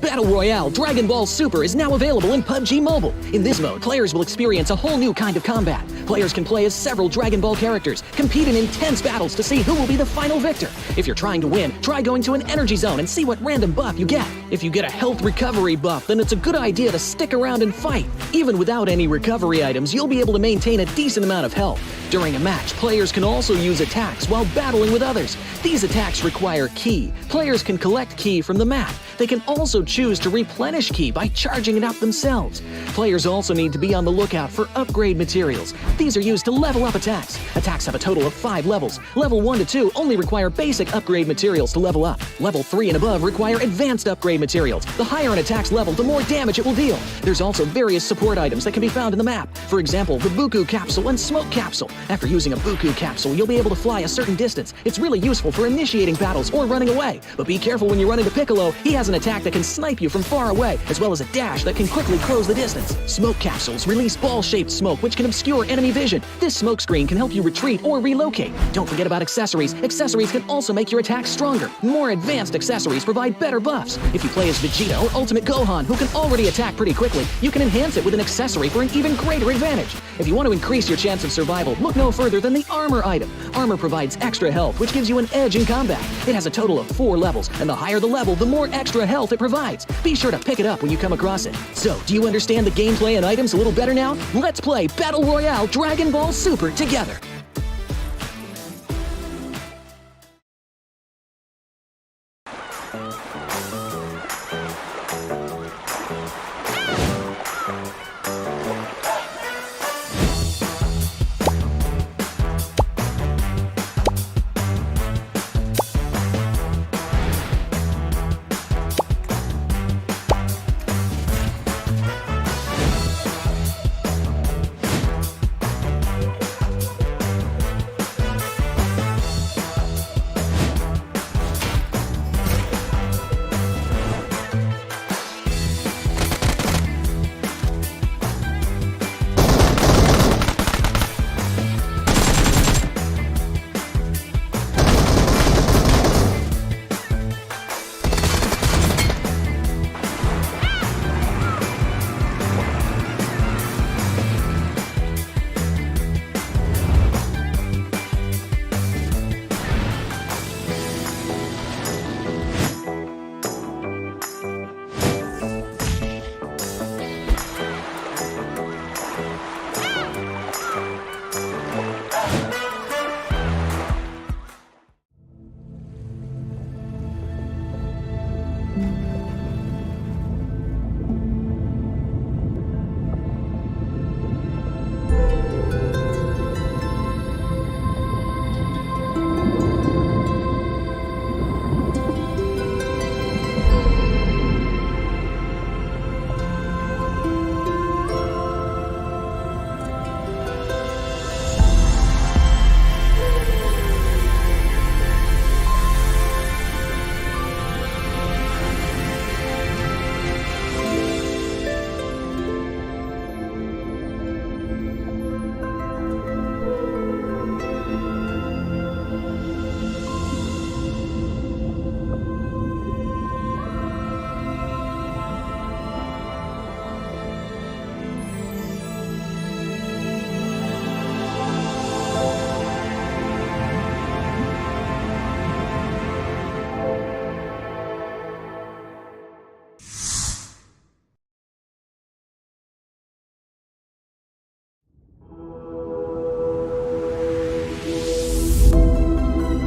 Battle Royale Dragon Ball Super is now available in PUBG Mobile. In this mode, players will experience a whole new kind of combat. Players can play as several Dragon Ball characters, compete in intense battles to see who will be the final victor. If you're trying to win, try going to an energy zone and see what random buff you get. If you get a health recovery buff, then it's a good idea to stick around and fight. Even without any recovery items, you'll be able to maintain a decent amount of health. During a match, players can also use attacks while battling with others. These attacks require ki. Players can collect ki from the map. They can also choose to replenish ki by charging it up themselves. Players also need to be on the lookout for upgrade materials. These are used to level up attacks. Attacks have a total of 5 levels. Level 1 to 2 only require basic upgrade materials to level up. Level 3 and above require advanced upgrade materials. The higher an attack's level, the more damage it will deal. There's also various support items that can be found in the map. For example, the Buku Capsule and Smoke Capsule. After using a Buku Capsule, you'll be able to fly a certain distance. It's really useful for initiating battles or running away. But be careful when you run into Piccolo. He has an attack that can snipe you from far away, as well as a dash that can quickly close the distance. Smoke Capsules release ball-shaped smoke, which can obscure enemy vision. This smoke screen can help you retreat or relocate. Don't forget about accessories. Accessories can also make your attack stronger. More advanced accessories provide better buffs. If you play as Vegeta or Ultimate Gohan, who can already attack pretty quickly, you can enhance it with an accessory for an even greater advantage. If you want to increase your chance of survival, look no further than the Armor item. Armor provides extra health, which gives you an edge in combat. It has a total of 4 levels, and the higher the level, the more extra health it provides. Be sure to pick it up when you come across it. So, do you understand the gameplay and items a little better now? Let's play Battle Royale Dragon Ball Super together!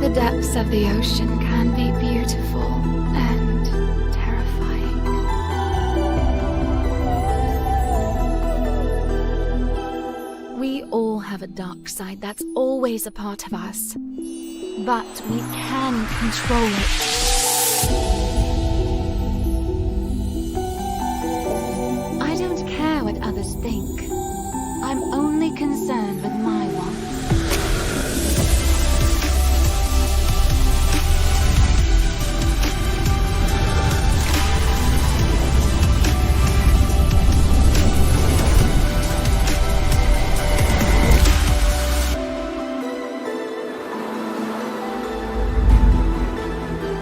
The depths of the ocean can be beautiful and terrifying. We all have a dark side that's always a part of us, but we can control it. I don't care what others think. I'm only concerned with my wants.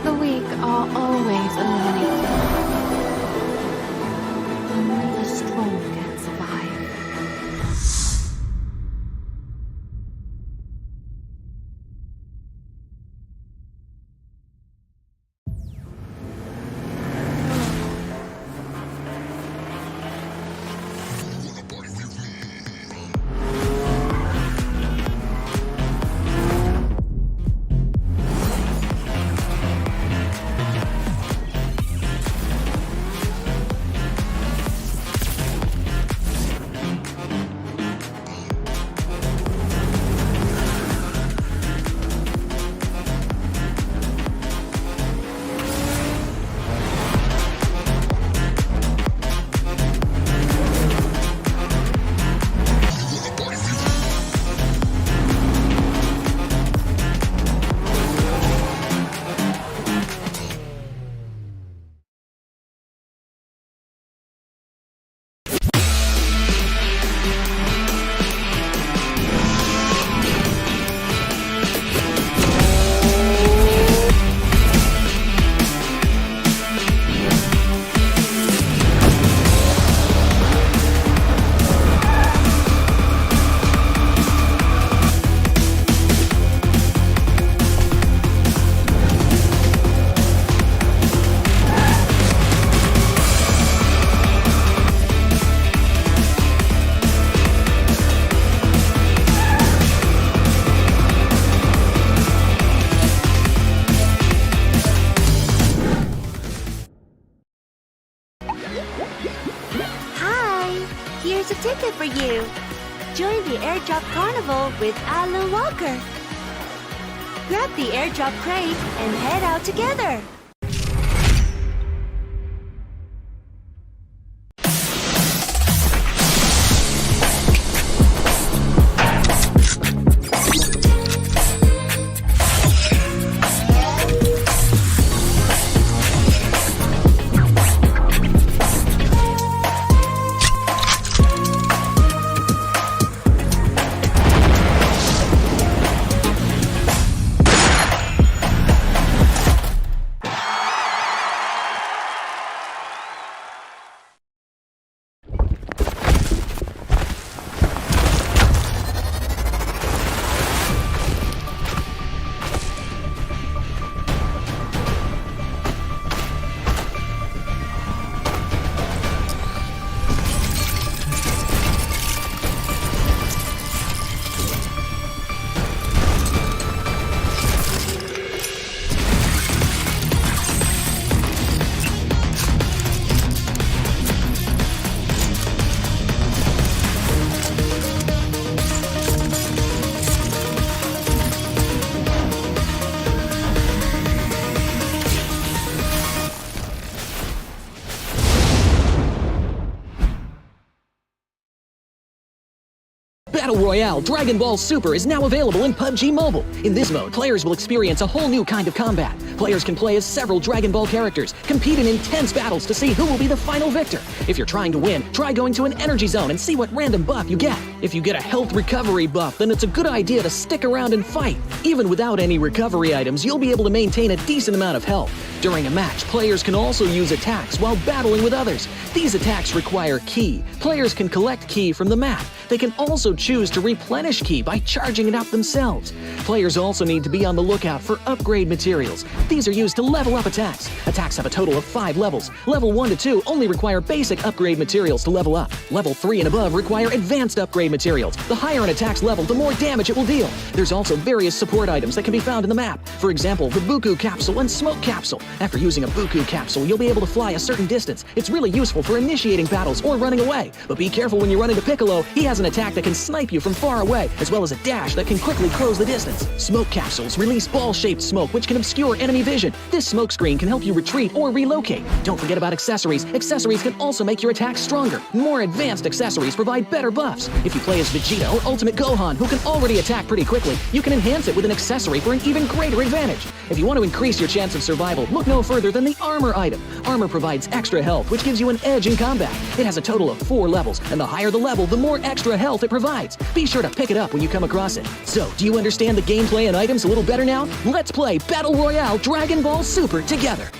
The weak are always eliminated. ticket for you. Join the airdrop carnival with Alan Walker. Grab the airdrop crate and head out together. Battle Royale Dragon Ball Super is now available in PUBG Mobile. In this mode, players will experience a whole new kind of combat. Players can play as several Dragon Ball characters, compete in intense battles to see who will be the final victor. If you're trying to win, try going to an energy zone and see what random buff you get. If you get a health recovery buff, then it's a good idea to stick around and fight. Even without any recovery items, you'll be able to maintain a decent amount of health. During a match, players can also use attacks while battling with others. These attacks require ki. Players can collect ki from the map. They can also choose to replenish ki by charging it up themselves. Players also need to be on the lookout for upgrade materials. These are used to level up attacks. Attacks have a total of 5 levels. Level 1 to 2 only require basic upgrade materials to level up. Level 3 and above require advanced upgrade materials. The higher an attack's level, the more damage it will deal. There's also various support items that can be found in the map. For example, the Buku Capsule and Smoke Capsule. After using a Buku Capsule, you'll be able to fly a certain distance. It's really useful for initiating battles or running away. But be careful when you run into Piccolo. He has an attack that can snipe you from far away, as well as a dash that can quickly close the distance. Smoke capsules release ball-shaped smoke, which can obscure enemy vision. This smoke screen can help you retreat or relocate. Don't forget about accessories. Accessories can also make your attack stronger. More advanced accessories provide better buffs. If you play as Vegeta or Ultimate Gohan, who can already attack pretty quickly, you can enhance it with an accessory for an even greater advantage. If you want to increase your chance of survival, look no further than the armor item. Armor provides extra health, which gives you an edge in combat. It has a total of 4 levels, and the higher the level, the more extra health it provides. Be sure to pick it up when you come across it. So, do you understand the gameplay and items a little better now? Let's play Battle Royale Dragon Ball Super together!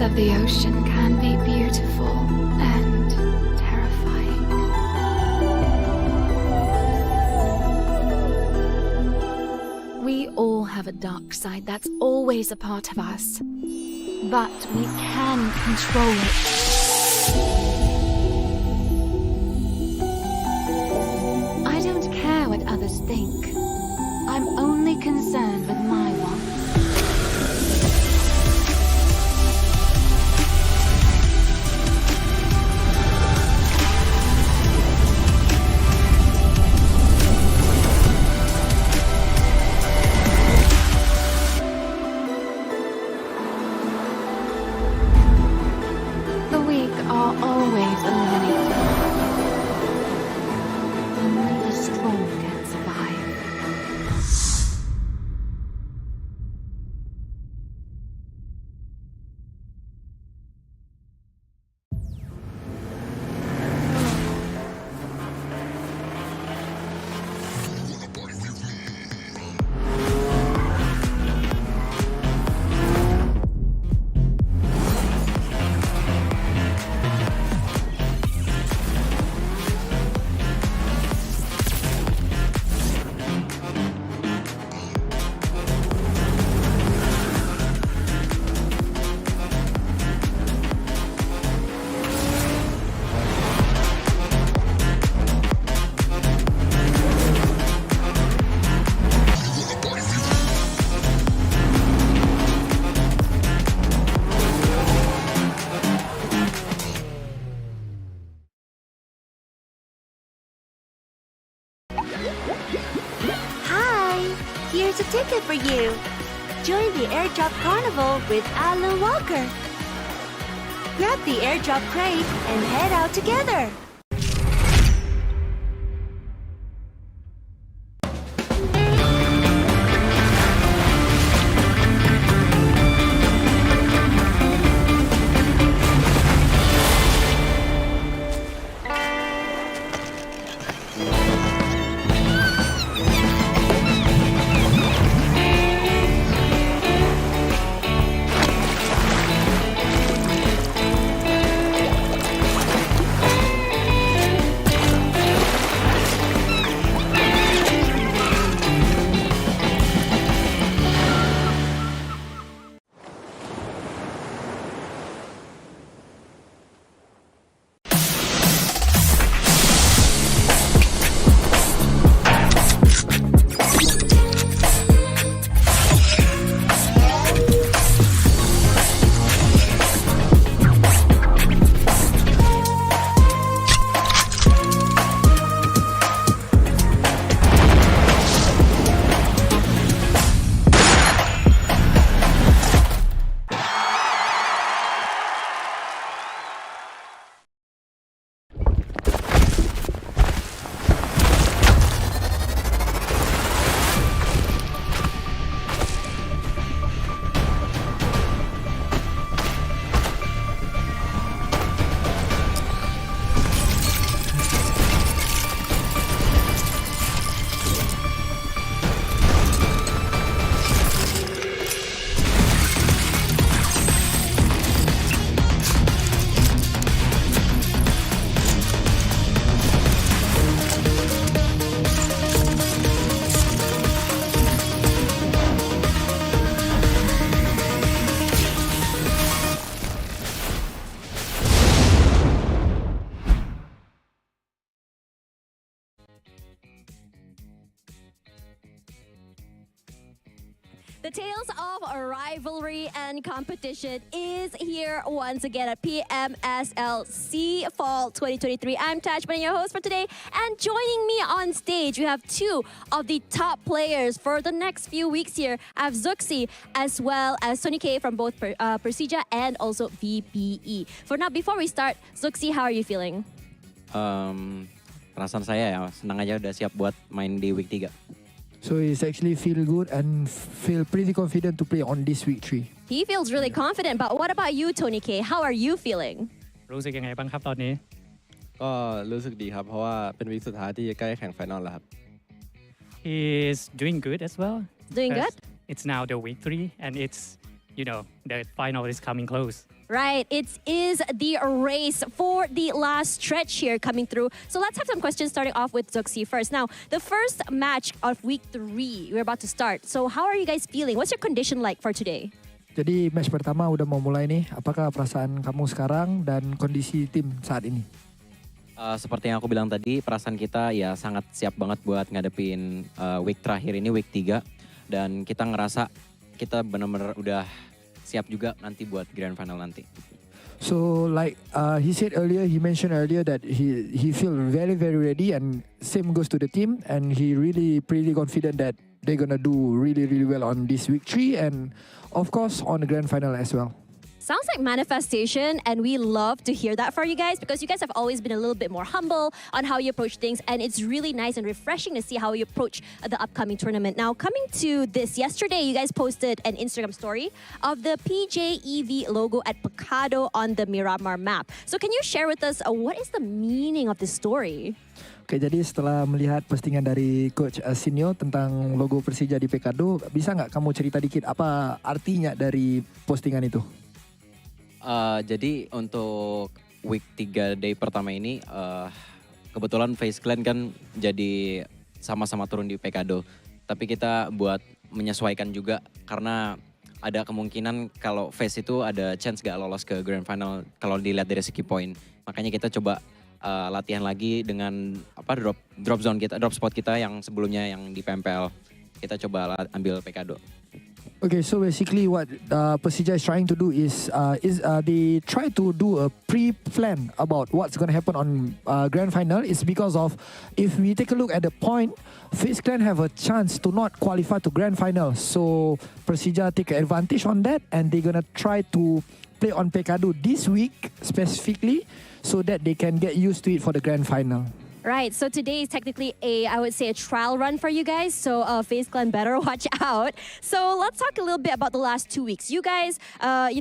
of the ocean can be beautiful and terrifying. We all have a dark side that's always a part of us, but we can control it. I don't care what others think. I'm only concerned with my wants. The weak are always eliminated. Only the strong can survive. Hi! Here's a ticket for you. Join the airdrop carnival with Alan Walker. Grab the airdrop crate and head out together. The tales of a rivalry and competition is here once again at PMSL SEA Fall 2023. I'm Tajman, your host for today, and joining me on stage, we have two of the top players for the next few weeks here. I have Zuxi as well as Sonny K from both PERSIJA and also VPE. For now, before we start, Zuxi, how are you feeling? Perasaan saya ya, senang aja udah siap buat main di week 3. So it's actually feel good and feel pretty confident to play on this week 3. He feels really confident, but what about you, Tony K? How are you feeling? รู้สึกยังไงบ้างครับตอนนี้ ก็รู้สึกดีครับเพราะว่าเป็นวีคสุดท้ายที่ใกล้แข่งไฟนอลแล้วครับ He's doing good as well Doing good? because it's now the week 3 and it's the final is coming close. Right, it is the race for the last stretch here coming through. So let's have some questions starting off with Zuxi first. Now, the first match of week 3, we're about to start. So how are you guys feeling? What's your condition like for today? Jadi match pertama udah mau mulai nih. Apakah perasaan kamu sekarang dan kondisi tim saat ini? Seperti yang aku bilang tadi, perasaan kita ya sangat siap banget buat ngadepin week terakhir ini, week 3. Dan kita ngerasa kita benar-benar udah siap juga nanti buat grand final nanti. So like he mentioned earlier that he feel very ready, and same goes to the team, and he really pretty confident that they're gonna do really well on this week 3 and of course on the grand final as well. Sounds like manifestation, and we love to hear that for you guys because you guys have always been a little bit more humble on how you approach things, and it's really nice and refreshing to see how you approach the upcoming tournament. Now, coming to this, yesterday you guys posted an Instagram story of the PJEV logo at Pecado on the Miramar map. So can you share with us what is the meaning of this story? Oke, jadi setelah melihat postingan dari Coach Sinyo tentang logo Persija di Pecado, bisa nggak kamu cerita dikit apa artinya dari postingan itu? Jadi untuk week 3 day pertama ini kebetulan FaZe Clan kan jadi sama-sama turun di Pecado. Tapi kita buat menyesuaikan juga karena ada kemungkinan kalau FaZe itu ada chance gak lolos ke grand final kalau dilihat dari segi poin. Makanya kita coba latihan lagi dengan drop zone kita, drop spot kita yang sebelumnya yang di PMPL. Kita coba ambil Pecado. Okay, so basically what Persija is trying to do is they try to do a pre-plan about what's going to happen on grand final. It's because of if we take a look at the point, FaZe Clan have a chance to not qualify to grand final. So Persija take advantage on that, and they're going to try to play on Pecado this week specifically so that they can get used to it for the grand final. Right, so today is technically I would say a trial run for you guys, so FaZe Clan better watch out. So let's talk a little bit about the last 2 weeks. You guys,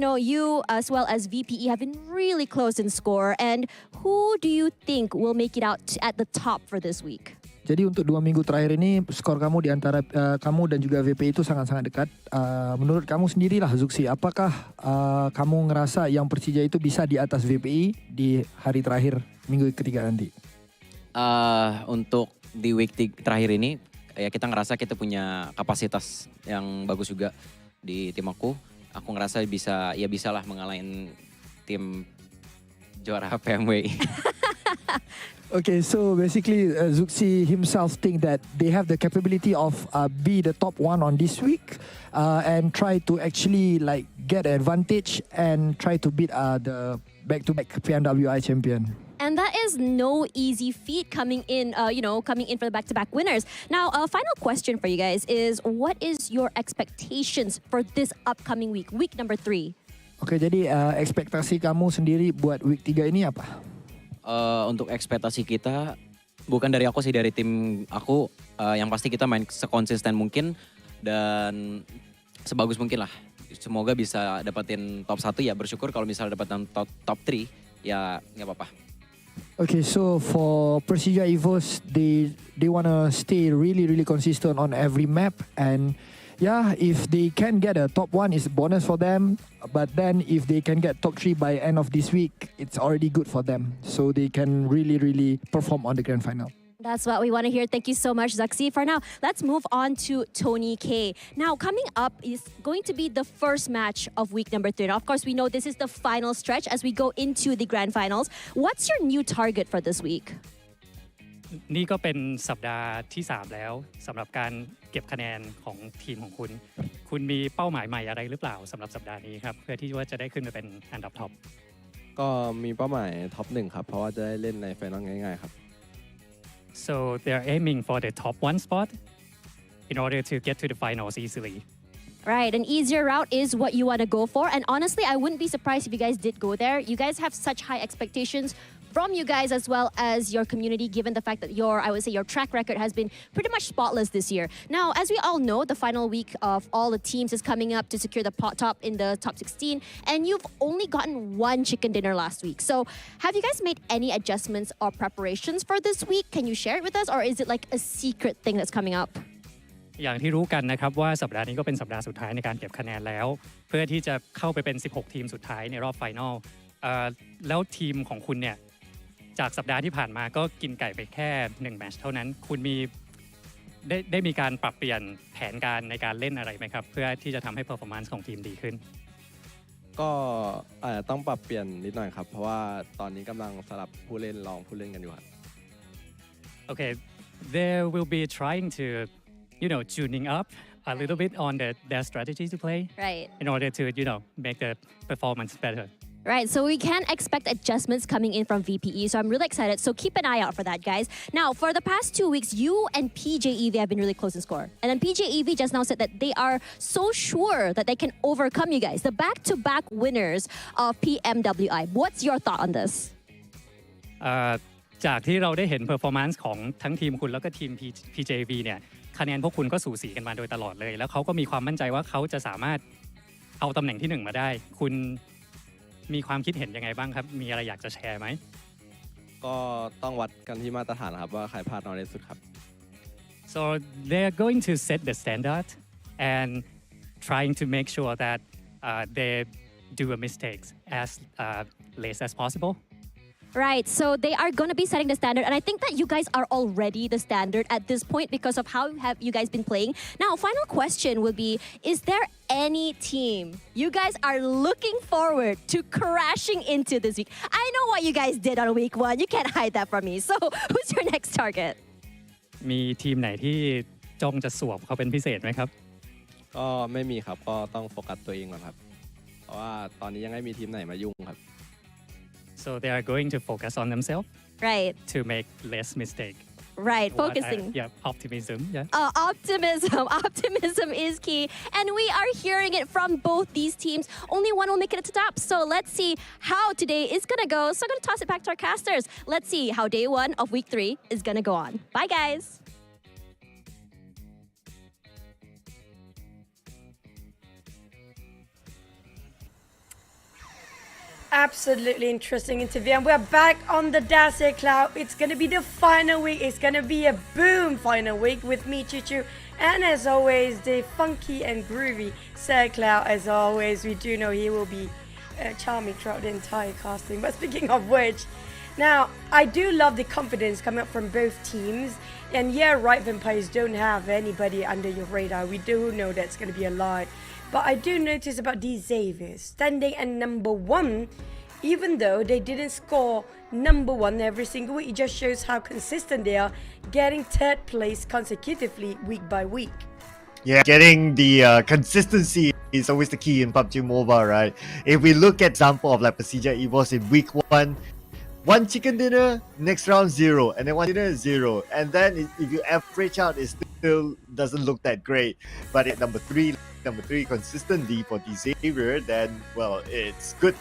you as well as VPE have been really close in score, and who do you think will make it out at the top for this week? Jadi untuk 2 minggu terakhir ini skor kamu di antara kamu dan juga VPI itu sangat-sangat dekat. Menurut kamu sendirilah Zuxi, apakah kamu ngerasa yang Persija itu bisa di atas VPI di hari terakhir minggu ketiga nanti? Untuk di week terakhir ini ya kita ngerasa kita punya kapasitas yang bagus juga di tim aku. Aku ngerasa bisalah mengalahin tim juara PMW. Okay, so basically Zuxi himself think that they have the capability of be the top 1 on this week and try to actually like get advantage and try to beat the back-to-back PMWI champion. And that is no easy feat coming in for the back-to-back winners. Now, a final question for you guys is, what is your expectations for this upcoming week, week number 3? Oke, jadi ekspektasi kamu sendiri buat week 3 ini apa? Untuk ekspektasi kita, bukan dari aku sih, dari tim aku, yang pasti kita main sekonsisten mungkin dan sebagus mungkin lah. Semoga bisa dapetin top 1 ya, bersyukur kalau misalnya dapetin top 3 ya nggak apa-apa. Okay, so for Persija EVOS, they wanna stay really consistent on every map, and yeah, if they can get a top 1, it's a bonus for them. But then if they can get top 3 by end of this week, it's already good for them. So they can really perform on the grand final. That's what we want to hear. Thank you so much, Zuxi. For now, let's move on to Tony K. Now, coming up is going to be the first match of week number 3. Now, of course, we know this is the final stretch as we go into the grand finals. What's your new target for this week? นี่ก็เป็นสัปดาห์ที่ 3 แล้วสำหรับการเก็บคะแนนของทีมของคุณ คุณมีเป้าหมายใหม่อะไรหรือเปล่าสำหรับสัปดาห์นี้ครับเพื่อที่ว่าจะได้ขึ้นมาเป็นอันดับท็อป ก็มีเป้าหมายท็อป 1 ครับเพราะว่าจะได้เล่นในไฟนอลง่ายๆครับ So they're aiming for the top 1 spot in order to get to the finals easily. Right, an easier route is what you want to go for. And honestly, I wouldn't be surprised if you guys did go there. You guys have such high expectations from you guys as well as your community, given the fact that your track record has been pretty much spotless this year. Now, as we all know, the final week of all the teams is coming up to secure the top in the top 16, and you've only gotten 1 chicken dinner last week. So have you guys made any adjustments or preparations for this week? Can you share it with us, or is it like a secret thing that's coming up? อย่างที่รู้กันนะครับว่าสัปดาห์นี้ก็เป็นสัปดาห์สุดท้ายในการเก็บคะแนนแล้ว เพื่อที่จะเข้าไปเป็น 16 ทีมสุดท้ายในรอบไฟนอลแล้วทีมของคุณเนี่ยจากสัปดาห์ที่ผ่านมาก็กินไก่ไปแค่1แมตช์เท่านั้นคุณได้มีการปรับเปลี่ยนแผนการในการเล่นอะไรไหมครับเพื่อที่จะทำให้ performance ของทีมดีขึ้นก็อาจจะต้องปรับเปลี่ยนนิดหน่อยครับ เพราะว่าตอนนี้กำลังสลับผู้เล่นลองผู้เล่นกันอยู่ครับ Okay, they will be trying to, tuning up a little bit on their strategy to play Right. in order to, make the performance better. Right, so we can expect adjustments coming in from VPE, so I'm really excited. So keep an eye out for that, guys. Now, for the past 2 weeks, you and PJEV have been really close in score. And then PJEV just now said that they are so sure that they can overcome you guys, the back-to-back winners of PMWI. What's your thought on this? จากที่เราได้เห็น performance ของทั้งทีมคุณแล้วก็ทีม PJV เนี่ยคะแนนพวกคุณก็สูสีกันมาโดยตลอดเลยแล้วเขาก็มีความมั่นใจว่าเขาจะสามารถเอาตำแหน่งที่1มาได้คุณมีความคิดเห็นยังไงบ้างครับมีอะไรอยากจะแชร์ไหมก็ต้องวัดกันที่มาตรฐานครับว่าใครพลาดน้อยที่สุดครับ so they're going to set the standard and trying to make sure that they do a mistakes as less as possible Right, so they are going to be setting the standard, and I think that you guys are already the standard at this point because of how have you guys been playing. Now, final question will be, is there any team you guys are looking forward to crashing into this week? I know what you guys did on week 1. You can't hide that from me. So who's your next target? มีทีมไหนที่จ้องจะสวมเขาเป็นพิเศษไหมครับก็ไม่มีครับก็ต้องโฟกัสตัวเองก่อนครับเพราะว่าตอนนี้ยังไม่มีทีมไหนมายุ่งครับSo they are going to focus on themselves, right? To make less mistake. Right, focusing. Optimism. Yeah. Optimism is key, and we are hearing it from both these teams. Only one will make it to the top. So let's see how today is gonna go. So I'm gonna toss it back to our casters. Let's see how day 1 of week 3 is gonna go on. Bye, guys. Absolutely interesting interview, and we're back on the Dazzle Cloud. It's gonna be the final week. It's gonna be a boom final week with me, Choo, and as always, the funky and groovy Sir Cloud. As always, we do know he will be charming throughout the entire casting. But speaking of which, now I do love the confidence coming up from both teams. And yeah, right, vampires don't have anybody under your radar. We do know that's gonna be a lie. But I do notice about these Xaviers standing at number 1, even though they didn't score number 1 every single week. It just shows how consistent they are, getting 3rd place consecutively week by week. Yeah, getting the consistency is always the key in PUBG Mobile, right? If we look at example of like PERSIJA EVOS in week 1, 1 chicken dinner, next round 0, and then 1 dinner 0, and then if you average out, it still doesn't look that great. But at number 3 consistently for the Xavier, then well, it's good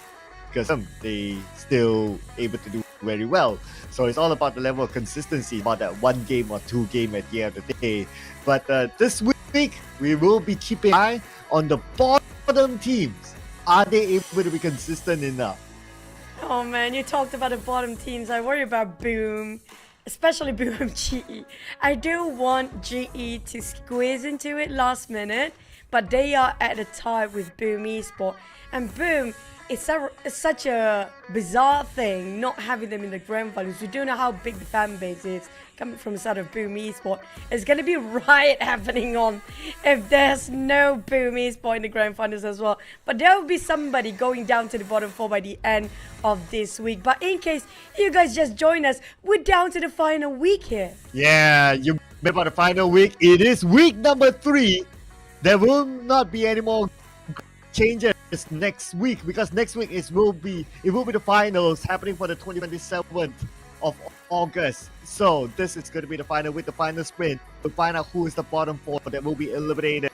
because they still able to do very well. So it's all about the level of consistency, about that 1 game or 2 game at the end of the day. But this week we will be keeping an eye on the bottom teams. Are they able to be consistent enough? Oh man, you talked about the bottom teams. I worry about Boom, especially Boom GE. I do want GE to squeeze into it last minute, but they are at the tie with Boom Esports. And Boom, it's such a bizarre thing not having them in the grand finals. We don't know how big the fan base is coming from the side of Boom Esports. It's going to be riot happening on if there's no Boom Esports in the grand finals as well. But there will be somebody going down to the bottom 4 by the end of this week. But in case you guys just join us, we're down to the final week here. Yeah, you remember about the final week. It is week number 3. There will not be any more changes next week because next week it will be the finals happening for the 27th of August. So this is going to be the final week, the final sprint to find out who is the bottom 4 that will be eliminated.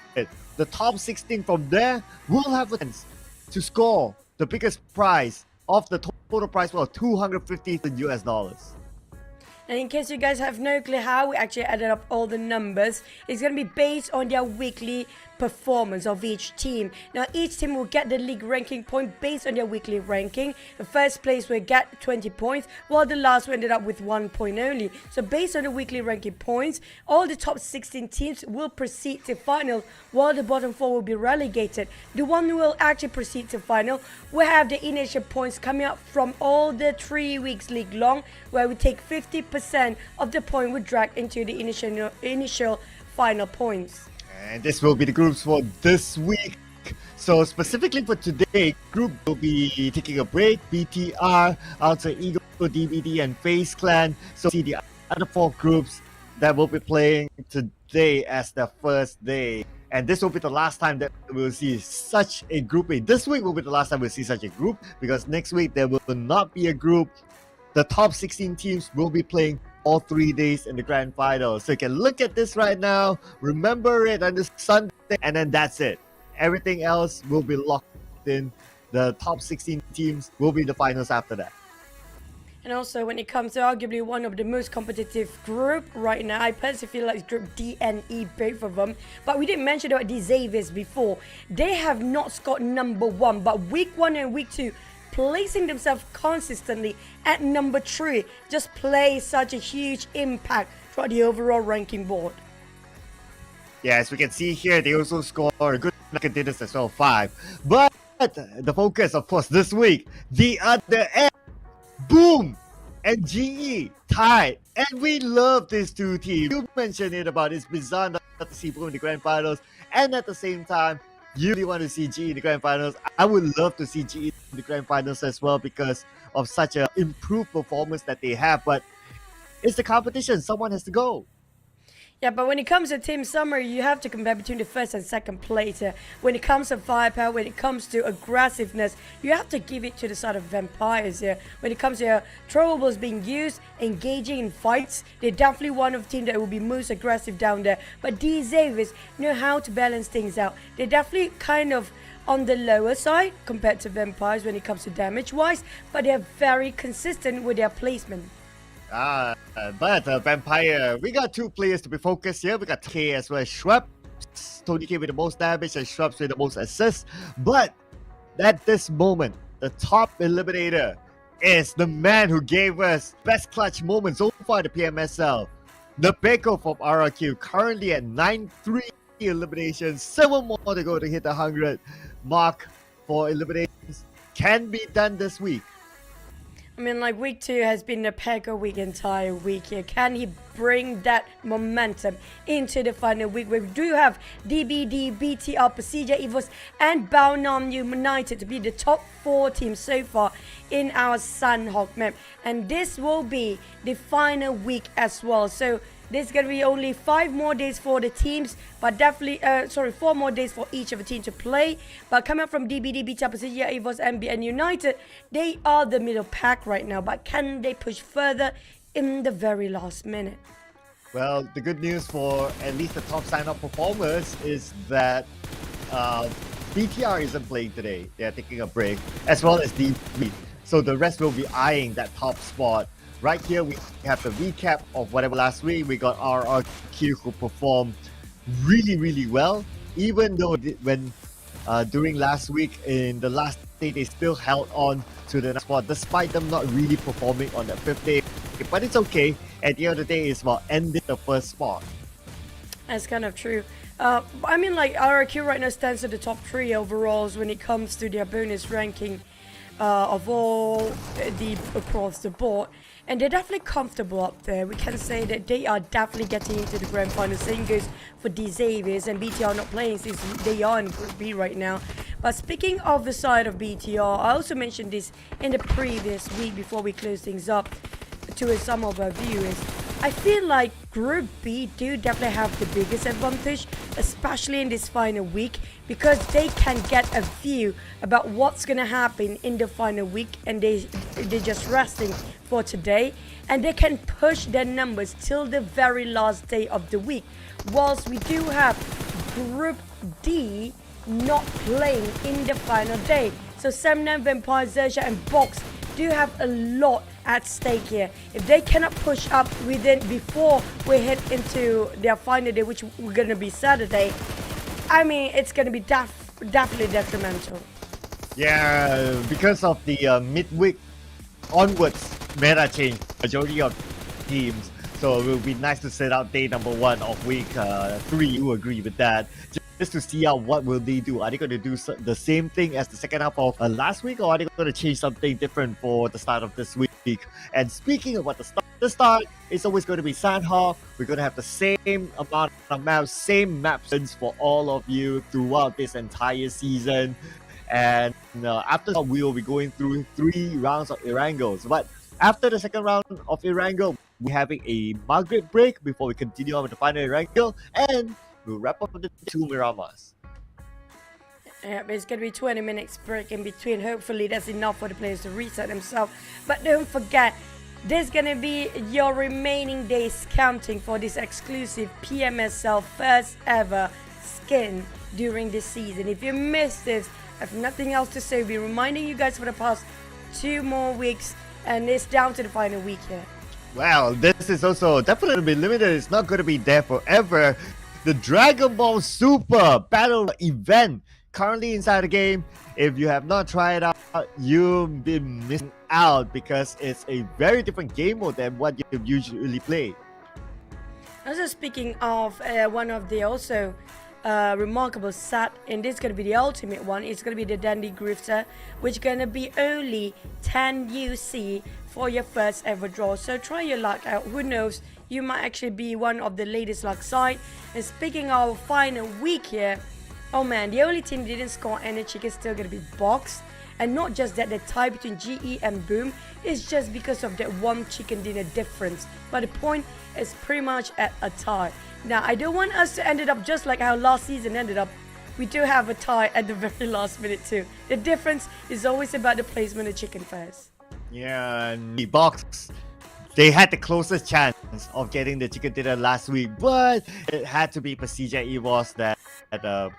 The top 16 from there will have a chance to score the biggest prize of the total prize for $250. And in case you guys have no clue how we actually added up all the numbers, it's going to be based on their weekly performance of each team. Now each team will get the league ranking point based on their weekly ranking. The first place will get 20 points, while the last will ended up with 1 point only. So based on the weekly ranking points, all the top 16 teams will proceed to finals, while the bottom 4 will be relegated. The one who will actually proceed to final will have the initial points coming up from all the 3 weeks league long, where we take 50% of the point we drag into the initial final points. And this will be the groups for this week. So specifically for today, group will be taking a break. BTR, Alter Ego, DBD, and FaZe Clan. So see the other 4 groups that will be playing today as the first day. And this will be the last time that we'll see such a grouping. This week will be the last time we'll see such a group, because next week there will not be a group. The top 16 teams will be playing all 3 days in the grand final. So you can look at this right now, remember it on this Sunday, and then that's it. Everything else will be locked in. The top 16 teams will be the finals after that. And also when it comes to arguably one of the most competitive group right now, I personally feel like it's group D and E, both of them. But we didn't mention about the Xaviers before. They have not scored number 1, but week 1 and week 2 placing themselves consistently at number 3 just plays such a huge impact throughout the overall ranking board. Yeah, as we can see here, they also score a good contenders as well, 5. But the focus, of course, this week, the other end, Boom and GE tied. And we love these 2 teams. You mentioned it about it's bizarre not to see Boom in the grand finals, and at the same time, you really want to see GE in the grand finals. I would love to see GE in the grand finals as well because of such an improved performance that they have. But it's the competition. Someone has to go. Yeah, but when it comes to Team Summer, you have to compare between the first and second place. When it comes to firepower, when it comes to aggressiveness, you have to give it to the side of Vampires here. When it comes to throwables being used, engaging in fights, they're definitely one of the teams that will be most aggressive down there. But these Xaviers know how to balance things out. They're definitely kind of on the lower side compared to Vampires when it comes to damage-wise, but they're very consistent with their placement. But Vampire, we got 2 players to be focused here. We got K as well as Schwab. Tony K with the most damage and Schwab with the most assists. But at this moment, the top eliminator is the man who gave us best clutch moments so far in the PMSL. The Peko from RRQ, currently at 9-3 eliminations. 7 more to go to hit the 100 mark for eliminations. Can be done this week. I mean, like, week 2 has been a Peko week entire week here. Can he bring that momentum into the final week where we do have DBD, BTR, PERSIJA, EVOS, and Baonam United to be the top 4 teams so far in our Sunhawk map. And this will be the final week as well. So there's going to be only 5 more days for the teams, but definitely, 4 more days for each of the teams to play. But coming up from DBD, BTR, PERSIJA, EVOS, MB, and United, they are the middle pack right now. But can they push further in the very last minute? Well, the good news for at least the top sign-up performers is that BTR isn't playing today. They are taking a break, as well as DB. So the rest will be eyeing that top spot. Right here, we have the recap of whatever last week. We got RRQ who performed really, really well. Even though during last week, in the last day, they still held on to the spot, despite them not really performing on the 5th day. But it's okay. At the end of the day, it's about ending the first spot. That's kind of true. I mean, like, RRQ right now stands at the top 3 overalls when it comes to their bonus ranking of all across the board. And they're definitely comfortable up there. We can say that they are definitely getting into the grand final. Same goes for the Xaviers, and BTR not playing since they are in Group B right now. But speaking of the side of BTR, I also mentioned this in the previous week before we close things up to some of our viewers. I feel like Group B do definitely have the biggest advantage, especially in this final week, because they can get a view about what's going to happen in the final week, and they're just resting for today, and they can push their numbers till the very last day of the week. Whilst we do have Group D not playing in the final day. So Semnan, Vampire, XERXIA, and Box do have a lot at stake here. If they cannot push up before we head into their final day, which we're going to be Saturday, I mean, it's gonna be definitely detrimental. Yeah, because of the midweek onwards meta change, majority of teams. So it will be nice to set out day number 1 of week 3. You agree with that? Just to see out what will they do. Are they going to do the same thing as the second half of last week, or are they going to change something different for the start of this week? And speaking about the start, it's always going to be Sandhawk. We're going to have the same amount of maps, same maps for all of you throughout this entire season. And after that, we will be going through 3 rounds of Erangels. But after the second round of Erangel, we're having a Margaret break before we continue on with the final Erangel, and we'll wrap up with the 2 Miramas. Yeah, it's going to be 20 minutes break in between. Hopefully that's enough for the players to reset themselves. But don't forget, there's going to be your remaining days counting for this exclusive PMSL first ever skin during this season. If you missed this, I have nothing else to say. We'll be reminding you guys for the past 2 more weeks, and it's down to the final week here. Well, this is also definitely be limited. It's not going to be there forever. The Dragon Ball Super Battle event currently inside the game. If you have not tried it out, you've been missing out because it's a very different game mode than what you usually play. Also, speaking of one of the also remarkable set, and this is going to be the ultimate one. It's going to be the Dandy Grifter, which is going to be only 10 UC for your first ever draw. So try your luck out. Who knows, you might actually be one of the latest luck side. And speaking of final week here, oh man, the only team that didn't score any chicken is still going to be Box. And not just that, the tie between GE and Boom is just because of that 1 chicken dinner difference. But the point is pretty much at a tie. Now, I don't want us to end it up just like how last season ended up. We do have a tie at the very last minute too. The difference is always about the placement of chicken first. Yeah, and the Box, they had the closest chance of getting the chicken dinner last week, but it had to be PERSIJA EVOS that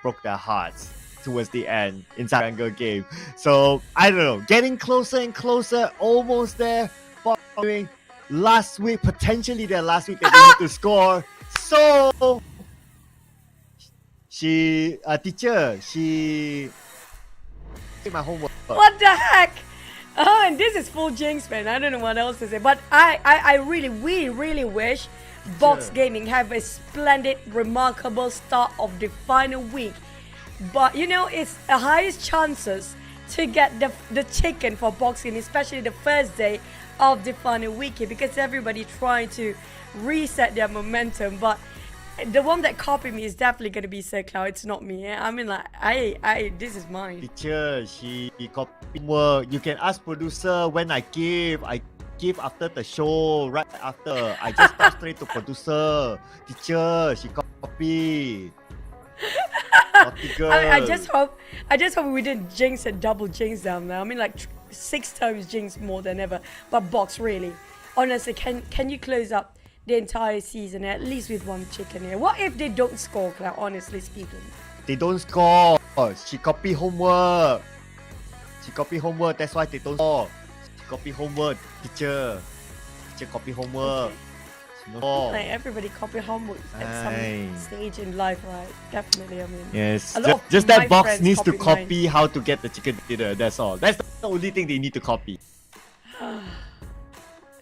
broke their hearts towards the end inside the Angle game. So, I don't know, getting closer and closer, almost there, following last week, potentially their last week that they need to score. So, teacher, she did my homework. What the heck? Oh, and this is full jinx, man. I don't know what else to say. But we really wish Box Gaming have a splendid, remarkable start of the final week. But, you know, it's the highest chances to get the chicken for Box Gaming, especially the first day of the final week here, because everybody trying to reset their momentum. But the one that copied me is definitely going to be Sir Cloud. It's not me. I mean, like, this is mine. Teacher, she copied work. You can ask producer when I give after the show, right after. I just pass straight to producer. Teacher, she copied. I just hope we didn't jinx and double jinx them now. I mean, like 6 times jinx more than ever. But Box, really, honestly, can you close up the entire season at least with 1 chicken here? What if they don't score, Cloud, honestly speaking? They don't score. She copy homework. That's why they don't score. She copy homework, teacher. Teacher copy homework. No. Like, everybody copy homework at some stage in life, right? Definitely, I mean. Yes. Just that Box needs to copy how to get the chicken dinner. That's all. That's the only thing they need to copy.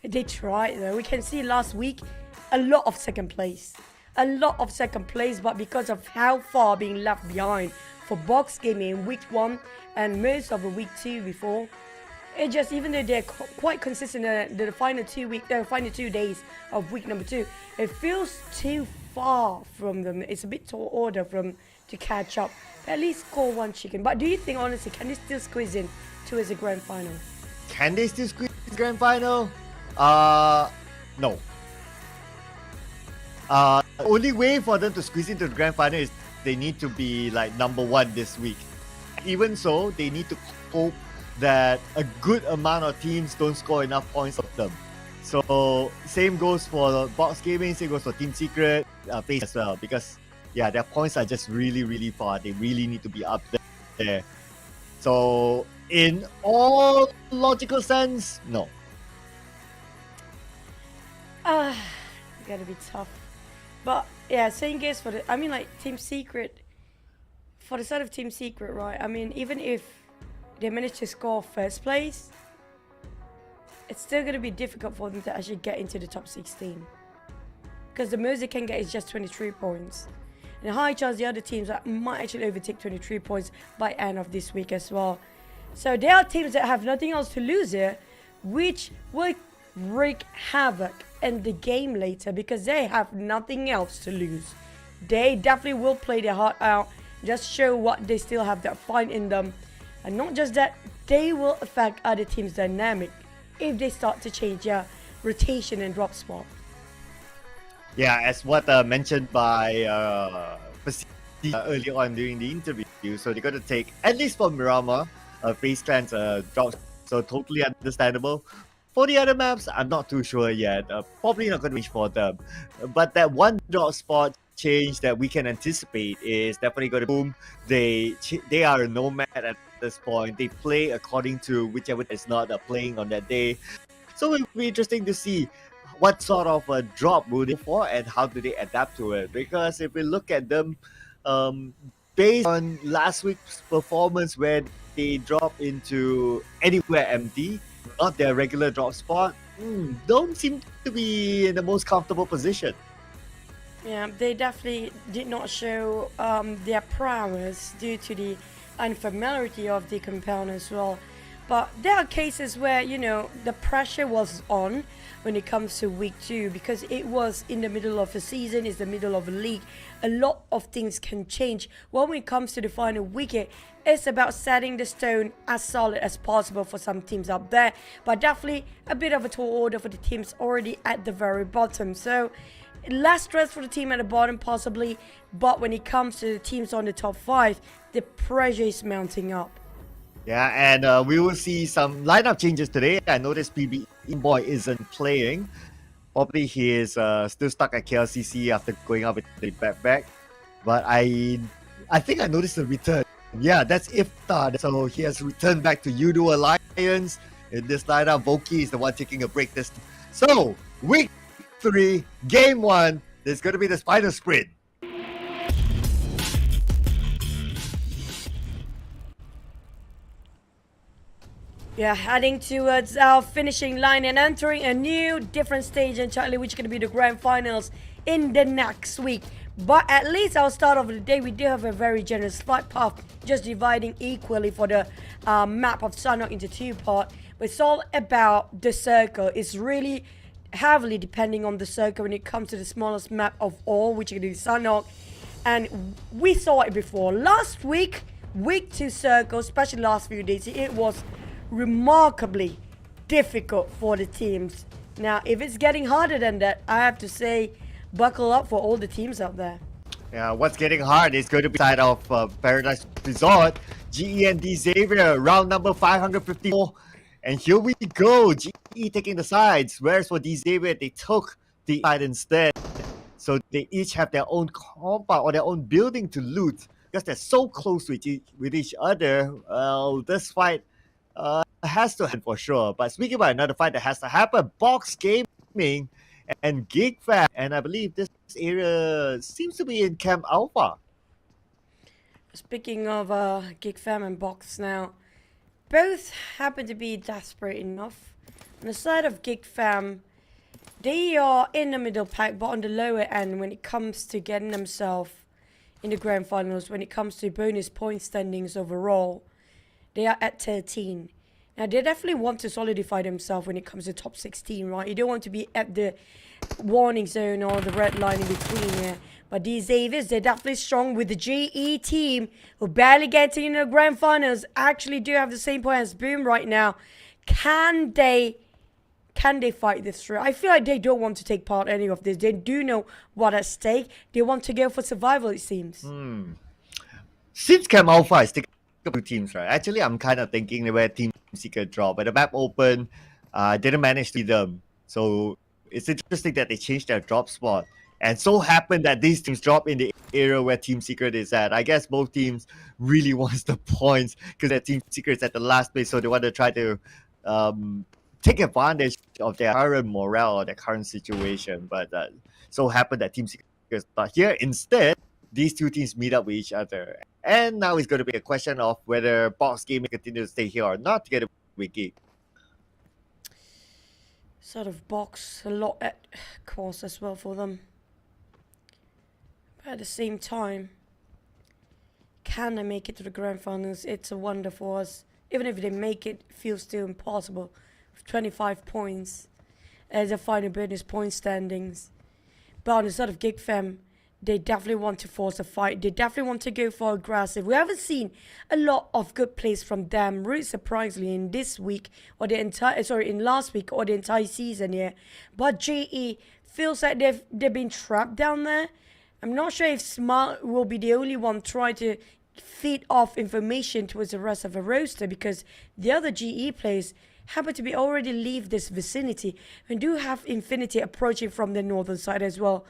They tried though. We can see last week a lot of second place. But because of how far being left behind for Box Gaming in week 1 and most of the week 2 before, it just, even though they're quite consistent in the final 2 days of week number 2, it feels too far from them. It's a bit tall order for them to catch up. At least score 1 chicken. But do you think, honestly, can they still squeeze in towards the grand final? Can they still squeeze the grand final? No. The only way for them to squeeze into the grand final is they need to be like number 1 this week. Even so, they need to hope that a good amount of teams don't score enough points of them. So same goes for Box Gaming, same goes for Team Secret, FaZe as well, because yeah, their points are just really far. They really need to be up there. So in all logical sense, no. It's gotta be tough. But yeah, same case for I mean, like, Team Secret, for the side of Team Secret, right? I mean, even if they manage to score first place, it's still going to be difficult for them to actually get into the top 16. Because the most they can get is just 23 points. And a high chance the other teams might actually overtake 23 points by end of this week as well. So there are teams that have nothing else to lose here, which will wreak havoc in the game later because they have nothing else to lose. They definitely will play their heart out, just show what they still have that fight in them. And not just that, they will affect other teams' dynamic if they start to change their rotation and drop spot. Yeah, as what mentioned by PERSIJA earlier on during the interview, so they're going to take, at least for Miramar, FaZe Clan's drop, so totally understandable. For the other maps, I'm not too sure yet. Probably not going to reach for them. But that one drop spot change that we can anticipate is definitely going to boom. They are a nomad at this point. They play according to whichever is not playing on that day. So it will be interesting to see what sort of a drop will they for and how do they adapt to it. Because if we look at them, based on last week's performance where they drop into anywhere empty, not their regular drop spot, don't seem to be in the most comfortable position. Yeah, they definitely did not show their prowess due to the unfamiliarity of the compound as well. But there are cases where, you know, the pressure was on when it comes to week 2 because it was in the middle of the season, it's the middle of a league. A lot of things can change. When it comes to the final weekend, it's about setting the stone as solid as possible for some teams up there. But definitely a bit of a tall order for the teams already at the very bottom. So less stress for the team at the bottom possibly. But when it comes to the teams on the top 5, the pressure is mounting up. Yeah, and we will see some lineup changes today. I noticed PB Boy isn't playing. Probably he is still stuck at KLCC after going up with the backpack. But I think I noticed a return. Yeah, that's Iftar. So he has returned back to Yoodo Alliance. In this lineup, Voki is the one taking a break this time. So, week 3, game 1, there's going to be the final sprint. Yeah, heading towards our finishing line and entering a new different stage entirely, which is going to be the grand finals in the next week. But at least our start of the day, we do have a very generous flight path, just dividing equally for the map of Sunway into 2 parts. But it's all about the circle. It's really heavily depending on the circle when it comes to the smallest map of all, which is going to be Sunway. And we saw it before. Last week, week 2 circle, especially last few days, it was remarkably difficult for the teams. Now, if it's getting harder than that, I have to say, buckle up for all the teams out there. Yeah, what's getting hard is going to be side of Paradise Resort, GEN Xavier, round number 554. And here we go, GE taking the sides. Whereas for Xavier, they took the side instead. So they each have their own compound or their own building to loot. Because they're so close with each other, well, this fight has to happen for sure. But speaking about another fight that has to happen, Box Gaming and GEEK Fam, and I believe this area seems to be in Camp Alpha. Speaking of GEEK Fam and Box now, both happen to be desperate enough. On the side of GEEK Fam, they are in the middle pack, but on the lower end when it comes to getting themselves in the grand finals, when it comes to bonus point standings overall, they are at 13. Now, they definitely want to solidify themselves when it comes to top 16, right? You don't want to be at the warning zone or the red line in between here. But these Xaviers, they're definitely strong with the GE team who barely get into the grand finals. Actually do have the same point as Boom right now. Can they fight this through? I feel like they don't want to take part in any of this. They do know what's at stake. They want to go for survival, it seems. Since Camp Alpha is taking two teams, right? Actually, I'm kind of thinking where Team Secret drop, but the map open, didn't manage to see them. So it's interesting that they changed their drop spot. And so happened that these teams drop in the area where Team Secret is at. I guess both teams really wants the points because their Team Secret's at the last place, so they want to try to take advantage of their current morale or their current situation. But so happened that Team Secret is not here. Instead, these two teams meet up with each other. And now it's going to be a question of whether Box Gaming continue to stay here or not together with GEEK. Sort of box a lot at cost as well for them. But at the same time, can they make it to the grand finals? It's a wonder for us. Even if they make it, it feels still impossible. With 25 points as a final bonus point standings. But on the side of GEEK Fam, they definitely want to force a fight. They definitely want to go for aggressive. We haven't seen a lot of good plays from them, really surprisingly, in this week or the entire in last week or the entire season here. But GE feels like they've been trapped down there. I'm not sure if Smart will be the only one trying to feed off information towards the rest of the roster, because the other GE players happen to be already leave this vicinity and do have Infinity approaching from the northern side as well.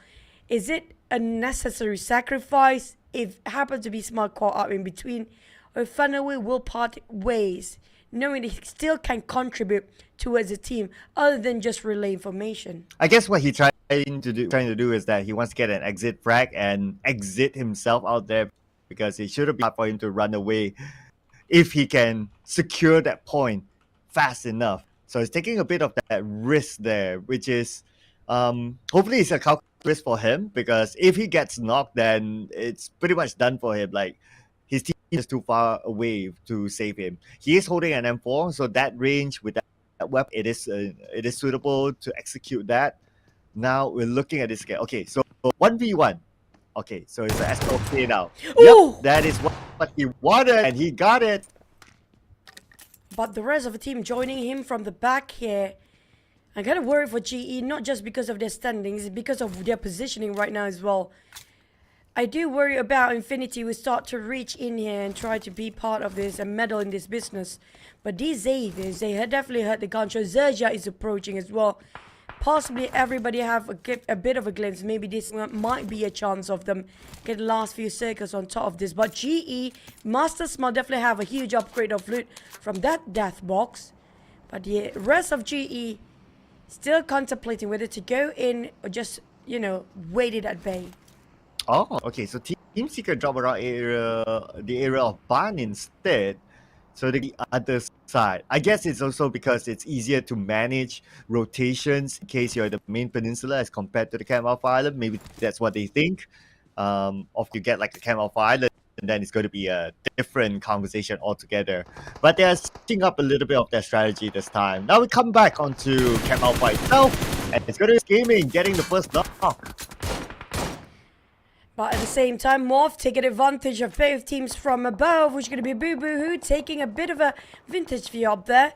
Is it a necessary sacrifice if it happens to be Smart caught up in between, or if Funaway will part ways, knowing they still can contribute towards the team other than just relay information? I guess what he's trying to do is that he wants to get an exit frag and exit himself out there, because it shouldn't be hard for him to run away if he can secure that point fast enough. So he's taking a bit of that risk there, which is hopefully it's a calculated risk for him, because if he gets knocked, then it's pretty much done for him. Like, his team is too far away to save him. He is holding an M4, so that range with that weapon, it is suitable to execute that. Now we're looking at this game. Okay, so 1v1. Okay, so it's an SLK now. Yep, that is what he wanted, and he got it. But the rest of the team joining him from the back here. I'm kind of worried for GE, not just because of their standings, because of their positioning right now as well. I do worry about Infinity will start to reach in here and try to be part of this and meddle in this business. But these Xaviers, they had definitely heard the gunshot. XERXIA is approaching as well. Possibly everybody have a bit of a glimpse. Maybe this might be a chance of them get the last few circles on top of this. But GE, Master Smart definitely have a huge upgrade of loot from that death box. But the rest of GE still contemplating whether to go in or just, you know, wait it at bay. Oh, okay. So Team Seeker drop around the area of Ban instead. So the other side. I guess it's also because it's easier to manage rotations in case you're the main peninsula as compared to the Camp Alpha Island. Maybe that's what they think. If you get like a Camp Alpha Island, and then it's going to be a different conversation altogether. But they're setting up a little bit of their strategy this time. Now we come back onto Camp Alpha itself, and it's going to be Gaming getting the first knock. But at the same time, MORPH taking advantage of both teams from above, which is going to be Boo Boo Hoo taking a bit of a vintage view up there.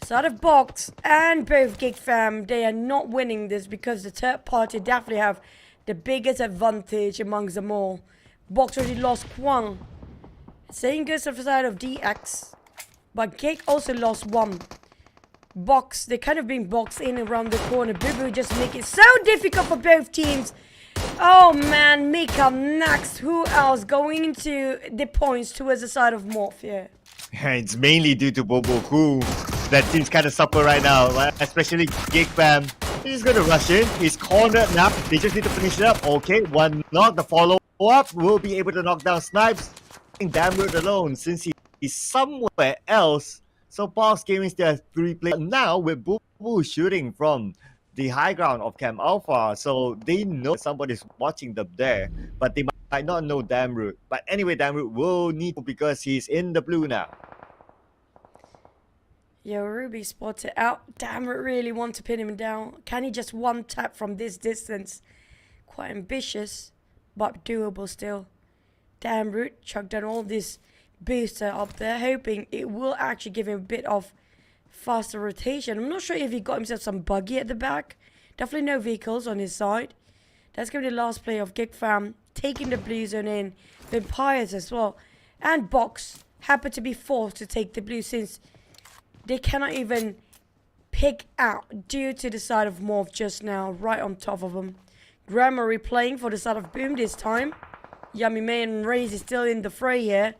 Side of Box and both GEEK Fam, they are not winning this because the third party definitely have the biggest advantage amongst them all. Box already lost Kwang. Same goes to the side of DX. But GEEK also lost one. Box, they kind of being boxed in around the corner. Boo Boo just make it so difficult for both teams. Oh man, Mika next. Who else going into the points towards the side of MORPH here? Yeah, it's mainly due to Bobo who that team's kind of suffer right now, right? Especially GEEK Fam. He's going to rush in. He's cornered now. They just need to finish it up. Okay, one knock. The follow-up will be able to knock down Snipes. Damroot alone since he's somewhere else. So Box Gaming still has 3 players. Now with Boo shooting from the high ground of Camp Alpha, so they know somebody's watching them there, but they might not know Damroot. But anyway, Damroot will need to, because he's in the blue now. Yo, Ruby spotted out. Damroot really want to pin him down. Can he just one tap from this distance? Quite ambitious, but doable still. Damroot chucked down all this booster up there, hoping it will actually give him a bit of faster rotation. I'm not sure if he got himself some buggy at the back. Definitely no vehicles on his side. That's going to be the last play of GEEK Fam, taking the blue zone in. Vampires as well. And Box happen to be forced to take the blue since they cannot even pick out due to the side of MORPH just now, right on top of them. Grammar replaying for the side of Boom this time. Yummy May and Raze is still in the fray here.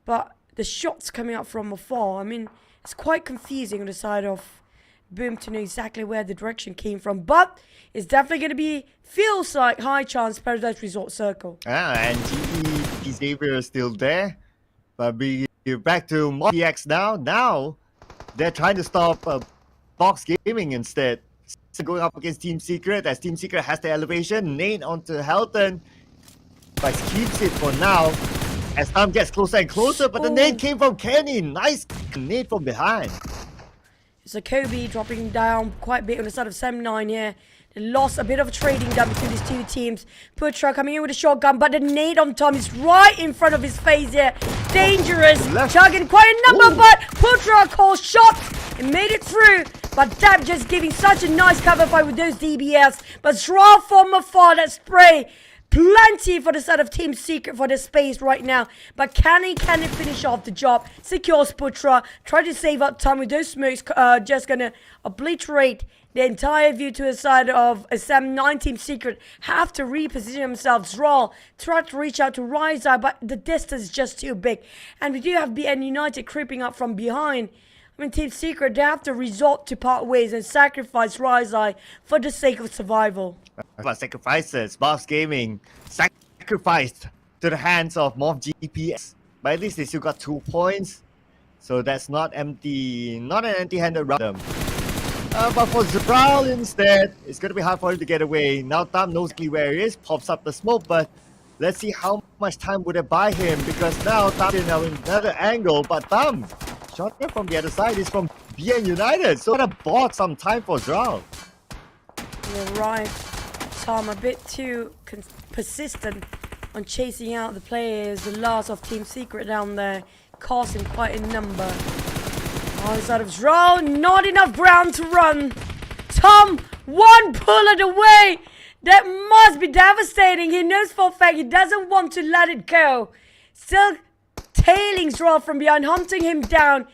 But the shots coming out from afar, I mean, it's quite confusing on the side of Boom to know exactly where the direction came from. But it's definitely going to be, feels like high chance Paradise Resort Circle. And GE Xavier is still there. But we're back to MORPH now. Now, they're trying to stop Box Gaming instead. Going up against Team Secret as Team Secret has the elevation. Nate onto Helton. But keeps it for now as time gets closer and closer. But the nade came from Kenny. Nice nade from behind. So Kobe dropping down quite a bit on the side of Sem9 here. They lost a bit of a trading down between these two teams. Putra coming in with a shotgun, but the nade on Tom is right in front of his face here. Dangerous. Chugging quite a number, but Putra calls shot and made it through. But Dab just giving such a nice cover fight with those DBS. But Zral from afar, that spray. Plenty for the side of Team Secret for the space right now. But can he finish off the job? Secures Putra. Try to save up time with those smokes. Just gonna obliterate the entire view to the side of Sem9. Team Secret have to reposition themselves. Zral try to reach out to Ryza, but the distance is just too big. And we do have BN United creeping up from behind. I mean, Team Secret, they have to resort to part ways and sacrifice Ryza for the sake of survival. About sacrifices, Box Gaming sacrificed to the hands of MORPH GPS. But at least they still got 2 points. So that's not empty, not an empty-handed round. But for Zral instead, it's going to be hard for him to get away. Now Tam knows where he is, pops up the smoke, but let's see how much time would it buy him, because now Tam is in another angle, but Tam, shot from the other side is from BN United, so that bought some time for Zral. You're right, Tom, a bit too persistent on chasing out the players. The loss of Team Secret down there cost him quite a number. On the side of Zral, not enough ground to run. Tom, one bullet away. That must be devastating. He knows for a fact he doesn't want to let it go. Still tailing Zral from behind, hunting him down.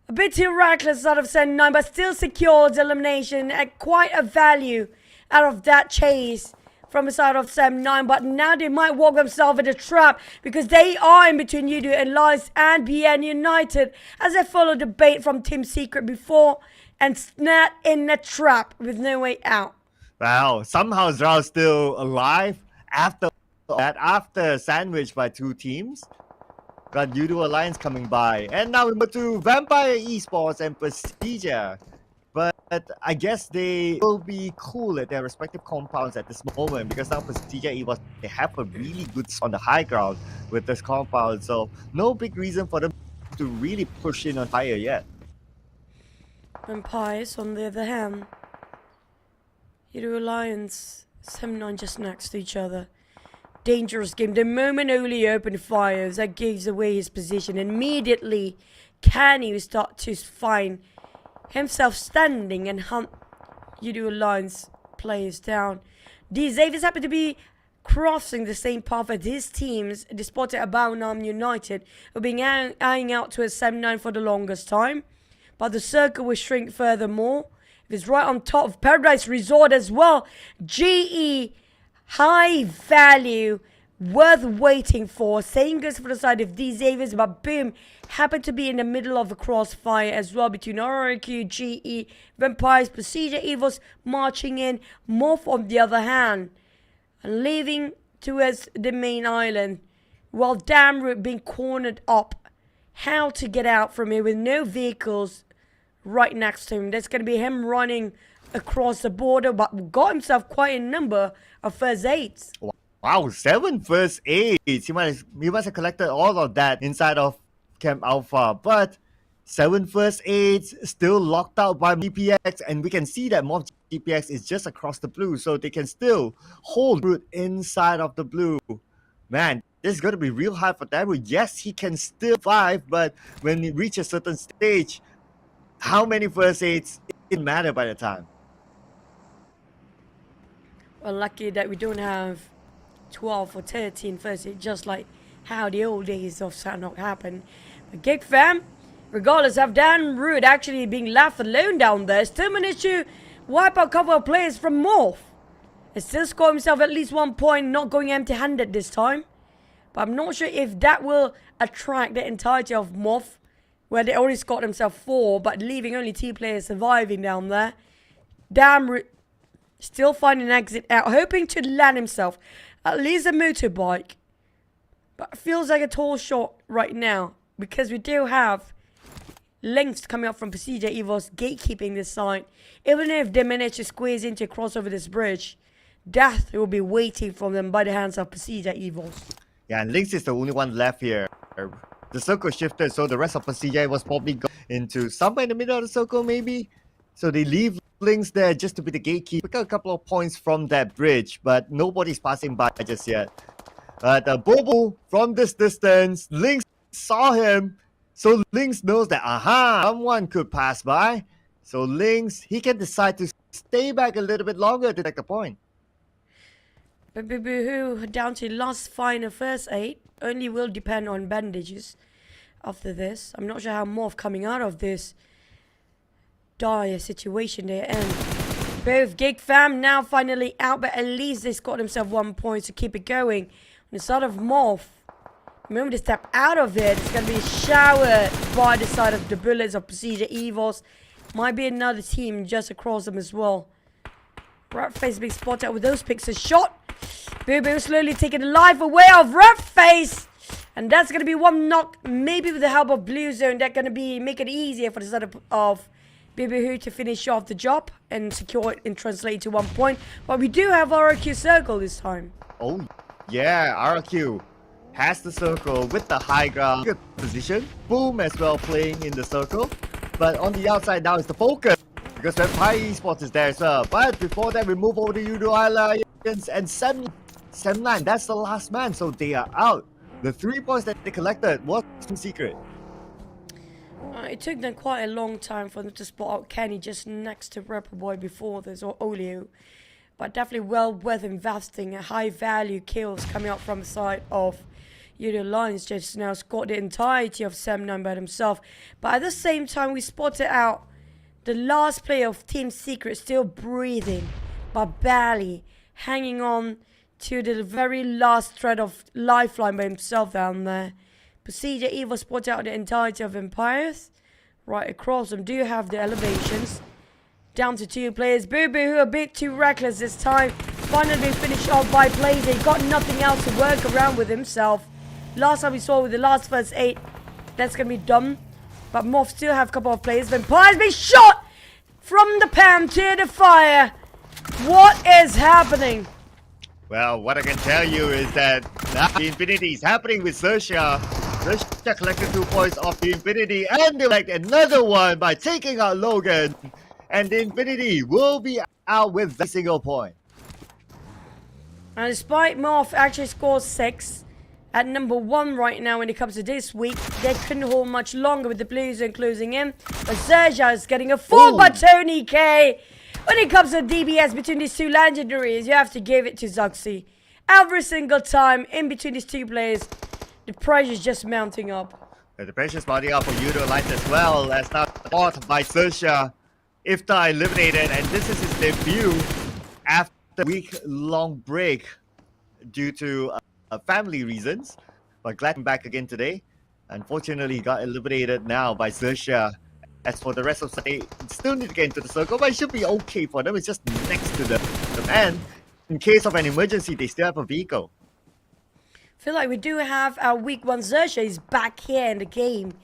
A bit too reckless out of Sem9, but still secures elimination at quite a value out of that chase from the side of Sem9. But now they might walk themselves in a trap, because they are in between Yoodo Alliance and BN United as they follow the bait from Team Secret before and snap in a trap with no way out. Wow, somehow Zral still alive after that, after sandwiched by 2 teams. Got Yoodo Alliance coming by. And now we move to Vampire Esports and PERSIJA. But I guess they will be cool at their respective compounds at this moment, because now PERSIJA EVOS, they have a really good on the high ground with this compound. So no big reason for them to really push in on fire yet. Vampires, on the other hand, Yoodo Alliance, Sem9 just next to each other. Dangerous game. The moment Oli opened fires, that gives away his position. Immediately, Kenny will start to find himself standing and hunt Yoodo Alliance players down. The Xaviers happen to be crossing the same path as his teams, despite Abanam United, who have been eyeing out to a Sem9 for the longest time. But the circle will shrink furthermore. It's right on top of Paradise Resort as well. GE, high value, worth waiting for. Same goes for the side of these Xaviers, but boom, happened to be in the middle of a crossfire as well between REGUM, GE, Vampires, PERSIJA, EVOS marching in. MORPH on the other hand, leaving towards the main island, while Damroot being cornered up. How to get out from here with no vehicles right next to him. That's going to be him running across the border, but got himself quite a number of first aids. Wow, 7 first aids. He must have collected all of that inside of Camp Alpha, but 7 first aids still locked out by GPX, and we can see that MORPH GPX is just across the blue, so they can still hold Root inside of the blue. Man, this is going to be real hard for Daru. Yes, he can still survive, but when he reaches a certain stage, how many first aids, it didn't matter by the time. Well, lucky that we don't have 12 or 13 first aids, just like how the old days of Sanok happened. But GEEK fam, regardless of Damroot actually being left alone down there, still managed to wipe out a couple of players from MORPH. He still scored himself at least 1 point, not going empty-handed this time. But I'm not sure if that will attract the entirety of MORPH where they already scored themselves 4, but leaving only 2 players surviving down there. Damn, still finding an exit out, hoping to land himself at least a motorbike. But it feels like a tall shot right now, because we do have links coming up from PERSIJA EVOS gatekeeping this side. Even if they manage to squeeze into cross over this bridge, death will be waiting for them by the hands of PERSIJA EVOS. Yeah, and Lynx is the only one left here. The circle shifted, so the rest of PERSIJA was probably go into somewhere in the middle of the circle, maybe. So they leave Lynx there just to be the gatekeeper. Pick up a couple of points from that bridge, but nobody's passing by just yet. But Bobo, from this distance, Lynx saw him. So Lynx knows that, someone could pass by. So Lynx, he can decide to stay back a little bit longer to take the point. But Boo down to last final first 8. Only will depend on bandages after this. I'm not sure how MORPH coming out of this dire situation they're in. Both GEEK fam now finally out, but at least they scored themselves 1 point to keep it going. On the side of MORPH, remember to step out of it. It's going to be showered by the side of the bullets of PERSIJA EVOS. Might be another team just across them as well. Ratface being spotted out with those picks. A shot. Boo slowly taking the life away of Ratface. And that's going to be 1 knock. Maybe with the help of Blue Zone. That's going to make it easier for the side of Boo to finish off the job and secure it and translate to 1 point. But we do have RQ circle this time. Oh, yeah, RQ has the circle with the high ground. Good position. Boom as well playing in the circle. But on the outside now is the focus, because Vampire Esports is there as well. But before that, we move over to Yoodo Alliance and Semline. That's the last man, so they are out. The 3 points that they collected was in secret. It took them quite a long time for them to spot out Kenny just next to Rapper Boy before this, or Olio. But definitely well worth investing. A high value kills coming out from the side of Yoodo Alliance. Just now scored the entirety of Sem9 by himself. But at the same time, we spotted out the last player of Team Secret still breathing, but barely hanging on to the very last thread of lifeline by himself down there. PERSIJA EVOS spotted out the entirety of Empires. Right across them do have the elevations. Down to 2 players. Boo who are a bit too reckless this time. Finally finished off by PLAYBOOK. He got nothing else to work around with himself. Last time we saw with the last first 8, that's going to be done. But MORPH still have a couple of players. Vampires being shot from the PAM to the fire. What is happening? Well, what I can tell you is that the Infinity is happening with XERXIA. XERXIA collected 2 points off the Infinity, and they collect another one by taking out Logan. And the Infinity will be out with a single point. And despite MORPH actually scores 6 at number 1 right now when it comes to this week, they couldn't hold much longer with the Blue Zone closing in. But XERXIA is getting a 4 by Tony K. When it comes to DBS between these 2 legendaries, you have to give it to XERXIA. Every single time in between these 2 players, the pressure is just mounting up. The pressure is mounting up for Yoodo Alliance as well, as now fought by XERXIA. Iftar eliminated, and this is his debut after a week-long break due to family reasons. But glad to be back again today. Unfortunately, he got eliminated now by XERXIA. As for the rest of Sunday, still need to get into the circle, but it should be okay for them. It's just next to them. And in case of an emergency, they still have a vehicle. I feel like we do have our week 1 XERXIA is back here in the game.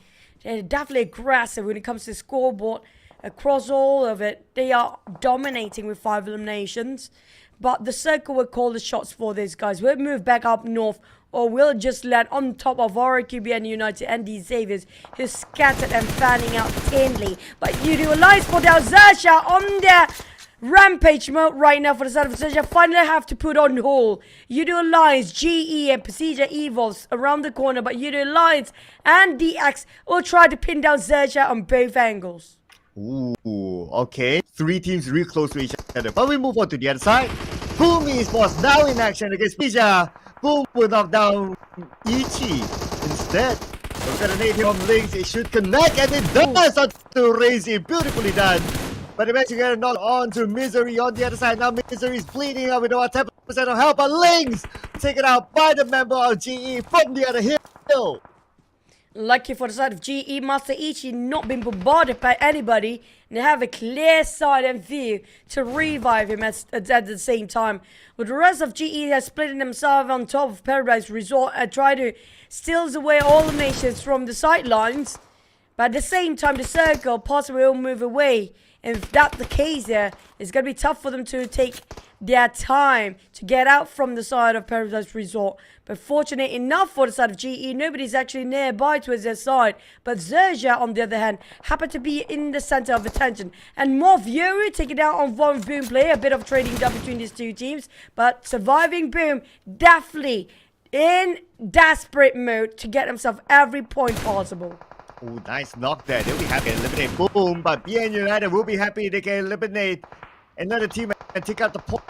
They're definitely aggressive when it comes to the scoreboard. Across all of it, they are dominating with 5 eliminations. But the circle will call the shots for these guys. We'll move back up north, or we'll just land on top of RQBN United and the Xaviers, who's scattered and fanning out thinly. But Yoodo Alliance put out XERXIA on their rampage mode right now for the side of XERXIA. Finally have to put on hold. Yoodo Alliance, GE and PERSIJA EVOS around the corner, but Yoodo Alliance and DX will try to pin down XERXIA on both angles. Ooh, okay. 3 teams real close to each other. But we move on to the other side. Boom Esports now in action against PERSIJA. Boom will knock down Ichi instead. Look at the nade here from Lynx. It should connect, and it does onto Razy. Beautifully done. But eventually get a knock on to Misery on the other side. Now Misery is bleeding out with about 10% of health. But Lynx taken out by the member of GE from the other hill. Lucky for the side of GE, Master Ichi not been bombarded by anybody, and they have a clear sight and view to revive him at the same time. But the rest of GE has split themselves on top of Paradise Resort and try to steal away all the nations from the sidelines. But at the same time, the circle possibly will move away. And if that's the case there, it's going to be tough for them to take their time to get out from the side of Paradise Resort. But fortunate enough for the side of GE, nobody's actually nearby towards their side. But XERXIA, on the other hand, happened to be in the center of attention. And MORPH Yuri taking out on one Boom player. A bit of trading down between these two teams. But surviving Boom, definitely in desperate mode to get himself every point possible. Oh, nice knock there. They'll be happy to eliminate Boom, but BN United will be happy they can eliminate another team and take out the point.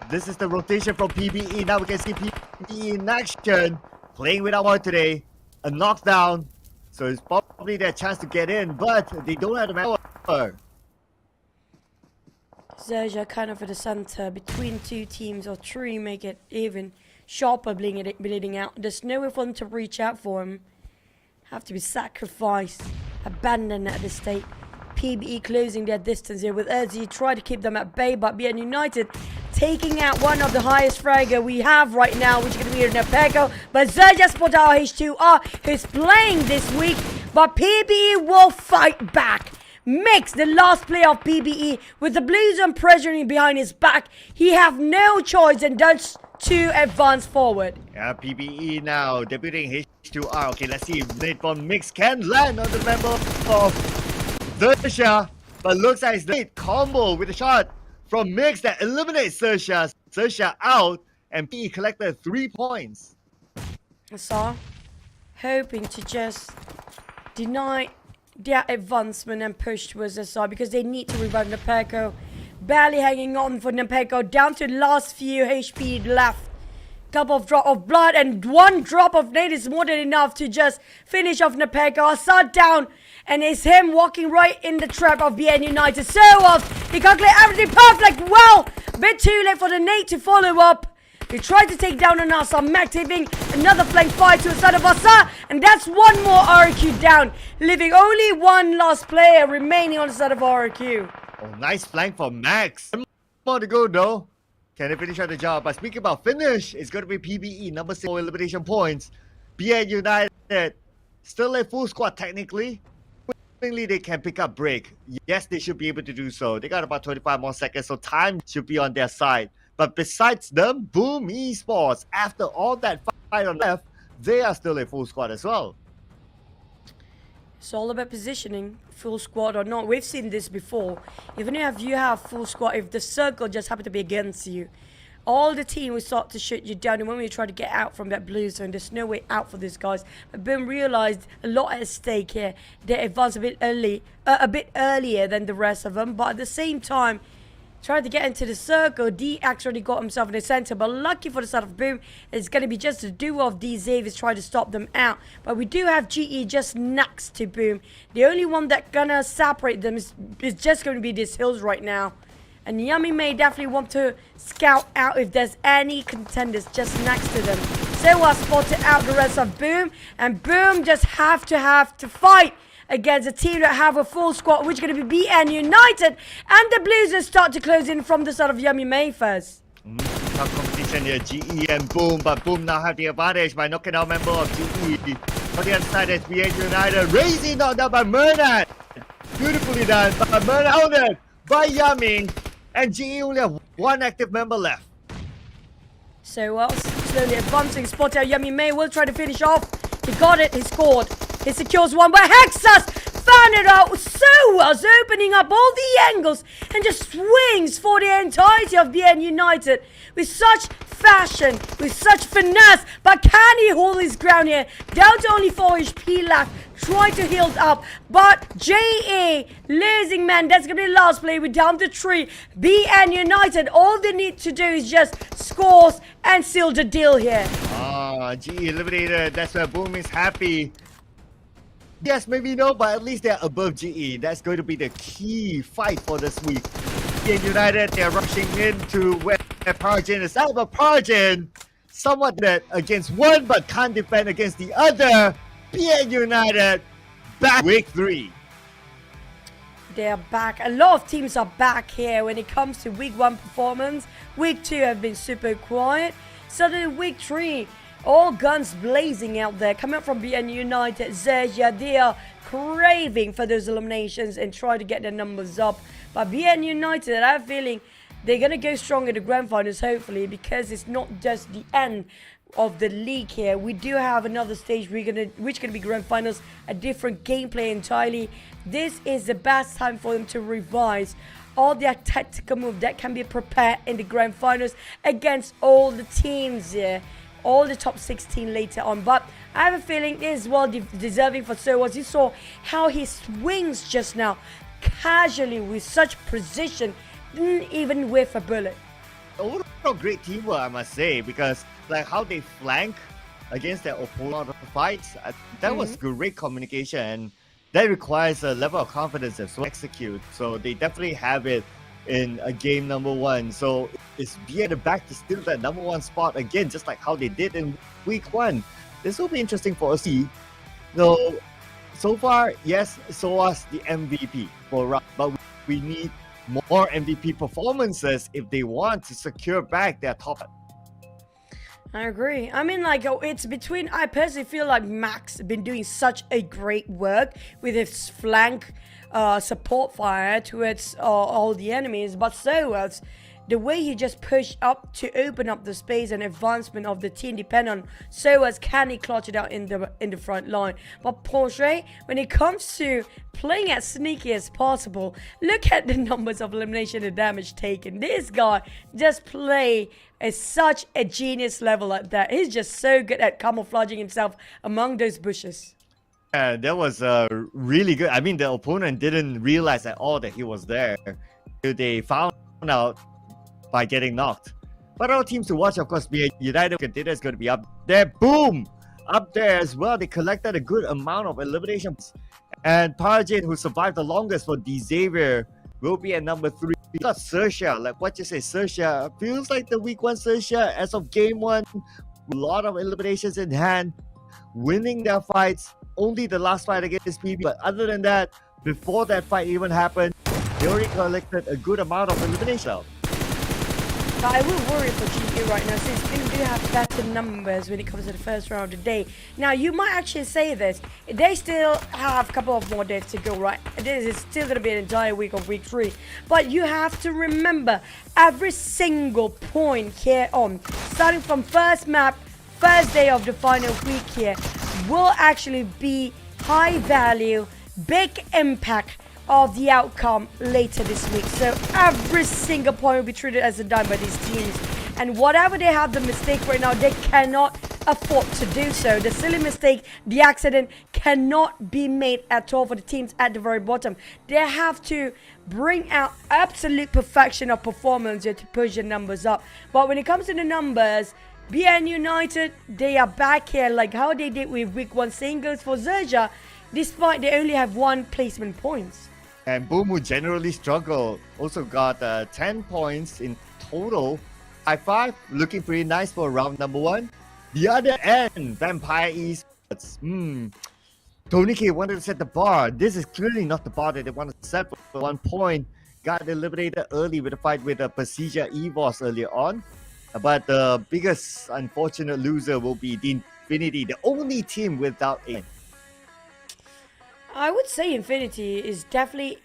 This is the rotation from PBE. Now we can see PBE in action, playing without one today. A knockdown, so it's probably their chance to get in, but they don't have the power. XERXIA kind of at the center between two teams or three, make it even sharper bleeding out. There's no way for them to reach out for him. Have to be sacrificed, abandoned at this state. PBE closing their distance here with XERXIA try to keep them at bay, but BN United taking out one of the highest fragger we have right now, which is going to be Telco. But XERXIA spot out H2R, who's playing this week, but PBE will fight back. Mix, the last player of PBE, with the Blue Zone pressuring behind his back. He have no choice and does to advance forward. Yeah, PBE now debuting H2R. Okay, let's see if Nate von Mix can land on the member of XERXIA, but looks like it's the late combo with a shot from Mix that eliminates XERXIA. XERXIA out, and PE collected 3 points. So, hoping to just deny their advancement and push towards the side because they need to revive Telco. Barely hanging on for Telco, down to the last few HP left. Couple of drop of blood and one drop of nade is more than enough to just finish off Telco. Assad down, and it's him walking right in the trap of BN United. So he calculated everything perfect. Well, a bit too late for the nade to follow up. He tried to take down an Assad, activating another flank fire to the side of Assad, and that's one more RQ down, leaving only one last player remaining on the side of RQ. Oh, nice flank for Max. One more to go though. Can they finish out the job? But speaking about finish, it's going to be PBE, number 6 for elimination points. BN United, still a full squad technically. Willingly they can pick up break. Yes, they should be able to do so. They got about 25 more seconds, so time should be on their side. But besides them, Boom Esports, after all that fight on left, they are still a full squad as well. It's all about positioning, full squad or not. We've seen this before. Even if you have full squad, if the circle just happen to be against you, all the team will start to shoot you down. And when we try to get out from that blue zone, there's no way out for these guys. But Boom realized a lot at stake here. They advanced a bit earlier than the rest of them. But at the same time, tried to get into the circle. D actually got himself in the center, but lucky for the side of Boom, it's going to be just a duo of D Xaviers trying to stop them out. But we do have GE just next to Boom. The only one that gonna separate them is just going to be this Hills right now. And Yummy may definitely want to scout out if there's any contenders just next to them. So I spotted out the rest of Boom, and Boom just have to fight against a team that have a full squad, which is going to be BN United, and the Blues start to close in from the side of Yummy May first. Tough competition here, GE and Boom, but Boom now have the advantage by knocking out member of GE. On the other side, it's BN United, raising knocked out by Mernat. Beautifully done, but Mernat owned by Yummy, and GE only have one active member left. So slowly advancing, spot out Yummy May will try to finish off. He got it, he scored. He secures one, but Hexus found it out so well, opening up all the angles and just swings for the entirety of BN United with such fashion, with such finesse. But can he hold his ground here? Down to only 4 HP left. Try to heal up, but JA losing man. That's gonna be the last play. We're down to 3. BN United, all they need to do is just scores and seal the deal here. GE eliminated. That's where Boom is happy. Yes, maybe no, but at least they're above GE. That's going to be the key fight for this week. BN United, they're rushing into where PUBGM is out, but PUBGM somewhat that against one, but can't defend against the other. PN United back week 3. They're back. A lot of teams are back here when it comes to week 1 performance. Week 2 have been super quiet. Suddenly week 3, all guns blazing out there. Coming up from BN United, XERXIA, they are craving for those eliminations and try to get their numbers up. But BN United, I have a feeling they're going to go strong in the grand finals, hopefully, because it's not just the end of the league here. We do have another stage which gonna be grand finals, a different gameplay entirely. This is the best time for them to revise all their tactical moves that can be prepared in the grand finals against all the teams here, all the top 16 later on. But I have a feeling it is well deserving for SOAS. You saw how he swings just now, casually with such precision, didn't even whiff a bullet. Overall great teamwork, I must say, because like how they flank against their opponent fights, that was great communication, and that requires a level of confidence as well to execute. So they definitely have it in a game number 1. So it's be at the back to steal that number 1 spot again, just like how they did in week 1. This will be interesting for us to see. So far, yes, SOAS the MVP for round, but we need more MVP performances if they want to secure back their top. I agree. I mean, like, it's between... I personally feel like Max been doing such a great work with his flank support fire towards all the enemies, but SOAS, the way he just pushed up to open up the space and advancement of the team depend on SOAS, can he clutch it out in the front line. But Porsche, when it comes to playing as sneaky as possible, look at the numbers of elimination and damage taken. This guy just play at such a genius level like that. He's just so good at camouflaging himself among those bushes. Yeah, that was really good. I mean, the opponent didn't realize at all that he was there. They found out by getting knocked. But our teams to watch, of course, BN United is going to be up there. Boom! Up there as well. They collected a good amount of eliminations. And PUBGM, who survived the longest for Xavier, will be at number 3. We got XERXIA, like what you say, XERXIA feels like the week 1 XERXIA as of game 1. A lot of eliminations in hand, winning their fights. Only the last fight against PB. But other than that, before that fight even happened, they already collected a good amount of elimination. But I will worry for GEEK right now, since they do have better numbers when it comes to the first round of the day. Now, you might actually say this. They still have a couple of more days to go, right? This is still going to be an entire week of week 3. But you have to remember, every single point here on, starting from first map, first day of the final week here, will actually be high value, big impact of the outcome later this week. So every single point will be treated as a dime by these teams. And whatever they have the mistake right now, they cannot afford to do so. The silly mistake, the accident cannot be made at all for the teams at the very bottom. They have to bring out absolute perfection of performance to push the numbers up. But when it comes to the numbers, BN United, they are back here like how they did with week 1 singles for XERXIA, despite they only have 1 placement points. And Boom, who generally struggled, also got 10 points in total. High 5, looking pretty nice for round number 1. The other end, Vampire Esports. Tony K wanted to set the bar. This is clearly not the bar that they wanted to set for 1 point. Got eliminated early with a fight with PERSIJA EVOS earlier on. But the biggest unfortunate loser will be the Infinity, the only team without a... I would say Infinity is definitely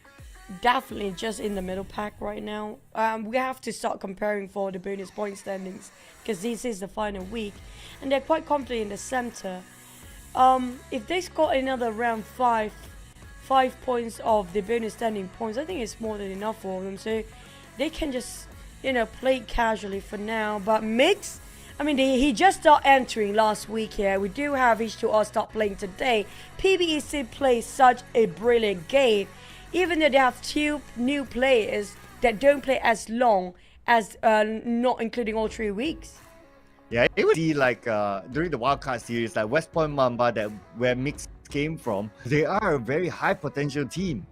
just in the middle pack right now. We have to start comparing for the bonus point standings, because this is the final week and they're quite comfortably in the center. If they score another round 5 points of the bonus standing points, I think it's more than enough for them, so they can just, you know, play casually for now. But Mix, I mean, he just started entering last week here. We do have H2R start playing today. PBEC plays such a brilliant game, even though they have 2 new players that don't play as long as not including all 3 weeks. Yeah, it would be like during the wildcard series, like West Point Mamba, that where Mix came from. They are a very high potential team.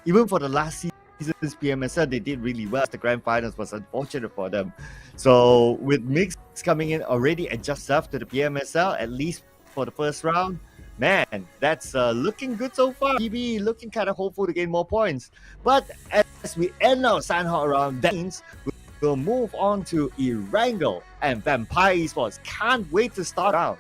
Even for the last season's PMSL, they did really well. The grand finals was unfortunate for them. So with Mix coming in already and just after the PMSL, at least for the first round, Man, that's looking good so far. PB looking kind of hopeful to gain more points. But as we end our Sandhawk round, that means we'll move on to Erangel and Vampire Esports. Can't wait to start out.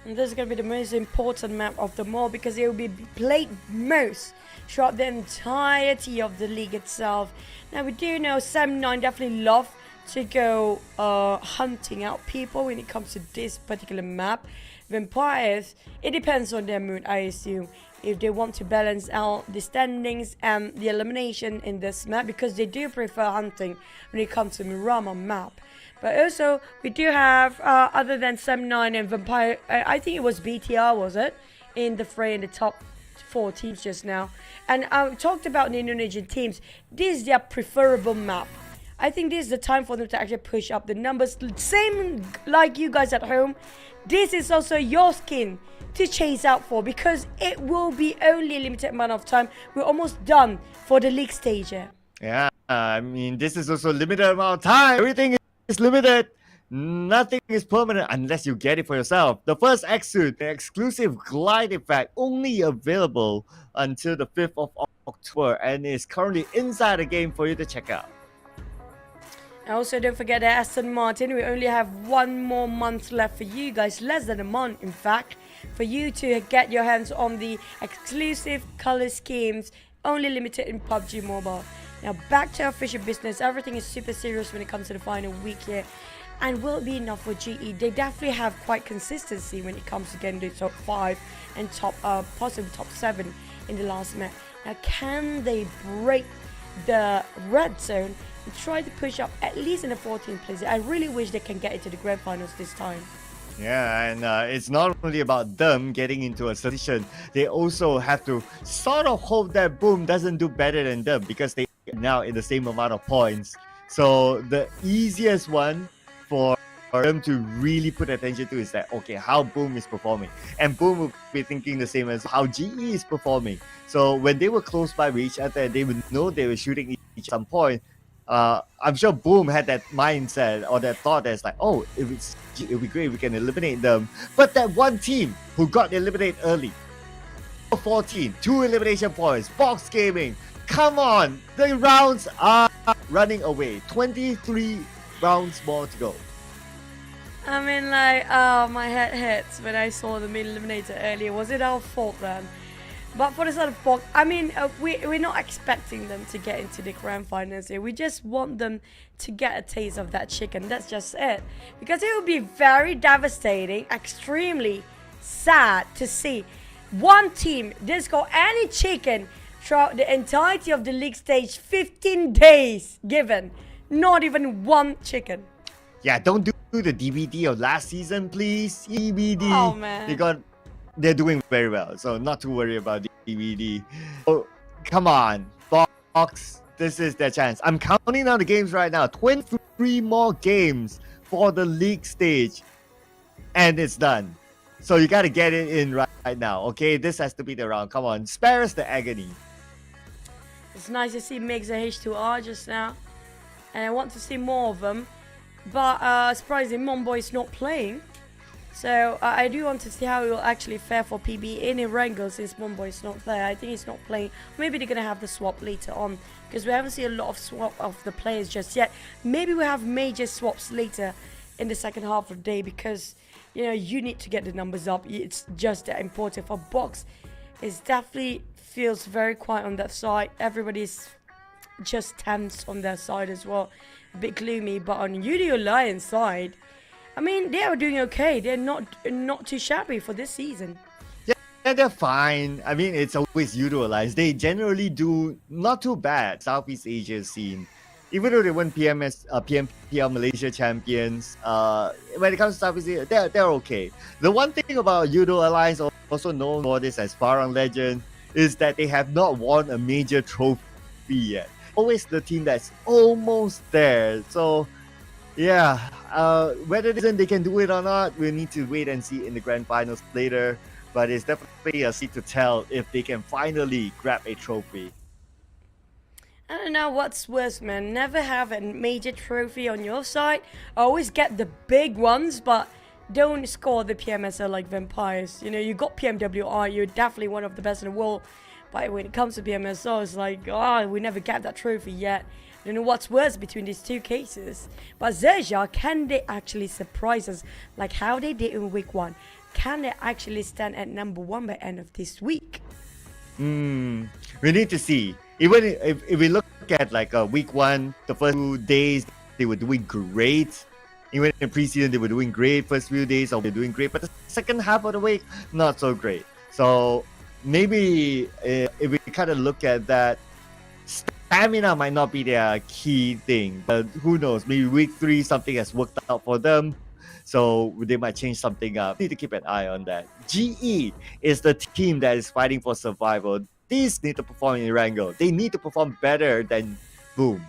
And this is going to be the most important map of them all because it will be played most throughout the entirety of the league itself. Now we do know Sam9 definitely love to go hunting out people when it comes to this particular map. Vampires, it depends on their mood, I assume, if they want to balance out the standings and the elimination in this map, because they do prefer hunting when it comes to Miramar map. But also, we do have, other than Sam9 and Vampire, I think it was BTR, was it? In the fray in the top 4 teams just now. And I talked about the Indonesian teams. This is their preferable map. I think this is the time for them to actually push up the numbers. Same like you guys at home. This is also your skin to chase out for because it will be only a limited amount of time. We're almost done for the league stage here. Yeah, I mean, this is also limited amount of time. Everything is limited. Nothing is permanent unless you get it for yourself. The first X-Suit, the exclusive glide effect, only available until the 5th of October and is currently inside the game for you to check out. Also, don't forget that Aston Martin, we only have 1 more month left for you guys, less than a month in fact, for you to get your hands on the exclusive color schemes, only limited in PUBG Mobile. Now back to official business, everything is super serious when it comes to the final week here. And will it be enough for GE? They definitely have quite consistency when it comes to getting the top 5 and possibly top 7 in the last match. Now can they break the red zone and try to push up at least in the 14th place? I really wish they can get into the grand finals this time. Yeah, and it's not only about them getting into a position, they also have to sort of hope that Boom doesn't do better than them because they are now in the same amount of points. So the easiest one for them to really put attention to is that, okay, how Boom is performing. And Boom will be thinking the same as how GE is performing. So when they were close by with each other, they would know they were shooting each at some point. I'm sure Boom had that mindset or that thought that's like, oh, it'll be great if we can eliminate them. But that one team who got eliminated early, 14, 2 elimination points, Box Gaming, come on, the rounds are running away. 23 rounds more to go. I mean, like, my head hits when I saw them being eliminated earlier. Was it our fault then? But for the sort of Box, I mean, we're not expecting them to get into the grand finals here. We just want them to get a taste of that chicken. That's just it. Because it would be very devastating, extremely sad to see one team didn't score any chicken throughout the entirety of the league stage. 15 days given. Not even one chicken. Yeah, don't do the DVD of last season, please. EBD. Oh, man. They're doing very well, so not to worry about the DVD. Oh, come on, Box. This is their chance. I'm counting down the games right now. 23 more games for the league stage, and it's done. So you got to get it in right now, okay? This has to be the round. Come on, spare us the agony. It's nice to see Migs and H2R just now, and I want to see more of them. But surprisingly, Momboy is not playing. So I do want to see how it will actually fare for PB in Erangel since Momboy is not there. I think he's not playing. Maybe they're going to have the swap later on because we haven't seen a lot of swap of the players just yet. Maybe we have major swaps later in the second half of the day because, you know, you need to get the numbers up. It's just that important for Box. It definitely feels very quiet on that side. Everybody's just tense on their side as well. A bit gloomy. But on Yoodo Alliance side, I mean, they are doing okay. They're not too shabby for this season. Yeah, they're fine. I mean, it's always Yoodo Alliance. They generally do not too bad Southeast Asia scene. Even though they won PMPL Malaysia champions, when it comes to Southeast Asia, they're okay. The one thing about Yoodo Alliance, also known for this as Farang Legend, is that they have not won a major trophy yet. Always the team that's almost there. So, yeah, whether they can do it or not, we'll need to wait and see in the grand finals later. But it's definitely a seed to tell if they can finally grab a trophy. I don't know what's worse, man. Never have a major trophy on your side. Always get the big ones, but don't score the PMSL like vampires. You know, you got PMWR, you're definitely one of the best in the world. But when it comes to PMSL, it's like, we never get that trophy yet. I don't know what's worse between these two cases. But XERXIA, can they actually surprise us like how they did in week 1? Can they actually stand at number 1 by end of this week? We need to see. Even if we look at like week 1, the first 2 days, they were doing great. Even in preseason, they were doing great. First few days, they're doing great. But the second half of the week, not so great. So maybe if we kind of look at that, stamina might not be their key thing. But who knows? Maybe week 3, something has worked out for them. So they might change something up. Need to keep an eye on that. GE is the team that is fighting for survival. These need to perform in Erangel. They need to perform better than Boom.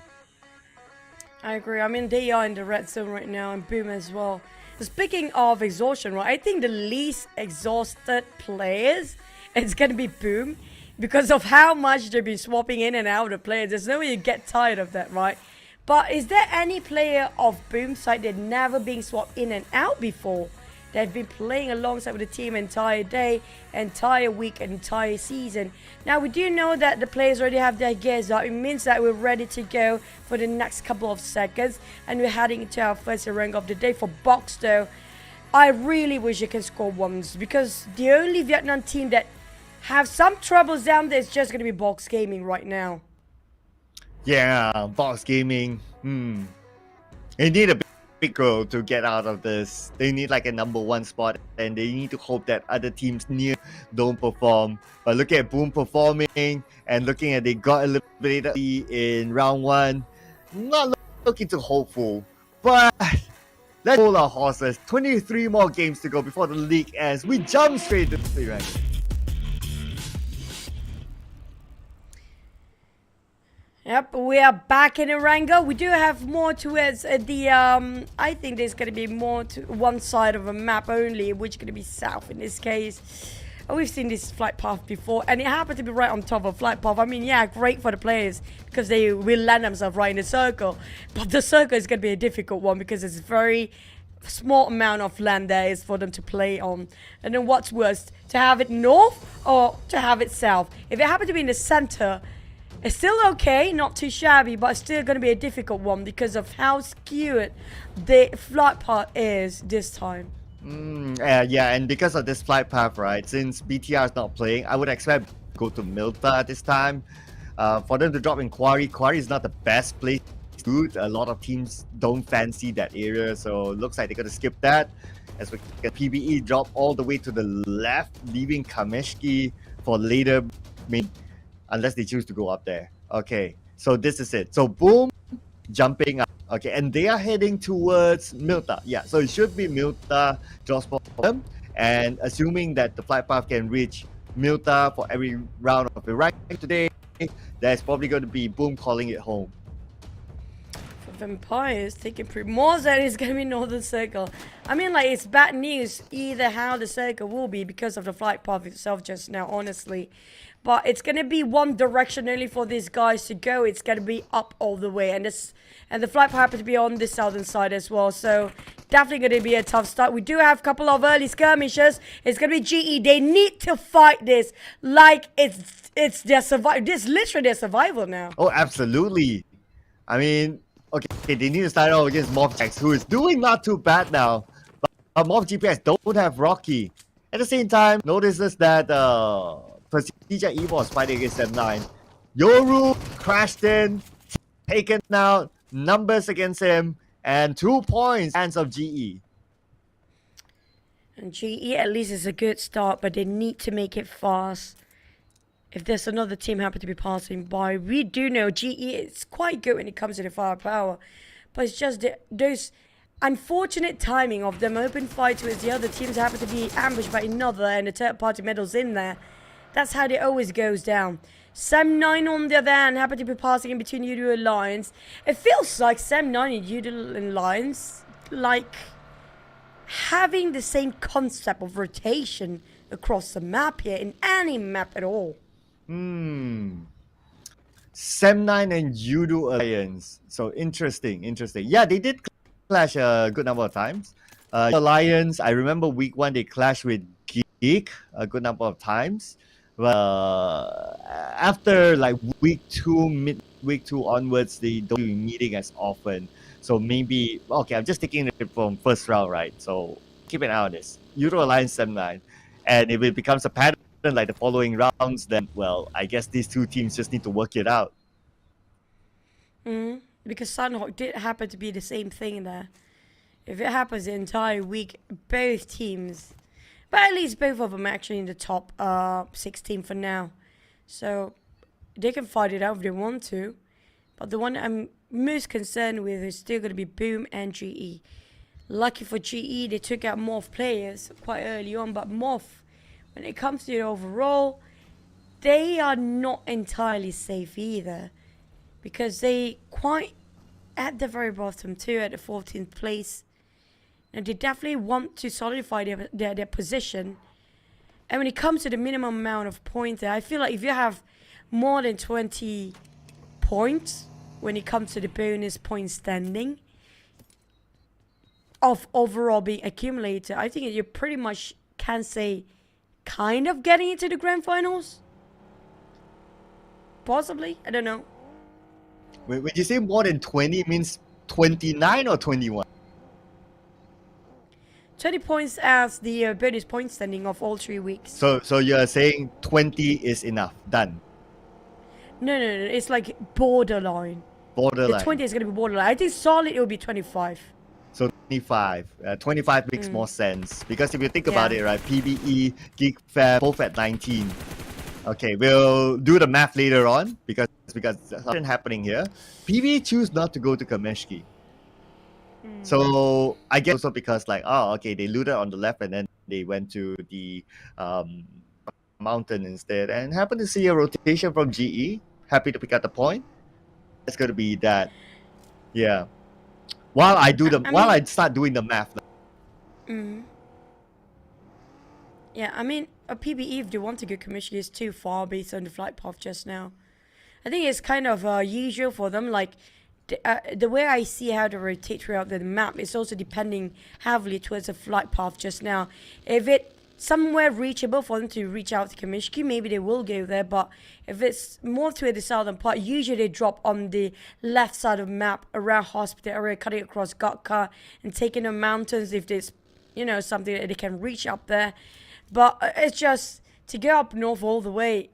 I agree. I mean, they are in the red zone right now, and Boom as well. Speaking of exhaustion, right? I think the least exhausted players, it's gonna be Boom, because of how much they've been swapping in and out of the players. There's no way you get tired of that, right? But is there any player of Boom side that never been swapped in and out before? They've been playing alongside with the team entire day, entire week, entire season. Now, we do know that the players already have their gears up. It means that we're ready to go for the next couple of seconds. And we're heading into our first rank of the day. For Box, though, I really wish you can score ones, because the only Vietnam team that have some troubles down there is just going to be Box Gaming right now. Yeah, Box Gaming. They need a big goal to get out of this. They need like a number 1 spot, and they need to hope that other teams near don't perform. But look at Boom performing, and looking at they got eliminated in round 1. Not looking too hopeful, but let's hold our horses. 23 more games to go before the league ends. We jump straight to the rank. Yep, we are back in Erangel. We do have more towards the, I think there's going to be more to one side of a map only, which is going to be south in this case. We've seen this flight path before, and it happened to be right on top of flight path. I mean, yeah, great for the players, because they will land themselves right in the circle. But the circle is going to be a difficult one, because it's a very small amount of land there is for them to play on. And then what's worse, to have it north or to have it south? If it happened to be in the center, it's still okay, not too shabby, but it's still going to be a difficult one because of how skewed the flight path is this time. Yeah, and because of this flight path, right, since BTR is not playing, I would expect to go to Milta this time. For them to drop in Quarry is not the best place to do. A lot of teams don't fancy that area, so it looks like they're going to skip that. As we get PBE drop all the way to the left, leaving Kameshki for later, unless they choose to go up there. Okay, so this is it. So Boom jumping up. Okay, and they are heading towards Milta. Yeah, so it should be Milta draws for them. And assuming that the flight path can reach Milta for every round of the rank today, there's probably going to be Boom calling it home. For Vampires taking more than it's going to be Northern Circle. I mean, like, it's bad news either how the circle will be because of the flight path itself just now, honestly. But it's going to be one direction only for these guys to go. It's going to be up all the way. And the flight path happens to be on the southern side as well. So definitely going to be a tough start. We do have a couple of early skirmishes. It's going to be GE. They need to fight this like it's their survival. This is literally their survival now. Oh, absolutely. I mean, okay, they need to start out against MORPH, who is doing not too bad now. But MORPH GPS don't have Rocky. At the same time, notices that PERSIJA EVOS fighting against M9. Yoru crashed in, taken out, numbers against him, and 2 points hands of GE. And GE at least is a good start, but they need to make it fast. If there's another team happen to be passing by, we do know GE is quite good when it comes to the firepower. But it's just those unfortunate timing of them open fights with the other teams happen to be ambushed by another and the third party medals in there. That's how it always goes down. Sam9 on the other hand happen to be passing in between Yoodo Alliance. It feels like Sam9 and Yoodo Alliance like having the same concept of rotation across the map here in any map at all. Sam9 and Yoodo Alliance. So interesting. Yeah, they did clash a good number of times. Alliance, I remember week 1 they clashed with GEEK a good number of times. After like week 2, week 2 onwards, they don't be meeting as often. So maybe, okay, I'm just taking it from first round, right? So keep an eye on this. Yoodo Alliance 7-9. And if it becomes a pattern like the following rounds, then, well, I guess these two teams just need to work it out. Because Sunhawk did happen to be the same thing there. If it happens the entire week, both teams, but at least both of them are actually in the top 16 for now. So they can fight it out if they want to. But the one I'm most concerned with is still going to be Boom and GE. Lucky for GE, they took out MORPH players quite early on. But MORPH, when it comes to the overall, they are not entirely safe either. Because they quite at the very bottom too, at the 14th place. And they definitely want to solidify their position. And when it comes to the minimum amount of points, I feel like if you have more than 20 points when it comes to the bonus point standing of overall being accumulated, I think you pretty much can say kind of getting into the grand finals. Possibly, I don't know. When you say more than 20, it means 29 or 21? 20 points as the bonus point standing of all 3 weeks. So you're saying 20 is enough, done? No, it's like borderline. Borderline. The 20 is going to be borderline. I think solid it will be 25. So 25. 25 makes more sense. Because if you think about it, right, PBE, GEEK, Fair, both at 19. Okay, we'll do the math later on because something happening here. PBE choose not to go to Kameshki. So I guess also because like, oh, okay, they looted on the left and then they went to the mountain instead and happened to see a rotation from GE. Happy to pick up the point. It's going to be that. Yeah. While I start doing the math. Yeah, I mean, a PBE, if they want to go Kamishki, is too far based on the flight path just now. I think it's kind of usual for them, like, the way I see how to rotate throughout the map is also depending heavily towards the flight path just now. If it's somewhere reachable for them to reach out to Kamishki, maybe they will go there. But if it's more toward the southern part, usually they drop on the left side of the map around hospital area, cutting across Gotka and taking the mountains if there's, you know, something that they can reach up there. But it's just to go up north all the way.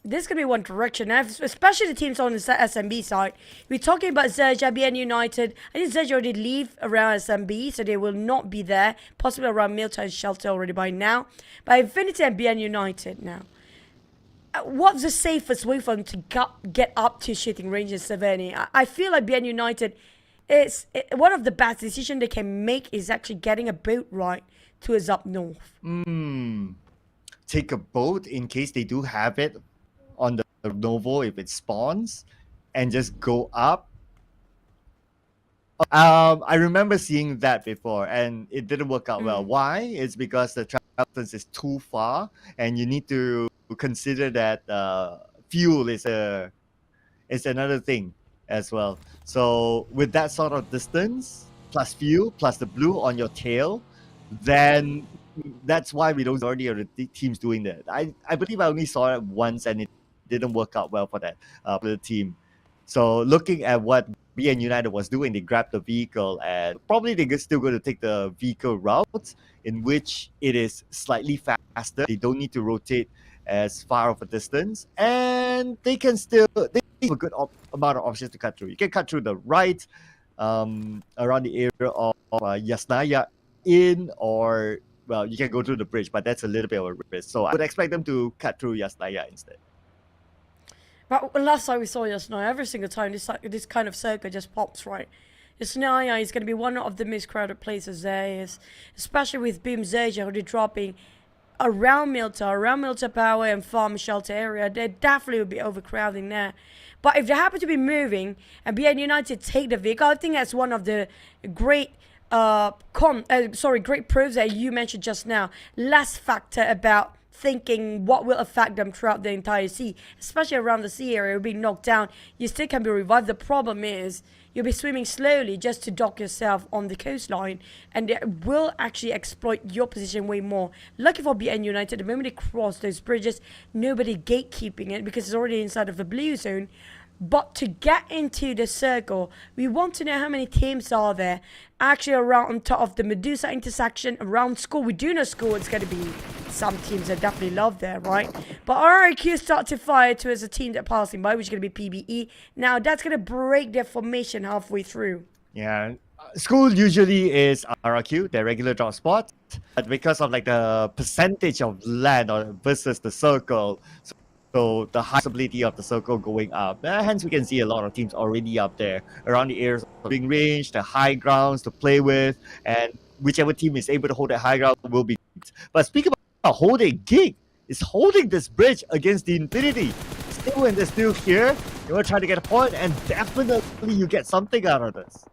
This is going to be one direction, especially the teams on the SMB side. We're talking about XERXIA, BN United. I think XERXIA already leave around SMB, so they will not be there. Possibly around Milton and Shelter already by now. But Infinity and BN United now. What's the safest way for them to get up to shooting range in Savannah? I feel like BN United, one of the best decisions they can make is actually getting a boat ride towards up north. Take a boat in case they do have it on the Novo if it spawns and just go up. I remember seeing that before and it didn't work out well. Why? It's because the travel distance is too far and you need to consider that fuel is another thing as well. So with that sort of distance plus fuel plus the blue on your tail, then that's why we don't already have the teams doing that. I believe I only saw it once and it didn't work out well for that for the team. So looking at what BN United was doing, they grabbed the vehicle and probably they're still going to take the vehicle route in which it is slightly faster. They don't need to rotate as far of a distance and they can still have a good amount of options to cut through. You can cut through the right around the area of Yasnaya in, or well, you can go through the bridge, but that's a little bit of a risk. So I would expect them to cut through Yasnaya instead. But last time we saw Yasnaya, every single time this kind of circle just pops, right? Yasnaya is going to be one of the most crowded places there is, especially with Boom XERXIA already dropping around Milta Power and Farm Shelter area. There definitely will be overcrowding there. But if they happen to be moving and BN United take the vehicle, I think that's one of the great great proofs that you mentioned just now. Last factor about thinking what will affect them throughout the entire sea, especially around the sea area, being knocked down. You still can be revived. The problem is you'll be swimming slowly just to dock yourself on the coastline, and it will actually exploit your position way more. Lucky for BN United, the moment they cross those bridges, nobody gatekeeping it because it's already inside of the blue zone. But to get into the circle, we want to know how many teams are there actually around on top of the Medusa intersection, around school. We do know school, it's going to be some teams that definitely love there, right? But RRQ start to fire towards a team that passing by, which is going to be PBE. Now, that's going to break their formation halfway through. Yeah. School usually is RRQ, their regular drop spot. But because of like the percentage of land versus the circle, so the high possibility of the circle going up. Hence, we can see a lot of teams already up there around the areas of shooting range, the high grounds to play with, and whichever team is able to hold that high ground will be. But speaking about holding, GEEK is holding this bridge against the Infinity. Still, when they're still here, you want to try to get a point, and definitely you get something out of this.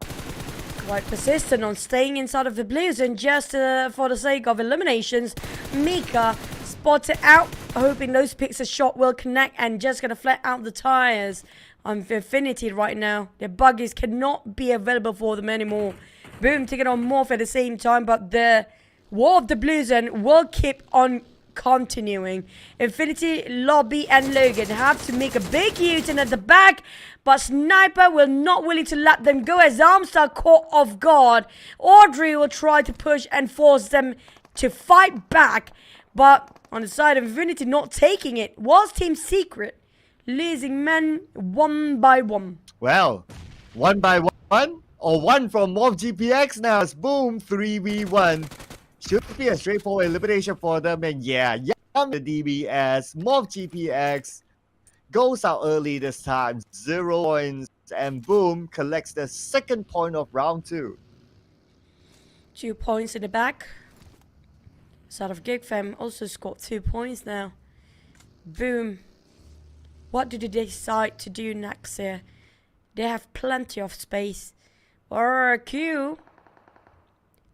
Quite persistent on staying inside of the blues, and just for the sake of eliminations, Mika spotted out, hoping those picks of shot will connect, and just gonna flat out the tires on Infinity right now. Their buggies cannot be available for them anymore. Boom, taking on MORPH at the same time, but the war of the blues and will keep on continuing. Infinity, Lobby, and Logan have to make a big U-turn at the back, but Sniper will not willing to let them go as arms are caught off guard. Audrey will try to push and force them to fight back, but on the side of Infinity not taking it was Team Secret, losing men one by one. Well, one by one, or one from MORPH GPX now. It's boom, 3v1. Should be a straightforward elimination for them, and yeah, the DBS, MORPH GPX goes out early this time, 0 points, and boom, collects the second point of round 2. 2 points in the back. Side of GEEK Fam also scored 2 points now. Boom. What do they decide to do next here? They have plenty of space. RRQ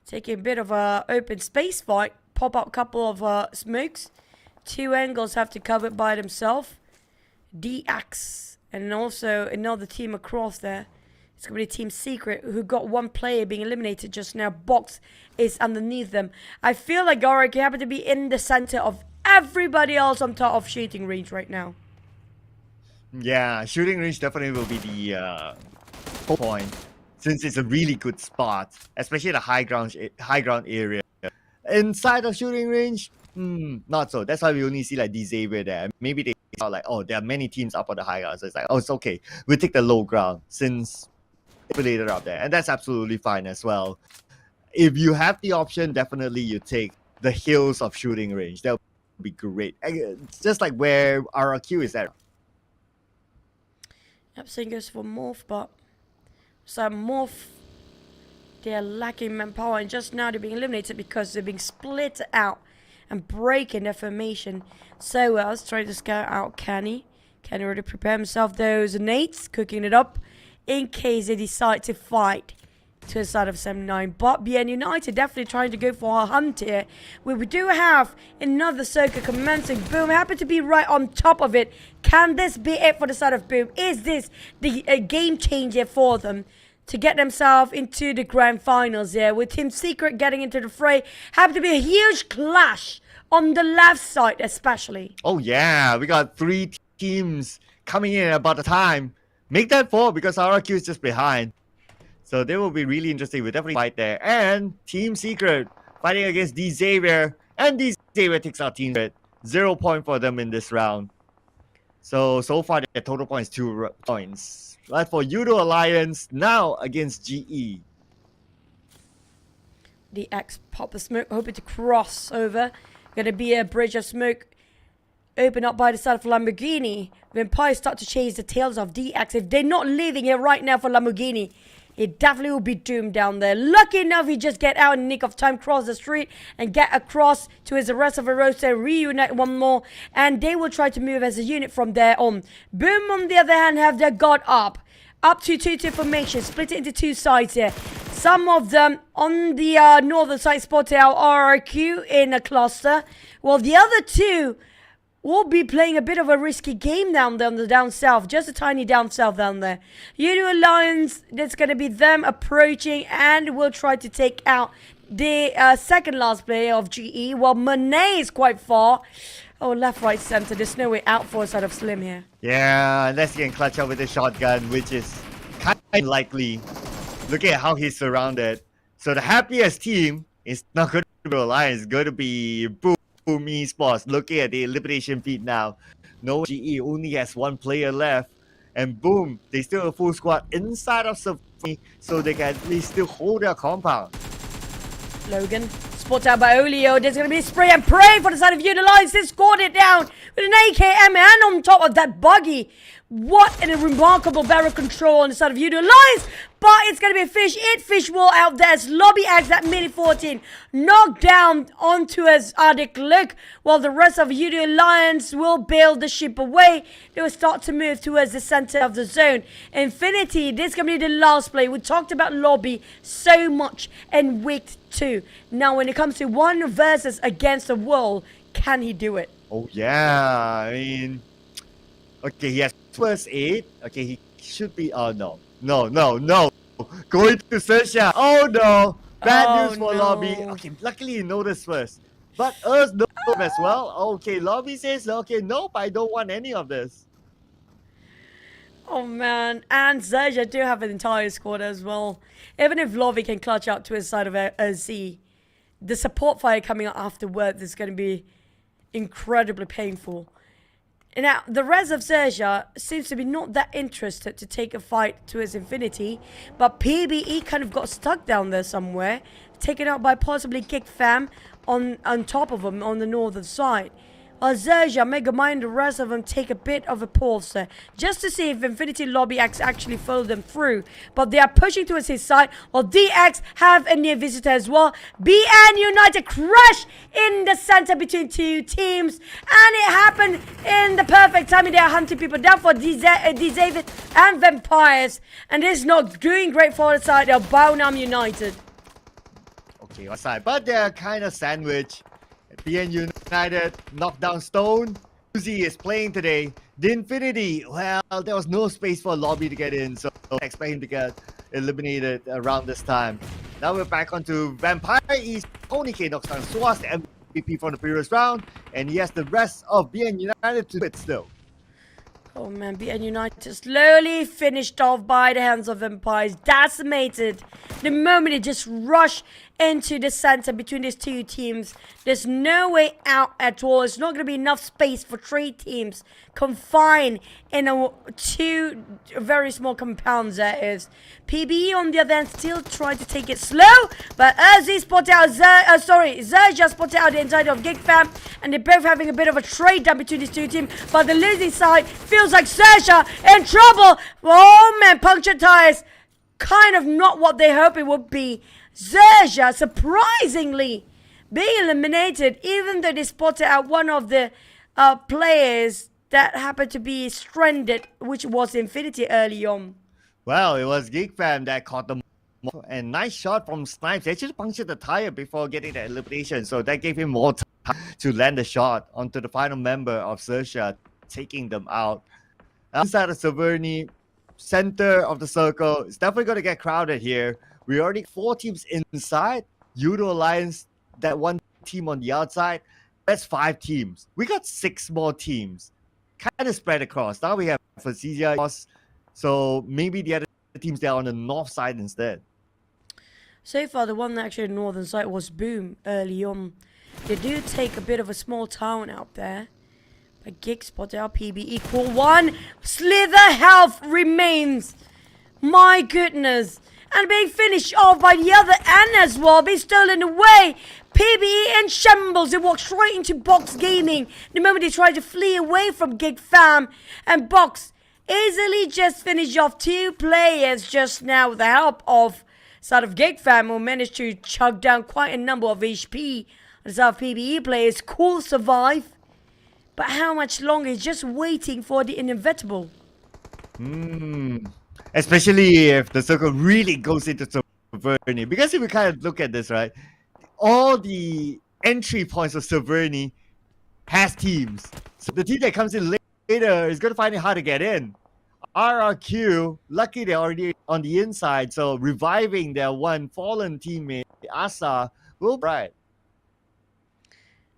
taking a bit of a open space fight. Pop up a couple of smokes. 2 angles have to cover it by themselves. DX and also another team across there. It's going to be Team Secret, who got 1 player being eliminated just now. Box is underneath them. I feel like RRQ happen to be in the center of everybody else on top of shooting range right now. Yeah, shooting range definitely will be the point, since it's a really good spot, especially the high ground area. Inside of shooting range, not so. That's why we only see like Xavier there. Maybe they are like, oh, there are many teams up on the high ground, so it's like, oh, it's okay. We'll take the low ground since later up there, and that's absolutely fine as well. If you have the option, definitely you take the hills of shooting range. That would be great. It's just like where RRQ is at. Yep, same goes for MORPH, but so MORPH, they're lacking manpower, and just now they're being eliminated because they're being split out and breaking their formation. So I was trying to scout out Kenny. Kenny already prepared himself those nades, cooking it up in case they decide to fight to the side of 79. But BN United definitely trying to go for a hunt here. We do have another circle commencing. Boom happen to be right on top of it. Can this be it for the side of Boom? Is this the game changer for them to get themselves into the grand finals here? With Team Secret getting into the fray, happen to be a huge clash on the left side especially. Oh yeah, we got 3 teams coming in at about the time. Make that 4 because RRQ is just behind. So they will be really interesting. We'll definitely fight there. And Team Secret fighting against Xavier. And Xavier takes out Team Secret. 0 point for them in this round. So far their total points 2 points. But for Yoodo Alliance, now against GE. The X pop the smoke, hoping to cross over. Gonna be a bridge of smoke open up by the side of Lamborghini. Vampires start to chase the tails of DX. If they're not leaving here right now for Lamborghini, it definitely will be doomed down there. Lucky enough, he just get out in the nick of time, cross the street, and get across to his rest of the roster, reunite one more, and they will try to move as a unit from there on. Boom, on the other hand, have their guard up to 2-2 formation, split it into 2 sides here. Some of them on the northern side spotted out RRQ in a cluster, while the other two will be playing a bit of a risky game down there on the down south, just a tiny down south down there. Yoodo Alliance, that's going to be them approaching and will try to take out the second last player of GE, while Monet is quite far. Oh, left, right, center. There's no way out for side of Slim here. Yeah, unless he can clutch out with a shotgun, which is kind of likely. Look at how he's surrounded. So the happiest team is not going to be Alliance, it's going to be Boom Esports. Looking at the elimination feed now. No, GE only has one player left. And boom, they still have a full squad inside of Symphony, so they can at least still hold their compound. Logan, spotted out by Olio. There's going to be a spray and pray for the side of Yoodo Alliance. They scored it down with an AKM and on top of that buggy. What a remarkable barrel control on the side of Yoodo Alliance. But it's going to be a fish. Fish wall out there. It's Lobby X at mini 14. Knocked down onto his Arctic Look. While the rest of Yoodo Alliance will bail the ship away. They will start to move towards the center of the zone. Infinity, this is going to be the last play. We talked about Lobby so much in week 2. Now when it comes to one versus against the world, can he do it? Oh yeah, I mean, okay, he has first aid. Okay, he should be. Oh no. Going to XERXIA. Oh no. Bad news for Lobby. Okay, luckily he noticed first. But us know as well. Okay, Lobby says, okay, nope, I don't want any of this. Oh man, and XERXIA do have an entire squad as well. Even if Lobby can clutch up to his side of a Z, the support fire coming out afterwards is going to be incredibly painful. Now, the rest of XERXIA seems to be not that interested to take a fight to his infinity, but PBE kind of got stuck down there somewhere, taken out by possibly GEEK fam on top of him on the northern side. While XERXIA, Megamind, the rest of them take a bit of a pause there, just to see if Infinity Lobby X actually follow them through. But they are pushing towards his side, while DX have a near visitor as well. BN United crash in the center between two teams, and it happened in the perfect timing. They are hunting people down for David and Vampires, and this is not doing great for the side of Baunam United. Okay, what side? But they're kind of sandwiched. PN United knocked down Stone. Uzi is playing today. The Infinity, well, there was no space for Lobby to get in, so I expect him to get eliminated around this time. Now we're back onto Vampire East. Tony K knocks down Swas, the MVP from the previous round, and he has the rest of BN United to it still. Oh man, BN United slowly finished off by the hands of Vampires, decimated. The moment it just rushed into the center between these two teams, there's no way out at all. It's not going to be enough space for 3 teams confined in two very small compounds. That is. PBE on the other hand still trying to take it slow, but as he spotted out, XERXIA spotted out the entirety of GEEK fam, and they're both having a bit of a trade down between these two teams. But the losing side feels like XERXIA in trouble. Oh man, punctured tires. Kind of not what they hoped it would be. XERXIA surprisingly being eliminated, even though they spotted out one of the players that happened to be stranded, which was Infinity early on. Well, it was GEEK fam that caught them. And nice shot from Snipes. They actually punctured the tire before getting the elimination, so that gave him more time to land the shot onto the final member of XERXIA, taking them out. Outside of Severny, center of the circle, it's definitely going to get crowded here. We already 4 teams inside. Yoodo Alliance, that one team on the outside. That's 5 teams. We got 6 more teams, kind of spread across. Now we have PERSIJA, so maybe the other teams there on the north side instead. So far, the one actually on the northern side was Boom early on. They do take a bit of a small town out there. But GEEK spotted out PB equal 1. Slither health remains. My goodness. And being finished off by the other end as well. Being stolen away. PBE in shambles. They walk straight into Box Gaming. The moment they try to flee away from GEEK fam. And Box easily just finished off 2 players just now with the help of side of GEEK fam, who managed to chug down quite a number of HP. The side of PBE players cool survive. But how much longer is just waiting for the inevitable? Especially if the circle really goes into Severny. Because if we kind of look at this, right, all the entry points of Severny has teams. So the team that comes in later is going to find it hard to get in. RRQ, lucky they're already on the inside, so reviving their one fallen teammate, Asa, will be right.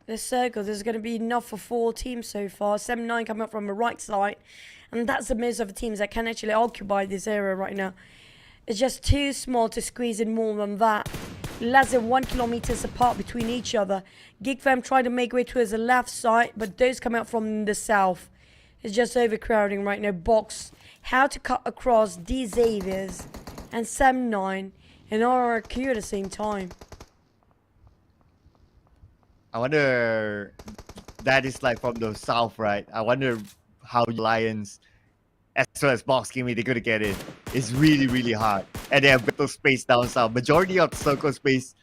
This circle, there's going to be enough for 4 teams so far. 7-9 coming up from the right side. And that's the most of the teams that can actually occupy this area right now. It's just too small to squeeze in more than that. Less than 1 kilometer apart between each other. GEEK fam trying to make way towards the left side, but those come out from the south. It's just overcrowding right now. Box, how to cut across D Xaviers and 7-9 and RRQ at the same time. I wonder, that is like from the south, right? I wonder how Alliance, as well as Box Gaming, they're going to get in. It's really, really hard. And they have little space down south. Majority of the circle space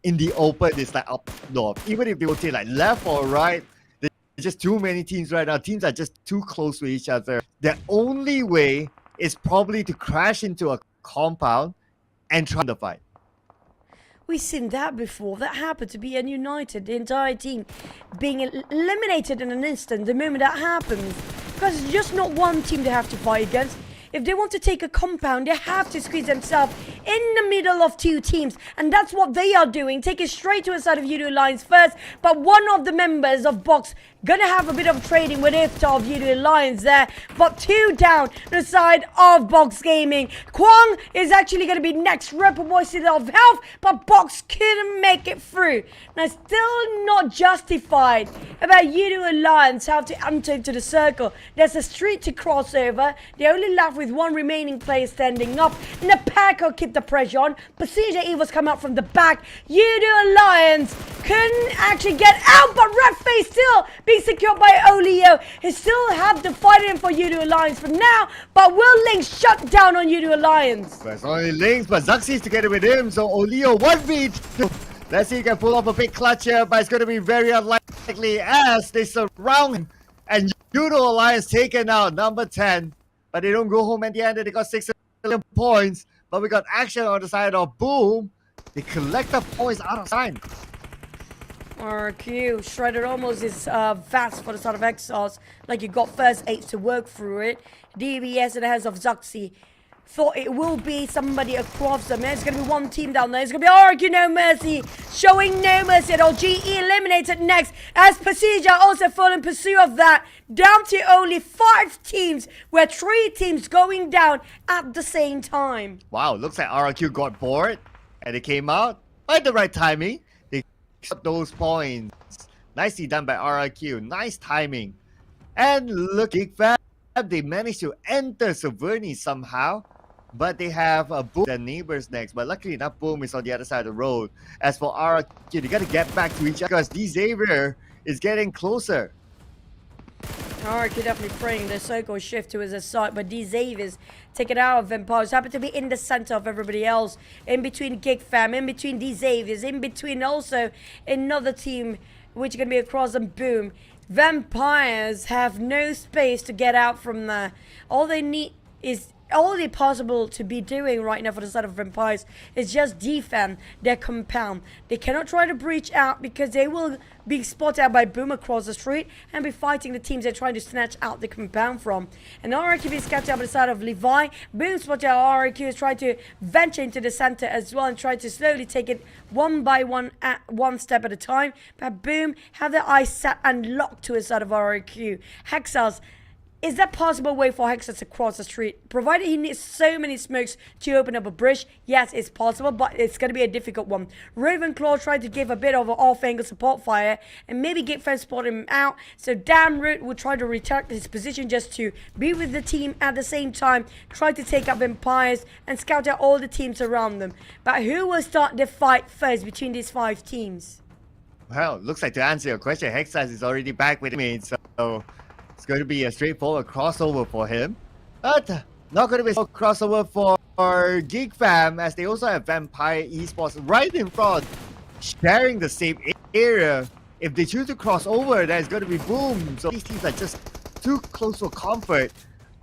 in the open is like up north. Even if they rotate like left or right, there's just too many teams right now. Teams are just too close to each other. The only way is probably to crash into a compound and try to fight. We've seen that before. That happened to be united, the entire team being eliminated in an instant the moment that happens. Because it's just not one team they have to fight against. If they want to take a compound, they have to squeeze themselves in the middle of 2 teams. And that's what they are doing. Take it straight to the side of Yoodo Alliance first. But one of the members of Box gonna have a bit of trading with Iftar of Yoodo Alliance there. But 2 down the side of Box Gaming. Kwang is actually gonna be next. Rebel Boys of health. But Box couldn't make it through. Now still not justified about Yoodo Alliance how to enter into the circle. There's a street to cross over. They only left with 1 remaining player standing up. And the pack will keep the pressure on. PERSIJA EVOS come out from the back. Yoodo Alliance couldn't actually get out, but Red Face still being secured by Olio. He still have the fight in for Yoodo Alliance for now, but will Lynx shut down on Yoodo Alliance? But it's only Lynx, but Zuxi's together with him, so Olio 1v2. Let's see if he can pull off a big clutch here, but it's going to be very unlikely as they surround him. And Yoodo Alliance taken out, number 10. But they don't go home at the end. They got 6 million points. But we got action on the side of Boom. They collect the points out of time. RQ shredded almost is fast for the side of Exos. Like you got first 8 to work through it. DBS in the hands of Zuxi. Thought it will be somebody across them. There's going to be 1 team down there. It's going to be RQ No Mercy. Showing no mercy at all. GE eliminated next. As PERSIJA also full in pursuit of that. Down to only 5 teams. Where 3 teams going down at the same time. Wow, looks like RQ got bored. And they came out at the right timing. They got those points. Nicely done by RQ. Nice timing. And look, GEEK fam, they managed to enter Severny somehow. But they have a Boom, their neighbors next. But luckily enough, Boom is on the other side of the road. As for RQ, they got to get back to each other because D Xavier is getting closer. RQ definitely praying the circle shift to his side, but D Xavier's take it out of Vampires. Happen to be in the center of everybody else. In between GEEK fam, in between D Xavier's, in between also another team which is going to be across them. Boom. Vampires have no space to get out from there. All they need is... all they're possible to be doing right now for the side of Vampires is just defend their compound. They cannot try to breach out because they will be spotted out by Boom across the street and be fighting the teams they're trying to snatch out the compound from. And RQ is scattered out by the side of Levi. Boom spotted out. RQ is trying to venture into the center as well and try to slowly take it 1 by 1 at 1 step at a time. But Boom have their eyes set and locked to the side of RQ. Hexas. Is that possible way for Hexas to cross the street? Provided he needs so many smokes to open up a bridge, yes, it's possible, but it's going to be a difficult one. Ravenclaw tried to give a bit of an off-angle support fire, and maybe GEEK fam spot him out. So Damroot will try to retract his position just to be with the team at the same time, try to take up Vampires and scout out all the teams around them. But who will start the fight first between these 5 teams? Well, looks like to answer your question, Hexas is already back with me, so... it's going to be a straightforward crossover for him. But not going to be a crossover for GEEK fam, as they also have Vampire Esports right in front, sharing the same area. If they choose to cross over, there's going to be Boom. So these teams are just too close for comfort.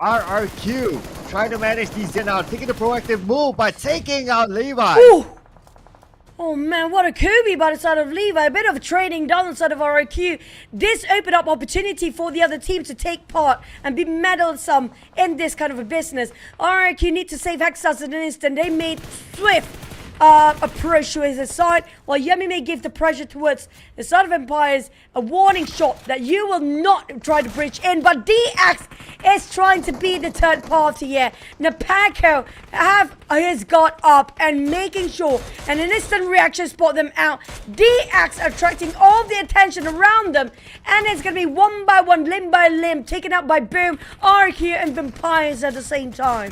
RRQ trying to manage these now, taking the proactive move by taking out Levi. Ooh. Oh man, what a Kobe by the side of Levi. A bit of trading down the side of RRQ. This opened up opportunity for the other team to take part and be meddlesome in this kind of a business. RRQ need to save Hexas in an instant. They made swift approach to his side, while Yummy may give the pressure towards the side of Empires, a warning shot that you will not try to breach in, but DX is trying to be the third party here. Napako have his guard up and making sure an instant reaction spot them out. DX attracting all the attention around them, and it's going to be one by one, limb by limb, taken out by Boom, RQ and Vampires at the same time.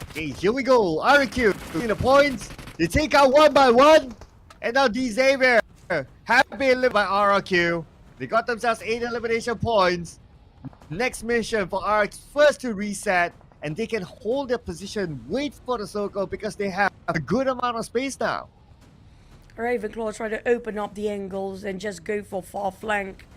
Okay, here we go. RQ in the points. They take out one by one. And now D-Xavier have been eliminated by RRQ. They got themselves 8 elimination points. Next mission for RX first to reset. And they can hold their position, wait for the circle because they have a good amount of space now. Ravenclaw try to open up the angles and just go for far flank.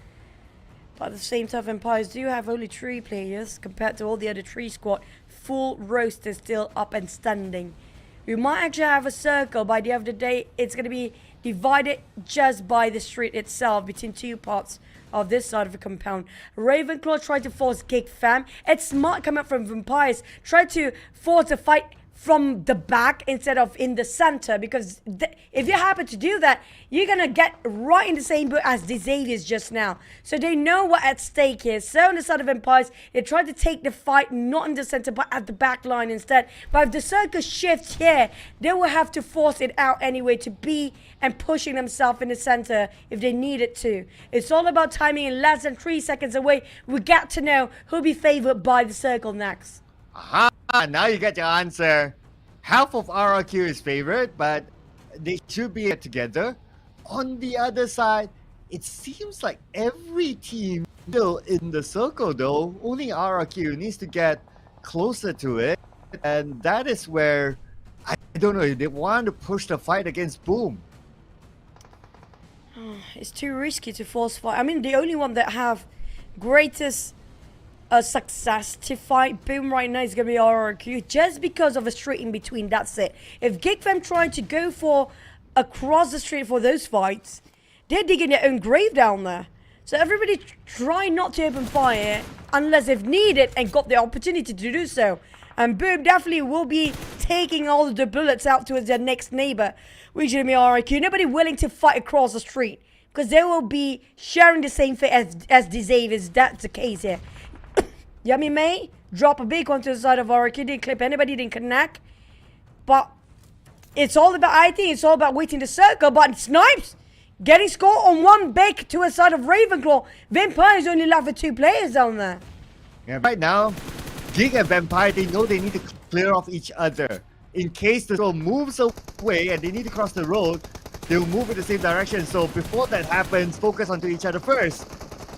But at the same time, Empires do have only 3 players compared to all the other 3 squad. Full roster still up and standing. We might actually have a circle by the end of the day. It's going to be divided just by the street itself between 2 parts of this side of the compound. Ravenclaw tried to force GEEK fam. It's smart coming up from Vampires. Try to force a fight from the back instead of in the center, because if you happen to do that, you're gonna get right in the same boat as the Xaviers just now. So they know what at stake is. So on the side of Empires, they try to take the fight not in the center but at the back line instead. But if the circle shifts here, they will have to force it out anyway to be and pushing themselves in the center if they needed to. It's all about timing. In less than 3 seconds away, we get to know who'll be favored by the circle next. Aha! Now you get your answer. Half of RRQ is favored, but they should be together. On the other side, it seems like every team still in the circle though. Only RRQ needs to get closer to it. And that is where, I don't know, they want to push the fight against Boom. It's too risky to force fight. I mean, the only one that have greatest success to fight Boom right now is going to be RRQ, just because of a street in between. That's it. If GEEK them trying to go for across the street for those fights, they're digging their own grave down there. So everybody try not to open fire unless if needed and got the opportunity to do so. And Boom definitely will be taking all the bullets out towards their next neighbor, which is going to be RRQ. Nobody willing to fight across the street because they will be sharing the same fate as the Xaviers. That's the case here. Yummy May drop a big one to the side of RRQ. Didn't clip anybody, didn't connect. But it's all about, I think it's all about waiting the circle. But Snipes getting score on one big to the side of Ravenclaw. Vampires only left with 2 players down there. Yeah, right now, GEEK and Vampire, they know they need to clear off each other. In case the road moves away and they need to cross the road, they will move in the same direction. So before that happens, focus onto each other first.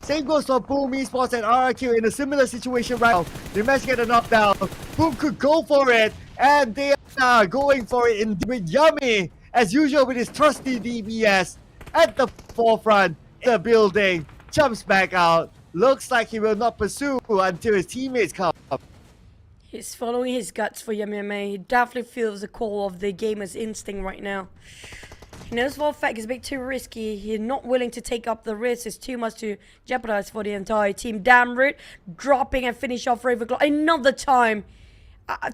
Same goes for Boom Esports and RRQ in a similar situation right now. They managed to get a knockdown. Boom could go for it, and they are going for it with Yummy, as usual with his trusty DBS at the forefront in the building. Jumps back out. Looks like he will not pursue until his teammates come. He's following his guts for Yummy May. He definitely feels the call of the gamer's instinct right now. He knows for a fact it's a bit too risky. He's not willing to take up the risk. It's too much to jeopardize for the entire team. Damn root, dropping and finish off Ravenclaw another time.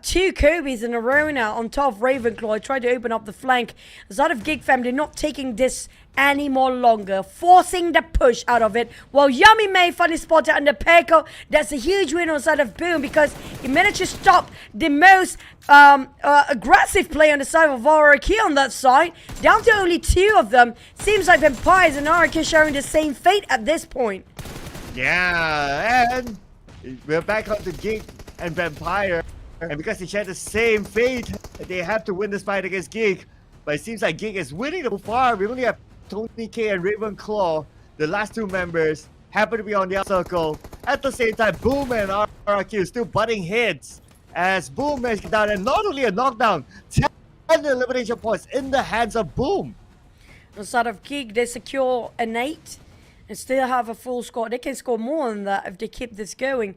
2 Kobe's in a row now on top of Ravenclaw. Tried to open up the flank. The side of GEEK fam, they're not taking this any more longer, forcing the push out of it. While Yummy May finally spotted under Telco. That's a huge win on the side of Boom because he managed to stop the most aggressive play on the side of RRQ on that side. Down to only 2 of them. Seems like Vampires and RRQ sharing the same fate at this point. Yeah, and we're back on to GEEK and Vampire. And because they share the same fate, they have to win this fight against GEEK. But it seems like GEEK is winning so far. We only have Tony K and Ravenclaw, the last 2 members, happen to be on the outer circle. At the same time, Boom and RRQ still butting heads as Boom has down, and not only a knockdown, 10 elimination points in the hands of Boom. On the side of GEEK, they secure an 8 and still have a full score. They can score more than that if they keep this going.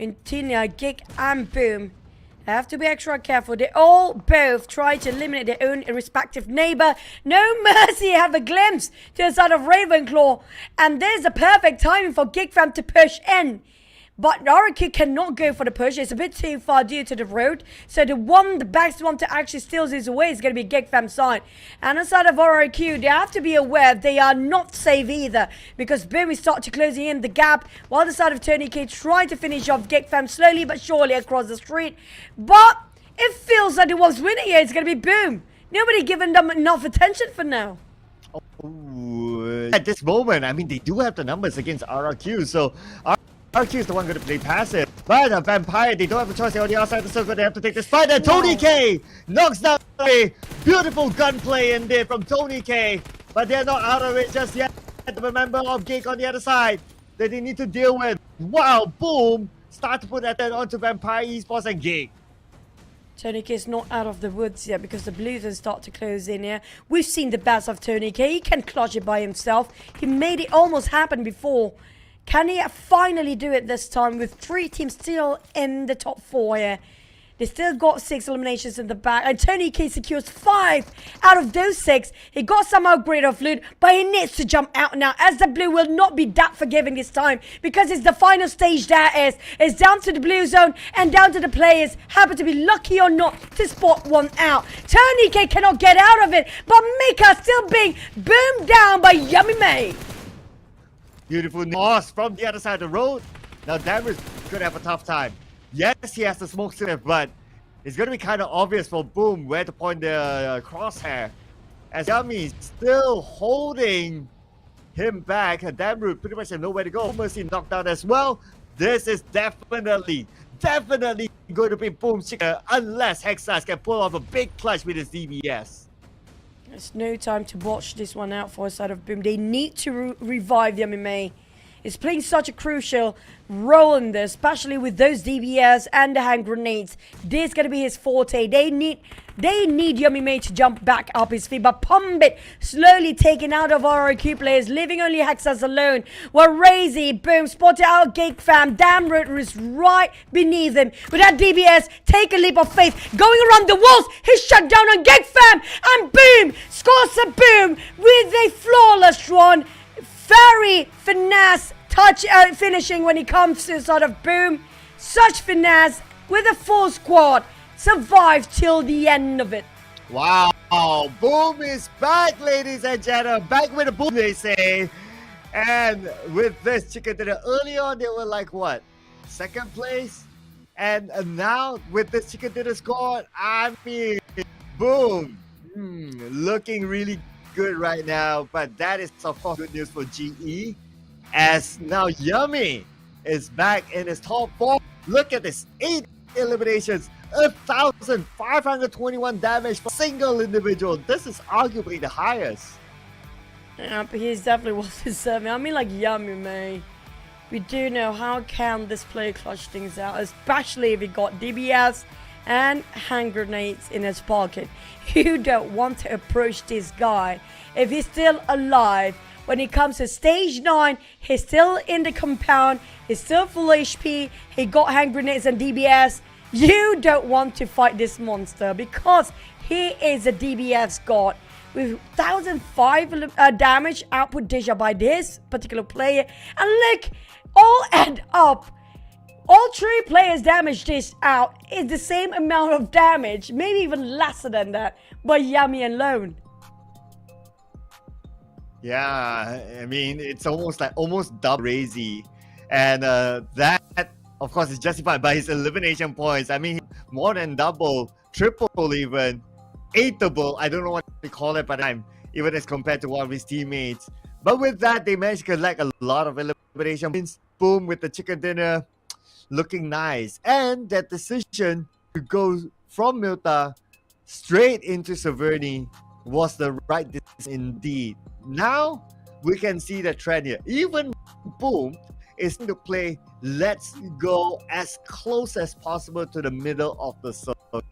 in Tina, GEEK, and Boom. They have to be extra careful. They all both try to eliminate their own respective neighbor. No mercy, have a glimpse to the side of Ravenclaw. And there's the perfect timing for GEEK fam to push in. But REGUM cannot go for the push. It's a bit too far due to the road. So the best one to actually steal this away is going to be GEEK fam's side. And inside of REGUM, they have to be aware they are not safe either. Because Boom is starting to closing in the gap. While the side of Tony K trying to finish off GEEK fam slowly but surely across the street. But it feels like it was winning here. It's going to be Boom. Nobody giving them enough attention for now. At this moment, I mean, they do have the numbers against RRQ. So RQ is the one going to play passive. But a Vampire, they don't have a choice. They're on the outside of the circle. They have to take this fight. And Tony K knocks down a beautiful gunplay in there from Tony K. But they're not out of it just yet. The member of GEEK on the other side that they need to deal with. Wow, Boom. Start to put that onto Vampire, Esports, and GEEK. Tony K is not out of the woods yet because the Blues will start to close in here. We've seen the best of Tony K. He can clutch it by himself. He made it almost happen before. Can he finally do it this time with 3 teams still in the top 4 here? They still got 6 eliminations in the back, and Tony K secures 5 out of those 6. He got some upgrade of loot, but he needs to jump out now, as the Blue will not be that forgiving this time, because it's the final stage that is. It's down to the Blue zone and down to the players, happen to be lucky or not to spot one out. Tony K cannot get out of it, but Mika still being boomed down by Yummy May. Beautiful loss from the other side of the road. Now Damer's gonna have a tough time. Yes, he has the smoke sieve, but it's gonna be kind of obvious for Boom where to point the crosshair. As Yummy still holding him back, and Damer pretty much have nowhere to go. Mercy knocked down as well. This is definitely going to be Boom's chicken unless Hexas can pull off a big clutch with his DBS. There's no time to watch this one out for a side of Boom. They need to revive the MMA. It's playing such a crucial role in this, especially with those DBS and the hand grenades. This is going to be his forte. They need Yummy May to jump back up his feet, but Pumbit slowly taken out of RRQ players, leaving only Hexas alone. While Razy, Boom, spotted out GEEK fam. Damroot is right beneath him. With that DBS, take a leap of faith. Going around the walls, he's shut down on GEEK fam. And Boom scores a Boom with a flawless run. Very finesse touch finishing when it comes to sort of Boom. Such finesse with a full squad. Survived till the end of it. Wow, Boom is back, ladies and gentlemen. Back with a boom, they say. And with this chicken dinner, early on they were like what? 2nd place? And now with this chicken dinner score, I mean, Boom. Looking really good right now, but that is of course good news for GE, as now Yummy is back in his top 4. Look at this, 8 eliminations, 1,521 damage for a single individual. This is arguably the highest. Yeah, but he's definitely worth deserving. I mean, like Yummy May, we do know how can this player clutch things out, especially if he got DBS and hand grenades in his pocket. You don't want to approach this guy if he's still alive. When it comes to stage 9, he's still in the compound, he's still full HP, he got hand grenades and DBS. You don't want to fight this monster because he is a DBS god with 1,005 damage output deja by this particular player. And look, all add up. All 3 players damage this out is the same amount of damage, maybe even lesser than that, by Yummy alone. Yeah, I mean, it's almost double Razy. And that, of course, is justified by his elimination points. I mean, more than double, triple even, 8able, I don't know what they call it by the time, even as compared to one of his teammates. But with that, they managed to collect a lot of elimination points. Boom with the chicken dinner. Looking nice, and that decision to go from Milta straight into Severny was the right decision indeed. Now we can see the trend here. Even Boom is to play let's go as close as possible to the middle of the circle.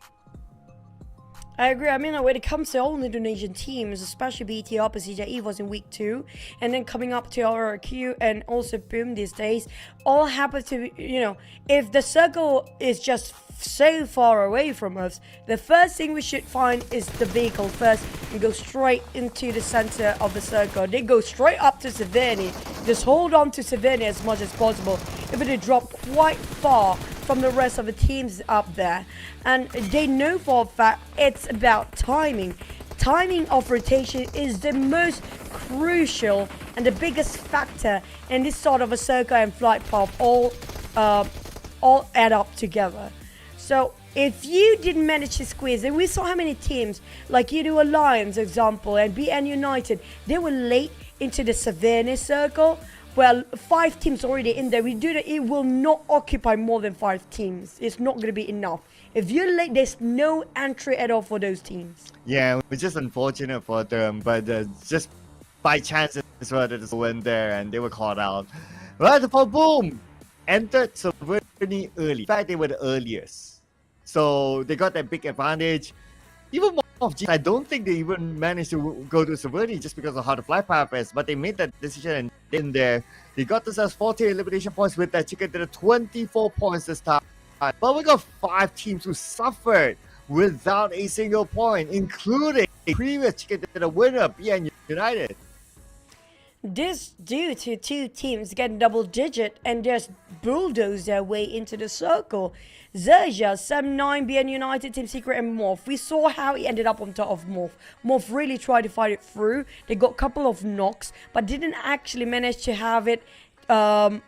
I agree. I mean, when it comes to all Indonesian teams, especially BTR, PERSIJA, EVOS in week 2, and then coming up to RRQ and also Boom these days, all happen to be, if the circle is just so far away from us, the first thing we should find is the vehicle first and go straight into the center of the circle. They go straight up to Severny. Just hold on to Severny as much as possible. If they drop quite far from the rest of the teams up there, and they know for a fact it's about timing. Timing of rotation is the most crucial and the biggest factor in this sort of a circle and flight path all add up together. So if you didn't manage to squeeze, and we saw how many teams like Yoodo Alliance, example, and BN United, they were late into the Severny circle. Well, 5 teams already in there. It will not occupy more than 5 teams. It's not going to be enough. If you're late, there's no entry at all for those teams. Yeah, it's just unfortunate for them, but just by chance as well, they just went there and they were caught out. Right, for Boom entered Severny early. In fact, they were the earliest. So they got that big advantage. Even MORPH, I don't think they even managed to go to Severny just because of how the flight path is, but they made that decision and in there. They got themselves 40 elimination points with that chicken dinner, 24 points this time. But we got 5 teams who suffered without a single point, including previous chicken dinner winner, BN United. This due to 2 teams getting double digit and just bulldoze their way into the circle. XERXIA, Sam9, BN United, Team Secret, and MORPH. We saw how he ended up on top of MORPH. MORPH really tried to fight it through. They got a couple of knocks, but didn't actually manage to have it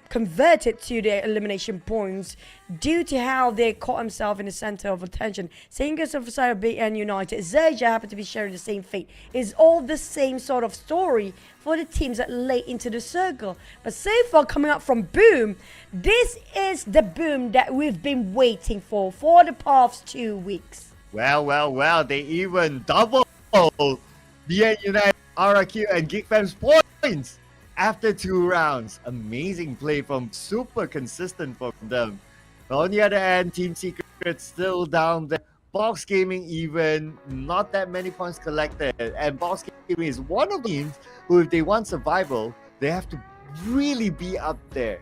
converted to their elimination points due to how they caught himself in the center of attention. Same goes for the side of BN United. XERXIA happened to be sharing the same fate. It's all the same sort of story for the teams that late into the circle. But so far, coming up from Boom, this is the Boom that we've been waiting for the past 2 weeks. Well, they even double BN United, RRQ, and GEEK Fam's points after 2 rounds. Amazing play from super consistent from them. But on the other hand, Team Secret still down there. Box Gaming even, not that many points collected. And Box Gaming is one of the teams who, if they want survival, they have to really be up there.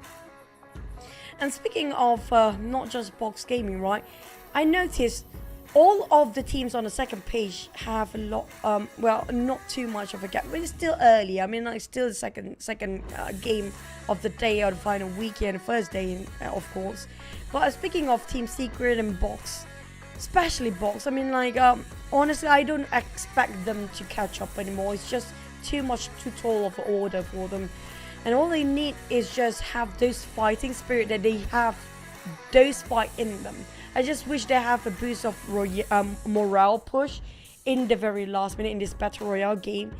And speaking of not just Box Gaming, right? I noticed all of the teams on the second page have a lot, well, not too much of a gap. But it's still early. I mean, it's still the second game of the day or the final weekend, first day, of course. But speaking of Team Secret and Box, especially Box, I mean, like, honestly, I don't expect them to catch up anymore. It's just too tall of an order for them. And all they need is just have those fighting spirit that they have, those fight in them. I just wish they have a boost of morale push in the very last minute in this Battle Royale game,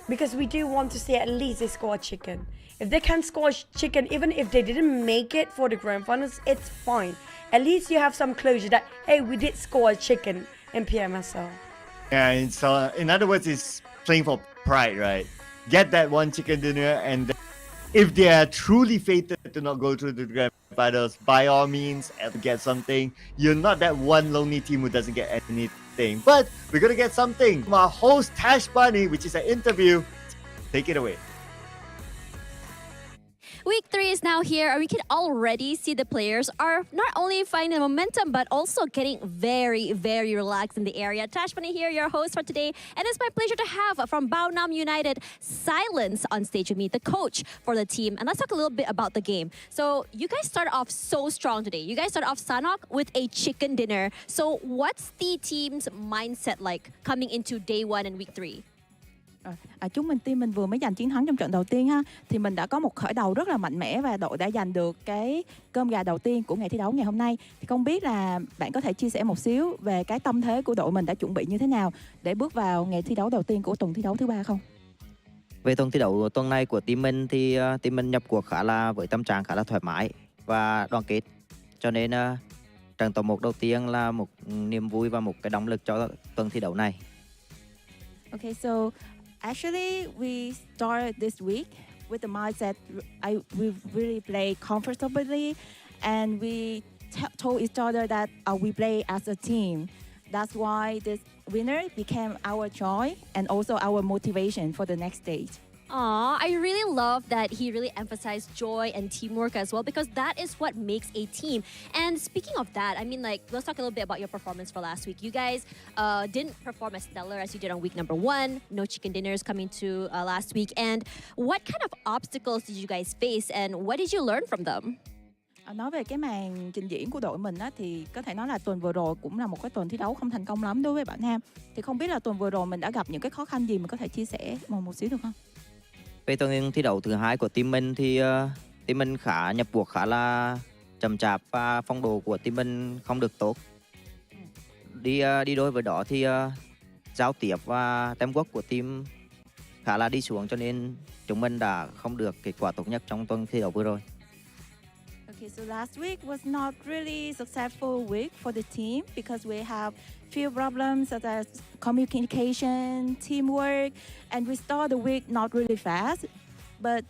because we do want to see at least they score a chicken. If they can score a chicken, even if they didn't make it for the grand finals, it's fine. At least you have some closure that, hey, we did score a chicken in PMSL. Yeah, it's, in other words, it's playing for pride, right? Get that one chicken dinner, and if they are truly fated to not go through the grand finals, by all means, get something. You're not that one lonely team who doesn't get anything. But we're going to get something from our host, Tash Bunny, which is an interview. Take it away. Week 3 is now here, and we can already see the players are not only finding momentum, but also getting very, very relaxed in the area. Tash Bunny here, your host for today, and it's my pleasure to have from Baonam United, Silence, on stage with me, the coach for the team. And let's talk a little bit about the game. So you guys started off so strong today. You guys started off Sanok with a chicken dinner. So what's the team's mindset like coming into day 1 and week 3? Chúng mình team mình vừa mới giành chiến thắng trong trận đầu tiên ha, thì mình đã có một khởi đầu rất là mạnh mẽ và đội đã giành được cái cơm gà đầu tiên của ngày thi đấu ngày hôm nay. Thì không biết là bạn có thể chia sẻ một xíu về cái tâm thế của đội mình đã chuẩn bị như thế nào để bước vào ngày thi đấu đầu tiên của tuần thi đấu thứ 3 không? Về tuần thi đấu tuần này của team mình thì team mình nhập cuộc khá là với tâm trạng khá là thoải mái và đoàn kết. Cho nên trận top 1 đầu tiên là một niềm vui và một cái động lực cho tuần thi đấu này. Okay, so actually, we started this week with the mindset we really play comfortably, and we told each other that we play as a team. that's why this winner became our joy and also our motivation for the next stage. Aw, I really love that he really emphasized joy and teamwork as well, because that is what makes a team. And speaking of that, I mean, like, let's talk a little bit about your performance for last week. You guys didn't perform as stellar as you did on week number 1. No chicken dinners coming to last week. And what kind of obstacles did you guys face, and what did you learn from them? Nói về cái màn trình diễn của đội mình á, thì có thể nói là tuần vừa rồi cũng là một cái tuần thi đấu không thành công lắm đối với bạn Nam. Thì không biết là tuần vừa rồi mình đã gặp những cái khó khăn gì, mình có thể chia sẻ một xíu được không? Về tuần thi đấu thứ hai của team mình thì team mình nhập cuộc khá là chậm chạp và phong độ của team mình không được tốt. Đi đôi với đó thì giao tiếp và teamwork của team khá là đi xuống, cho nên chúng mình đã không được kết quả tốt nhất trong tuần thi đấu vừa rồi. Okay, so last week was not really successful week for the team because we have few problems such as communication, teamwork, and we start the week not really fast, but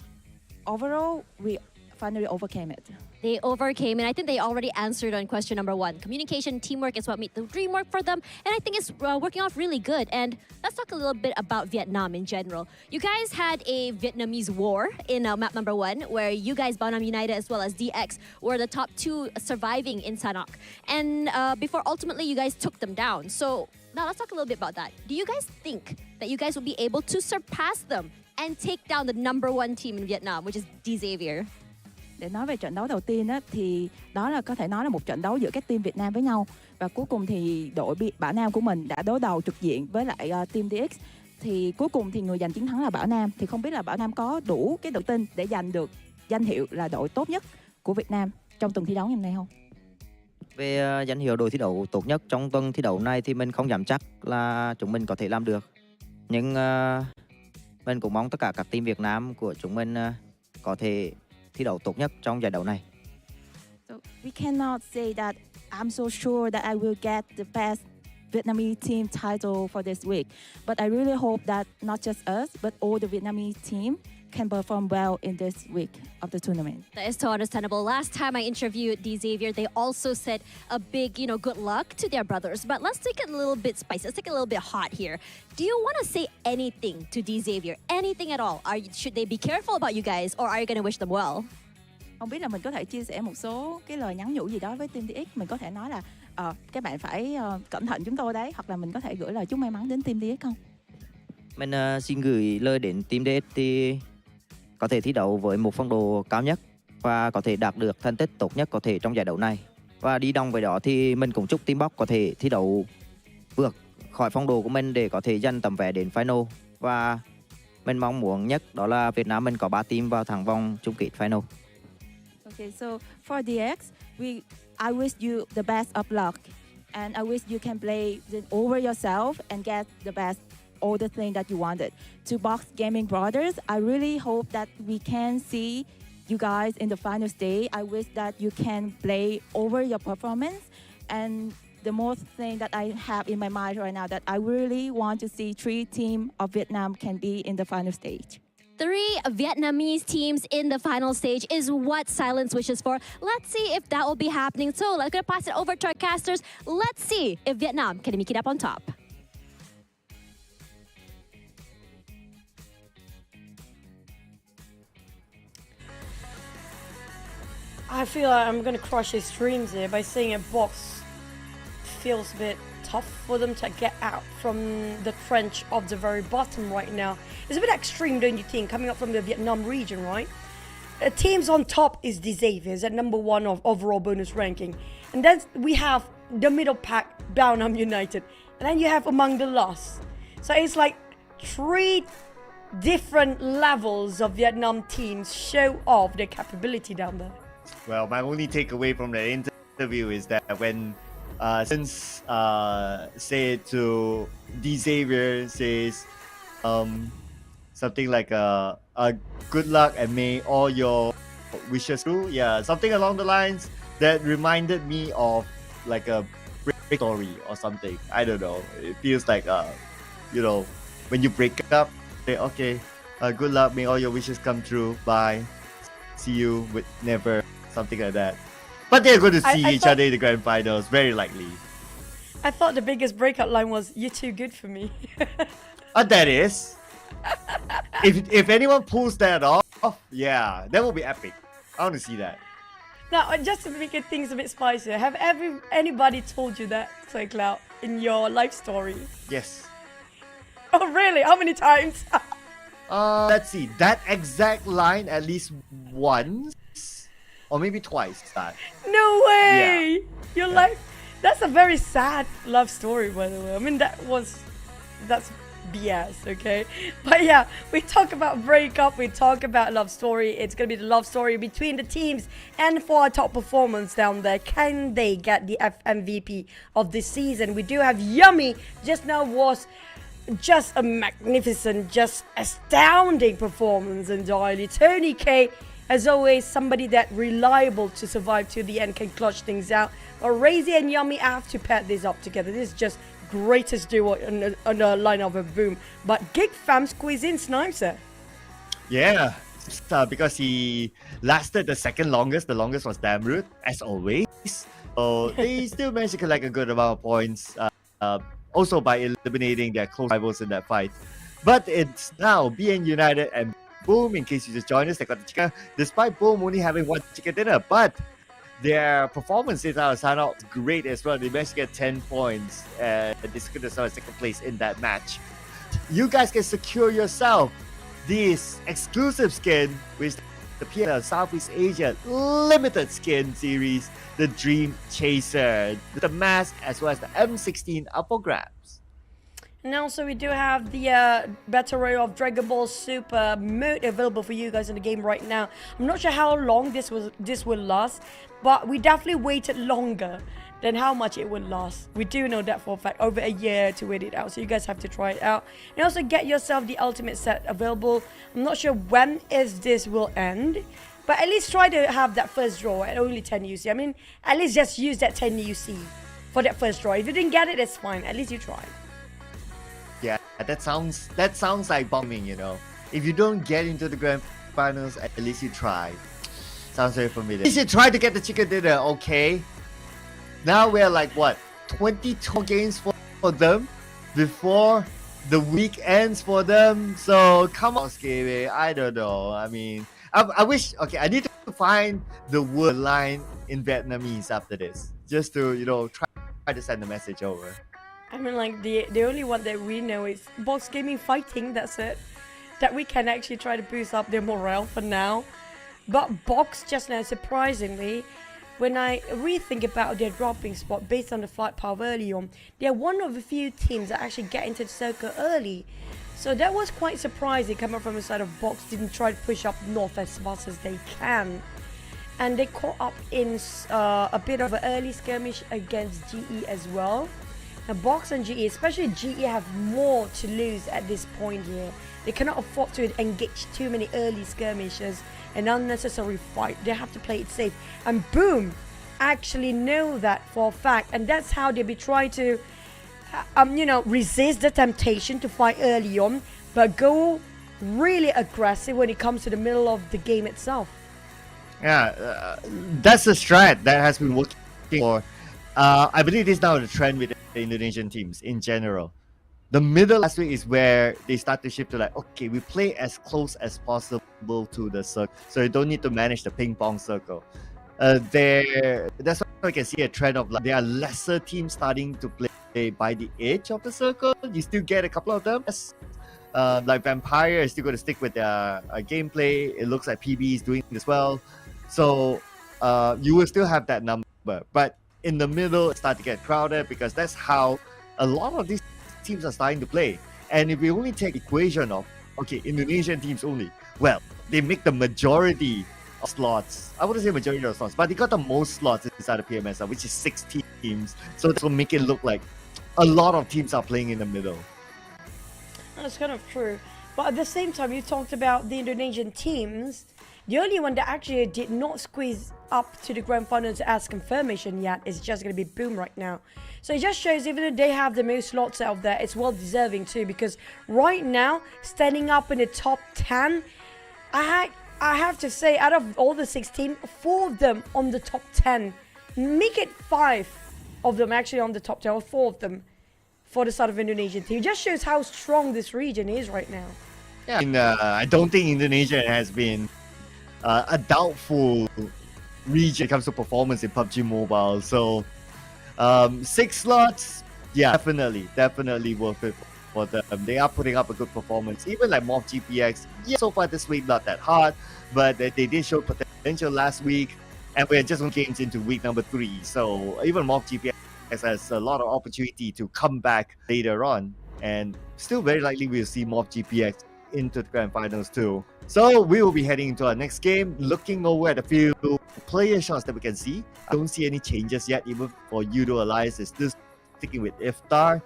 overall we finally overcame it. They overcame, and I think they already answered on question number 1. Communication, teamwork is what made the dream work for them, and I think it's working off really good. And let's talk a little bit about Vietnam in general. You guys had a Vietnamese war in map number 1, where you guys, Bonham United as well as DX, were the top 2 surviving in Sanok. And before ultimately you guys took them down. So now let's talk a little bit about that. Do you guys think that you guys will be able to surpass them and take down the number 1 team in Vietnam, which is Xavier? Để nói về trận đấu đầu tiên á, thì đó là có thể nói là một trận đấu giữa các team Việt Nam với nhau, và cuối cùng thì đội Bảo Nam của mình đã đối đầu trực diện với lại team DX. Thì cuối cùng thì người giành chiến thắng là Bảo Nam. Thì không biết là Bảo Nam có đủ cái tự tin để giành được danh hiệu là đội tốt nhất của Việt Nam trong tuần thi đấu ngày hôm nay không? Về danh hiệu đội thi đấu tốt nhất trong tuần thi đấu này thì mình không dám chắc là chúng mình có thể làm được. Nhưng mình cũng mong tất cả các team Việt Nam của chúng mình có thể thi đấu tốt nhất trong giải đấu này. So we cannot say that I'm so sure that I will get the best Vietnamese team title for this week, but I really hope that not just us, but all the Vietnamese team can perform well in this week of the tournament. That is so understandable. Last time I interviewed Xavier, they also said a big, good luck to their brothers. But let's take it a little bit spicy. Let's take it a little bit hot here. Do you want to say anything to Xavier? Anything at all? Should they be careful about you guys, or are you going to wish them well? Không biết là mình có thể chia sẻ một số cái lời nhắn nhủ gì đó với team DX. Mình có thể nói là các bạn phải cẩn thận chúng tôi đấy, hoặc là mình có thể gửi lời chúc may mắn đến team DX không? Mình xin gửi lời đến team DX thì có thể thi đấu với một phong độ cao nhất và có thể đạt được thành tích tốt nhất có thể trong giải đấu này. Và đi đồng với đó thì mình cũng chúc team Box có thể thi đấu vượt khỏi phong độ của mình để có thể giành tấm vé đến final. Và mình mong muốn nhất đó là Việt Nam mình có 3 team vào thẳng vòng chung kết final. Okay, so for DX, I wish you the best of luck, and I wish you can play over yourself and get the best, all the things that you wanted. To Box Gaming Brothers, I really hope that we can see you guys in the final stage. I wish that you can play over your performance, and the most thing that I have in my mind right now that I really want to see 3 teams of Vietnam can be in the final stage. 3 Vietnamese teams in the final stage is what Silence wishes for. Let's see if that will be happening. So let's gonna pass it over to our casters. Let's see if Vietnam can make it up on top. I feel like I'm gonna crush his dreams here by saying a Box feels a bit tough for them to get out from the trench of the very bottom right now. It's a bit extreme, don't you think, coming up from the Vietnam region, right? Teams on top is the Xaviers at number 1 of overall bonus ranking. And then we have the middle pack, Bonham United. And then you have among the lost. So it's like 3 different levels of Vietnam teams show off their capability down there. Well, my only takeaway from the interview is that when since said to Xavier says something like good luck and may all your wishes through. Yeah, something along the lines that reminded me of like a break story or something. I don't know. It feels like when you break up, say okay, good luck, may all your wishes come true. Bye. See you with never, something like that. But they're going to see each other in the grand finals, very likely. I thought the biggest breakout line was, "You're too good for me." That is. If anyone pulls that off, yeah, that will be epic. I want to see that. Now, just to make things a bit spicier, have anybody told you that, Cloud, in your life story? Yes. Oh, really? How many times? Let's see. That exact line at least once, or maybe twice. That. No way! Yeah. Your life. That's a very sad love story, by the way. I mean, that's BS, okay? But yeah, we talk about breakup, we talk about love story. It's gonna be the love story between the teams, and for our top performance down there, can they get the MVP of this season? We do have Yummy. Just now was just a magnificent, just astounding performance entirely. Tony K, as always, somebody that reliable to survive to the end, can clutch things out. But Razy and Yummy have to pair this up together. This is just greatest duo on the line of a boom. But GEEK fam squeeze in Sniper. Yeah, because he lasted the second longest. The longest was Damroot, as always. So they still managed to collect a good amount of points. Also by eliminating their close rivals in that fight. But it's now BN United and Boom. In case you just joined us, they got the chicken. Despite Boom only having one chicken dinner, but their performance is out great as well. They managed to get 10 points and this could have started second place in that match. You guys can secure yourself this exclusive skin with the PMSL Southeast Asia limited skin series, the Dream Chaser. The mask as well as the M16 up for grabs. And also we do have the Battle Royale of Dragon Ball Super mode available for you guys in the game right now. I'm not sure how long this will last, but we definitely waited longer than how much it would last. We do know that for a fact, over a year to wait it out, so you guys have to try it out. And also get yourself the ultimate set available. I'm not sure when this will end, but at least try to have that first draw at only 10 UC. I mean, at least just use that 10 UC for that first draw. If you didn't get it, it's fine. At least you tried. Yeah, that sounds like bombing, you know. If you don't get into the grand finals, at least you try. Sounds very familiar. You should try to get the chicken dinner, okay? Now we're like, what, 22 games for them before the week ends for them? So come on, Skibby. I don't know. I mean, I wish, okay, I need to find the word line in Vietnamese after this, just to, you know, try to send the message over. I mean, like, the only one that we know is Box Gaming Fighting, that's it. That we can actually try to boost up their morale for now. But Box just now, surprisingly, when I rethink about their dropping spot based on the flight power early on, they're one of the few teams that actually get into the circle early. So that was quite surprising coming from the side of Box, didn't try to push up north as fast as they can. And they caught up in a bit of an early skirmish against GE as well. Now, Box and GE, especially GE, have more to lose at this point here. They cannot afford to engage too many early skirmishes and unnecessary fight. They have to play it safe. And Boom actually know that for a fact. And that's how they be trying to, you know, resist the temptation to fight early on, but go really aggressive when it comes to the middle of the game itself. Yeah, that's the strat that has been working for. I believe this is now the trend with the Indonesian teams in general. The middle last week is where they start to shift to like, okay, we play as close as possible to the circle, so you don't need to manage the ping pong circle. That's why I can see a trend of like there are lesser teams starting to play by the edge of the circle. You still get a couple of them. Like Vampire is still going to stick with their gameplay. It looks like PB is doing as well. So you will still have that number, but in the middle, it starts to get crowded because that's how a lot of these teams are starting to play. And if we only take equation of, okay, Indonesian teams only, well, they make the majority of slots. I wouldn't say majority of slots, but they got the most slots inside of PMSL, which is 6 teams. So that's what make it look like a lot of teams are playing in the middle. That's kind of true. But at the same time, you talked about the Indonesian teams. The only one that actually did not squeeze up to the grand finals as confirmation yet is just going to be Boom right now. So it just shows even though they have the most slots out there, it's well deserving too, because right now, standing up in the top 10, I have to say, out of all the 6 teams, 4 of them on the top 10. Make it 5. of them actually on the top 10, or 4 of them for the South of Indonesian team. It just shows how strong this region is right now. Yeah, I don't think Indonesia has been a doubtful region when it comes to performance in PUBG Mobile. So 6 slots, yeah, definitely worth it for them. They are putting up a good performance. Even like MORPH GPX, yeah, so far this week not that hard, but they did show potential last week, and we're just 1 games into week number 3. So even MORPH GPX has a lot of opportunity to come back later on, and still very likely we'll see MORPH GPX into the grand finals too. So we will be heading into our next game, looking over at a few player shots that we can see. I don't see any changes yet, even for Yoodo Alliance. It's still sticking with Iftar.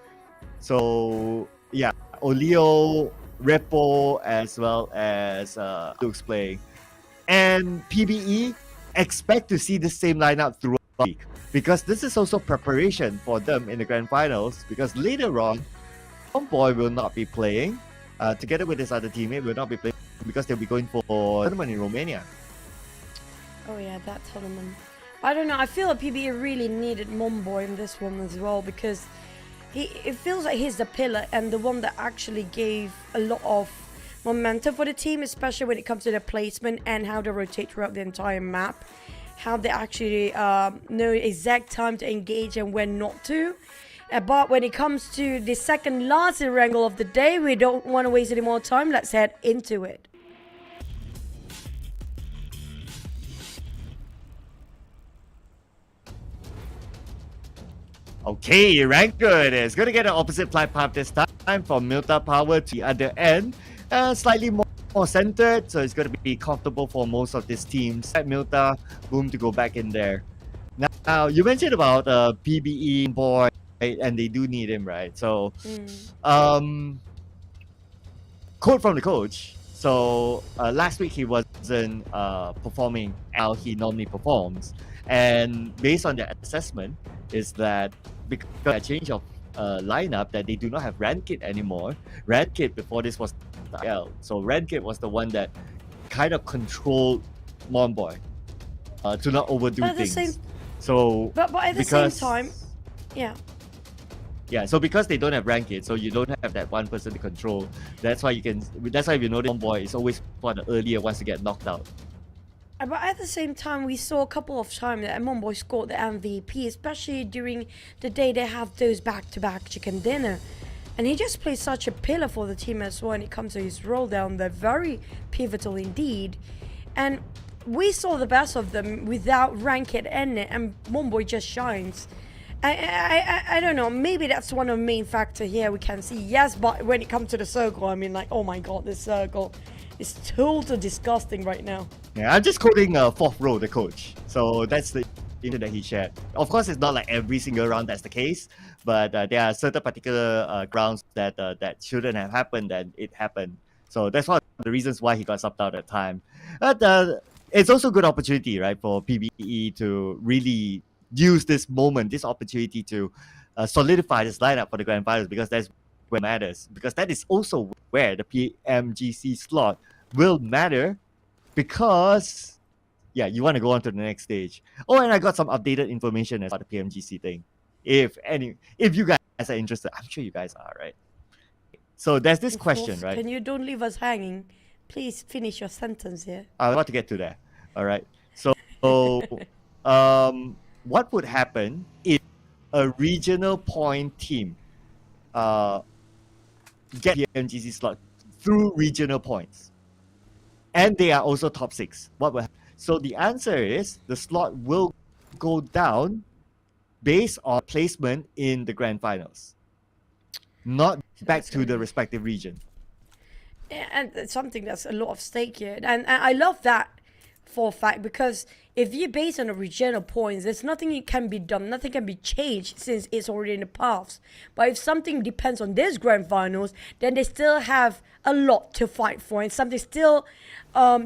So yeah, Olio, Repo, as well as Luke's playing. And PBE, expect to see the same lineup throughout the week, because this is also preparation for them in the grand finals, because later on, Homeboy will not be playing. Together with his other teammate, will not be playing because they'll be going for a tournament in Romania. Oh yeah, that tournament. I don't know, I feel like PBE really needed Momboy in this one as well, because it feels like he's the pillar and the one that actually gave a lot of momentum for the team, especially when it comes to their placement and how they rotate throughout the entire map. How they actually know exact time to engage and when not to. But when it comes to the second last wrangle of the day, we don't want to waste any more time. Let's head into it. Okay, Ranked is going to get an opposite flight path this time from Milta Power to the other end. Slightly more centered, so it's going to be comfortable for most of these teams. At Milta, boom, to go back in there. Now, you mentioned about PBE boy, and they do need him, right? So, quote from the coach. So, last week he wasn't performing how he normally performs. And based on their assessment, is that because of a change of lineup, that they do not have Ranked anymore. Ranked before this was the L. So Ranked was the one that kind of controlled Momboy to not overdo things. But at the same time, yeah. Yeah, so because they don't have Ranked, so you don't have that one person to control. That's why if you notice, Momboy is always one of the earlier ones to get knocked out. But at the same time, we saw a couple of times that Momboy scored the MVP, especially during the day they have those back-to-back chicken dinner. And he just plays such a pillar for the team as well when it comes to his role down there. Very pivotal indeed. And we saw the best of them without Ranked in it, and Momboy just shines. I don't know, maybe that's one of the main factors here we can see. Yes, but when it comes to the circle, I mean, like, oh my god, this circle is totally disgusting right now. Yeah, I'm just quoting 4th row, the coach. So that's the info that he shared. Of course, it's not like every single round that's the case, but there are certain particular grounds that that shouldn't have happened, and it happened. So that's one of the reasons why he got subbed out at the time. But it's also a good opportunity, right, for PBE to really use this moment, this opportunity to solidify this lineup for the grand finals, because that's where it matters. Because that is also where the PMGC slot will matter, because yeah, you want to go on to the next stage. Oh, and I got some updated information about the PMGC thing. If you guys are interested, I'm sure you guys are, right? So there's this question, right? Can you don't leave us hanging? Please finish your sentence here. I'm about to get to that. All right. So what would happen if a regional point team get the MGC slot through regional points, and they are also top 6? What will happen? So the answer is the slot will go down based on placement in the grand finals, not back to the respective region. Yeah, and it's something that's a lot of stake here, and I love that for a fact, because if you're based on the regional points, there's nothing can be done, nothing can be changed since it's already in the past. But if something depends on this grand finals, then they still have a lot to fight for, and something still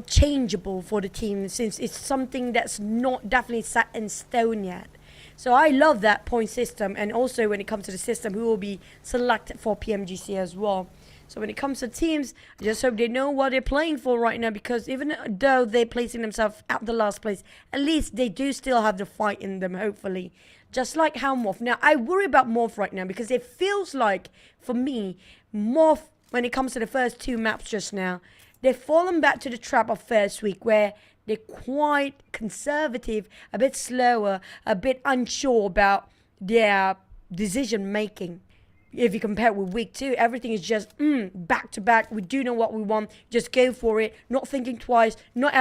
changeable for the team, since it's something that's not definitely set in stone yet. So I love that point system, and also when it comes to the system, who will be selected for PMGC as well. So when it comes to teams, I just hope they know what they're playing for right now, because even though they're placing themselves at the last place, at least they do still have the fight in them, hopefully. Just like how MORPH. Now, I worry about MORPH right now because it feels like, for me, MORPH, when it comes to the first 2 maps just now, they've fallen back to the trap of first week where they're quite conservative, a bit slower, a bit unsure about their decision making. If you compare it with week 2, everything is just back to back. We do know what we want, just go for it, not thinking twice, not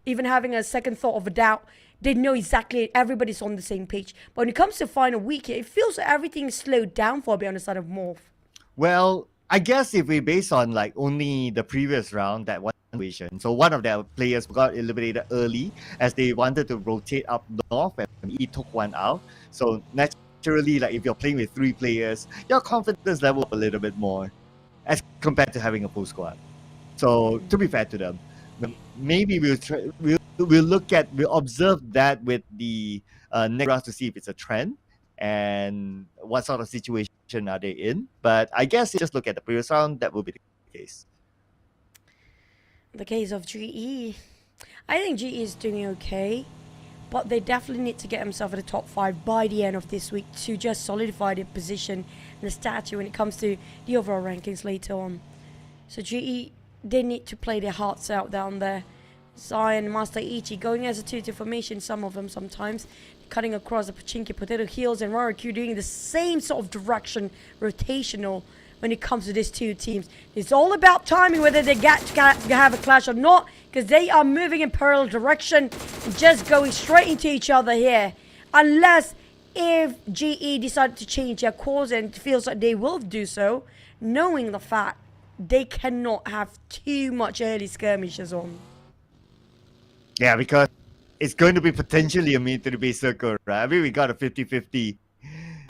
even having a second thought of a doubt. They know exactly, everybody's on the same page. But when it comes to final week, it feels like everything's slowed down for a bit on the side of MORPH. Well, I guess if we base on like only the previous round, that one situation. So one of their players got eliminated early as they wanted to rotate up north, and he took one out. So naturally, like if you're playing with 3 players, your confidence level a little bit more as compared to having a full squad. So to be fair to them, maybe we'll observe that with the next round to see if it's a trend and what sort of situation are they in. But I guess just look at the previous round, that will be the case. The case of GE, I think GE is doing okay, but they definitely need to get themselves at the top 5 by the end of this week to just solidify their position and the stature when it comes to the overall rankings later on. So GE, they need to play their hearts out down there. Zion, Master Ichi going as a 2-2 formation, some of them sometimes, cutting across the Pachinki, Potato Heels, and Raraku doing the same sort of direction, rotational, when it comes to these 2 teams. It's all about timing, whether they get to have a clash or not, because they are moving in parallel direction, just going straight into each other here. Unless if GE decided to change their course, and feels like they will do so, knowing the fact they cannot have too much early skirmishes on. Yeah, because it's going to be potentially a meet to the base circle, right? I mean, we got a 50-50.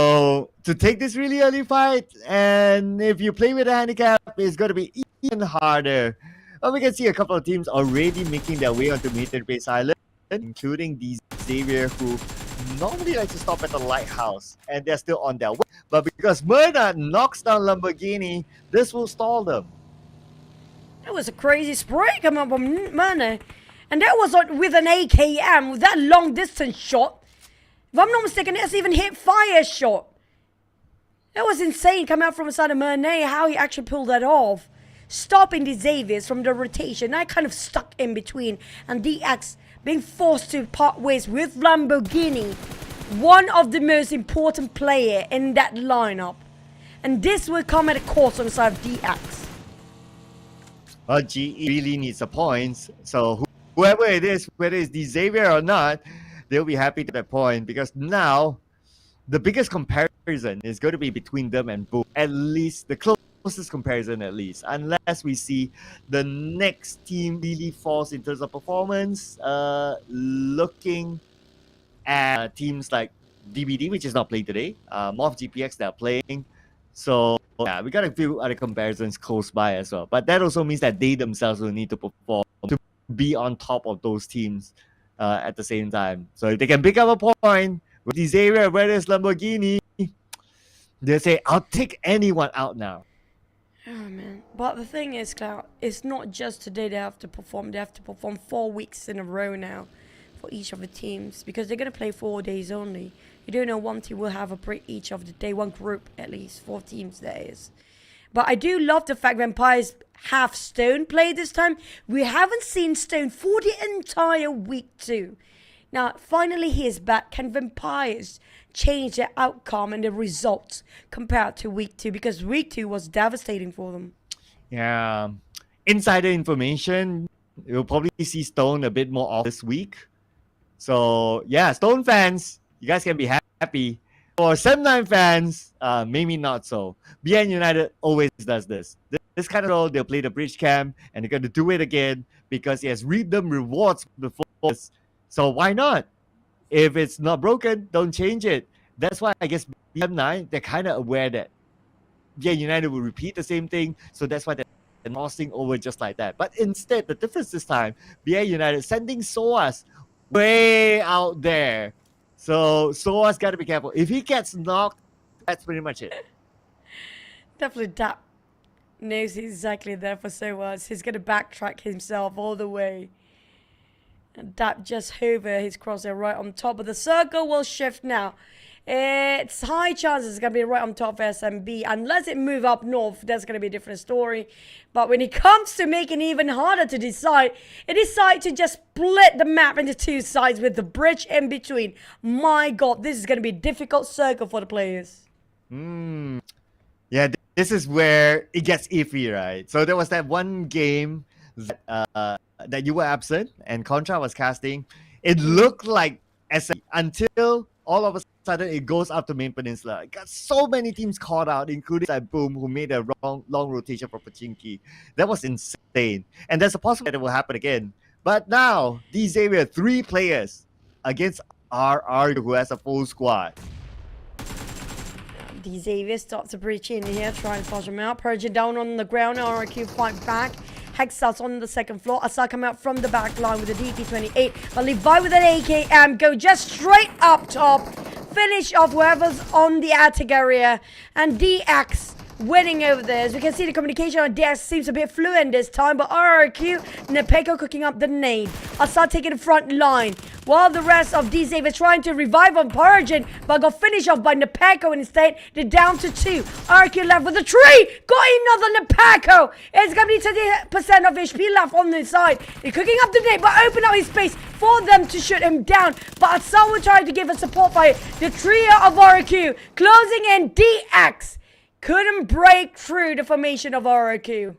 So to take this really early fight, and if you play with a handicap, it's going to be even harder. Well, we can see a couple of teams already making their way onto meet to the base island, including the Xavier, who normally likes to stop at the lighthouse, and they're still on their way. But because Murna knocks down Lamborghini, this will stall them. That was a crazy spray coming up from Murna. And that was with an AKM, with that long distance shot. If I'm not mistaken, that's even hit fire shot. That was insane coming out from the side of Murnay, how he actually pulled that off. Stopping the Xaviers from the rotation. I kind of stuck in between. And DX being forced to part ways with Lamborghini. One of the most important player in that lineup. And this will come at a cost on the side of DX. Well, GE really needs the points. So whoever it is, whether it's the Xavier or not, they'll be happy to that point, because now the biggest comparison is going to be between them and Boom. At least the closest comparison, at least, unless we see the next team really falls in terms of performance. Looking at teams like DBD, which is not playing today, MORPH GPX, they're playing. So yeah, we got a few other comparisons close by as well. But that also means that they themselves will need to perform to be on top of those teams at the same time. So if they can pick up a point with the Xavier, where is Lamborghini, they say, I'll take anyone out now. Oh man. But the thing is, Cloud, it's not just today they have to perform. They have to perform 4 weeks in a row now for each of the teams, because they're going to play 4 days only. You don't know, one team will have a break each of the day, one group at least, 4 teams there is. But I do love the fact Vampires have Stone play this time. We haven't seen Stone for the entire week 2. Now, finally he is back. Can Vampires change their outcome and the results compared to week 2? Because week 2 was devastating for them. Yeah. Insider information, you'll probably see Stone a bit more off this week. So, yeah, Stone fans, you guys can be happy. For Sem9 fans, maybe not so. BN United always does this. This kind of role, they'll play the bridge camp, and they're going to do it again because he has reaped them rewards before this. So why not? If it's not broken, don't change it. That's why I guess BM9, they're kind of aware that BN United will repeat the same thing. So that's why they're crossing over just like that. But instead, the difference this time, BN United sending SOAS way out there. So SOAS got to be careful. If he gets knocked, that's pretty much it. Definitely that knows exactly there for so well. He's going to backtrack himself all the way. And that just hover his crosshair right on top of the circle will shift now. It's high chances it's going to be right on top of SMB. Unless it move up north, that's going to be a different story. But when it comes to making it even harder to decide, it decides to just split the map into two sides with the bridge in between. My God, this is going to be a difficult circle for the players. Yeah, this is where it gets iffy, right? So there was that one game that you were absent and Contra was casting. It looked like until all of a sudden it goes up to main peninsula. It got so many teams caught out, including like Boom, who made a long rotation for Pachinki. That was insane. And there's a possibility it will happen again. But now, Xavier, 3 players against RR, who has a full squad. Xavier starts to breach in here, trying to flush him out. PERSIJA down on the ground, RRQ fight back. Hexas on the second floor. Asar come out from the back line with a DP28. But Levi with an AKM go just straight up top. Finish off whoever's on the attic area. And DX winning over there. As we can see, the communication on DX seems a bit fluent this time. But RRQ, Nepeko cooking up the nade. Asar taking the front line. While the rest of Xavier trying to revive on PUBGM, but got finished off by Nepeko instead. They're down to 2. RQ left with a 3. Got another Nepeko. It's going to be 30% of HP left on the side. They're cooking up the nade, but open up his space for them to shoot him down. But Asar will try to give a support fire. The trio of RQ closing in. DX couldn't break through the formation of RQ.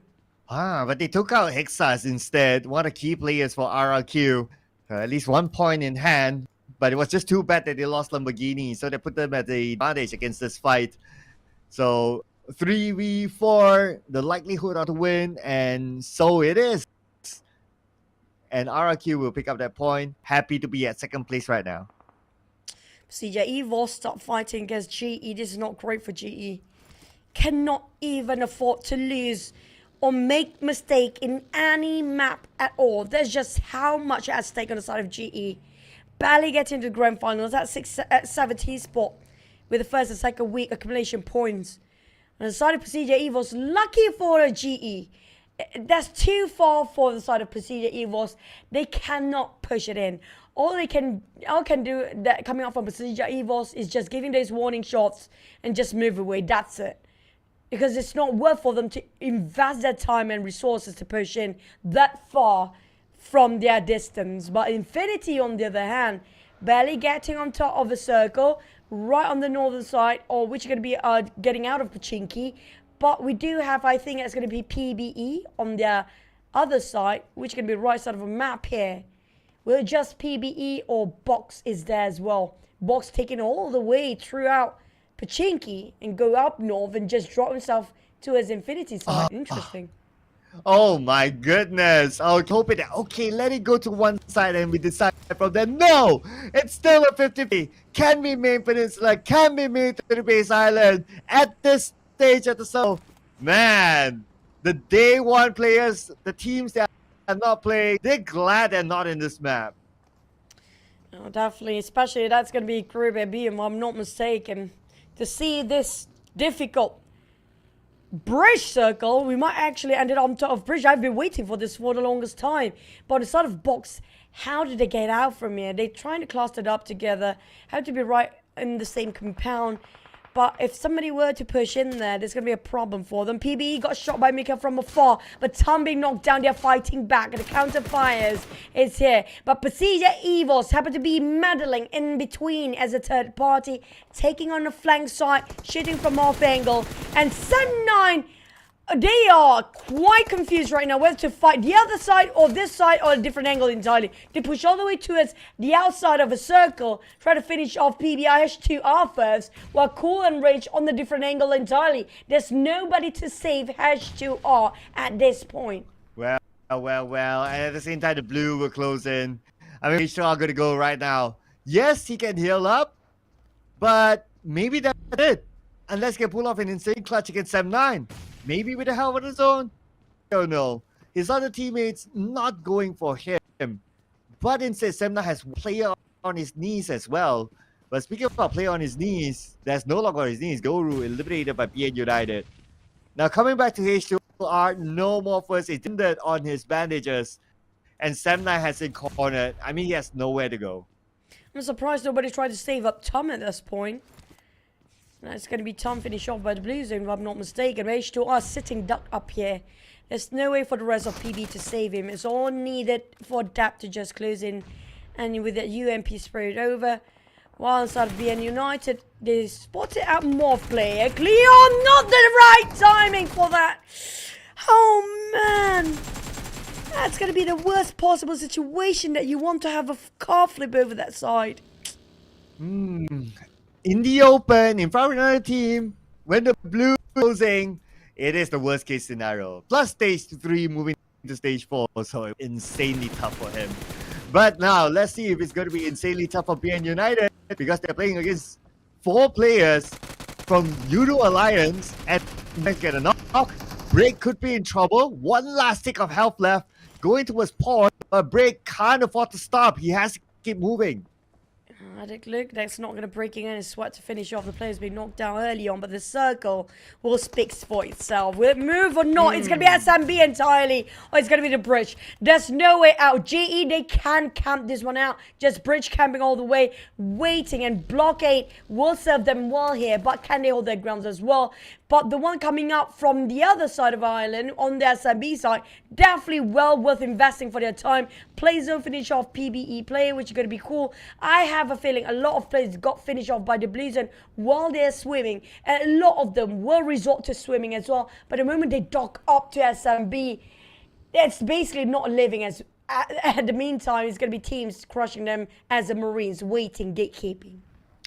But they took out Hexas instead. One of the key players for RRQ. At least 1 point in hand, but it was just too bad that they lost Lamborghini, so they put them at the advantage against this fight. So 3v4, the likelihood of the win, and so it is. And RRQ will pick up that point. Happy to be at second place right now. PERSIJA EVOS stop fighting against GE. This is not great for GE. Cannot even afford to lose or make mistake in any map at all. There's just how much at stake on the side of GE. Barely getting to the grand finals at 17 spot with the first and second week accumulation points. On the side of PERSIJA EVOS, lucky for a GE. That's too far for the side of PERSIJA EVOS. They cannot push it in. All can do that coming out from PERSIJA EVOS is just giving those warning shots and just move away. That's it. Because it's not worth for them to invest their time and resources to push in that far from their distance. But Infinity, on the other hand, barely getting on top of the circle, right on the northern side, or which are going to be getting out of Pachinki. But we do have, I think it's going to be PBE on the other side, which can be right side of a map here. Will it just PBE or Box is there as well? Box taking all the way throughout Pachinki and go up north and just drop himself to his Infinity side. Interesting. Oh my goodness. I was hoping that, okay, let it go to one side and we decide from there. No! It's still a 50-50. Can we main peninsula? Can we main to the base island? At this stage of the show, man, the day one players, the teams that are not playing, they're glad they're not in this map. Oh, definitely. Especially that's going to be Group B, if I'm not mistaken. To see this difficult bridge circle, we might actually end it on top of bridge. I've been waiting for this for the longest time. But on the side of Box, how did they get out from here? They're trying to cluster it up together. Have to be right in the same compound. But if somebody were to push in there, there's going to be a problem for them. PBE got shot by Mika from afar, but Tom being knocked down, they're fighting back. The counter fires is here. But PERSIJA EVOS happen to be meddling in between as a third party, taking on the flank side, shooting from off angle. And Sun9, they are quite confused right now whether to fight the other side or this side or a different angle entirely. They push all the way towards the outside of a circle, try to finish off PBI-2R first, while Cool and Rage on the different angle entirely. There's nobody to save H2R at this point. Well. And at the same time, the blue will close in. I mean, H2R are going to go right now. Yes, he can heal up, but maybe that's it. Unless he can pull off an insane clutch against Sam9. Maybe with the help of his own. I don't know. His other teammates not going for him. But instead, Semna has player on his knees as well. But speaking about player on his knees, there's no longer on his knees. Goru eliminated by PN United. Now coming back to H2 are no more first. It's ended on his bandages. And Sam9 has been cornered. I mean, he has nowhere to go. I'm surprised nobody tried to save up Tom at this point. Now it's going to be Tom finished off by the blue zone, if I'm not mistaken. H2 are sitting duck up here. There's no way for the rest of PB to save him. It's all needed for DAP to just close in. And with that UMP sprayed over. While inside of BN United, they spotted out MORPH player. QEON, not the right timing for that. Oh, man. That's going to be the worst possible situation that you want to have a car flip over that side. In the open, in front of another team, when the blue closing, it is the worst case scenario. Plus stage 3 moving to stage 4, so insanely tough for him. But now, let's see if it's going to be insanely tough for BN United, because they're playing against 4 players from Yoodo Alliance, and let's get a knock. Break could be in trouble. One last tick of health left. Going towards Paul, but Break can't afford to stop. He has to keep moving. Look, that's not going to break in his sweat to finish off. The player's been knocked down early on, but the circle will speak for itself. Will it move or not? It's going to be SMB entirely, or it's going to be the bridge. There's no way out. GE, they can camp this one out. Just bridge camping all the way, waiting, and blockade will serve them well here, but can they hold their grounds as well? But the one coming up from the other side of Ireland, on the SMB side, definitely well worth investing for their time. Play zone finish off PBE player, which is going to be cool. I have a feeling a lot of players got finished off by the blue zone while they're swimming. And a lot of them will resort to swimming as well. But the moment they dock up to SMB, it's basically not living as... At the meantime, it's going to be teams crushing them as the Marines waiting, gatekeeping.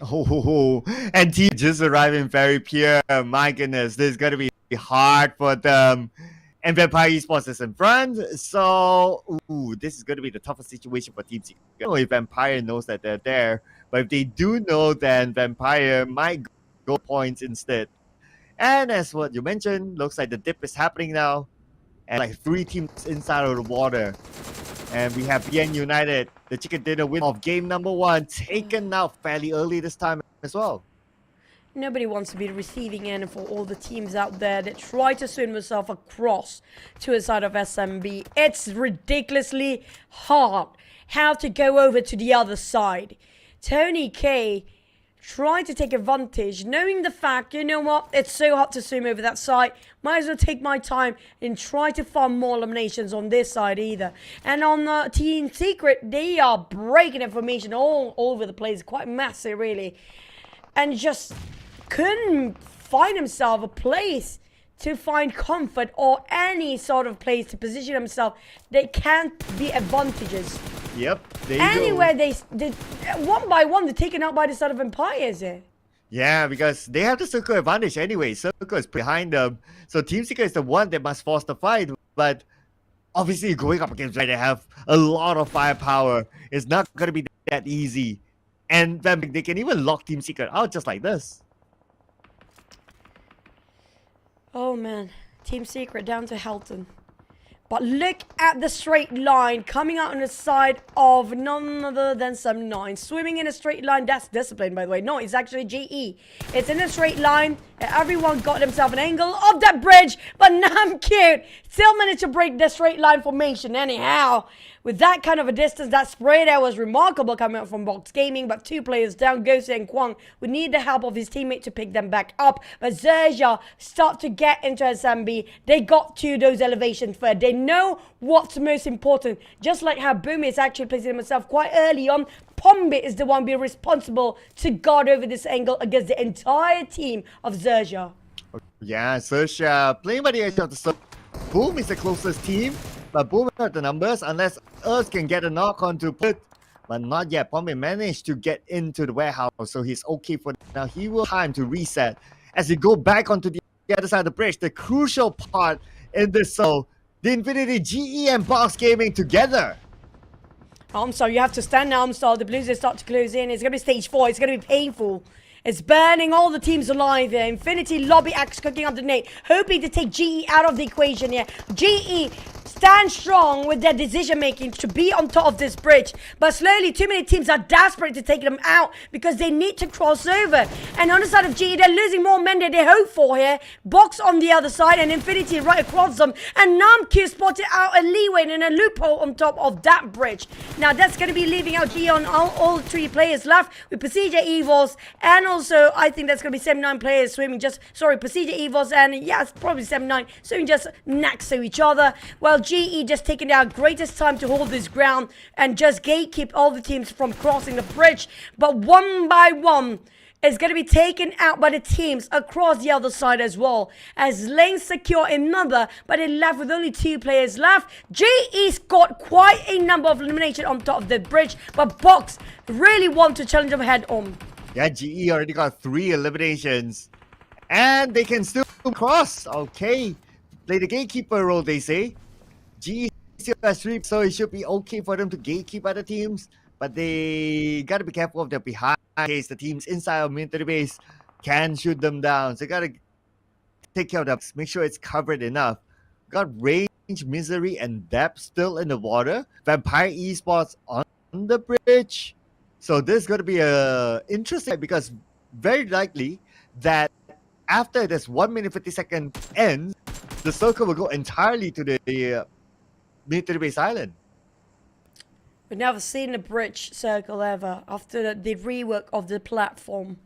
Oh, and team just arriving very pure. My goodness, this is going to be hard for them. And Vampire Esports is in front. So, this is going to be the toughest situation for Team Secret. I don't know if Vampire knows that they're there. But if they do know, then Vampire might go points instead. And as what you mentioned, looks like the dip is happening now. And like 3 teams inside of the water. And we have BN United, the chicken dinner win of game number 1, taken out fairly early this time as well. Nobody wants to be the receiving end for all the teams out there that try to swim themselves across to a side of SMB. It's ridiculously hard how to go over to the other side. Tony K trying to take advantage, knowing the fact, you know what, it's so hard to swim over that side. Might as well take my time and try to farm more eliminations on this side either. And on Team Secret, they are breaking information all over the place, quite massive really. And just couldn't find himself a place to find comfort or any sort of place to position himself. They can't be advantages. Yep, there you Anywhere go. they one by one, they're taken out by the side of Empires here. Yeah, because they have the circle advantage anyway. Circle is behind them. So Team Secret is the one that must force the fight. But obviously going up against they have a lot of firepower. It's not going to be that easy. And then they can even lock Team Secret out just like this. Oh man, Team Secret down to Helton. But look at the straight line coming out on the side of none other than Sunway. Swimming in a straight line, that's discipline by the way. No, it's actually GE. It's in a straight line. Everyone got themselves an angle of that bridge. But Nam Cute still managed to break the straight line formation anyhow. With that kind of a distance, that spray there was remarkable coming out from Box Gaming. But 2 players down, Gose and Kwang would need the help of his teammate to pick them back up. But XERXIA start to get into SMB. They got to those elevations first. They know what's most important. Just like how Boomy is actually placing himself quite early on, Pombe is the one being responsible to guard over this angle against the entire team of XERXIA. Yeah, XERXIA playing by the edge of the circle. Boom is the closest team. But Boom got the numbers unless Earth can get a knock onto Put. But not yet. Pombe managed to get into the warehouse, so he's okay for now. He will have time to reset as he go back onto the other side of the bridge. The crucial part in this so the Infinity GE and Box Gaming together. Armstar, you have to stand now, Armstar. The Blues start to close in. It's going to be stage 4. It's going to be painful. It's burning all the teams alive here. Infinity Lobby Axe cooking up the nade, hoping to take GE out of the equation here. GE stand strong with their decision making to be on top of this bridge. But slowly, too many teams are desperate to take them out because they need to cross over. And on the side of GE, they're losing more men than they hope for here. Box on the other side and Infinity right across them. And Namq spotted out a leeway and a loophole on top of that bridge. Now that's going to be leaving out GE on all three players left with PERSIJA, EVOS, and also I think that's going to be 7-9 players swimming just, sorry, PERSIJA, EVOS, and yeah, it's probably 7-9 swimming just next to each other. Well, GE just taking their greatest time to hold this ground and just gatekeep all the teams from crossing the bridge. But one by one, is going to be taken out by the teams across the other side as well. As Lane secure another, but they left with only 2 players left. GE's got quite a number of elimination on top of the bridge, but Box really want to challenge them head on. Yeah, GE already got 3 eliminations. And they can still cross. Okay. Play the gatekeeper role, they say. GE still has 3, so it should be okay for them to gatekeep other teams. But they gotta be careful of their behind in case the teams inside of military base can shoot them down. So gotta take care of that. Make sure it's covered enough. Got range, misery, and depth still in the water. Vampire Esports on the bridge. So this is gonna be interesting because very likely that after this 1 minute 50 second ends, the circle will go entirely to the military base island. We've never seen a bridge circle ever after the rework of the platform.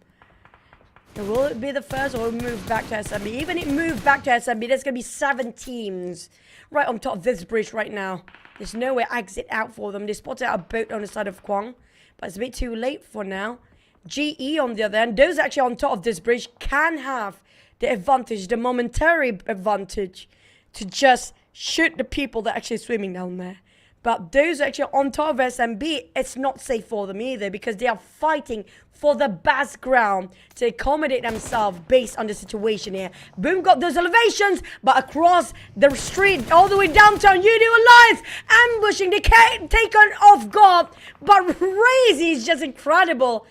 And will it be the first or will it move back to SMB? Even if it moved back to SMB, there's going to be 7 teams right on top of this bridge right now. There's nowhere exit out for them. They spotted out a boat on the side of Kwang, but it's a bit too late for now. GE on the other end, those actually on top of this bridge can have the advantage, the momentary advantage to just shoot the people that are actually swimming down there. But those actually on top of SMB, it's not safe for them either because they are fighting for the best ground to accommodate themselves based on the situation here. Boom got those elevations, but across the street, all the way downtown, Yoodo Alliance ambushing the taken off guard. But Crazy is just incredible.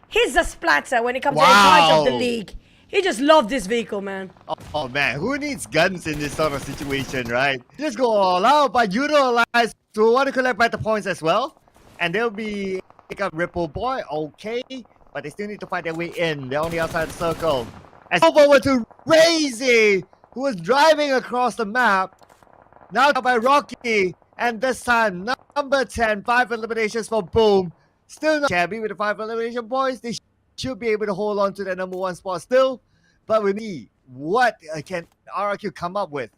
He's a splatter when it comes to the advantage of the league. He just loved this vehicle, man. Oh man, who needs guns in this sort of situation, right? Just go all out, but Yoodo Alliance to want to collect better points as well. And they'll be pick up Ripple Boy, okay. But they still need to find their way in. They're on the outside of the circle. And over to Crazy, who was driving across the map. Now by Rocky. And this time, number 10, 5 eliminations for Boom. Still not shabby with the 5 elimination points. They should be able to hold on to the number 1 spot still. But we need what can RRQ come up with?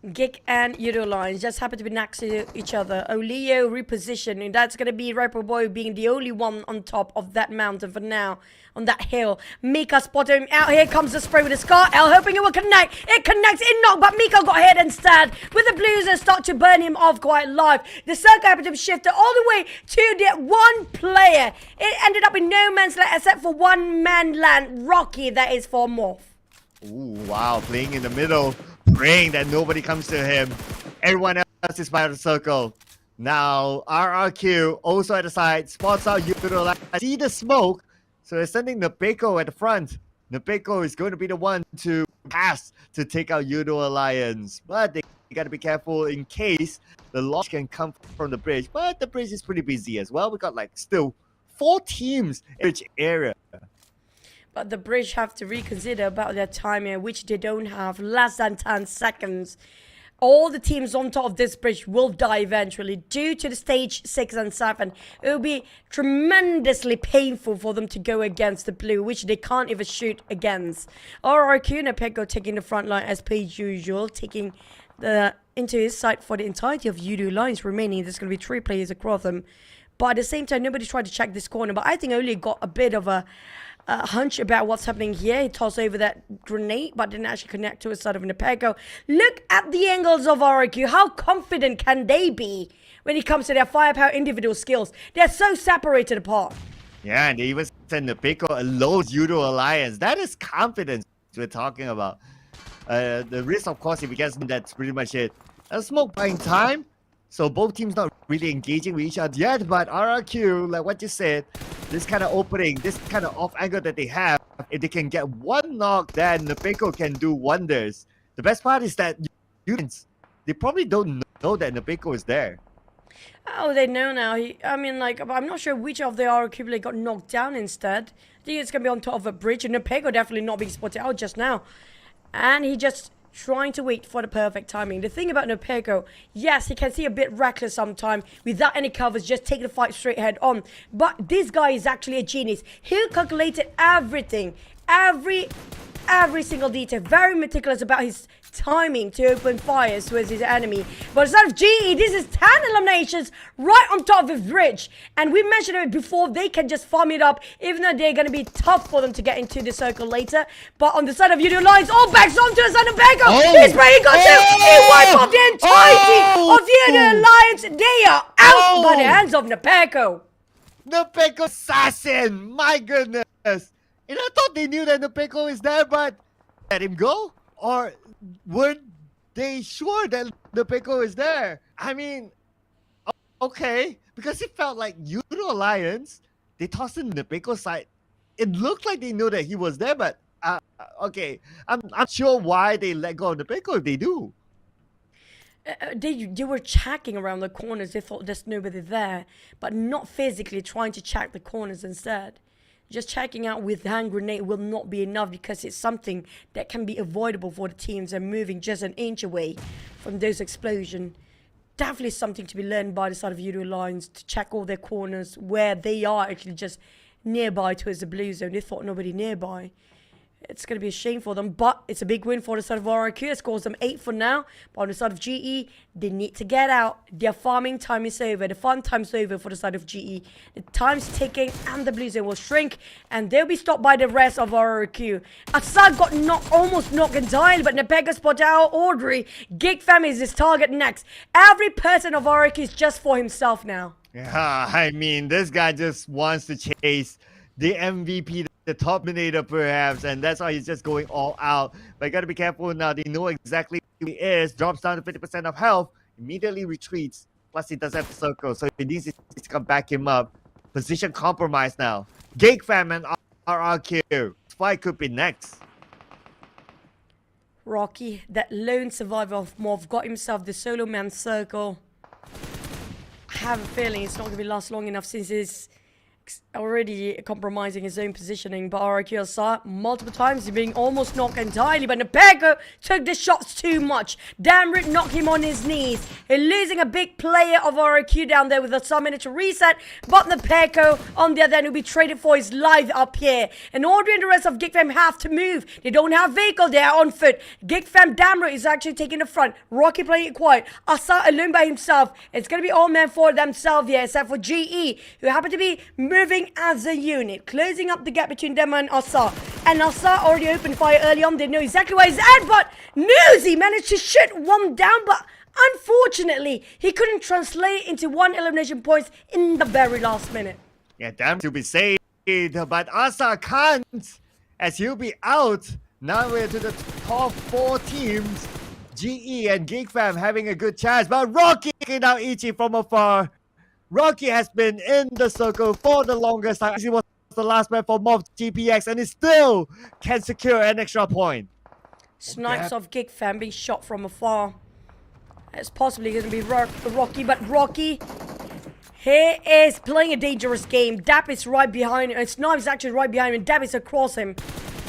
GEEK and Yoodo Alliance just happen to be next to each other. Oleo repositioning. That's going to be Ripple Boy being the only one on top of that mountain for now. On that hill. Mika spotted him out. Here comes the spray with the Scar L, hoping it will connect. It connects in knock, but Mika got hit instead. With the blues and start to burn him off quite live. The circle happened to be shifted all the way to the 1 player. It ended up in no man's land except for 1 man land. Rocky, that is for MORPH. Ooh, wow, playing in the middle. Praying that nobody comes to him. Everyone else is by the circle. Now, RRQ also at the side. Spots out Yoodo Alliance. See the smoke. So they're sending Nepeko at the front. Nepeko is going to be the one to pass to take out Yoodo Alliance. But they got to be careful in case the launch can come from the bridge. But the bridge is pretty busy as well. We got like still 4 teams in each area. But the bridge have to reconsider about their time here, which they don't have. Less than 10 seconds. All the teams on top of this bridge will die eventually due to the stage 6 and 7. It will be tremendously painful for them to go against the blue, which they can't even shoot against. RRQ and Nepeko taking the front line as per usual, taking the into his side for the entirety of Yoodo Alliance remaining. There's going to be 3 players across them. But at the same time, nobody tried to check this corner. But I think Oli got a bit of a hunch about what's happening here. He tossed over that grenade, but didn't actually connect to his side of Nepeko. Look at the angles of RRQ. How confident can they be when it comes to their firepower individual skills? They're so separated apart. Yeah, and they even send Nepeko alone Yoodo Alliance. That is confidence we're talking about. The risk, of course, if he gets, that's pretty much it. A smoke buying time. So both teams not really engaging with each other yet, but RRQ, like what you said, this kind of opening, this kind of off angle that they have, if they can get 1 knock, then Nepeko can do wonders. The best part is that they probably don't know that Nepeko is there. Oh, they know now. I mean, like, I'm not sure which of the RQ got knocked down instead. I think it's going to be on top of a bridge. And Nepeko definitely not being spotted out just now. And he just trying to wait for the perfect timing. The thing about Nepeko, yes, he can see a bit reckless sometimes without any covers, just take the fight straight head on. But this guy is actually a genius. He calculated everything, every single detail, very meticulous about his timing to open fires towards his enemy. But instead of GE, this is 10 eliminations right on top of the bridge. And we mentioned it before, they can just farm it up, even though they're going to be tough for them to get into the circle later. But on the side of Yoodo Alliance, all backs onto the side of Beko. He's ready to go too. He wipes off the entirety of Yoodo Alliance. They are out by the hands of Nepeko. Nepeko assassin! My goodness! And I thought they knew that Nepeko is there, but let him go? Or weren't they sure that Nepeko is there? I mean, okay, because it felt like Yoodo Alliance, they tossed in Nepeko's side. It looked like they knew that he was there, but okay, I'm sure why they let go of Nepeko if they do. They were checking around the corners. They thought there's nobody there, but not physically trying to check the corners instead. Just checking out with hand grenade will not be enough because it's something that can be avoidable for the teams and moving just an inch away from those explosions. Definitely something to be learned by the side of Yoodo Alliance to check all their corners where they are actually just nearby towards the blue zone. They thought nobody nearby. It's going to be a shame for them, but it's a big win for the side of RIQ. It scores them 8 for now. But on the side of GE, they need to get out. Their farming time is over. The farm time's over for the side of GE. The time's ticking, and the blue zone will shrink, and they'll be stopped by the rest of RIQ. Assad got almost knocked entirely, but Nepeko spotted out Audrey. GEEK Fam is his target next. Every person of RIQ is just for himself now. Yeah, I mean, this guy just wants to chase the MVP, the top dominator perhaps, and that's why he's just going all out. But you gotta be careful now. They know exactly who he is. Drops down to 50% of health, immediately retreats. Plus he does have the circle, so he needs to come back him up. Position compromised now. GEEK Fam and RRQ. Fight could be next. Rocky, that lone survivor of MORPH, got himself the solo man circle. I have a feeling it's not gonna be last long enough since he's already compromising his own positioning. But RIQ saw multiple times he's being almost knocked entirely, but Nepeko took the shots too much. Damrit knocked him on his knees. He's losing a big player of RIQ down there with a sub-minute to reset, but Nepeko on the other end will be traded for his life up here. And Audrey and the rest of GEEK Fam have to move. They don't have vehicle, they are on foot. GEEK Fam Damrit is actually taking the front. Rocky playing it quiet. Asa alone by himself. It's gonna be all men for themselves here, except for GE, who happen to be moving as a unit, closing up the gap between them and Asa. And Asa already opened fire early on. They know exactly where he's at, but Newsy managed to shoot one down, but unfortunately, he couldn't translate into 1 elimination points in the very last minute. Yeah, damn to be saved, but Asa can't, as he'll be out. Now we're to the top 4 teams. GE and GEEK Fam having a good chance, but Rocky taking out Ichi from afar. Rocky has been in the circle for the longest time. He was the last man for MORPH GPX, and he still can secure an extra point. Snipes of GEEK Fam being shot from afar. It's possibly going to be Rocky, but Rocky, he is playing a dangerous game. Dap is right behind him, and Snipes is actually right behind him, and Dap is across him.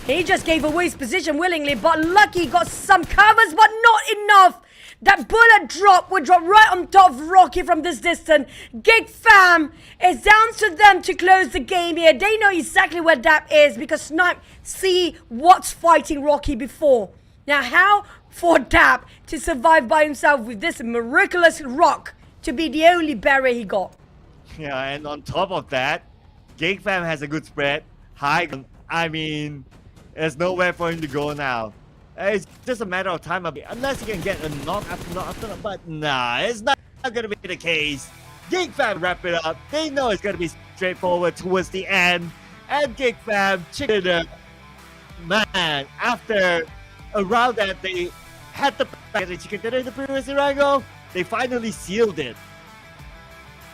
He just gave away his position willingly, but Lucky got some covers, but not enough. That bullet drop would drop right on top of Rocky from this distance. GEEK Fam, it's down to them to close the game here. They know exactly where Dap is because Snipe see what's fighting Rocky before. Now how for Dap to survive by himself with this miraculous rock to be the only barrier he got? Yeah, and on top of that, GEEK Fam has a good spread. High, I mean, there's nowhere for him to go now. It's just a matter of time, unless he can get a knock after knock, but nah, it's not gonna be the case. GEEK Fam wrap it up. They know it's gonna be straightforward towards the end. And GEEK Fam chicken it. Man, after a round that they had to get the chicken dinner in the previous Rango, they finally sealed it.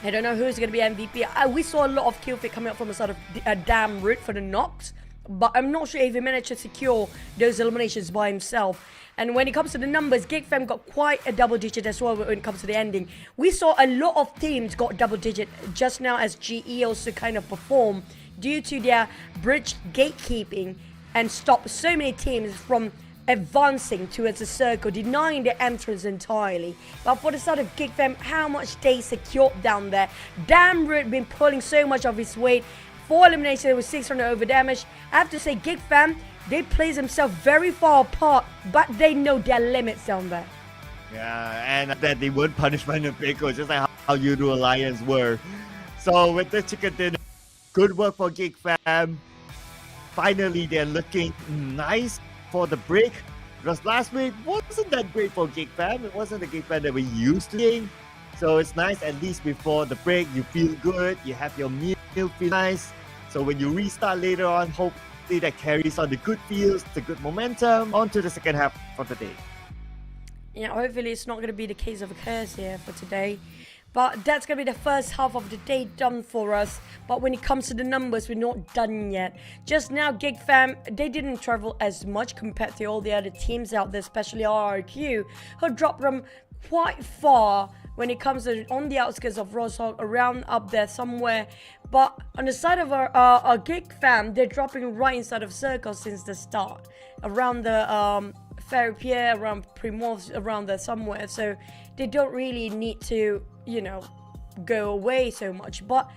I don't know who's going to be MVP. We saw a lot of kill fit coming up from the side of Damrit for the knocks. but I'm not sure if he managed to secure those eliminations by himself. And when it comes to the numbers, GEEK Fam got quite a double digit as well when it comes to the ending. We saw a lot of teams got double digit just now as GE also kind of performed due to their bridge gatekeeping and stopped so many teams from advancing towards the circle, denying the entrance entirely. But for the side of GEEK Fam, how much they secured down there. Damn Rude been pulling so much of his weight. 4 eliminations with 600 over damage. I have to say, GEEK Fam, they place themselves very far apart, but they know their limits down there. Yeah, and that they weren't punished by the pickle, just like how Yoodo Alliance were. So with the chicken dinner, good work for GEEK Fam. Finally, they're looking nice for the break. Because last week wasn't that great for GEEK Fam. It wasn't the GEEK Fam that we used to seeing. So it's nice, at least before the break, you feel good, you have your meal, feel nice. So when you restart later on, hopefully that carries on the good feels, the good momentum, on to the second half of the day. Yeah, hopefully it's not going to be the case of XERXIA for today. But that's going to be the first half of the day done for us. But when it comes to the numbers, we're not done yet. Just now, GEEK Fam, they didn't travel as much compared to all the other teams out there, especially RRQ, who dropped them quite far when it comes to on the outskirts of Roshog, around up there somewhere. But on the side of our GEEK Fam, they're dropping right inside of circles since the start. Around the Ferry Pier, around Primorphs, around there somewhere. So they don't really need to, you know, go away so much. But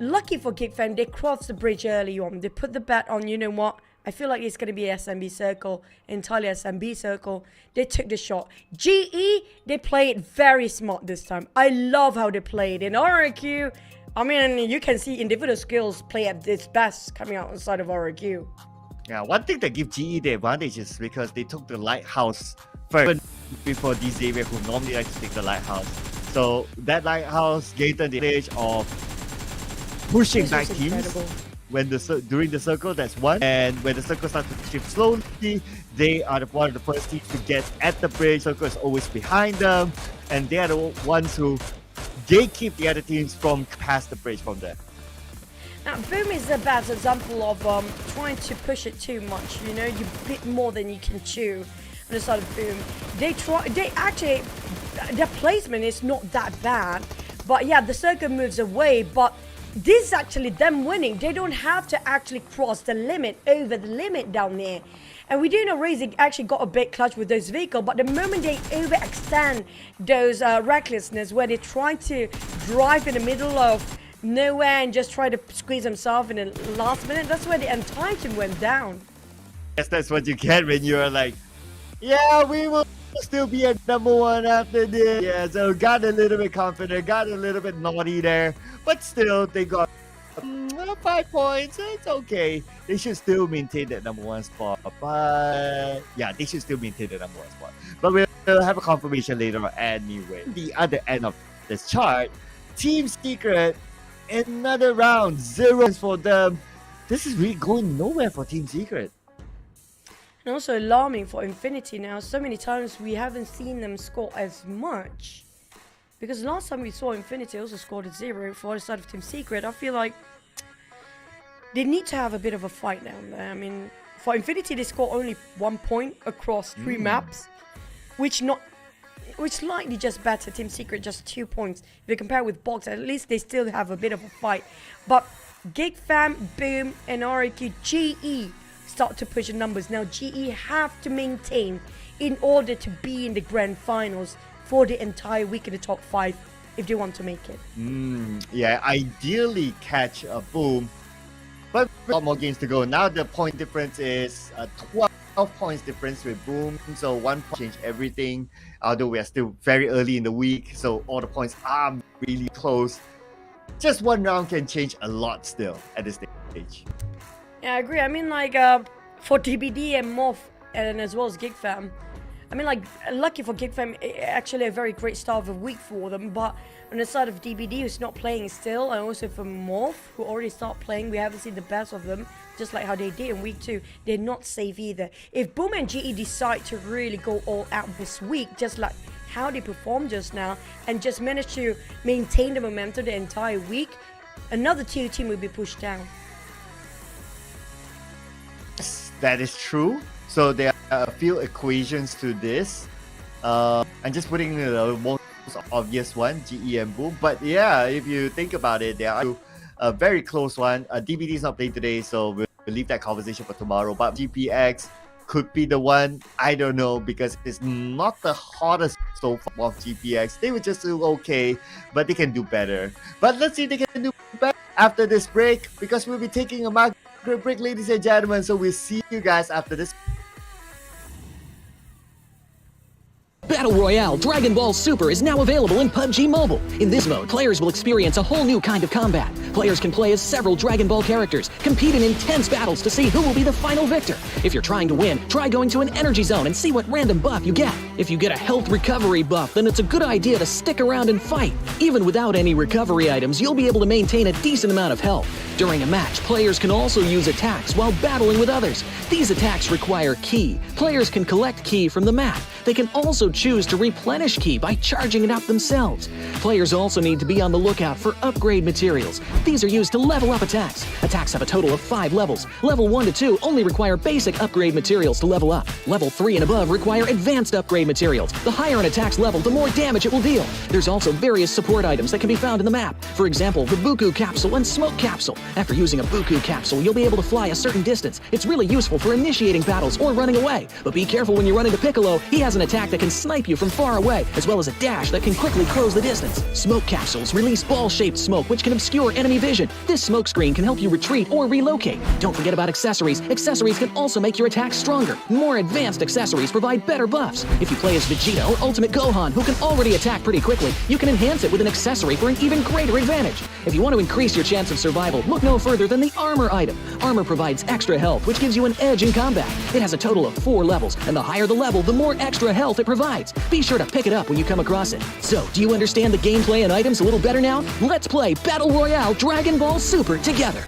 lucky for GEEK Fam, they crossed the bridge early on. They put the bet on, you know what, I feel like it's going to be SMB circle, entirely SMB circle. They took the shot. GE, they played very smart this time. I love how they played. In RRQ, I mean, you can see individual skills play at its best coming out inside of RRQ. Yeah, one thing that gives GE the advantage is because they took the lighthouse first before DZV, who normally like to take the lighthouse. So that lighthouse gave them the advantage of pushing back teams. When during the circle, that's one. And when the circle starts to shift slowly, they are one of the first teams to get at the bridge. Circle is always behind them, and they are the ones who gatekeep the other teams from past the bridge from there. Now, Boom is the best example of trying to push it too much. You know, you bit more than you can chew on the side of Boom. Their placement is not that bad, but yeah, the circle moves away, but this is actually them winning. They don't have to actually cross the limit, over the limit down there. And we do know Racing actually got a bit clutch with those vehicles, but the moment they overextend those recklessness, where they try to drive in the middle of nowhere and just try to squeeze themselves in the last minute, that's where the entire team went down. Yes, that's what you get when you're like, yeah, we will still be at #1 after this. Yeah, so got a little bit confident, got a little bit naughty there, but still they got 5 points. It's okay. They should still maintain that #1 spot. But yeah, they should still maintain the #1 spot. But we'll have a confirmation later on anyway. The other end of this chart, Team Secret, another round, 0 for them. This is really going nowhere for Team Secret. And also alarming for Infinity now. So many times we haven't seen them score as much. Because last time we saw Infinity also scored a 0 for the side of Team Secret. I feel like they need to have a bit of a fight down there. I mean, for Infinity, they score only 1 point across 3 maps. Which slightly just better. Team Secret just 2 points. If you compare with Box, at least they still have a bit of a fight. But GEEK Fam, Boom, and REQ, GE start to push the numbers. Now GE have to maintain in order to be in the grand finals for the entire week in the top 5 if they want to make it. Yeah, ideally catch a Boom, but a lot more games to go. Now the point difference is 12 points difference with Boom, so 1 point change everything, although we are still very early in the week, so all the points are really close. Just 1 round can change a lot still at this stage. Yeah, I agree. I mean, like, for DBD and MORPH, and as well as GEEK Fam, I mean, like, lucky for GEEK Fam, actually a very great start of the week for them, but on the side of DBD, who's not playing still, and also for MORPH, who already started playing, we haven't seen the best of them, just like how they did in week 2. They're not safe either. If Boom and GE decide to really go all out this week, just like how they performed just now, and just manage to maintain the momentum the entire week, another tier team will be pushed down. that is true. So there are a few equations to this. I'm just putting the most obvious one, GE and Boom. But yeah, if you think about it, there are a very close one. DBD is not playing today, so we'll leave that conversation for tomorrow. But GPX could be the one. I don't know, because it's not the hottest so far of GPX. They would just do okay, but they can do better. But let's see if they can do better after this break, because we'll be taking a market break, ladies and gentlemen. So we'll see you guys after this. Battle Royale Dragon Ball Super is now available in PUBG Mobile. In this mode, players will experience a whole new kind of combat. Players can play as several Dragon Ball characters, compete in intense battles to see who will be the final victor. If you're trying to win, try going to an energy zone and see what random buff you get. If you get a health recovery buff, then it's a good idea to stick around and fight. Even without any recovery items, you'll be able to maintain a decent amount of health. During a match, players can also use attacks while battling with others. These attacks require ki. Players can collect ki from the map. They can also choose to replenish ki by charging it up themselves. Players also need to be on the lookout for upgrade materials. These are used to level up attacks. Attacks have a total of 5 levels. Level 1 to 2 only require basic upgrade materials to level up. Level 3 and above require advanced upgrade materials. The higher an attack's level, the more damage it will deal. There's also various support items that can be found in the map. For example, the Buku Capsule and Smoke Capsule. After using a Buku Capsule, you'll be able to fly a certain distance. It's really useful for initiating battles or running away. But be careful when you run into Piccolo. He has an attack that can snipe you from far away, as well as a dash that can quickly close the distance. Smoke Capsules release ball-shaped smoke, which can obscure enemy vision. This smoke screen can help you retreat or relocate. Don't forget about accessories. Accessories can also make your attacks stronger. More advanced accessories provide better buffs. If you play as Vegeta or Ultimate Gohan, who can already attack pretty quickly, you can enhance it with an accessory for an even greater advantage. If you want to increase your chance of survival, look no further than the Armor item. Armor provides extra health, which gives you an edge in combat. It has a total of 4 levels, and the higher the level, the more extra health it provides. Be sure to pick it up when you come across it. So, do you understand the gameplay and items a little better now? Let's play Battle Royale Dragon Ball Super together.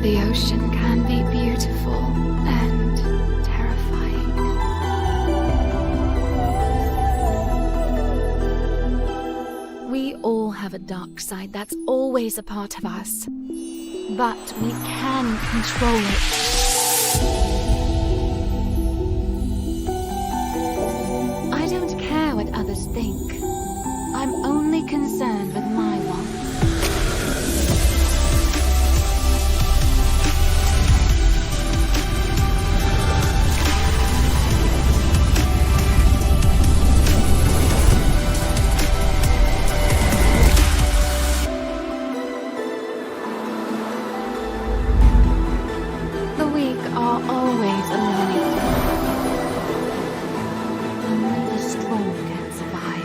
The ocean can be beautiful and terrifying. We all have a dark side, that's always a part of us. But we can control it. I don't care what others think. I'm only concerned with my wants. The weak are always eliminated. Only the strong can survive.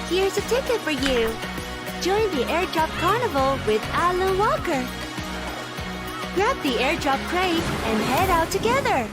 Here's a ticket for you. Join the airdrop carnival with Alan Walker. Grab the airdrop crate and head out together.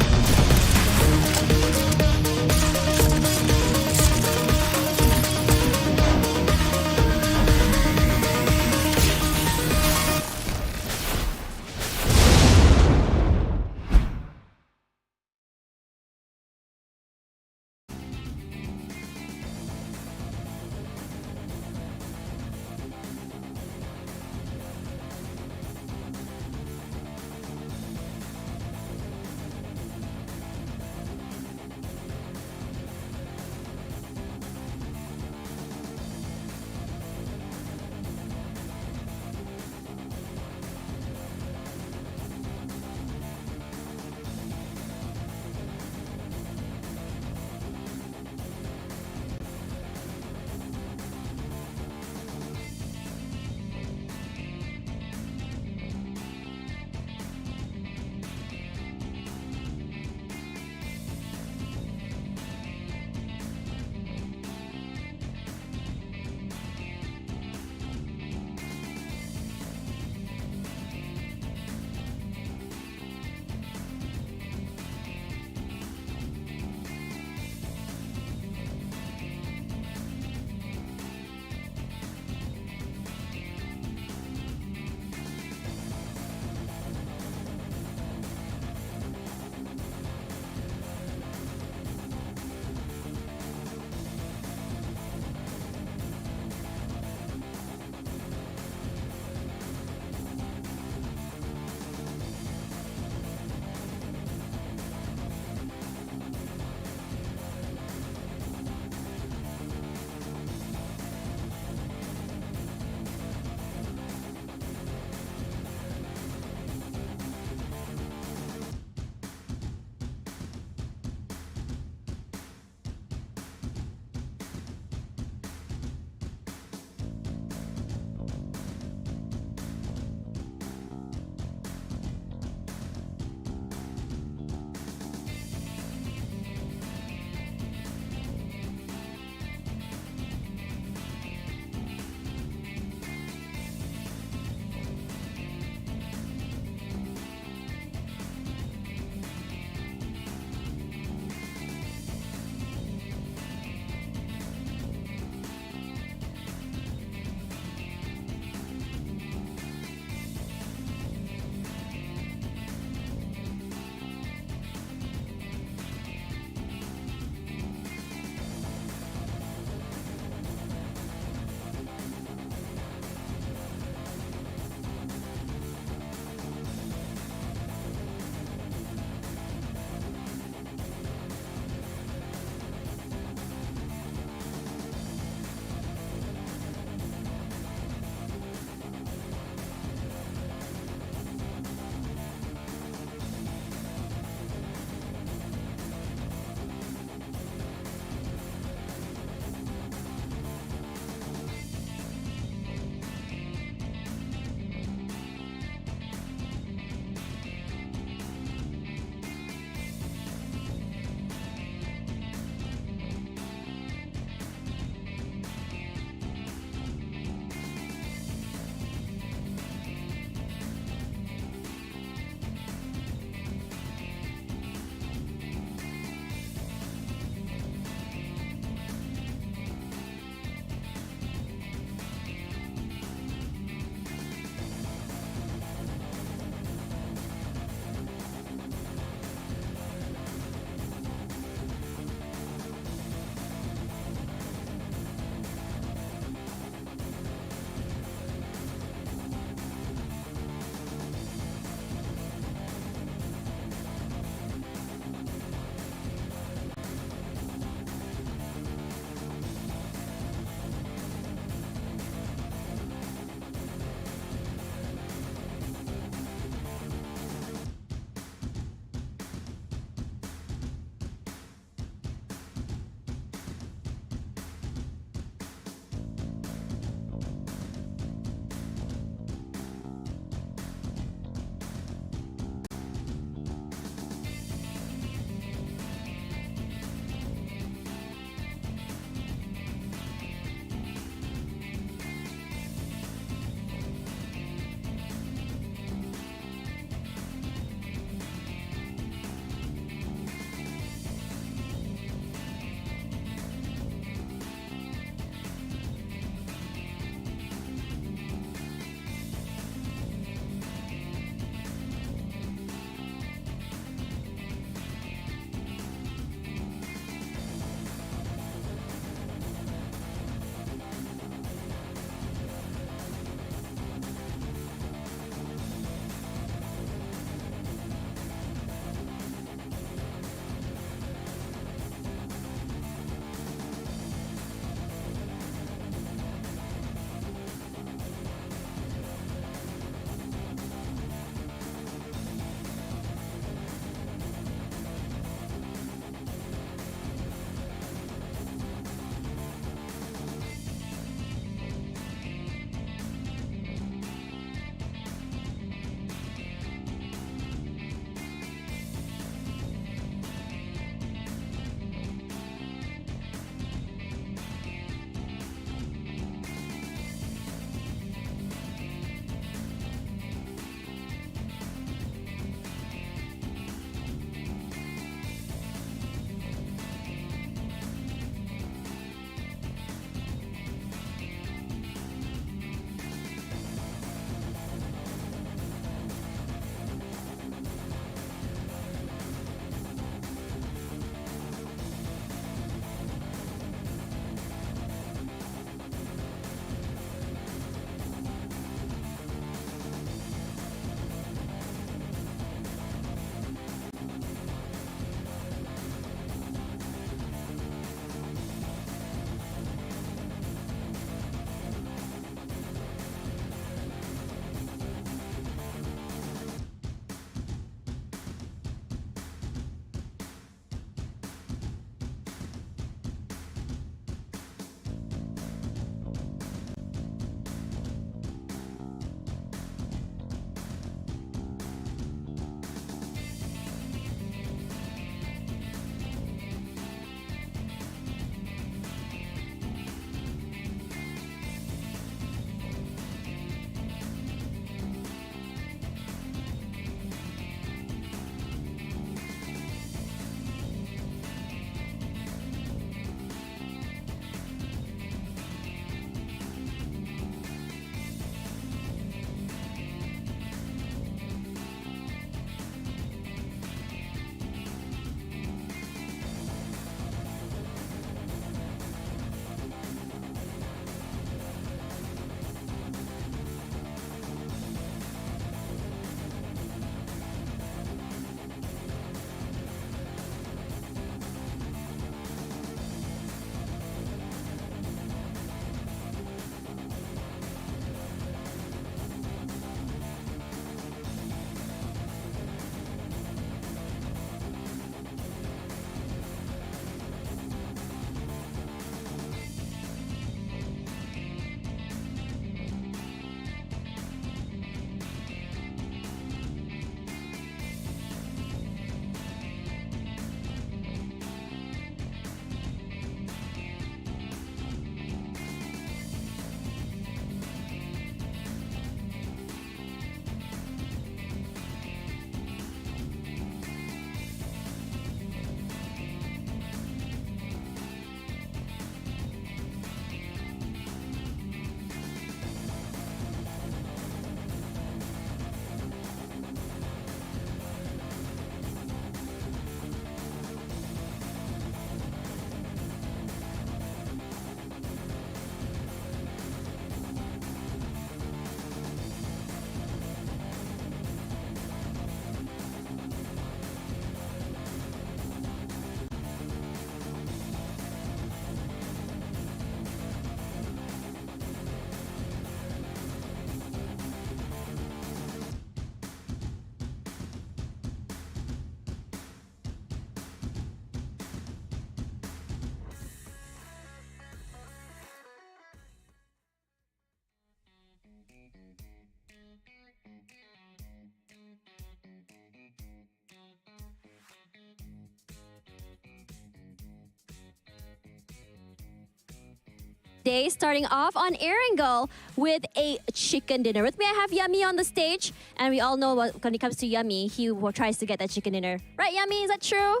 day, starting off on Erangel with a chicken dinner. With me, I have Yummy on the stage. And we all know when it comes to Yummy, he tries to get that chicken dinner. Right, Yummy? Is that true?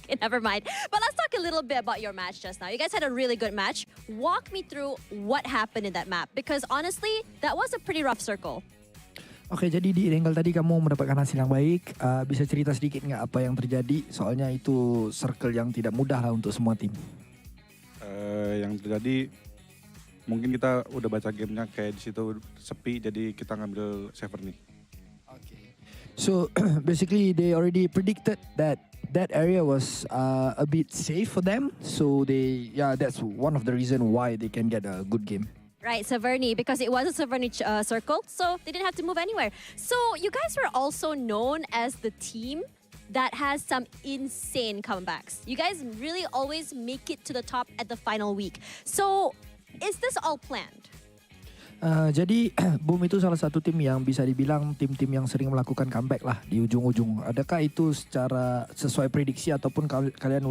Okay, never mind. But let's talk a little bit about your match just now. You guys had a really good match. Walk me through what happened in that map. Because honestly, that was a pretty rough circle. Oke, jadi di Erangel tadi kamu mendapatkan hasil yang baik. Bisa cerita sedikit nggak apa yang terjadi? Soalnya itu circle yang tidak mudah lah untuk semua tim. Yang terjadi mungkin kita udah baca gamenya kayak di situ sepi, jadi kita ngambil saver nih. So basically they already predicted that area was a bit safe for them. So that's one of the reason why they can get a good game. Right, Severny, because it was a Severny circle, so they didn't have to move anywhere. So you guys were also known as the team that has some insane comebacks. You guys really always make it to the top at the final week. So is this all planned? Jadi Boom itu salah satu tim yang bisa dibilang tim-tim yang sering melakukan comeback lah di ujung-ujung. Adakah itu secara sesuai prediksi ataupun kalian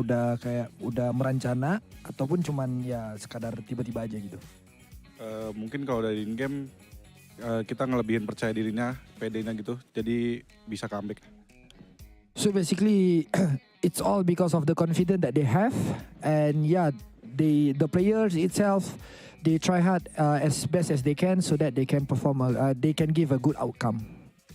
udah merancana ataupun cuman ya sekadar tiba-tiba aja gitu? Mungkin kalau dari in-game kita ngelebihin percaya dirinya, PD-nya gitu, jadi bisa comeback. So basically it's all because of the confidence that they have, and the players itself, they try hard as best as they can so that they can perform, they can give a good outcome.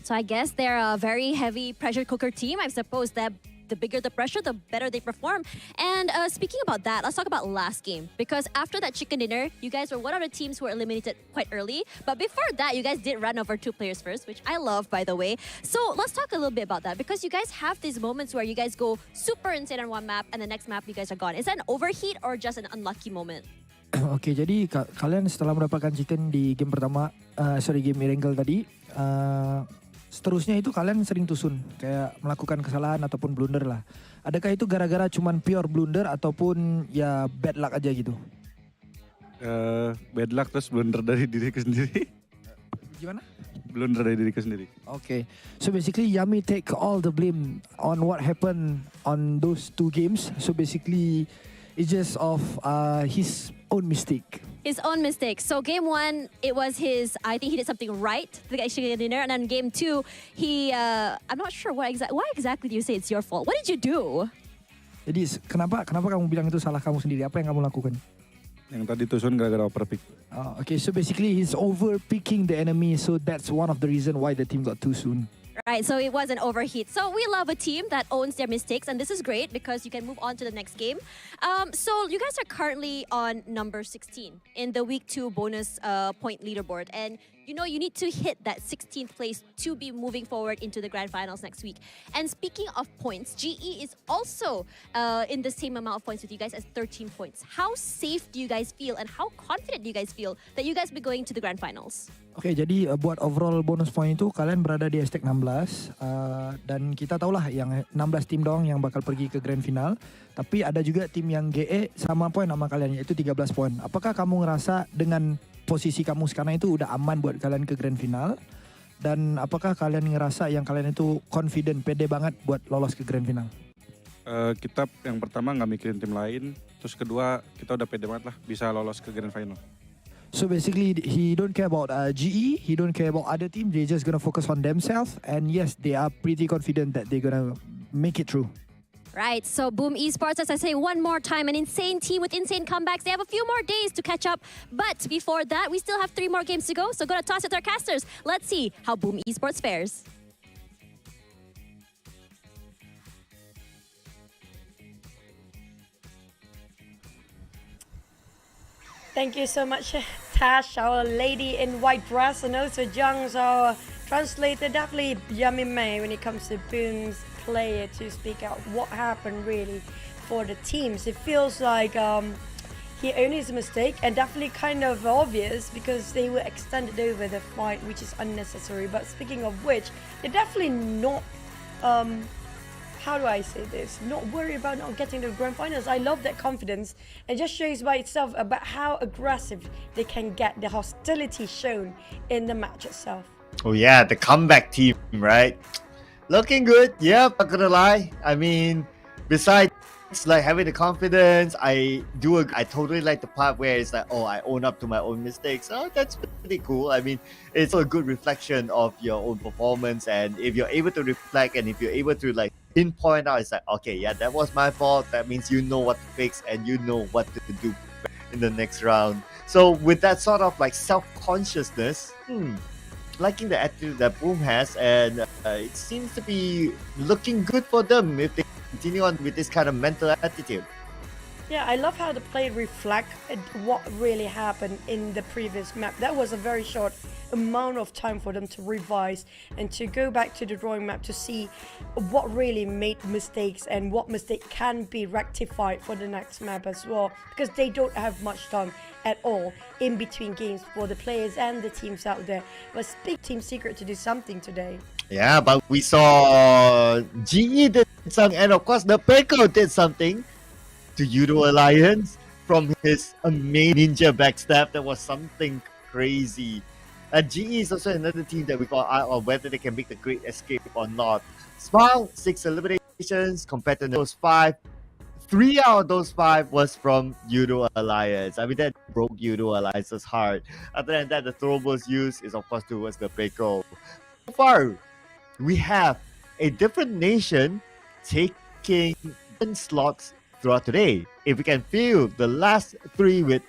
So I guess they're a very heavy pressure cooker team. I suppose that the bigger the pressure, the better they perform. And speaking about that, let's talk about last game. Because after that chicken dinner, you guys were one of the teams who were eliminated quite early. But before that, you guys did run over 2 players first, which I love, by the way. So let's talk a little bit about that. Because you guys have these moments where you guys go super insane on one map and the next map you guys are gone. Is that an overheat or just an unlucky moment? Oke, jadi kalian setelah mendapatkan chicken di game pertama, game Erangel tadi, seterusnya itu kalian sering tusun, kayak melakukan kesalahan ataupun blunder lah. Adakah itu gara-gara cuman pure blunder ataupun ya bad luck aja gitu? Bad luck terus blunder dari diriku sendiri. Gimana? Blunder dari diriku sendiri. Okay, so basically Yummy take all the blame on what happened on those 2 games. So basically it's just of his own mistake. His own mistake. So game 1, it was his, I think he did something right to get chicken dinner. And then game 2, he, I'm not sure why exactly do you say it's your fault? What did you do? Jadi kenapa kamu bilang itu salah kamu sendiri? Apa yang kamu lakukan? Yang tadi tusun gara-gara overpick. Okay, so basically he's overpicking the enemy. So that's one of the reason why the team got too soon. Right, so it was an overheat. So we love a team that owns their mistakes, and this is great because you can move on to the next game. So you guys are currently on number 16 in the week 2 bonus point leaderboard, and you know you need to hit that 16th place to be moving forward into the grand finals next week. And speaking of points, GE is also in the same amount of points with you guys as 13 points. How safe do you guys feel, and how confident do you guys feel that you guys will be going to the grand finals? Oke, jadi buat overall bonus point itu kalian berada di hashtag 16 dan kita tahulah yang 16 tim doang yang bakal pergi ke grand final. Tapi ada juga tim yang GE sama poin sama kalian, yaitu 13 poin. Apakah kamu ngerasa dengan posisi kamu sekarang itu udah aman buat kalian ke grand final? Dan apakah kalian ngerasa yang kalian itu confident, pede banget buat lolos ke grand final? Kita yang pertama nggak mikirin tim lain, terus kedua kita udah pede banget lah bisa lolos ke grand final. So basically, he don't care about GE, he don't care about other team, they just gonna focus on themselves. And yes, they are pretty confident that they're gonna make it through. Right, so Boom Esports, as I say one more time, an insane team with insane comebacks. They have a few more days to catch up. But before that, we still have 3 more games to go. So go to toss it to our casters. Let's see how Boom Esports fares. Thank you so much, Tash, our lady in white dress, and also Jung's our translator. Definitely Yummy May when it comes to Boom's player to speak out what happened really for the teams. It feels like he owned his mistake, and definitely kind of obvious because they were extended over the fight, which is unnecessary. But speaking of which, they're definitely not how do I say this? Not worry about not getting to the grand finals. I love that confidence. It just shows by itself about how aggressive they can get, the hostility shown in the match itself. Oh yeah, the comeback team, right? Looking good. Yeah, not gonna lie. I mean, besides like having the confidence. I totally like the part where it's like, oh, I own up to my own mistakes. Oh, that's pretty cool. I mean, it's a good reflection of your own performance, and if you're able to reflect and if you're able to like pinpoint out, it's like, okay, yeah, that was my fault. That means you know what to fix and you know what to do in the next round. So with that sort of like self-consciousness, liking the attitude that Boom has, and it seems to be looking good for them if they continue on with this kind of mental attitude. Yeah, I love how the play reflect what really happened in the previous map. That was a very short amount of time for them to revise and to go back to the drawing map to see what really made mistakes and what mistake can be rectified for the next map as well, because they don't have much time at all in between games for the players and the teams out there. But big Team Secret to do something today. Yeah, but we saw GE did something, and of course the Telco did something to Yoodo Alliance from his amazing ninja backstab. That was something crazy. GE is also another team that we got out on whether they can make the great escape or not. Smile, 6 eliminations compared to those 5. 3 out of those 5 was from Yoodo Alliance. I mean, that broke Yoodo Alliance's heart. Other than that, the throwables used is of course towards the Telco. So far, we have a different nation taking slots throughout today. If we can fill the last 3 with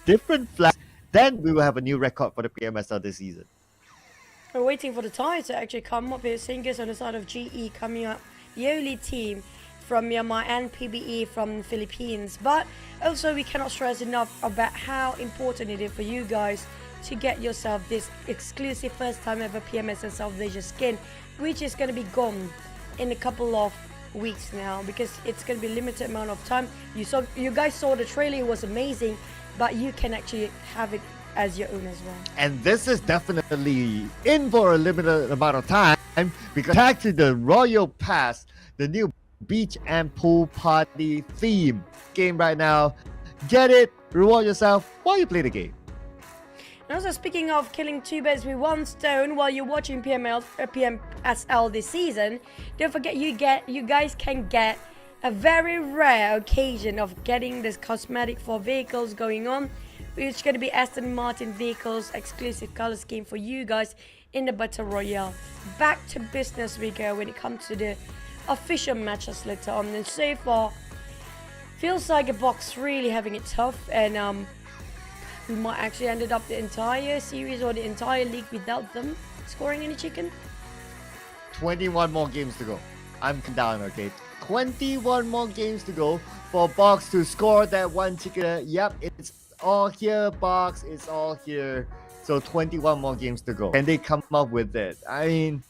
different flags, then we will have a new record for the PMSL this season. We're waiting for the tie to actually come up here. Singers on the side of GE coming up, the only team from Myanmar and PBE from the Philippines. But also we cannot stress enough about how important it is for you guys to get yourself this exclusive first time ever PMSL South Asia skin, which is going to be gone in a couple of weeks now, because it's going to be limited amount of time. You guys saw the trailer, it was amazing, but you can actually have it as your own as well. And this is definitely in for a limited amount of time, because tag to the Royal Pass, the new beach and pool party theme game right now. Get it, reward yourself while you play the game. And also, speaking of killing 2 birds with 1 stone while you're watching PMSL this season, don't forget you guys can get a very rare occasion of getting this cosmetic for vehicles going on, which is going to be Aston Martin vehicles exclusive color scheme for you guys in the Battle Royale. Back to business we go when it comes to the official matches later on. And so far, feels like a box really having it tough, and we might actually ended up the entire series or the entire league without them scoring any chicken. 21 more games to go. I'm down, okay? 21 more games to go for Box to score that 1 chicken. Yep, it's all here, Box. It's all here. So 21 more games to go. Can they come up with it? I mean,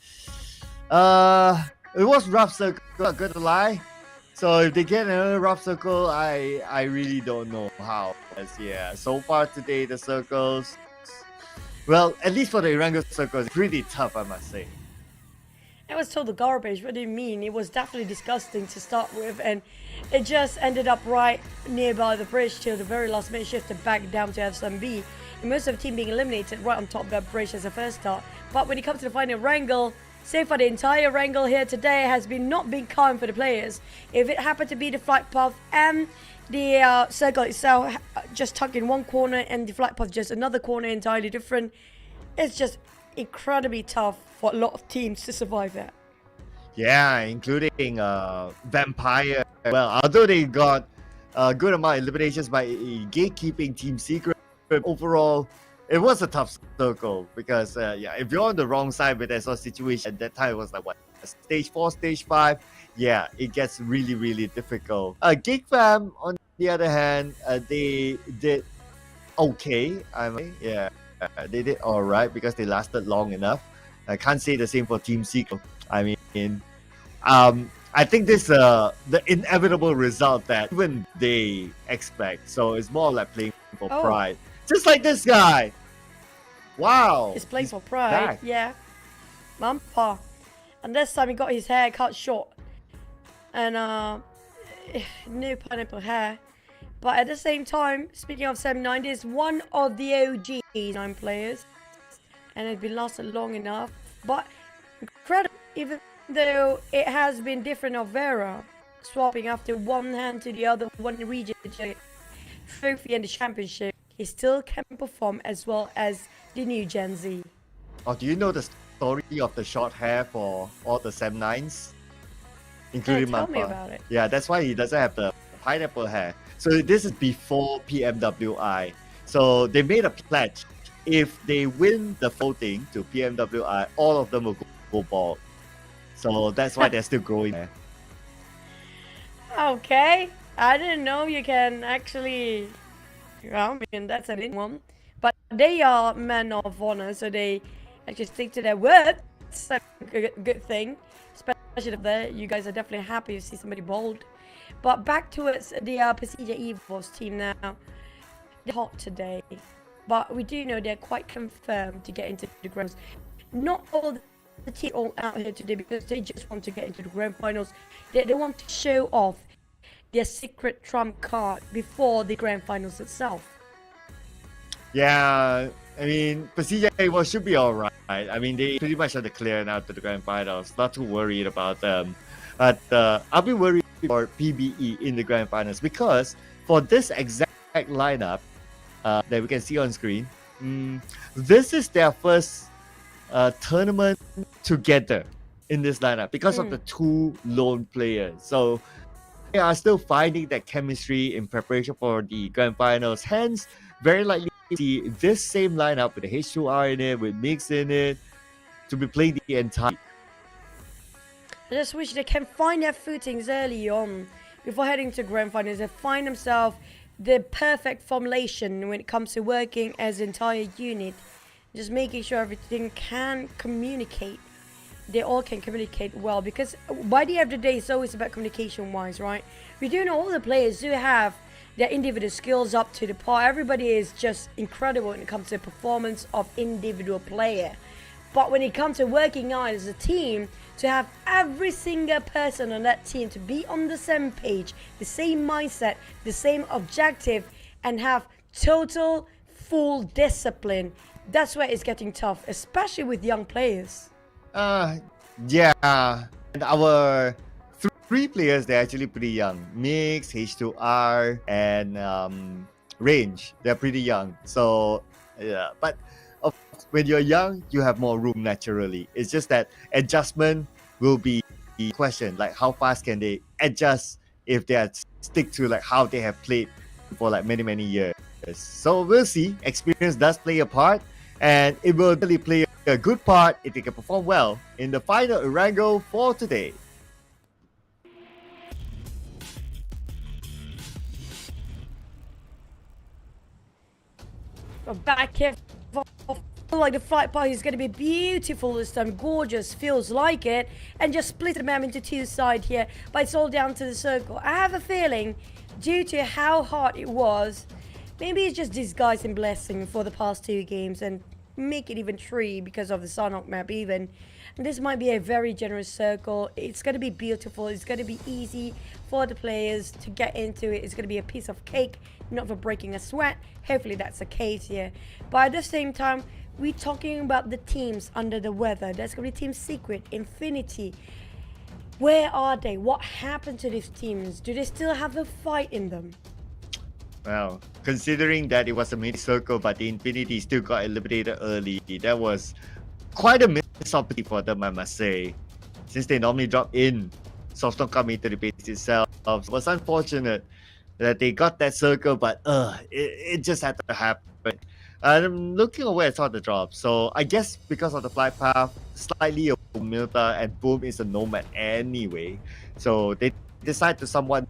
it was rough circle, not good to lie. So if they get another rough circle, I really don't know how. Yeah, so far today the circles, well, at least for the Erangel circles, pretty tough, I must say. It was total garbage. What do you mean? It was definitely disgusting to start with, and it just ended up right nearby the bridge till the very last minute, shifted back down to FSMB. And most of the team being eliminated right on top of that bridge as a first start. But when it comes to the final wrangle, say for the entire wrangle here today has been not been kind for the players. If it happened to be the flight path and the circle itself just tucked in one corner and the flight path just another corner entirely different, it's just incredibly tough for a lot of teams to survive that. Yeah, including Vampire. Well, although they got a good amount of eliminations by gatekeeping Team Secret, overall, it was a tough circle because, yeah, if you're on the wrong side with that sort of situation, at that time it was like, what, stage 4, stage 5? Yeah, it gets really, really difficult. GEEK Fam, on the other hand, they did okay. Yeah, they did all right because they lasted long enough. I can't say the same for Team Secret. I mean, I think this the inevitable result that even they expect. So it's more like playing for pride. Just like this guy. Wow. He's playing for pride. Back. Yeah. Mampa. And this time he got his hair cut short. And no pineapple hair. But at the same time, speaking of 790s, one of the OG 9 players. And it's been lasted long enough. But incredible, even though it has been different of Vera. swapping after one hand to the other, one region trophy and the championship, he still can perform as well as the new Gen Z. Oh, do you know the story of the short hair for all the Sem9s? Including Tell me Mappa. about it. Yeah, that's why he doesn't have the pineapple hair. So this is before PMWI. So they made a pledge. If they win the voting to PMWI, all of them will go bald. So that's why they're still growing hair. Okay, I didn't know you can actually. Well, I mean, that's a big one. But they are men of honor, so they actually stick to their word. It's a good thing. Especially if you guys are definitely happy to see somebody bold. But back towards the PERSIJA EVOS team now. They're hot today. But we do know they're quite confirmed to get into the grand. Not all the team all out here today because they just want to get into the grand finals. They want to show off their secret trump card before the grand finals itself. Yeah, I mean, PERSIJA EVOS should be alright. I mean, they pretty much have the clear now to the grand finals. Not too worried about them. But I'll be worried for PBE in the grand finals because for this exact lineup that we can see on screen, this is their first tournament together in this lineup because of the two lone players. So they are still finding that chemistry in preparation for the grand finals. Hence, very likely to see this same lineup with the H2R in it, with Mix in it, to be playing the entire. I just wish they can find their footings early on before heading to grand finals. They find themselves the perfect formulation when it comes to working as an entire unit. Just making sure everything can communicate. They all can communicate well because by the end of the day, it's always about communication wise, right? We do know all the players do have their individual skills up to the par. Everybody is just incredible when it comes to the performance of individual player. But when it comes to working out as a team, to have every single person on that team to be on the same page, the same mindset, the same objective, and have total full discipline, that's where it's getting tough, especially with young players. Yeah. And our three players, they're actually pretty young. Mix, H2R, and Range. They're pretty young. So, yeah. But when you're young, you have more room naturally. It's just that adjustment will be the question. Like, how fast can they adjust if they stick to like how they have played for like many years? So we'll see. Experience does play a part, and it will really play a good part if they can perform well in the final Irango for today. Back here, like the flight path is going to be beautiful this time, gorgeous, feels like it, and just split the map into two sides here, but it's all down to the circle. I have a feeling, due to how hard it was, maybe it's just disguising blessing for the past two games and make it even three because of the Sunhawk map even. And this might be a very generous circle. It's going to be beautiful. It's going to be easy for the players to get into it. It's going to be a piece of cake, not for breaking a sweat. Hopefully that's the case here. But at the same time, we're talking about the teams under the weather. That's going to be Team Secret, Infinity. Where are they? What happened to these teams? Do they still have a fight in them? Well, considering that it was a mini circle, but the Infinity still got eliminated early, that was quite a missed opportunity for them, I must say. Since they normally drop in, Soft don't come into the base itself. It was unfortunate that they got that circle, but it just had to happen. I'm looking away at the drop, so I guess because of the flight path, slightly over Milta, and Boom is a nomad anyway. So they decide to someone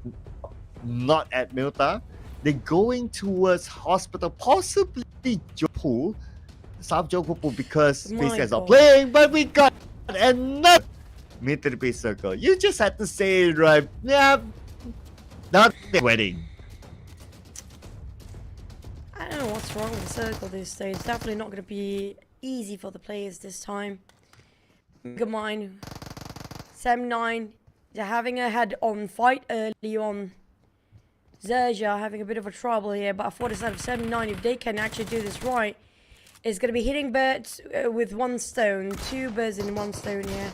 not at Milta. They're going towards hospital, possibly Jopu, South Jopu, because FaZe Clan's not playing, but we got another mid to the base circle. You just had to say it right. Yeah, not the wedding. I don't know what's wrong with the circle this day. It's definitely not going to be easy for the players this time. Good mind. Sem9, they're having a head-on fight early on. XERXIA having a bit of a trouble here, but I thought it's out of Sem9, if they can actually do this right, it's going to be hitting birds with one stone. Two birds in one stone here.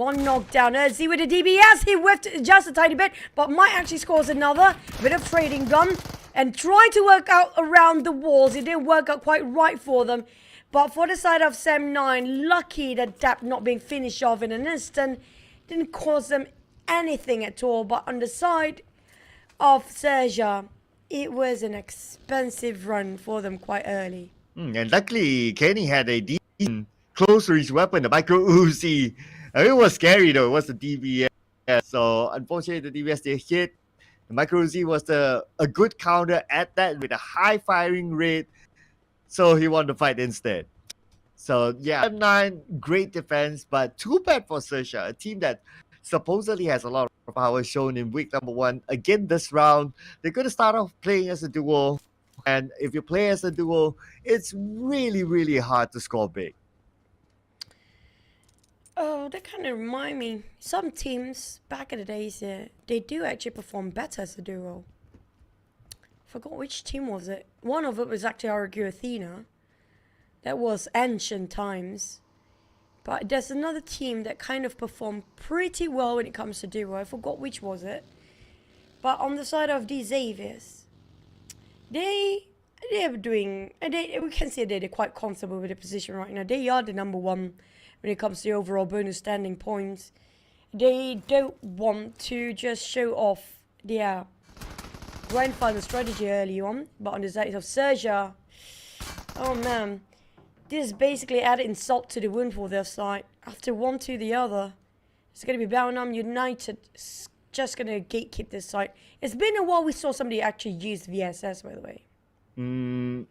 One knockdown. Z with the DBS. He whiffed just a tiny bit, but might actually scores another. A bit of trading gun. And try to work out around the walls. It didn't work out quite right for them. But for the side of Sam9, lucky that not being finished off in an instant didn't cause them anything at all. But on the side of XERXIA, it was an expensive run for them quite early. And luckily, Kenny had a decent close-range weapon, the micro Uzi. It was scary though. It was the DBS. So unfortunately, the DBS did hit. The micro Uzi was a good counter at that with a high firing rate. So he won the fight instead. So yeah, M9, great defense, but too bad for XERXIA, a team that supposedly has a lot of power shown in week number 1. Again, this round, they're going to start off playing as a duo. And if you play as a duo, it's really, really hard to score big. Oh, that kind of remind me. Some teams back in the days, they do actually perform better as a duo. Forgot which team was it. One of it was actually REGUM Athena. That was ancient times. But there's another team that kind of performed pretty well when it comes to duo. I forgot which was it. But on the side of the Xaviers, they are doing. We can say they're quite comfortable with the position right now. They are the number 1 when it comes to the overall bonus standing points. They don't want to just show off their grand final strategy early on. But on the side of XERXIA, oh man, this basically added insult to the wound for their side. After one to the other, it's going to be BIGETRON United just going to gatekeep this side. It's been a while we saw somebody actually use VSS, by the way.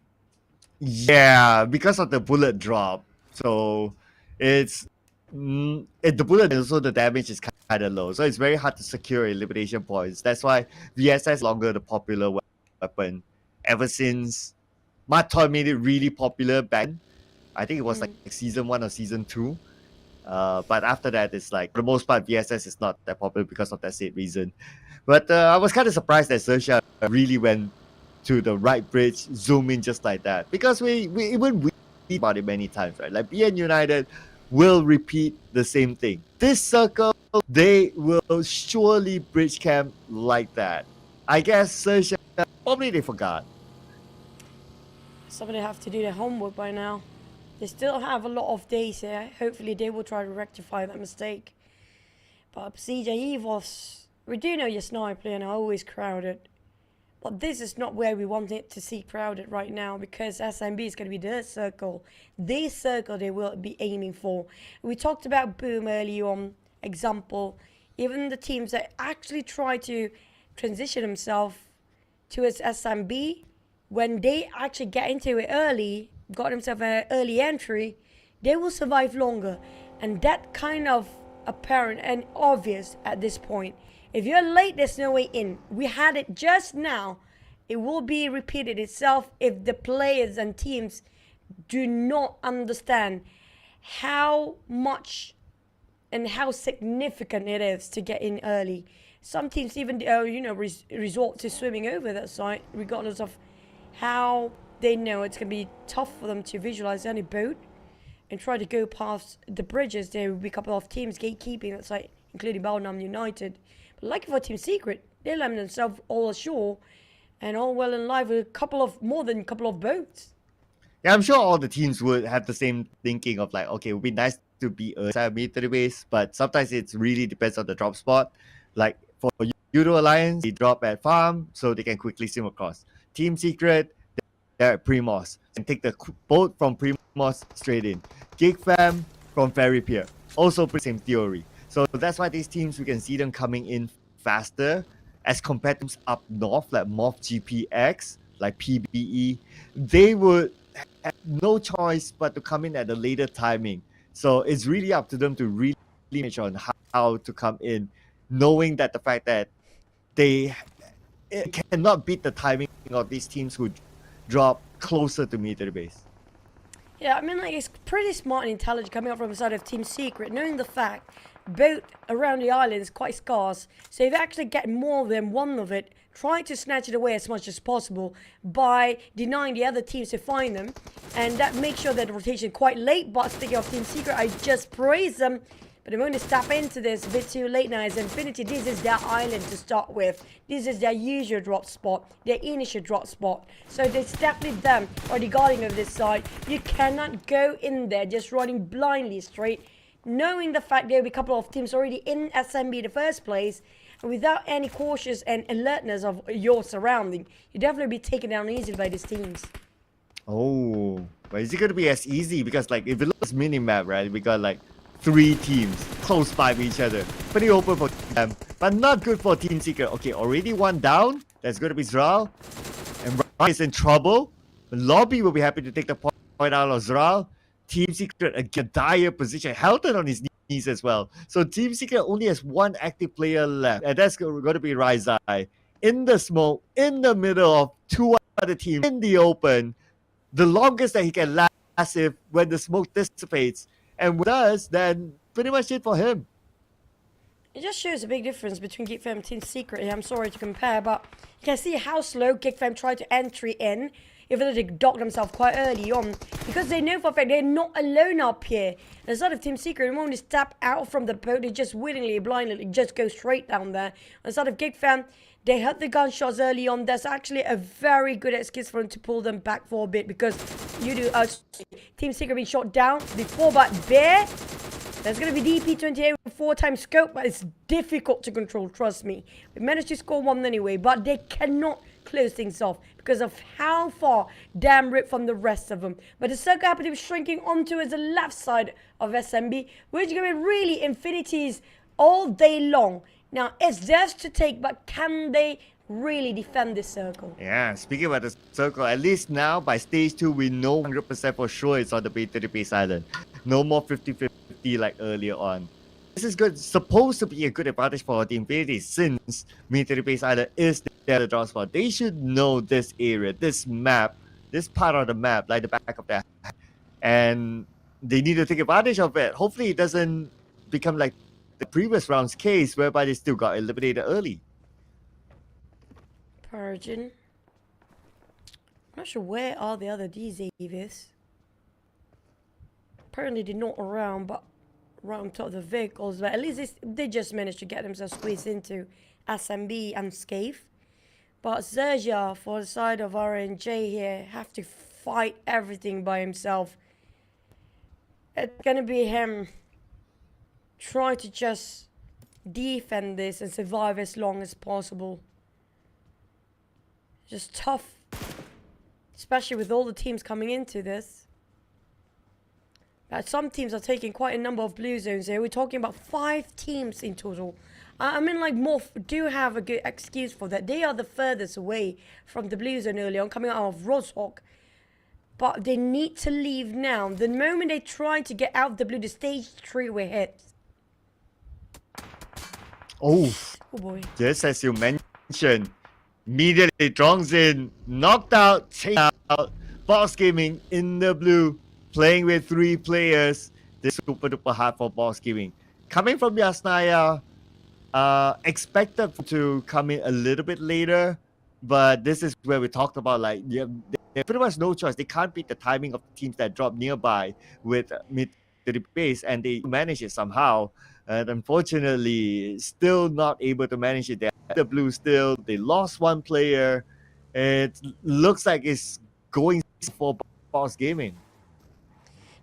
Yeah, because of the bullet drop. So it's the bullet, also the damage is kind of low. So it's very hard to secure elimination points. That's why VSS is longer the popular weapon. Ever since Mud made it really popular back then. I think it was like season 1 or season 2. But after that, it's like, for the most part, VSS is not that popular because of that same reason. But I was kind of surprised that XERXIA really went to the right bridge, zoom in just like that. Because we about it many times, right? Like BN United will repeat the same thing. This circle, they will surely bridge camp like that. I guess XERXIA, probably they forgot. Somebody have to do their homework by now. They still have a lot of days here. Hopefully they will try to rectify that mistake. But PERSIJA EVOS, we do know your sniper and are always crowded. But this is not where we want it to see crowded right now, because SMB is going to be their circle. This circle they will be aiming for. We talked about Boom early on. Example, even the teams that actually try to transition themselves towards SMB, when they actually get into it early, got themselves an early entry, they will survive longer. And that kind of apparent and obvious at this point. If you're late, there's no way in. We had it just now. It will be repeated itself if the players and teams do not understand how much and how significant it is to get in early. Some teams even, resort to swimming over that site, regardless of how they know it's going to be tough for them to visualize any boat and try to go past the bridges. There will be a couple of teams gatekeeping that site, including BIGETRON United. But like for Team Secret, they land themselves all ashore and all well and live with more than a couple of boats. Yeah, I'm sure all the teams would have the same thinking of like, okay, it would be nice to be a military base, but sometimes it really depends on the drop spot. Like for Yoodo Alliance, they drop at farm so they can quickly swim across. Team Secret, they're at Primos and take the boat from Primos straight in. GEEK fam from Ferry Pier, also pretty same theory. So that's why these teams, we can see them coming in faster as compared to up north like MORPH GPX, like PBE. They would have no choice but to come in at a later timing. So it's really up to them to really manage on how to come in, knowing that the fact that they cannot beat the timing of these teams who drop closer to military base. Yeah, I mean, like, it's pretty smart and intelligent coming up from the side of Team Secret, knowing the fact boat around the island is quite scarce. So if you actually get more than one of it, try to snatch it away as much as possible by denying the other teams to find them. And that makes sure that the rotation is quite late. But speaking of Team Secret, I just praise them. But But the moment they step into this a bit too late now as Infinity, this is their island to start with. This is their usual drop spot, their initial drop spot. So it's definitely them already guarding over this side. You cannot go in there just running blindly straight, knowing the fact there will be a couple of teams already in SMB in the first place. And without any cautious and alertness of your surrounding, you definitely be taken down easily by these teams. Oh, but is it going to be as easy? Because like if it looks mini-map, right, we got like 3 teams close by each other. Pretty open for them, but not good for Team Secret. Okay, already one down. That's going to be Zral. And Rai is in trouble. Lobby will be happy to take the point out of Zral. Team Secret, a dire position. Helton on his knees as well. So Team Secret only has one active player left. And that's going to be Raizai. In the smoke, in the middle of 2 other teams, in the open. The longest that he can last if when the smoke dissipates. And does, then pretty much it for him. It just shows a big difference between GEEK and Team Secret here. I'm sorry to compare, but you can see how slow GEEK tried to entry in, even though they docked themselves quite early on, because they know for a fact they're not alone up here. And instead of Team Secret, the moment they step out from the boat, they just willingly, blindly just go straight down there. Instead of GEEK, they heard the gunshots early on. That's actually a very good excuse for them to pull them back for a bit, because Team Secret being shot down before, but there, there's going to be DP28 with 4x scope, but it's difficult to control, trust me. We managed to score 1 anyway, but they cannot close things off because of how far damn ripped from the rest of them. But the circle happened to be shrinking onto the left side of SMB, which is going to be really Infinities all day long. Now, it's theirs to take, but can they really defend this circle? Yeah, speaking about the circle, at least now by stage 2, we know 100% for sure it's on the base island. No more 50-50 like earlier on. This is good, supposed to be a good advantage for the Infinity, since military base island is their drop spot. They should know this area, this map, this part of the map, like the back of their head. And they need to take advantage of it. Hopefully it doesn't become like the previous round's case, whereby they still got eliminated early. Persian. I'm not sure where all the other DZs. Apparently they're not around, but right on top of the vehicles. But at least they just managed to get themselves squeezed into SMB unscathed. But XERXIA, for the side of RNJ here, have to fight everything by himself. It's gonna be him trying to just defend this and survive as long as possible. Just tough, especially with all the teams coming into this. Some teams are taking quite a number of blue zones here. We're talking about 5 teams in total. I mean, like, MORPH do have a good excuse for that. They are the furthest away from the blue zone early on, coming out of Roshawk. But they need to leave now. The moment they try to get out of the blue, the stage 3 will hit. Oh boy. Just as you mentioned, immediately Drong's in, knocked out, taken out. Boss Gaming in the blue, playing with 3 players. This is super duper hard for Boss Gaming. Coming from Yasnaya, expected to come in a little bit later, but this is where we talked about, like, they have pretty much no choice. They can't beat the timing of the teams that drop nearby with mid-to-the base, and they manage it somehow. And unfortunately, still not able to manage it. They're at the blue still. They lost 1 player. It looks like it's going for Boss Gaming.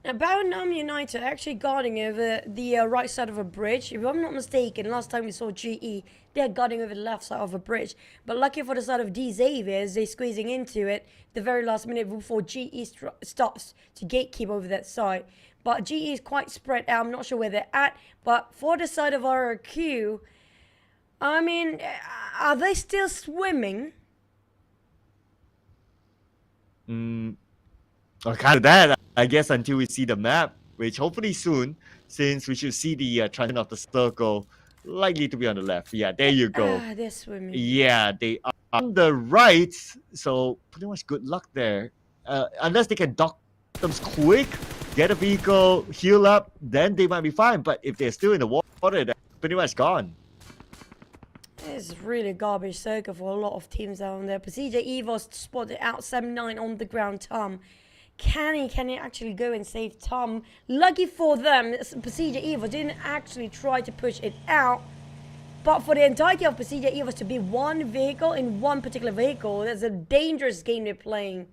Now, Baronam United are actually guarding over the right side of a bridge. If I'm not mistaken, last time we saw GE, they're guarding over the left side of a bridge. But lucky for the side of D Xaviers, they're squeezing into it the very last minute before GE starts to gatekeep over that side. But GE is quite spread out. I'm not sure where they're at. But for the side of RRQ, I mean, are they still swimming? Kind of that, I guess, until we see the map, which hopefully soon, since we should see the transition of the circle, likely to be on the left. Yeah, there you go. They're swimming. Yeah, they are on the right, so pretty much good luck there. Unless they can dock them quick, get a vehicle, heal up, then they might be fine. But if they're still in the water, they're pretty much gone. It's really garbage circle for a lot of teams down there. PERSIJA EVOS spotted out 7-9 on the ground. Can he actually go and save Tom? Lucky for them, PERSIJA EVOS didn't actually try to push it out. But for the entirety of PERSIJA EVOS to be one vehicle in one particular vehicle, that's a dangerous game they're playing.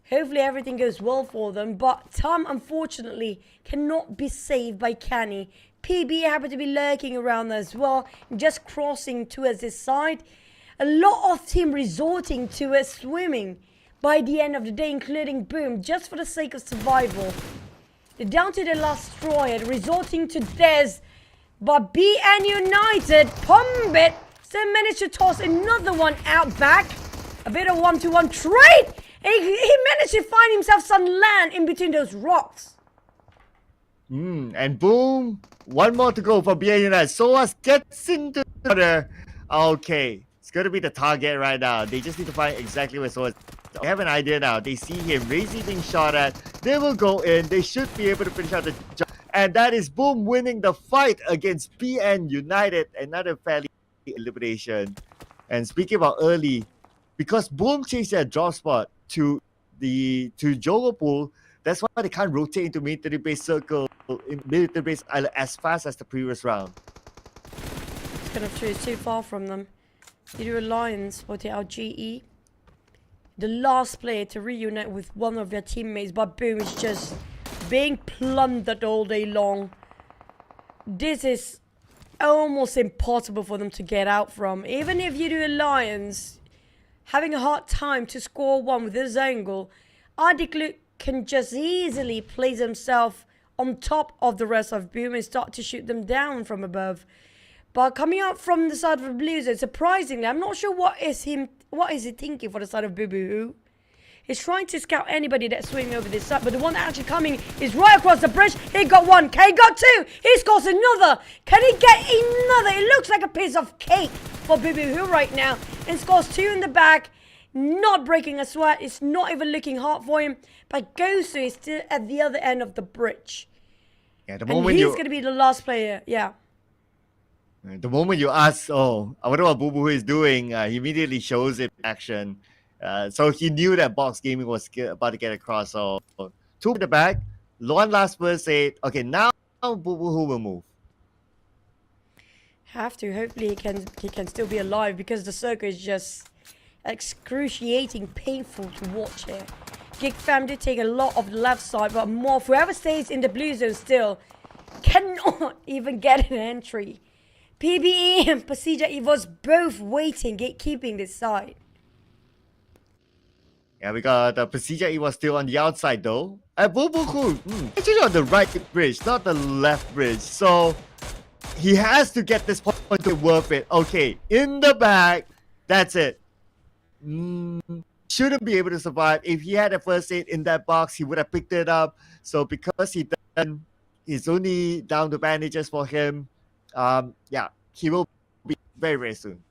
Hopefully everything goes well for them. But Tom, unfortunately, cannot be saved by Kenny. PB happened to be lurking around as well, just crossing towards his side. A lot of team resorting to swimming by the end of the day, including Boom, just for the sake of survival. They're down to the last straw, resorting to Des. But BN United, Pombit, still managed to toss another one out back. A bit of 1-to-1 trade. He managed to find himself some land in between those rocks. And Boom, one more to go for BN United. Soas gets into the water. Okay, it's going to be the target right now. They just need to find exactly where Soas. They have an idea now. They see him. Razy being shot at. They will go in. They should be able to finish out the job. And that is Boom winning the fight against PN United. Another fairly elimination. And speaking about early, because Boom changed their drop spot to Jogo Pool, that's why they can't rotate into military base circle in military base as fast as the previous round. It's kind of true. It's too far from them. Yoodo Alliance spotted out GE. The last player to reunite with one of their teammates, but Boom is just being plundered all day long. This is almost impossible for them to get out from. Even if Yoodo Alliance having a hard time to score one with this angle, Adiklu can just easily place himself on top of the rest of Boom and start to shoot them down from above. But coming out from the side of the Blues, surprisingly, I'm not sure what is he thinking for the side of Boo Boo. He's trying to scout anybody that's swimming over this side, but the one actually coming is right across the bridge. He got one. He got two. He scores another. Can he get another? It looks like a piece of cake for Boo Boo right now. And scores two in the back. Not breaking a sweat. It's not even looking hard for him. But Gosu is still at the other end of the bridge. Yeah, the and moment he's going to be the last player. Yeah. The moment you ask, oh, I wonder what Boo Boo is doing, he immediately shows it in action. So he knew that Box Gaming was about to get across. So two in the back, one last first aid. Okay, now Boo Boo who will move. Have to. Hopefully he can still be alive because the circle is just excruciating, painful to watch here. GEEK fam did take a lot of the left side, but MORPH, whoever stays in the blue zone still, cannot even get an entry. PBE and PERSIJA EVOS both waiting, gatekeeping this side. Yeah, we got PERSIJA EVOS still on the outside though. And Boo Boo Cool, actually on the right bridge, not the left bridge. So he has to get this point to be worth it. Okay, in the back, that's it. Shouldn't be able to survive. If he had a first aid in that box, he would have picked it up. So because he done, it's only down to bandages for him. Yeah, he will be very, very soon.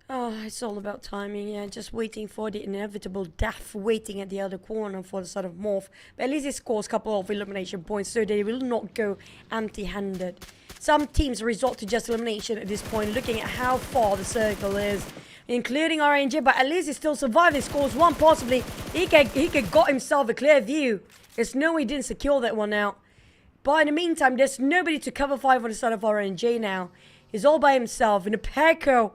Oh, it's all about timing, yeah. Just waiting for the inevitable death waiting at the other corner for the side of MORPH. But at least he scores a couple of elimination points, so they will not go empty-handed. Some teams resort to just elimination at this point, looking at how far the circle is, including RNG, but at least he still survived. He scores one, possibly. He could got himself a clear view. There's no way he didn't secure that one out. But in the meantime, there's nobody to cover 5 on the side of RNG now. He's all by himself. In the Telco,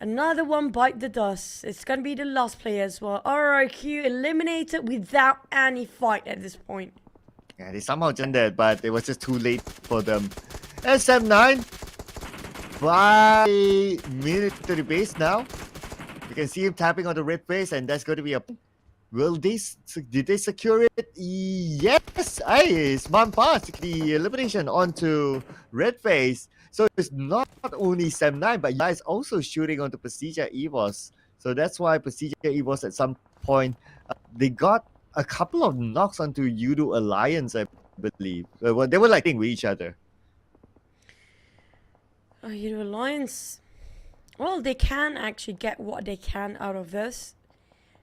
another one bite the dust. It's going to be the last player as well. RRQ eliminated without any fight at this point. Yeah, they somehow done that, but it was just too late for them. SM9 by military base now. You can see him tapping on the red base, and that's going to be a... Did they secure it? Yes! Smart pass the elimination onto red face. So it's not only Sam9, but you guys also shooting onto PERSIJA EVOS. So that's why PERSIJA EVOS at some point, they got a couple of knocks onto Yoodo Alliance, I believe. They were like with each other. Yoodo Alliance, well, they can actually get what they can out of this.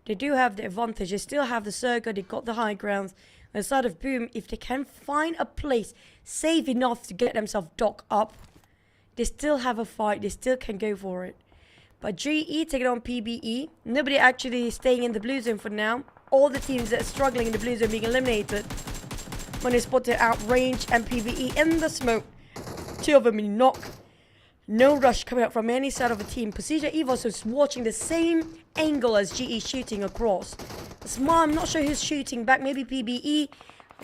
They do have the advantage. They still have the circle. They got the high ground. On the side of Boom, if they can find a place safe enough to get themselves docked up, they still have a fight. They still can go for it. But GE taking on PBE. Nobody actually staying in the blue zone for now. All the teams that are struggling in the blue zone being eliminated. When they spotted out Range and PBE in the smoke. Two of them in knock. No rush coming out from any side of the team. PERSIJA EVOS is watching the same angle as GE shooting across. I'm not sure who's shooting back. Maybe PBE.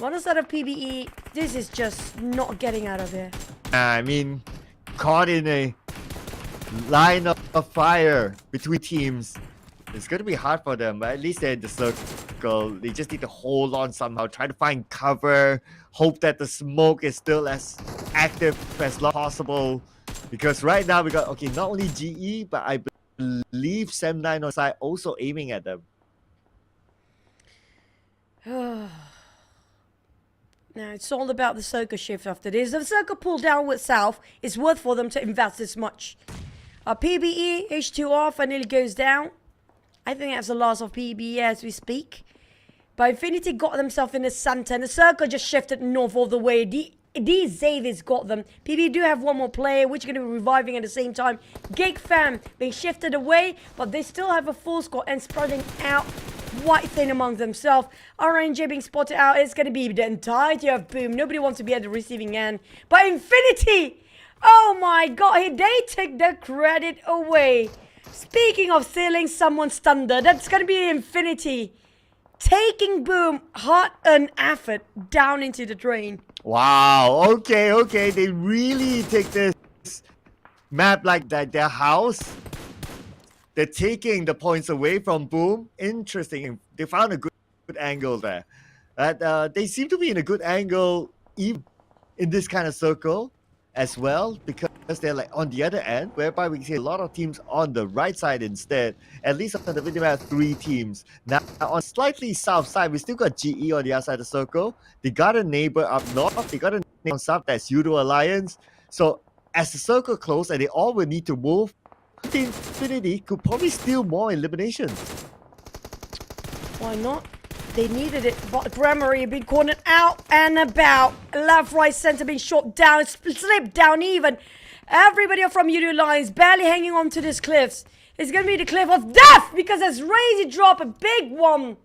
On the side of PBE, this is just not getting out of here. I mean, caught in a line of fire between teams. It's going to be hard for them, but at least they're in the circle. They just need to hold on somehow, try to find cover, hope that the smoke is still as active as possible. Because right now we got, okay, not only GE, but I believe Sam9 on side also aiming at them. Now, it's all about the circle shift after this. The circle pull downward south is worth for them to invest this much. PBE, H2R finally goes down. I think that's the loss of PBE as we speak. But Infinity got themselves in the center, and the circle just shifted north all the way. These Xaviers got them. PBE do have one more player, which is going to be reviving at the same time. GEEK fam being shifted away, but they still have a full squad and spreading out quite thin among themselves. RNG being spotted out. It's going to be the entirety of Boom. Nobody wants to be at the receiving end. But Infinity, oh my god, they take the credit away. Speaking of stealing someone's thunder, that's going to be Infinity taking Boom hard-earned effort down into the drain. Wow, okay. They really take this map like that, their house. They're taking the points away from Boom. Interesting. They found a good angle there. They seem to be in a good angle even in this kind of circle as well, because they're like on the other end, whereby we see a lot of teams on the right side instead. At least on the video, we have 3 teams. Now, on slightly south side, we still got GE on the other side of the circle. They got a neighbor up north. They got a neighbor on south, that's Yoodo Alliance. So, as the circle closes, and they all will need to move, Infinity could probably steal more eliminations. Why not? They needed it, but Grammary being cornered out and about. Left, right, center being shot down, slipped down even. Everybody from Yoodo Alliance barely hanging on to these cliffs. It's going to be the cliff of death because as Razy drop a big one.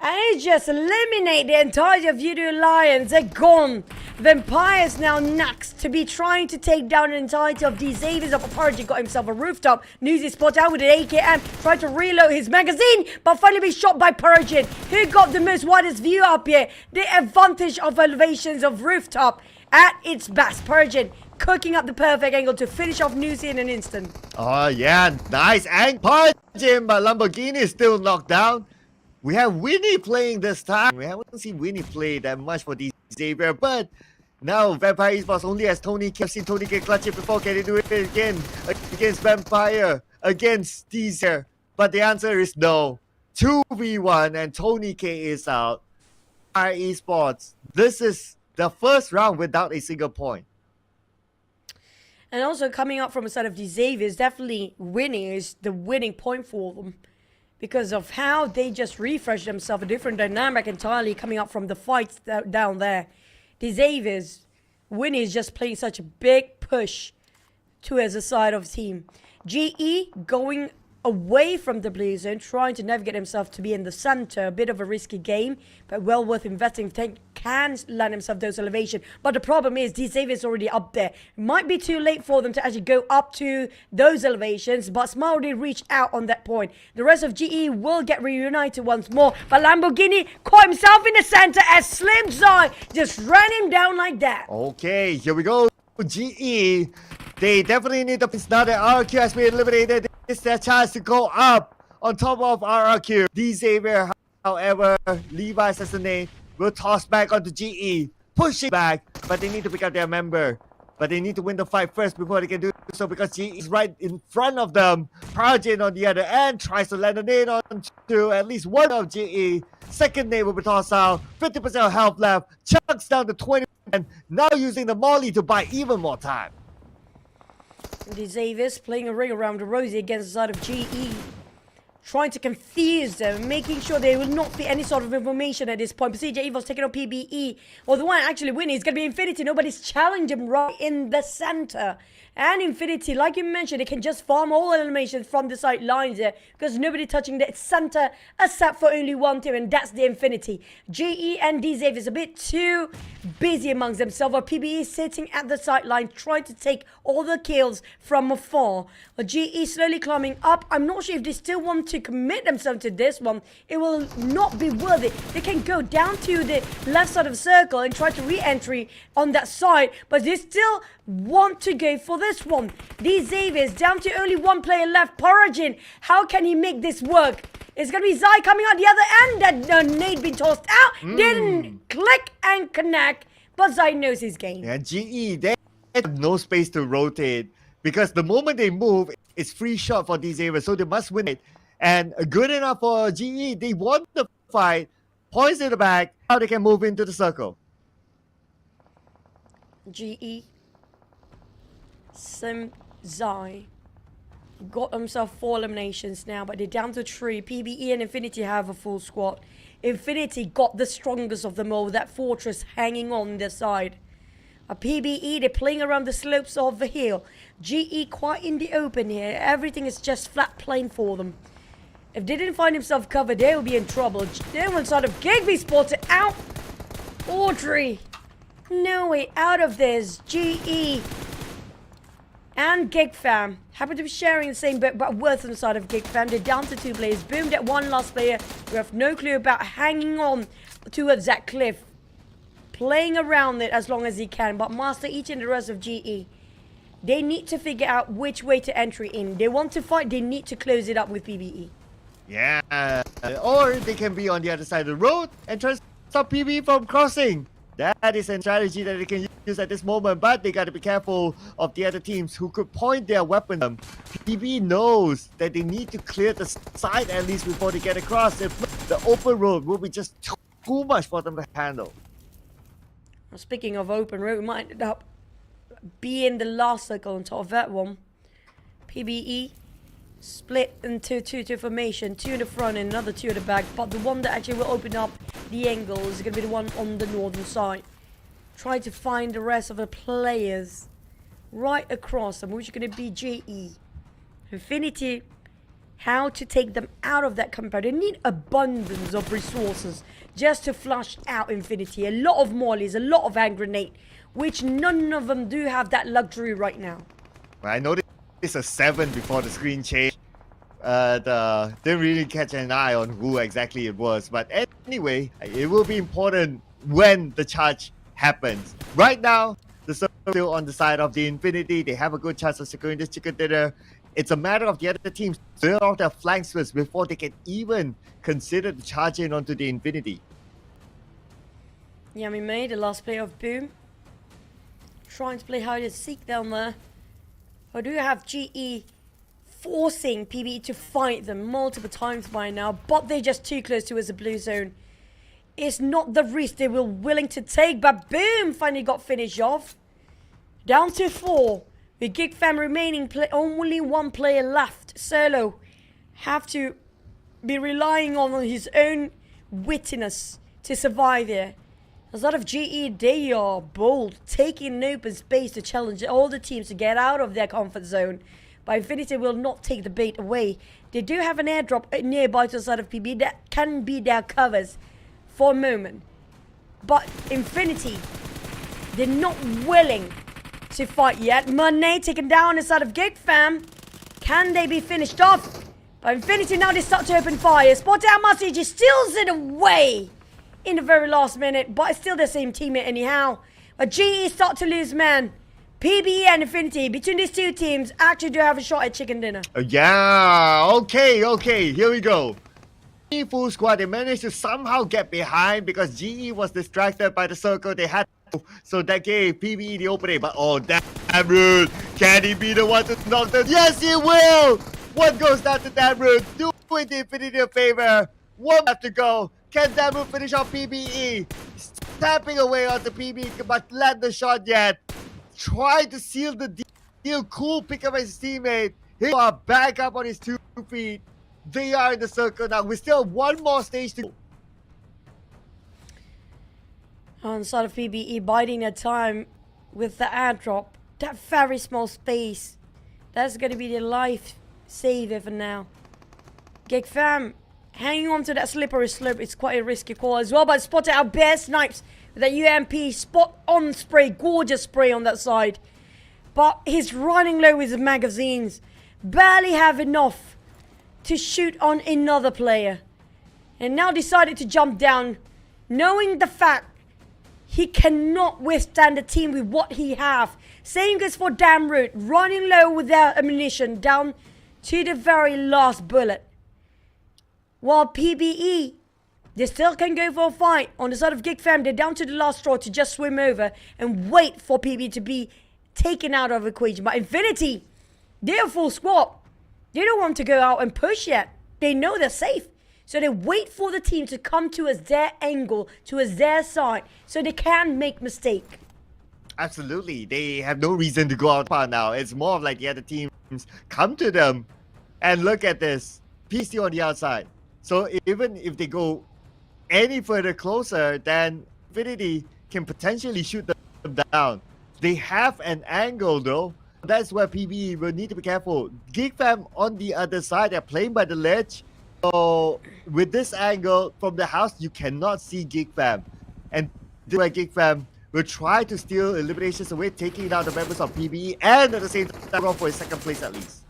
And it just eliminate the entirety of Yoodo Alliance. They're gone. Vampires now next to be trying to take down the entirety of these Xaviers of PUBG. Got himself a rooftop. Newsy spot out with an AKM. Tried to reload his magazine, but finally be shot by PUBG. Who got the most widest view up here? The advantage of elevations of rooftop at its best. PUBG cooking up the perfect angle to finish off Newsy in an instant. Oh yeah, nice angle. PUBG, but Lamborghini is still knocked down. We have Winnie playing this time. We haven't seen Winnie play that much for these Xavier, but now Vampire Esports only has Tony K. I've seen Tony K clutch it before. Can he do it again against Vampire, against Teaser? But the answer is no. 2v1 and Tony K is out. Vampire Esports, this is the first round without a single point. And also coming up from the side of the Xaviers, definitely winning is the winning point for them. Because of how they just refreshed themselves, a different dynamic entirely coming up from the fights down there. The Xaviers, Winnie is just playing such a big push towards the side of the team. GE going away from the blue zone, trying to navigate himself to be in the center. A bit of a risky game, but well worth investing. Can land himself those elevation. But the problem is, these Xaviers already up there. It might be too late for them to actually go up to those elevations, but Smile already reached out on that point. The rest of GE will get reunited once more, but Lamborghini caught himself in the center as Slim Zai just ran him down like that. Okay, here we go. GE, they definitely need the pins now that RRQ has been eliminated. It's their chance to go up on top of RRQ. D Xavier, however, Levi Assassinate will toss back onto GE, pushing back, but they need to pick up their member. But they need to win the fight first before they can do so, because GE is right in front of them. Parjin on the other end tries to land a nade onto at least one of GE. Second nade will be tossed out. 50% health left. Chucks down to 20%. Now using the molly to buy even more time. The Xaviers playing a ring around the rosy against the side of GE. trying to confuse them, making sure there will not be any sort of information at this point. PERSIJA EVOS taking on PBE. Well, the one actually winning is going to be Infinity. Nobody's challenged him right in the center. And Infinity, like you mentioned, they can just farm all eliminations from the sidelines there because nobody touching the center except for only one team, and that's the Infinity. GE and DZave is a bit too busy amongst themselves, while PBE is sitting at the sideline trying to take all the kills from afar. GE slowly climbing up. I'm not sure if they still want to commit themselves to this one. It will not be worth it. They can go down to the left side of the circle and try to re-entry on that side, but they still want to go for this one. These Xaviers down to only one player left. PERSIJA, how can he make this work? It's gonna be Zai coming out the other end. That nade been tossed out. Didn't click and connect, but Zai knows his game. Yeah, GE, they have no space to rotate because the moment they move, it's free shot for these areas, so they must win it. And good enough for GE. They won the fight. Points in the back. Now they can move into the circle. GE. Zai got himself 4 eliminations now, but they're down to 3. PBE and Infinity have a full squad. Infinity got the strongest of them all, that fortress hanging on their side. A PBE, they're playing around the slopes of the hill. GE quite in the open here. Everything is just flat plain for them. If they didn't find himself covered, they will be in trouble. Then one side of GEEK be spotted out. Audrey, no way out of this. GE and GEEK fam happen to be sharing the same boat, but worse on the side of GEEK fam. They're down to 2 players. Boomed at one last player. We have no clue about hanging on towards that cliff. Playing around it as long as he can. But Master each and the rest of GE, they need to figure out which way to entry in. They want to fight, they need to close it up with PBE. Yeah. Or they can be on the other side of the road and try to stop PBE from crossing. That is a strategy that they can use at this moment, but they got to be careful of the other teams who could point their weapon at them. PB knows that they need to clear the side at least before they get across. If the open road will be just too much for them to handle. Speaking of open road, we might end up being the last circle on top of that one. PBE split into 2 formation, 2 in the front and another 2 at the back, but the one that actually will open up the angle is going to be the one on the northern side. Try to find the rest of the players right across them, which is going to be GE. Infinity, how to take them out of that compound. They need abundance of resources just to flush out Infinity. A lot of mollies, a lot of hand grenade, which none of them do have that luxury right now. I noticed it's a 7 before the screen change. Didn't really catch an eye on who exactly it was, but anyway, it will be important when the charge happens. Right now, the circle is still on the side of the Infinity. They have a good chance of securing this chicken dinner. It's a matter of the other teams clear off their flanks first before they can even consider to charge in onto the Infinity. Yummy May, the last player of Boom, trying to play hide and seek down there. I do have GE forcing PBE to fight them multiple times by now, but they're just too close towards the blue zone. It's not the risk they were willing to take, but Boom finally got finished off. Down to 4. With GEEK fam remaining, only 1 player left. Solo have to be relying on his own wittiness to survive here. A lot of GE, they are bold, taking an open space to challenge all the teams to get out of their comfort zone. But Infinity will not take the bait away. They do have an airdrop nearby to the side of PB that can be their covers for a moment. But Infinity, they're not willing to fight yet. Monet taken down inside of GEEK fam. Can they be finished off? But Infinity now they start to open fire. Spot out Master just steals it away in the very last minute, but it's still the same teammate anyhow. But GE start to lose man. PBE and Infinity, between these 2 teams, actually do have a shot at chicken dinner. Yeah, okay, here we go. Full squad, they managed to somehow get behind because GE was distracted by the circle they had. So that gave PBE the opening, but oh damn rude. Can he be the one to knock them? Yes, he will! One goes down to Damrude, doing the Infinity a favor. 1 left to go. Can Damrude finish off PBE? Tapping away onto PBE, but land the shot yet. Try to seal the deal. Cool pick up his teammate. He are back up on his 2 feet. They are in the circle now. We still have one more stage to go. On the side of PBE, biding their time with the airdrop. That very small space. That's going to be the life saver for now. GEEK fam, hanging on to that slippery slope is quite a risky call as well, but spotted out Bear Snipes with that UMP spot on spray, gorgeous spray on that side. But he's running low with his magazines. Barely have enough to shoot on another player. And now decided to jump down, knowing the fact he cannot withstand the team with what he have. Same goes for Damroot, running low with their ammunition down to the very last bullet. While PBE, they still can go for a fight. On the side of GEEK fam, they're down to the last straw to just swim over and wait for PBE to be taken out of the equation. But Infinity, they're a full squad. They don't want to go out and push yet. They know they're safe. So they wait for the team to come to their angle, to their side, so they can make mistake. Absolutely. They have no reason to go out now. It's more of like the other teams come to them and look at this. PC on the outside. So even if they go any further closer, then Infinity can potentially shoot them down. They have an angle though. That's where PB will need to be careful. GEEK fam on the other side, they're playing by the ledge. So with this angle from the house, you cannot see GEEK fam. And this is where GEEK fam will try to steal eliminations away, taking out the members of PBE and at the same time run for a second place at least.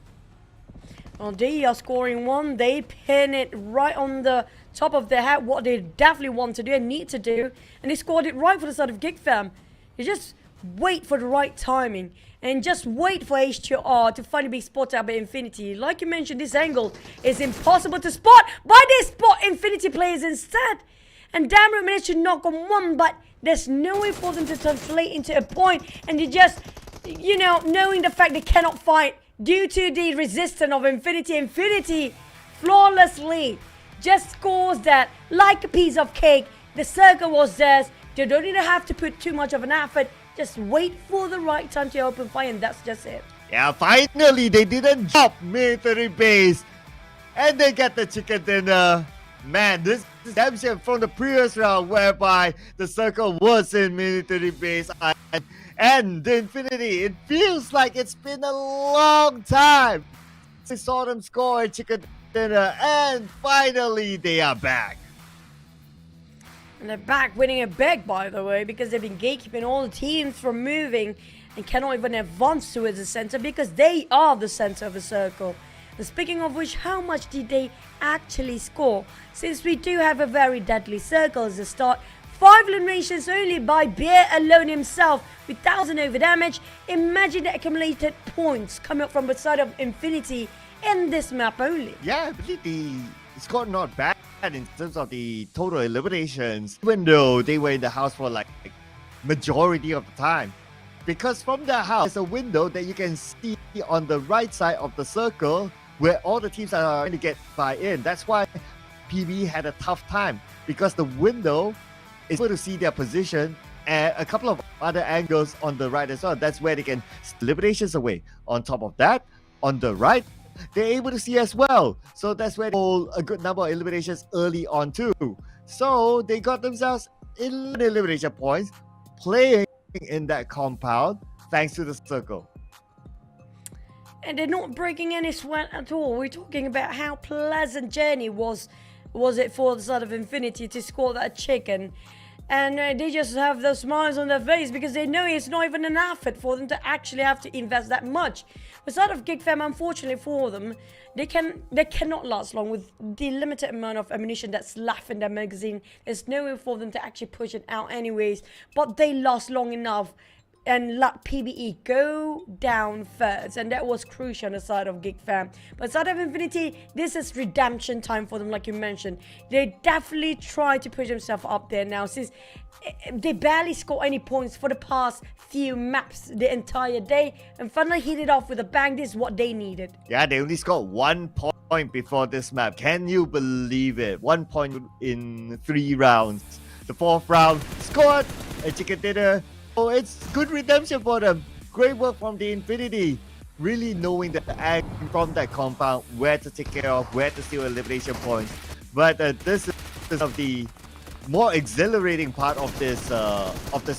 Well, they are scoring one. They pin it right on the top of their head, what they definitely want to do and need to do. And they scored it right for the side of GEEK fam. You just wait for the right timing and just wait for H2R to finally be spotted out by Infinity. Like you mentioned, this angle is impossible to spot, but they spot Infinity players instead. And Damroot managed to knock on one, but there's no way for them to translate into a point. And they just, you know, knowing the fact they cannot fight due to the resistance of Infinity. Infinity flawlessly just scores that like a piece of cake. The circle was theirs. They don't even have to put too much of an effort. Just wait for the right time to open fire, and that's just it. Yeah, finally they didn't drop military base. And they get the chicken dinner. Man, this is redemption from the previous round whereby the circle was in military base. And the Infinity, it feels like it's been a long time since saw them score a chicken dinner. And finally they are back. And they're back winning it big, by the way, because they've been gatekeeping all the teams from moving and cannot even advance towards the center because they are the center of the circle. And speaking of which, how much did they actually score? Since we do have a very deadly circle as a start, 5 eliminations only by Bear alone himself with 1,000 over damage. Imagine the accumulated points coming up from the side of Infinity in this map only. Yeah, I believe the score not bad in terms of the total eliminations, even though they were in the house for like majority of the time. Because from the house, there's a window that you can see on the right side of the circle where all the teams are trying to get in. That's why PB had a tough time, because the window is able to see their position and a couple of other angles on the right as well. That's where they can eliminations away. On top of that, on the right, they're able to see as well. So that's where they hold a good number of eliminations early on too. So they got themselves 11 elimination points playing in that compound thanks to the circle. And they're not breaking any sweat at all. We're talking about how pleasant journey was it for the side of Infinity to score that chicken. And they just have those smiles on their face because they know it's not even an effort for them to actually have to invest that much. The side of GEEK fam, unfortunately for them, they cannot last long with the limited amount of ammunition that's left in their magazine. There's no way for them to actually push it out anyways. But they last long enough and let PBE go down first, and that was crucial on the side of GEEK fam. But side of Infinity, this is redemption time for them, like you mentioned. They definitely try to push themselves up there now, since they barely score any points for the past few maps the entire day, and finally hit it off with a bang. This is what they needed. Yeah, they only scored 1 point before this map. Can you believe it? 1 point in 3 rounds. The 4th round, scored a chicken dinner. Oh, it's good redemption for them. Great work from the Infinity. really knowing the angle from that compound, where to take care of, where to steal elimination points. But this is of the more exhilarating part of this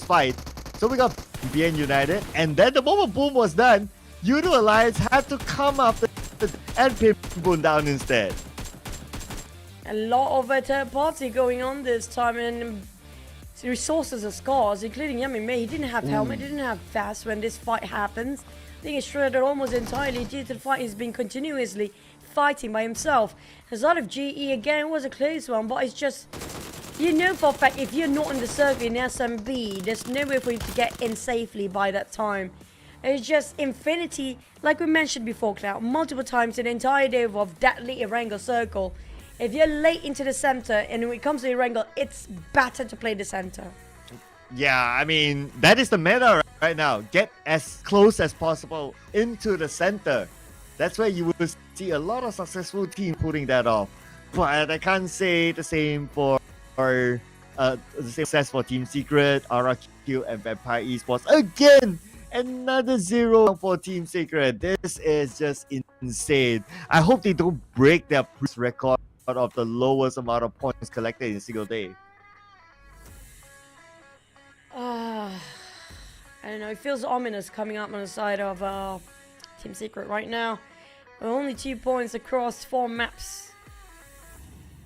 fight. So we got BN United, and then the moment Boom was done, Yoodo Alliance had to come up and pin Boom down instead. A lot of third party going on this time, and resources are scarce, including Yummy May. He didn't have helmet, didn't have fast when this fight happens. I think it's shredded almost entirely due to the fact he's been continuously fighting by himself. There's a lot of GE again, it was a close one, but it's just, you know for a fact if you're not in the circle in SMB, there's no way for you to get in safely by that time. It's just Infinity, like we mentioned before, Cloud, multiple times in the entire day of that late Erangel circle. If you're late into the center, and when it comes to Erangel, it's better to play the center. Yeah, I mean, that is the meta right now. Get as close as possible into the center. That's where you will see a lot of successful teams putting that off. But I can't say the same for the same success for Team Secret, RRQ, and Vampire Esports. Again, another 0 for Team Secret. This is just insane. I hope they don't break their previous record of the lowest amount of points collected in a single day. I don't know, it feels ominous coming up on the side of Team Secret right now. We're only 2 points across 4 maps.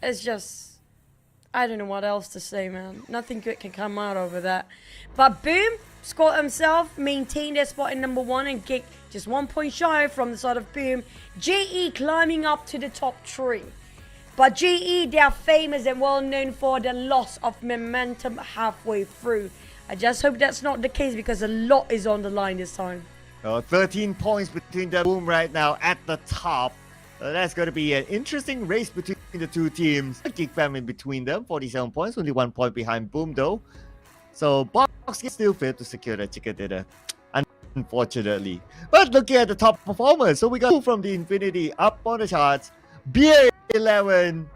It's just, I don't know what else to say, man. Nothing good can come out of that. But Boom, Scott himself, maintained their spot in number 1, and GEEK just 1 point shy from the side of Boom. GE climbing up to the top 3. But GE, they are famous and well known for the loss of momentum halfway through. I just hope that's not the case, because a lot is on the line this time. 13 points between the Boom right now at the top. That's going to be an interesting race between the two teams. GEEK fam in between them, 47 points, only 1 point behind Boom though. So Box still failed to secure the chicken dinner, unfortunately. But looking at the top performers, so we got from the Infinity up on the charts. BA11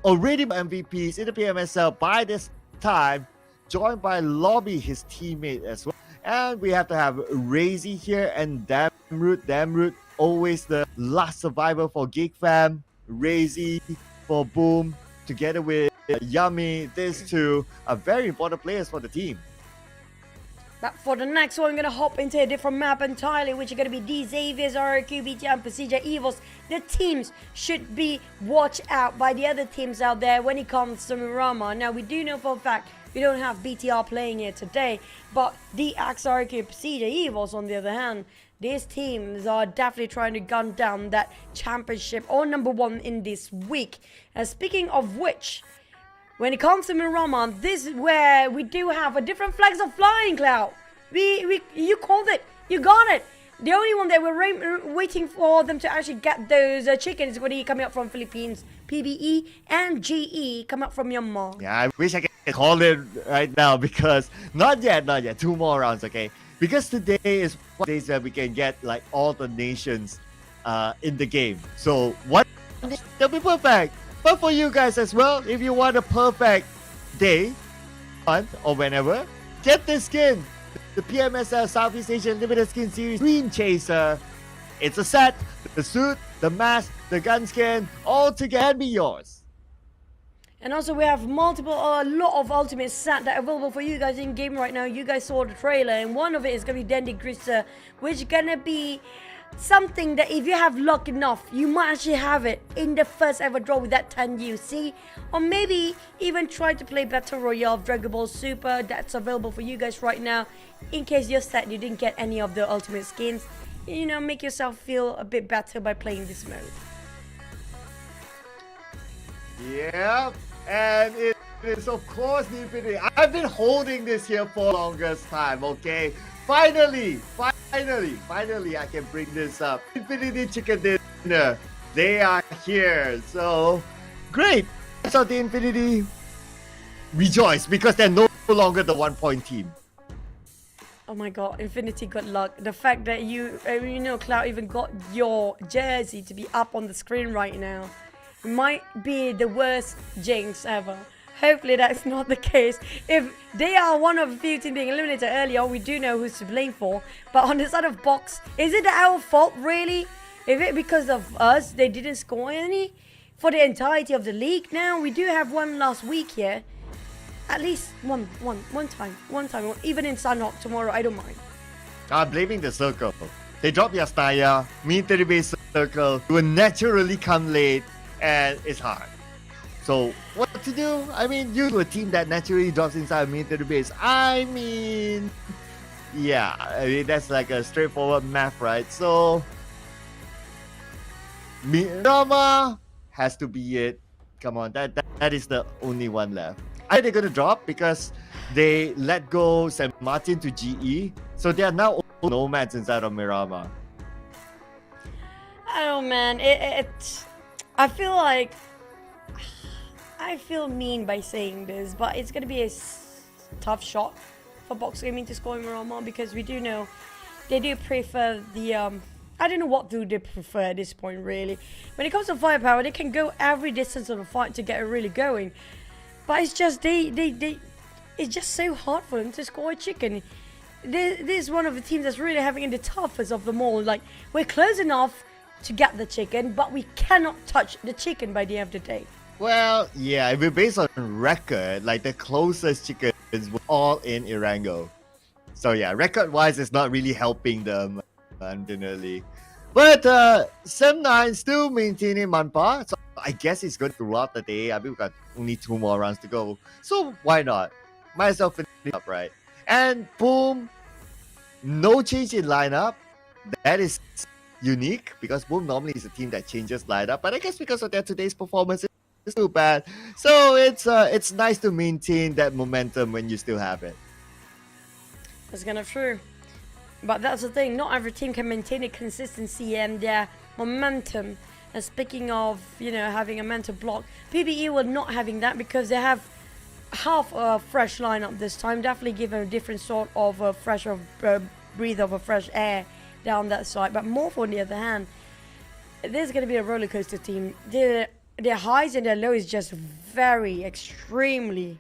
already MVPs in the PMSL by this time, joined by Lobby, his teammate as well. And we have to have Razy here and Damroot, always the last survivor for GEEK fam. Razy for Boom, together with Yummy. These two are very important players for the team. But for the next one, I'm going to hop into a different map entirely, which are going to be D Xavier's, RRQ, BT, and PERSIJA EVOS. The teams should be watched out by the other teams out there when it comes to Mirama. Now, we do know for a fact we don't have BTR playing here today, but the RRQ, PERSIJA EVOS, on the other hand, these teams are definitely trying to gun down that championship or number 1 in this week. And speaking of which, when it comes to Mirama, this is where we do have a different flags of flying, Cloud. You called it. You got it. The only one that we're waiting for them to actually get those chickens is going to be coming up from Philippines, PBE, and GE come up from Myanmar. Yeah, I wish I could call it right now, because not yet. 2 more rounds, okay? Because today is one days that we can get like all the nations in the game. So what? That'll be perfect. But for you guys as well, if you want a perfect day, month, or whenever, get this skin. The PMSL Southeast Asian Limited Skin Series Dream Chaser. It's a set, the suit, the mask, the gun skin, all together can be yours. And also we have a lot of ultimate set that are available for you guys in game right now. You guys saw the trailer, and one of it is going to be Dandy Grista, which is going to be something that if you have luck enough, you might actually have it in the first ever draw with that 10 UC. Or maybe even try to play Battle Royale of Dragon Ball Super. That's available for you guys right now. In case you're sad you didn't get any of the ultimate skins, you know, make yourself feel a bit better by playing this mode. Yeah, and it is of course the Infinity. I've been holding this here for the longest time, okay? Finally, I can bring this up. Infinity Chicken Dinner, they are here. So, great. So the Infinity rejoice because they're no longer the 1 point team. Oh my god, Infinity, good luck. The fact that you know, Cloud even got your jersey to be up on the screen right now might be the worst jinx ever. Hopefully that's not the case. If they are one of a few teams being eliminated early on, we do know who's to blame for. But on the side of Box, is it our fault really? Is it because of us they didn't score any for the entirety of the league? Now we do have one last week here. At least one time. Even in Sunhawk tomorrow, I don't mind. I'm blaming the circle. They drop Yastaya, military base circle, will naturally come late, and it's hard. So what to do? I mean, you a team that naturally drops inside a military base. I mean, yeah, I mean that's like a straightforward math, right? So Miramar has to be it. Come on, that is the only one left. Are they gonna drop because they let go San Martin to GE? So they are now all nomads inside of Miramar. I don't know, man. I feel like I feel mean by saying this, but it's gonna be a tough shot for Box Gaming to score in Miramar because we do know they do prefer the I don't know what do they prefer at this point really. When it comes to firepower, they can go every distance of the fight to get it really going. But it's just it's just so hard for them to score a chicken. This is one of the teams that's really having the toughest of them all. Like, we're close enough to get the chicken, but we cannot touch the chicken by the end of the day. Well, yeah, if we're based on record, like the closest chickens were all in Irango. So yeah, record-wise, it's not really helping them, unfortunately. But Sem9 still maintaining Manpa, so I guess it's good throughout the day. I mean, we've got only 2 more rounds to go, so why not? Might as well finish up, right? And boom, no change in lineup. That is unique because Boom normally is a team that changes lineup, but I guess because of their today's performance, it's too bad. So it's nice to maintain that momentum when you still have it. That's kind of true. But that's the thing, not every team can maintain a consistency and their momentum. And speaking of, you know, having a mental block, PBE were not having that because they have half a fresh lineup this time. Definitely give them a different sort of a fresh breathe of a fresh air down that side. But MORPH on the other hand, this is going to be a roller coaster team. Their highs and their lows just very extremely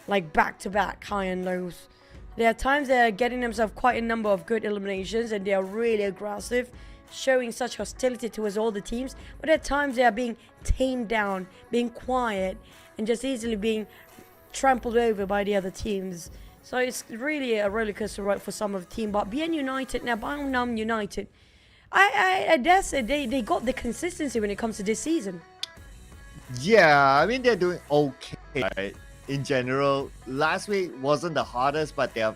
like back to back high and lows. There are times they're getting themselves quite a number of good eliminations and they are really aggressive, showing such hostility towards all the teams. But at times they are being tamed down, being quiet, and just easily being trampled over by the other teams. So it's really a roller coaster ride for some of the team. But BN United, now Bangnam United, I dare say they got the consistency when it comes to this season. Yeah, I mean they're doing okay, right? In general, last week wasn't the hardest, but they're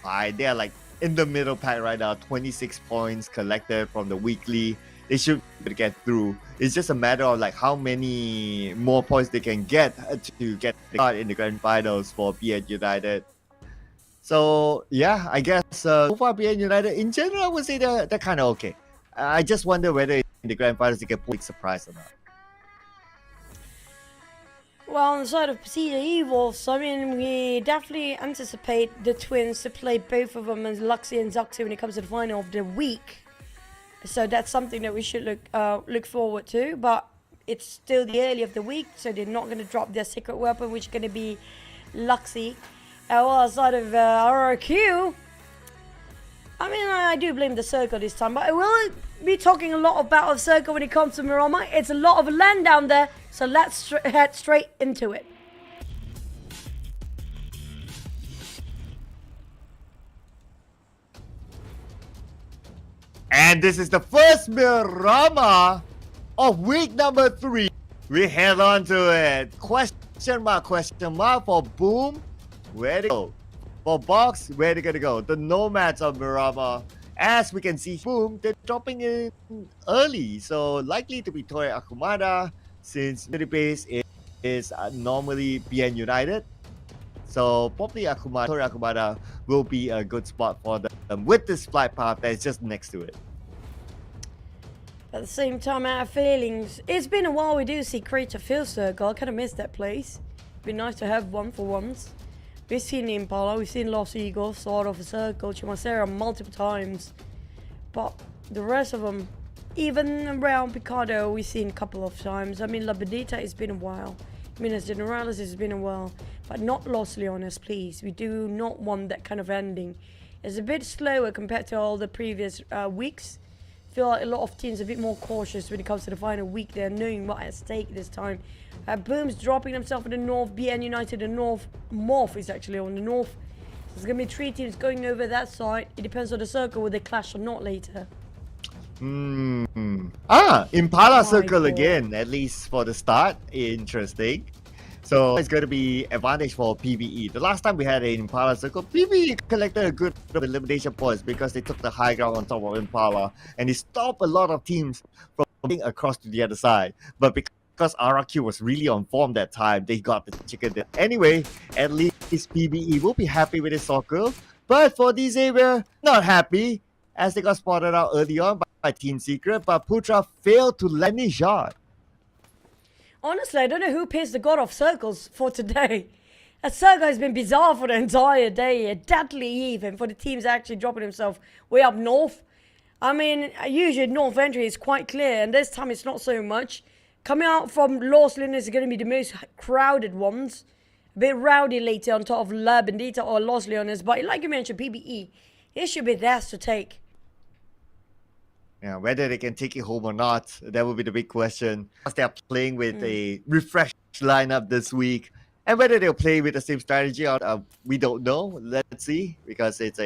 fine. They're like in the middle pack right now, 26 points collected from the weekly. They should be able to get through. It's just a matter of like how many more points they can get to get in the grand finals for BN United. So yeah, I guess so far BN United in general, I would say they're kind of okay. I just wonder whether in the grand finals they can pull a surprise or not. Well, on the side of PERSIJA EVOS, I mean, we definitely anticipate the twins to play both of them as Luxy and Zoxy when it comes to the final of the week. So that's something that we should look forward to. But it's still the early of the week, so they're not going to drop their secret weapon, which is going to be Luxy. Well, outside of RRQ, I mean, I do blame the circle this time, but I will be talking a lot about circle when it comes to Miramar. It's a lot of land down there, so let's head straight into it. And this is the first Miramar of week number 3. We head on to it. Question mark for Boom. Where to go? For Box, where they gonna go? The Nomads of Miramar. As we can see, Boom, they're dropping in early. So likely to be Toy Akumada, since middle base is normally BN United. So probably Toy Akumada will be a good spot for them with this flight path that is just next to it. At the same time, I have feelings. It's been a while we do see Creator Field Circle. I kind of miss that place. It'd be nice to have one for once. We've seen Impala, we've seen Los Eagles, Sword of a Circle, Chimacera multiple times. But the rest of them, even around Picado, we've seen a couple of times. I mean, La Bedita, it's been a while. I mean, as Generalis, it's been a while, but not Los Leones, please. We do not want that kind of ending. It's a bit slower compared to all the previous weeks. I feel like a lot of teams are a bit more cautious when it comes to the final week. They're knowing what at stake this time. Boom's dropping themselves in the north. BN United in the north. MORPH is actually on the north. So there's going to be 3 teams going over that side. It depends on the circle whether they clash or not later. Impala circle again, at least for the start. Interesting. So it's going to be advantage for PvE. The last time we had an Impala circle, PvE collected a good elimination points because they took the high ground on top of Impala and it stopped a lot of teams from getting across to the other side. But because RRQ was really on form that time, they got the chicken dinner. Anyway, at least PvE will be happy with the circle. But for these area, not happy as they got spotted out early on by Team Secret, but Putra failed to land his shot. Honestly, I don't know who pissed the god off circles for today. That circle has been bizarre for the entire day. Deadly even for the teams actually dropping themselves way up north. I mean, usually north entry is quite clear, and this time it's not so much. Coming out from Los Lunas is going to be the most crowded ones. A bit rowdy later on top of La Bendita or Los Leones, but like you mentioned, PBE, it should be theirs to take. Yeah, whether they can take it home or not, that will be the big question. Because they are playing with a refreshed lineup this week. And whether they'll play with the same strategy or we don't know. Let's see. Because it's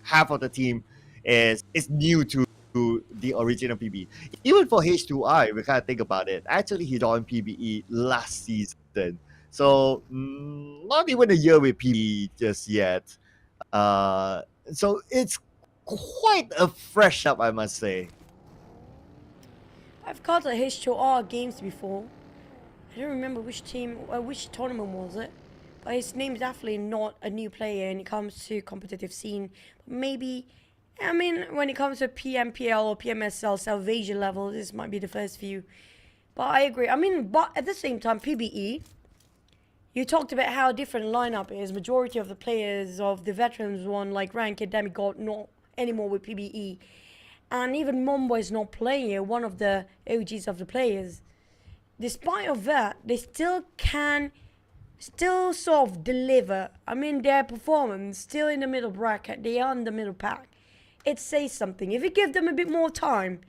half of the team is new to the original PBE. Even for H2I, we can't think about it. Actually, he joined PBE last season. So, not even a year with PBE just yet. So, it's quite a fresh up, I must say. I've caught the H2R games before. I don't remember which team, which tournament was it. But his name's definitely not a new player when it comes to competitive scene. Maybe, I mean, when it comes to PMPL or PMSL Salvation level, this might be the first few. But I agree. I mean, but at the same time, PBE, you talked about how different lineup is. Majority of the players of the veterans one, like Ranked, Demigod, not anymore with PBE. And even Mombo is not playing here, one of the OGs of the players. Despite of that, they still can sort of deliver. I mean, their performance still in the middle bracket. They are in the middle pack. It says something. If you give them a bit more time,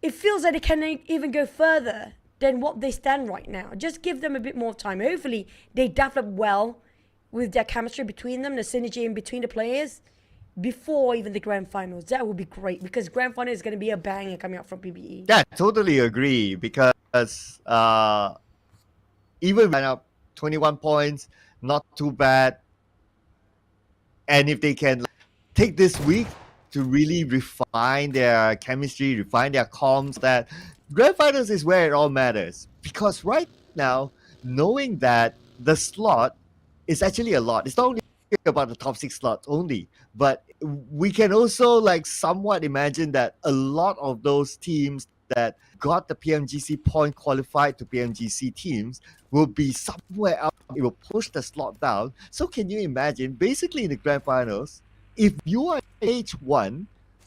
it feels like they can even go further than what they stand right now. Just give them a bit more time. Hopefully, they develop well with their chemistry between them, the synergy in between the players, before even the grand finals. That would be great, because grand final is going to be a banger coming out from PBE. Yeah, totally agree, because even right up 21 points, not too bad. And if they can take this week to really refine their chemistry, refine their comms, that grand finals is where it all matters. Because right now, knowing that the slot is actually a lot. It's not only about the top 6 slots only, but we can also somewhat imagine that a lot of those teams that got the PMGC point qualified to PMGC teams will be somewhere up. It will push the slot down. So can you imagine, basically in the grand finals, if you are in page 1,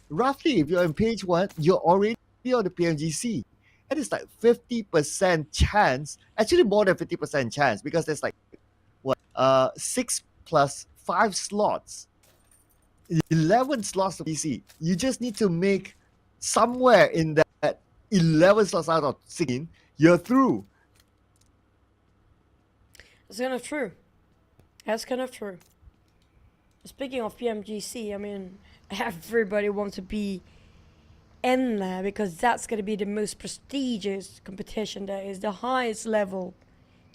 roughly if you're in page 1, you're already on the PMGC. And it's 50% chance, actually more than 50% chance, because there's 6 plus 5 slots, 11 slots of PC. You just need to make somewhere in that 11 slots out of 16, you're through. That's kind of true. That's kind of true. Speaking of PMGC, I mean, everybody wants to be in there because that's going to be the most prestigious competition. That is the highest level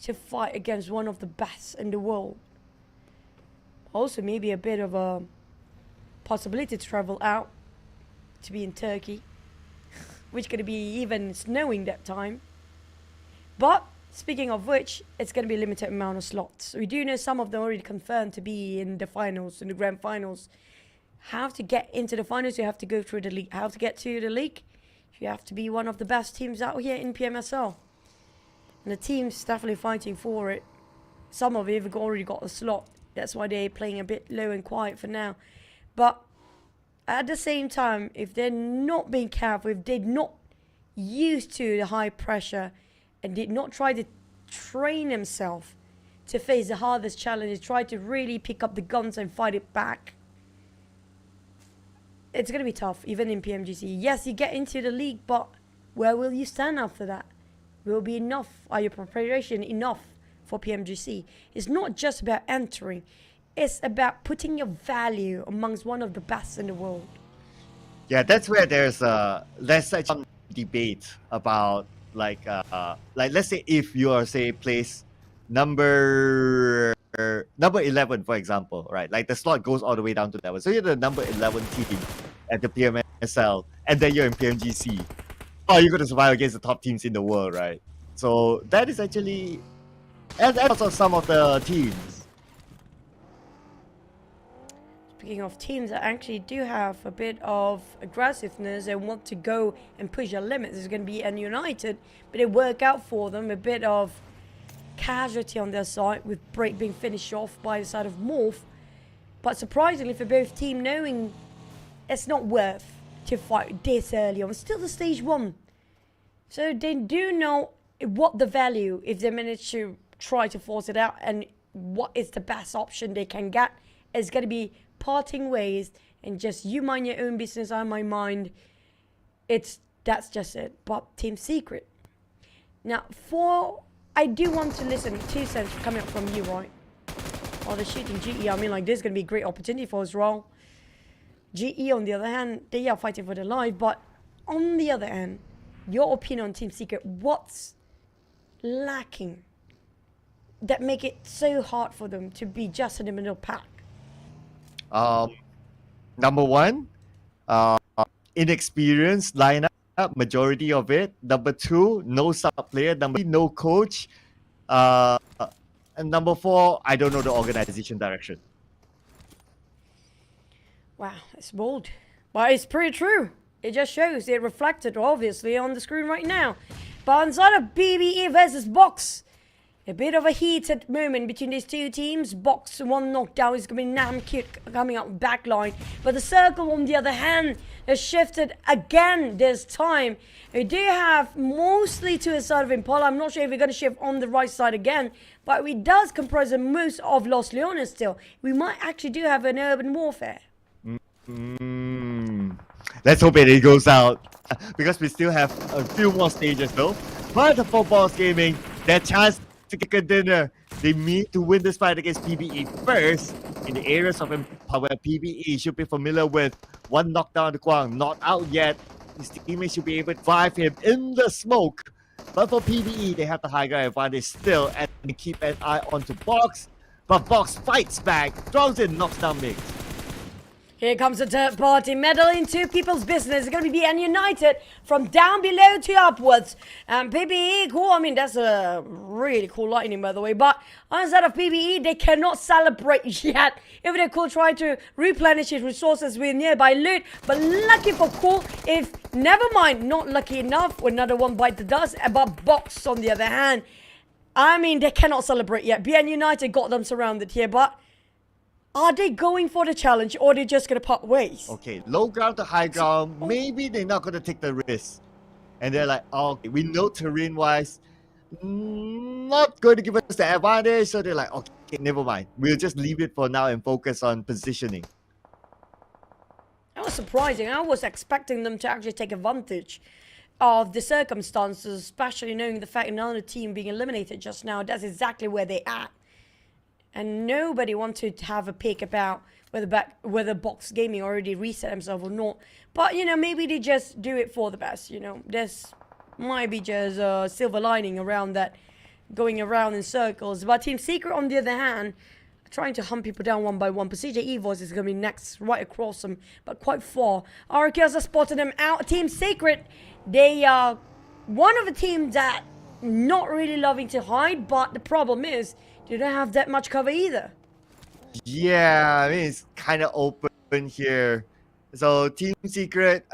to fight against one of the best in the world. Also, maybe a bit of a possibility to travel out to be in Turkey, which going to be even snowing that time. But speaking of which, it's going to be a limited amount of slots. We do know some of them already confirmed to be in the finals, in the grand finals. How to get into the finals, you have to go through the league. How to get to the league, you have to be one of the best teams out here in PMSL. And the team's definitely fighting for it. Some of it have already got a slot. That's why they're playing a bit low and quiet for now. But at the same time, if they're not being careful, if they're not used to the high pressure and did not try to train himself to face the hardest challenge, try to really pick up the guns and fight it back, it's going to be tough, even in PMGC. Yes, you get into the league, but where will you stand after that? Will be enough? Are your preparation enough for PMGC? It's not just about entering. It's about putting your value amongst one of the best in the world. Yeah, that's where there's such a debate about like let's say if you are say place number 11, for example, right? Like the slot goes all the way down to 11. So you're the number 11 team at the PMSL, and then you're in PMGC. Oh, you're going to survive against the top teams in the world, right? So that is actually, and also some of the teams. Speaking of teams that actually do have a bit of aggressiveness and want to go and push their limits, there's going to be United, but it worked out for them. A bit of casualty on their side with break being finished off by the side of MORPH. But surprisingly for both teams, knowing it's not worth to fight this early on, still the stage 1. So they do know what the value if they manage to try to force it out, and what is the best option they can get. It's going to be parting ways and just you mind your own business, I mind mine. That's just it. But Team Secret. Now, I do want to listen 2 cents coming up from you, right? Oh, they're shooting GE. I mean, like, this is going to be a great opportunity for us, Raul. GE, on the other hand, they are fighting for their life. But on the other hand, your opinion on Team Secret, what's lacking that make it so hard for them to be just in the middle pack? Number 1, inexperienced lineup, majority of it. Number 2, no sub player. Number 3, no coach. And number 4, I don't know the organization direction. Wow, it's bold. But it's pretty true. It just shows. It reflected, obviously, on the screen right now. But inside of BBE versus Box, a bit of a heated moment between these two teams. Box, one knockdown is going to be Namkut coming up backline. But the Circle, on the other hand, has shifted again this time. We do have mostly to the side of Impala. I'm not sure if we're going to shift on the right side again. But it does comprise the most of Los Leones still. We might actually do have an urban warfare. Let's hope it goes out. Because we still have a few more stages though. But for Boss Gaming, their chance to get a dinner. They need to win this fight against PBE first in the areas of Empower. PBE should be familiar with one knockdown to Kwang, not out yet. His teammates should be able to drive him in the smoke. But for PBE, they have the high ground advantage still, and they keep an eye onto Box. But Box fights back, throws in, knocks down Mix. Here comes the third party, meddle into people's business. It's going to be BN United from down below to upwards. And PBE, cool. I mean, that's a really cool lightning, by the way. But outside of PBE, they cannot celebrate yet. If they could try to replenish his resources with nearby loot. But lucky for Cool, if, never mind, not lucky enough, another one bite the dust. But Box, on the other hand, I mean, they cannot celebrate yet. BN United got them surrounded here, but are they going for the challenge, or are they just going to part ways? Okay, low ground to high ground. Maybe they're not going to take the risk. And they're like, oh, okay, we know terrain-wise, not going to give us the advantage. So they're like, okay, never mind. We'll just leave it for now and focus on positioning. That was surprising. I was expecting them to actually take advantage of the circumstances, especially knowing the fact another team being eliminated just now. That's exactly where they're at. And nobody wanted to have a pick about whether Box Gaming already reset himself or not. But, you know, maybe they just do it for the best, you know. This might be just a silver lining around that, going around in circles. But Team Secret, on the other hand, trying to hunt people down one by one. PERSIJA EVOS is going to be next, right across them, but quite far. REGUM are spotting them out. Team Secret, they are one of the teams that not really loving to hide, but the problem is, they don't have that much cover either. Yeah, I mean, it's kind of open here. So Team Secret,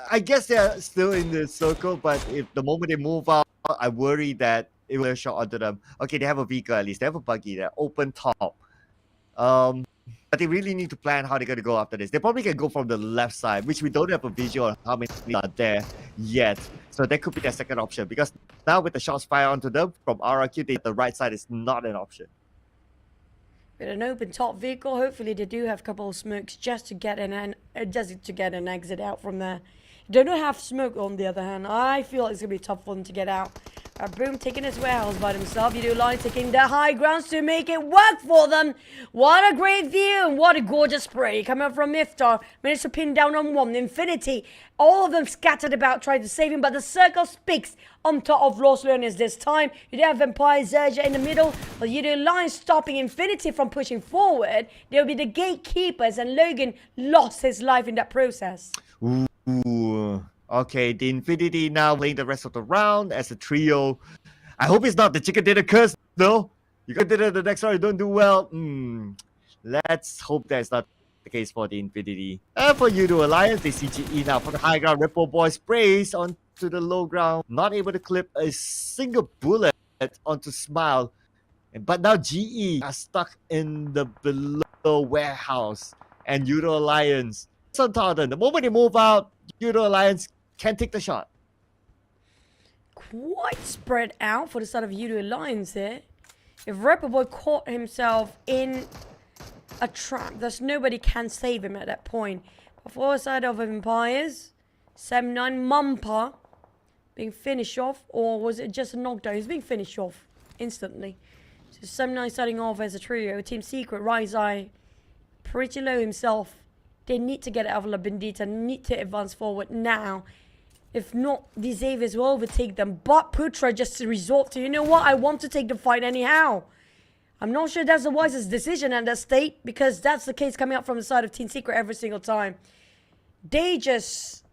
I guess they're still in the circle, but if the moment they move out, I worry that it will shot onto them. Okay, they have a vehicle at least. They have a buggy. They're open top. they really need to plan how they're going to go after this. They probably can go from the left side, which we don't have a visual on how many are there yet. So that could be their second option, because now with the shots fired onto them from RRQ, the right side is not an option. With an open top vehicle, hopefully they do have a couple of smokes just to get an exit out from there. They don't have smoke on the other hand. I feel it's going to be tough for them to get out. Boom taking his warehouse by himself. Yoodo Alliance taking the high grounds to make it work for them. What a great view and what a gorgeous spray coming from Iftar. Managed to pin down on one. Infinity. All of them scattered about trying to save him, but the circle speaks on top of Los Leones this time. You do have PERSIJA in the middle, but Yoodo Alliance stopping Infinity from pushing forward. They'll be the gatekeepers, and Logan lost his life in that process. Ooh. Okay, the Infinity now playing the rest of the round as a trio. I hope it's not the chicken dinner curse, though. You got dinner the next round, you don't do well. Let's hope that's not the case for the Infinity. And for Yoodo Alliance, they see GE now for the high ground. Ripple Boy sprays onto the low ground. Not able to clip a single bullet onto Smile. But now GE are stuck in the below warehouse. And Yoodo Alliance, on Tartan, the moment they move out, Yoodo Alliance can take the shot. Quite spread out for the side of Yoodo Alliance here. If Ripple Boy caught himself in a trap, there's nobody can save him at that point. But for the side of Empires, 7-9 Mumpa being finished off, or was it just a knockdown? He's being finished off instantly. So 7-9 starting off as a trio. Team Secret, Rise Eye, pretty low himself. They need to get out of La Bendita, need to advance forward now. If not, the Xaviers will overtake them. But Putra just to resort to, you know what, I want to take the fight anyhow. I'm not sure that's the wisest decision at that state, because that's the case coming up from the side of Team Secret every single time. They just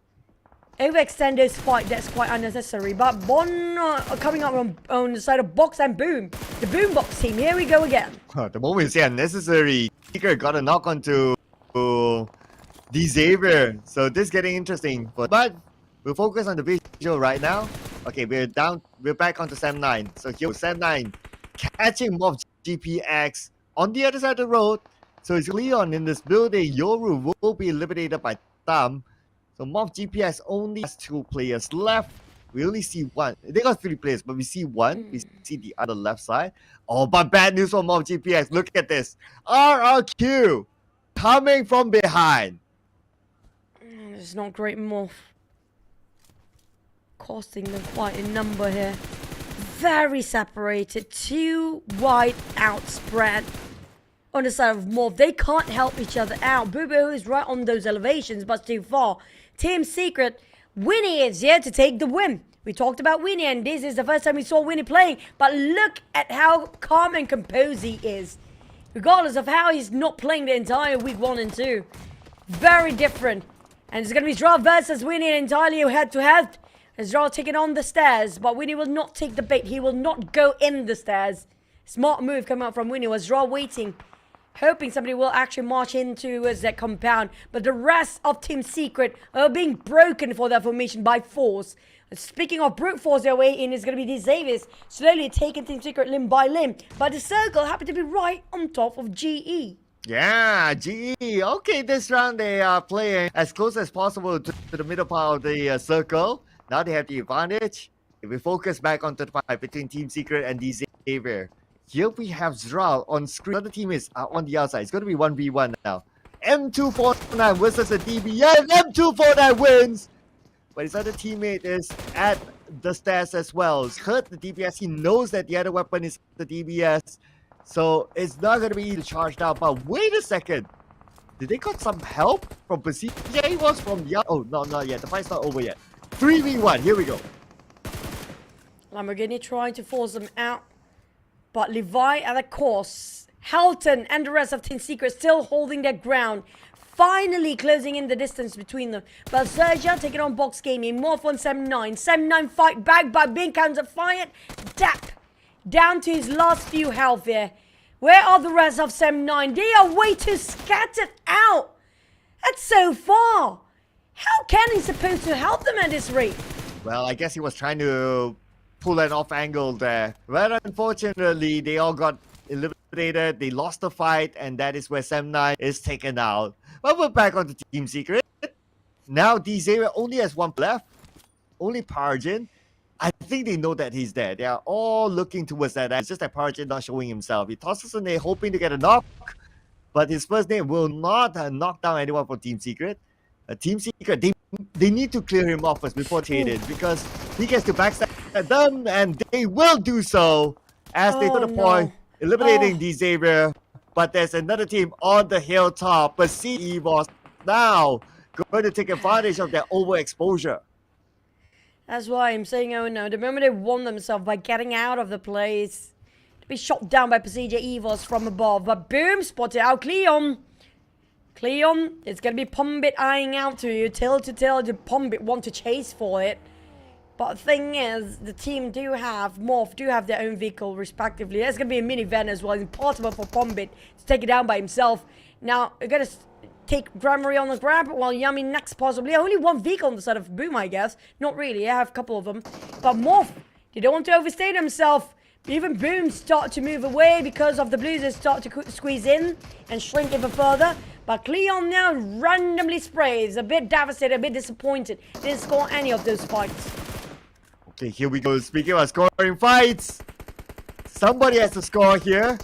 overextend this fight, that's quite unnecessary. But Bon coming up on the side of Box and Boom. The Boombox team, here we go again. The moment you say unnecessary, Secret got a knock onto the Xavier. So this is getting interesting. But we'll focus on the visual right now. Okay, we're back onto Sam 9. So here Sam 9 catching MORPH GPX on the other side of the road. So it's Leon in this building. Yoru will be eliminated by Tam. So MORPH GPX only has 2 players left. We only see one. They got 3 players, but we see one. We see the other left side. Oh, but bad news for MORPH GPX. Look at this. RRQ coming from behind. It's not great MORPH. Costing them quite a number here. Very separated. 2 wide outspread on the side of MORPH. They can't help each other out. Bubo is right on those elevations, but too far. Team Secret, Winnie is here to take the win. We talked about Winnie, and this is the first time we saw Winnie playing. But look at how calm and composed he is. Regardless of how he's not playing the entire week 1 and 2. Very different. And it's going to be Zral versus Winnie entirely head-to-head. Zral taking on the stairs, but Winnie will not take the bait. He will not go in the stairs. Smart move coming out from Winnie. Was Zral waiting, hoping somebody will actually march into that compound. But the rest of Team Secret are being broken for their formation by force. Speaking of brute force, their way in is going to be the Xaviers, slowly taking Team Secret limb by limb. But the circle happened to be right on top of GE. Yeah, GE. Okay, this round they are playing as close as possible to the middle part of the circle. Now they have the advantage. If we focus back onto the fight between Team Secret and the Xavier. Here we have Zral on screen. Other teammates are on the outside. It's going to be 1v1 now. M249 versus a DB. Yeah, M249 wins. But his other teammate is at the stairs as well. He's hurt the DBS. He knows that the other weapon is the DBS. So it's not going to be easy to charge down. But wait a second. Did they got some help from PERSIJA? Yeah, he was from the... Oh, no, not yet. The fight's not over yet. 3v1. Here we go. Lamborghini trying to force them out. But Levi at the course. Helton and the rest of Team Secret still holding their ground. Finally closing in the distance between them. But PERSIJA taking on Box Gaming. MORPH on 7-9. 7-9 fight back by being counter-fired. Dap. Down to his last few health here. Where are the rest of 7-9? They are way too scattered out. That's so far. How can he supposed to help them at this rate? Well, I guess he was trying to pull an off angle there. But unfortunately, they all got eliminated eliminated. They lost the fight, and that is where Sam9 is taken out. But we're back on the Team Secret. Now, DZera only has one left. Only Parjin. I think they know that he's there. They are all looking towards that. It's just that Parjin not showing himself. He tosses a nade, hoping to get a knock. But his first nade will not knock down anyone from Team Secret. Team Secret, they need to clear him off first before traded, because he gets to backstab them, and they will do so as they to the point, eliminating DZera. But there's another team on the hilltop. But see EVOS now going to take advantage of their overexposure. That's why I'm saying, oh no, the moment they won themselves by getting out of the place, to be shot down by PERSIJA EVOS from above. But boom, spotted out QEON. QEON, it's going to be Pumbit eyeing out to you, tail to tail. The Pumbit want to chase for it. But the thing is, the team do have, MORPH do have their own vehicle respectively. There's going to be a minivan as well. It's impossible for Pumbit to take it down by himself. Now, we're going to take Grammary on the grab, while Yummy next possibly. Only one vehicle on the side of Boom, I guess. Not really, I have a couple of them. But MORPH, they don't want to overstay themselves. Even Boom start to move away because of the Blues that start to squeeze in and shrink even further. But QEON now randomly sprays. A bit devastated, a bit disappointed. Didn't score any of those fights. Okay, here we go. Speaking of scoring fights, somebody has to score here.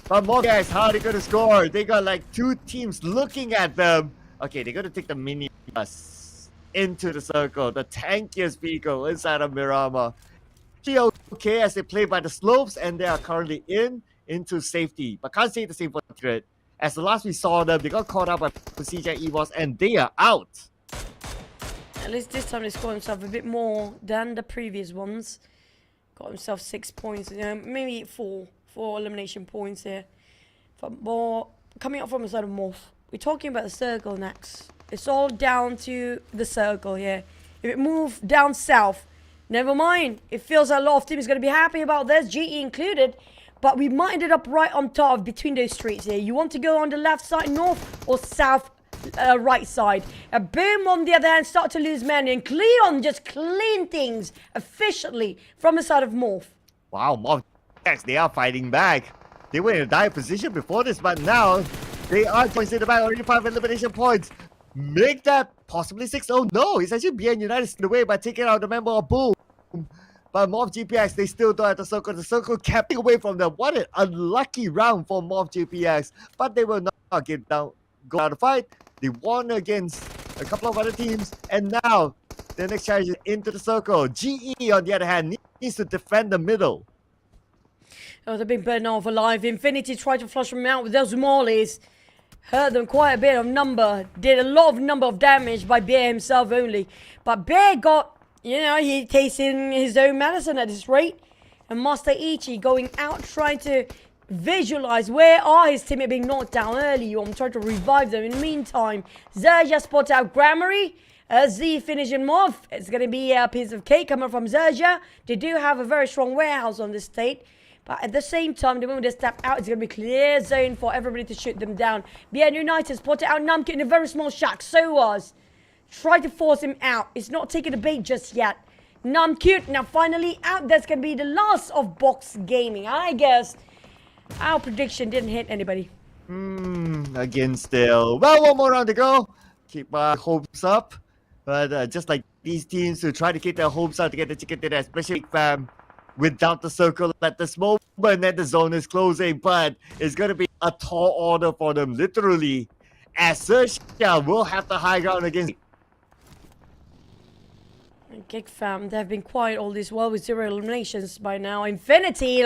But more guys, how are they going to score? They got like two teams looking at them. Okay, they're going to take the mini bus into the circle. The tankiest vehicle inside of Miramar. Okay, as they play by the slopes, and they are currently into safety. But can't say the same for Secret. As the last we saw them, they got caught up by PERSIJA EVOS, and they are out. At least this time they scored himself a bit more than the previous ones. Got himself 6 points, maybe four elimination points here. But more coming up from the side of MORPH. We're talking about the circle next. It's all down to the circle here. If it moves down south, never mind. It feels like a lot of teams are going to be happy about this, GE included. But we might end up right on top between those streets here. You want to go on the left side, north or south, right side. Boom on the other hand, start to lose men. And QEON just clean things efficiently from the side of MORPH. Wow, MORPH, they are fighting back. They were in a dire position before this, but now they are points in the back, already 5 elimination points. Make that possibly 6-0. No, it's actually BN United in the way by taking out the member of Boom. But MORPH GPX, they still don't have the circle. The circle kept away from them. What an unlucky round for MORPH GPX. But they will not go down the fight. They won against a couple of other teams. And now, the next challenge is into the circle. GE, on the other hand, needs to defend the middle. Oh, they've been burned off alive. Infinity tried to flush them out with those mollies. Hurt them quite a bit of number. Did a lot of number of damage by Bear himself only. But Bear got... You know, he tasting his own medicine at this rate. And Master Ichi going out trying to visualize where are his teammates being knocked down early. I'm trying to revive them. In the meantime, XERXIA spots out Grammary. Z finishing MORPH. It's going to be a piece of cake coming from XERXIA. They do have a very strong warehouse on this state. But at the same time, the moment they step out, it's going to be clear zone for everybody to shoot them down. BN United spotted out Namkit in a very small shack. So was. Try to force him out. It's not taking the bait just yet. Namkut now finally out. That's going to be the last of Box Gaming. I guess our prediction didn't hit anybody. Again still. Well, one more round to go. Keep my hopes up. But just like these teams who try to keep their hopes up to get the chicken dinner, especially fam, without the circle at this moment, and the zone is closing. But it's going to be a tall order for them, literally. As XERXIA will have the high ground against GEEK fam, they've been quiet all this while with 0 eliminations by now. Infinity,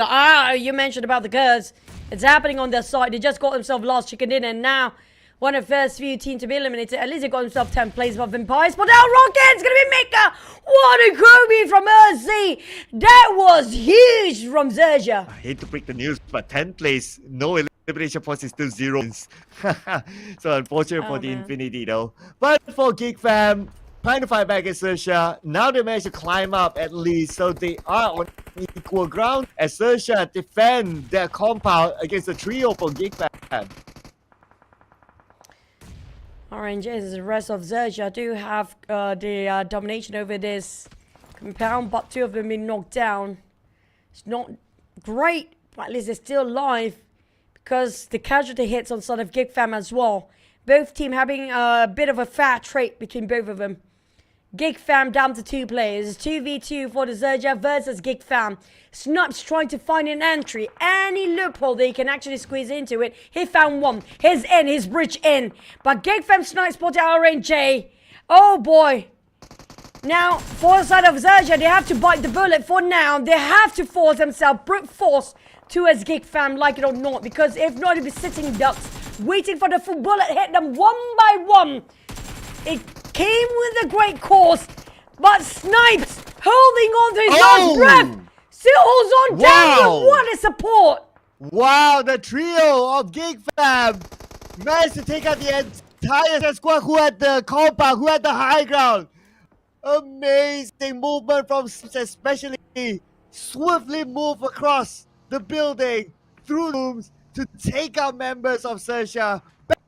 you mentioned about the curse. It's happening on their side. They just got themselves last chicken dinner, and now one of the first few teams to be eliminated. At least they got themselves 10 plays above Vampires. But now Rocket's gonna be Mika. What a Kobe from RC. That was huge from XERXIA. I hate to break the news, but 10 plays, no elimination points is still 0. So unfortunate for the Infinity though. But for GEEK fam, trying to fight back against XERXIA. Now they managed to climb up at least, so they are on equal ground as XERXIA defend their compound against the trio for GEEK fam. Orange is the rest of XERXIA do have the domination over this compound, but 2 of them been knocked down. It's not great, but at least they're still alive. because the casualty hits on side of GEEK fam as well. Both team having a bit of a fair trade between both of them. GEEK fam down to 2 players. 2v2 for the XERXIA versus GEEK fam. Snipes trying to find an entry. Any loophole they can actually squeeze into it. He found one. He's in. His bridge in. But GEEK fam Snipes spotted RNJ. Oh boy. Now, for the side of XERXIA, they have to bite the bullet for now. They have to force themselves, brute force, towards GEEK fam, like it or not. Because if not, they'll be sitting ducks, waiting for the full bullet, hit them one by one. It came with a great cause, but Snipes holding on to his last breath. Still holds on down. What a support. Wow, the trio of GEEK fam managed to take out the entire squad who had the compound, who had the high ground. Amazing movement from especially swiftly move across the building through rooms to take out members of XERXIA,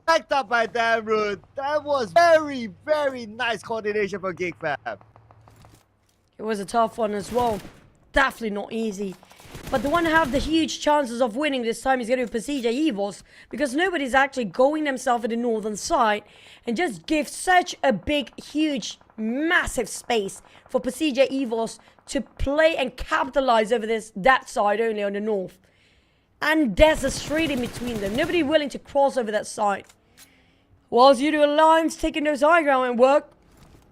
backed up by Damrud. That was very, very nice coordination for GEEK fam. It was a tough one as well. Definitely not easy. But the one who have the huge chances of winning this time is going to be PERSIJA EVOS, because nobody's actually going themselves in the northern side and just give such a big, huge, massive space for PERSIJA EVOS to play and capitalize over that side only on the north. And there's a street in between them. Nobody willing to cross over that side. Whilst Yoodo Alliance taking those high ground and work,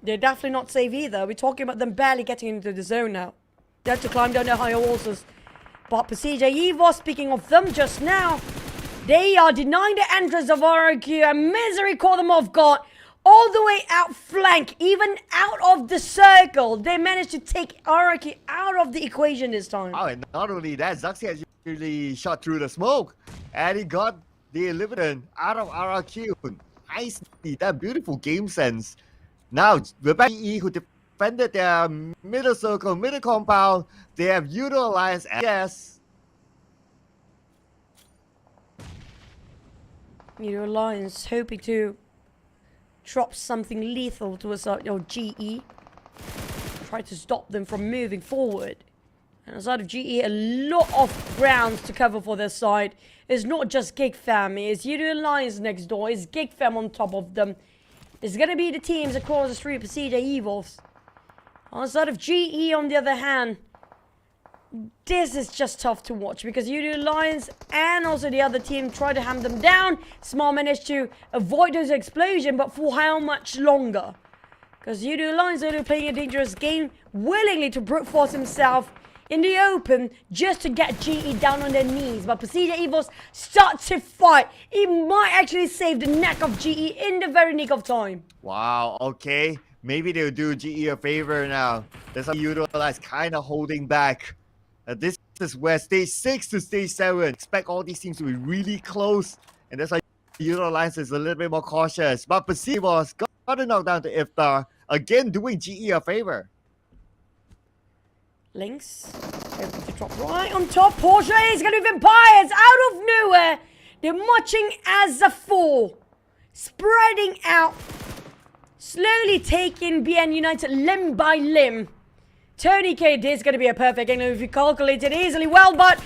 they're definitely not safe either. We're talking about them barely getting into the zone now. They have to climb down their higher walls. But PERSIJA EVOS, speaking of them just now, they are denying the entrance of REGUM, and Misery caught them off guard. All the way out flank, even out of the circle. They managed to take REGUM out of the equation this time. Oh, and not only that, XERXIA actually shot through the smoke, and he got the Eliminant out of RRQ. Nicely, that beautiful game sense. Now, we're back to EE, who defended their middle circle, middle compound. They have Yoodo Alliance, and yes. Yoodo Alliance hoping to drop something lethal to us, GE. Try to stop them from moving forward. And aside of GE, a lot of grounds to cover for their side. It's not just GEEK fam, it's Yoodo Alliance next door, it's GEEK fam on top of them. It's gonna be the teams across the street, PERSIJA EVOS. On the side of GE, on the other hand, this is just tough to watch because Yoodo Alliance and also the other team try to hammer them down. Small managed to avoid those explosions, but for how much longer? Because Yoodo Alliance are playing a dangerous game, willingly to brute force himself in the open just to get GE down on their knees. But PERSIJA EVOS start to fight. It might actually save the neck of GE in the very nick of time. Wow, okay. Maybe they'll do GE a favor now. That's how Yoodo Alliance kind of holding back. This is where stage 6 to stage 7. Expect all these teams to be really close. And that's why Yoodo Alliance is a little bit more cautious. But PERSIJA EVOS got a knockdown to Iftar. Again, doing GE a favor. Lynx, able to drop right on top. Porsche is going to be Vampires out of nowhere. They're marching as a 4. Spreading out. Slowly taking BN United limb by limb. Tony K, this is going to be a perfect angle if you calculate it easily well, but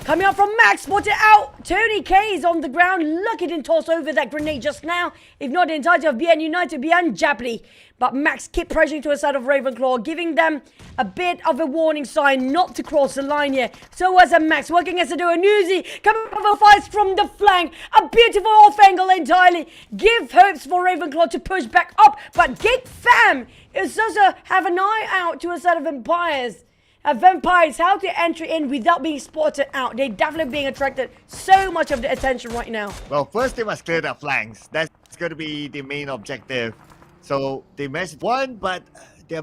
coming up from Max, spotted out. Tony K is on the ground. Lucky didn't toss over that grenade just now. If not, the entirety of BN United be unjabbly. But Max keep pressuring to the side of Ravenclaw, giving them a bit of a warning sign not to cross the line here. So was a Max working as a duo. Newsy coming up fights from the flank. A beautiful off angle entirely. Give hopes for Ravenclaw to push back up. But GEEK fam is also have an eye out to a side of Vampires. Vampires, how to enter in without being spotted out. They're definitely being attracted so much of the attention right now. Well, first they must clear their flanks. That's going to be the main objective. So they managed one, but their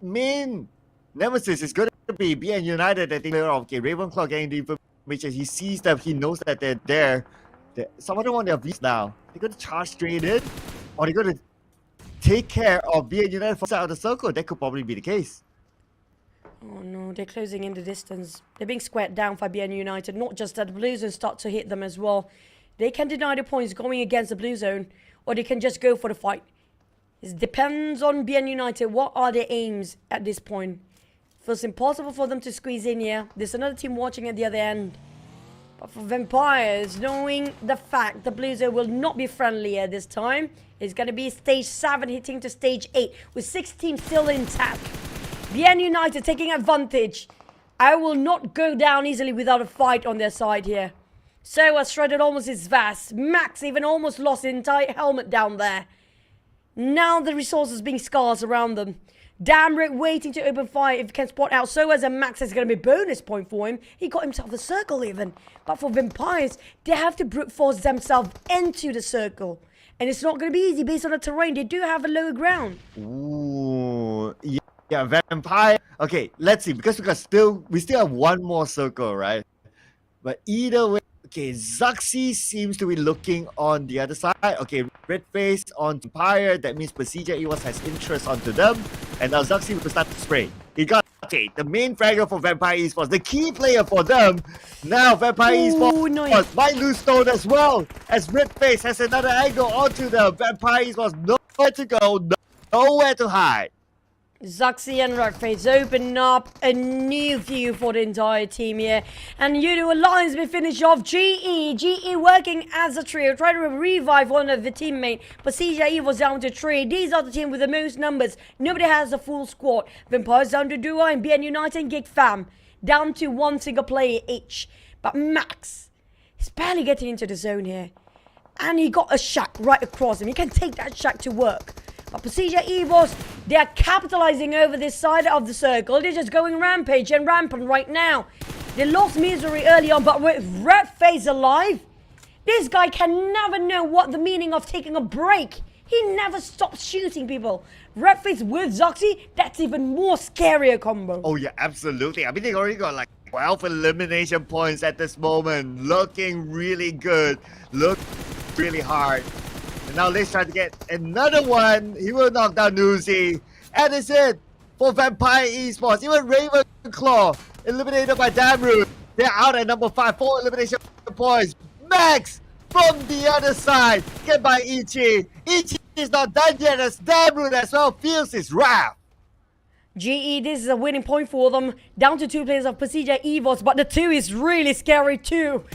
main nemesis is going to be BN United. I think they're okay. Ravenclaw getting the information. He sees them. He knows that they're there. Some of them on their V's now. They're going to charge straight in, or they're going to take care of BN United from outside of the circle. That could probably be the case. Oh no, they're closing in the distance. They're being squared down by BN United. Not just that, the Blue Zone start to hit them as well. They can deny the points going against the Blue Zone, or they can just go for the fight. It depends on BN United. What are their aims at this point? Feels impossible for them to squeeze in here. There's another team watching at the other end. But for Vampires, knowing the fact the Blue Zone will not be friendlier this time, it's going to be stage 7 hitting to stage 8 with 6 teams still intact. BN United taking advantage. I will not go down easily without a fight on their side here. So has shredded almost his vest. Max even almost lost his entire helmet down there. Now the resources being scarce around them. Damrick waiting to open fire if he can spot out. So as a Max is going to be bonus point for him. He got himself a circle even. But for Vampires, they have to brute force themselves into the circle. And it's not going to be easy based on the terrain. They do have a lower ground. Ooh, yeah, Vampire. Okay, let's see, because we still have one more circle, right? But either way, okay, Zuxi seems to be looking on the other side. Okay, Red Face on Vampire. That means PERSIJA EVOS has interest onto them. And now Zuxi will start to spray. He got, okay, the main fragger for Vampire Esports, the key player for them. Now Vampire Esports might lose stone as well, as Red Face has another angle onto them. Vampire Esports nowhere to go, nowhere to hide. Zuxi and Redface open up a new view for the entire team here. And Yoodo Alliance will finish off GE working as a trio, trying to revive one of the teammate. PERSIJA EVOS down to 3. These are the team with the most numbers. Nobody has a full squad. Vampires down to Duo and BN United and GEEK Fam. Down to one single player each. But Max is barely getting into the zone here. And he got a shack right across him. He can take that shack to work. But PERSIJA EVOS, they are capitalizing over this side of the circle. They're just going rampage and rampant right now. They lost Misery early on, but with Redface alive, this guy can never know what the meaning of taking a break. He never stops shooting people. Redface with Zuxi, that's even more scarier combo. Oh yeah, absolutely. I mean, they already got like 12 elimination points at this moment. Looking really good. Look really hard. And now let's try to get another one. He will knock down Nuzi. And it's it for Vampire Esports. Even Ravenclaw eliminated by Damroot. They're out at number 5. 4 elimination points. Max from the other side. Get by Ichi. Ichi is not done yet as Damroot as well feels his wrath. GE, this is a winning point for them. Down to 2 players of PERSIJA EVOS, but the 2 is really scary too.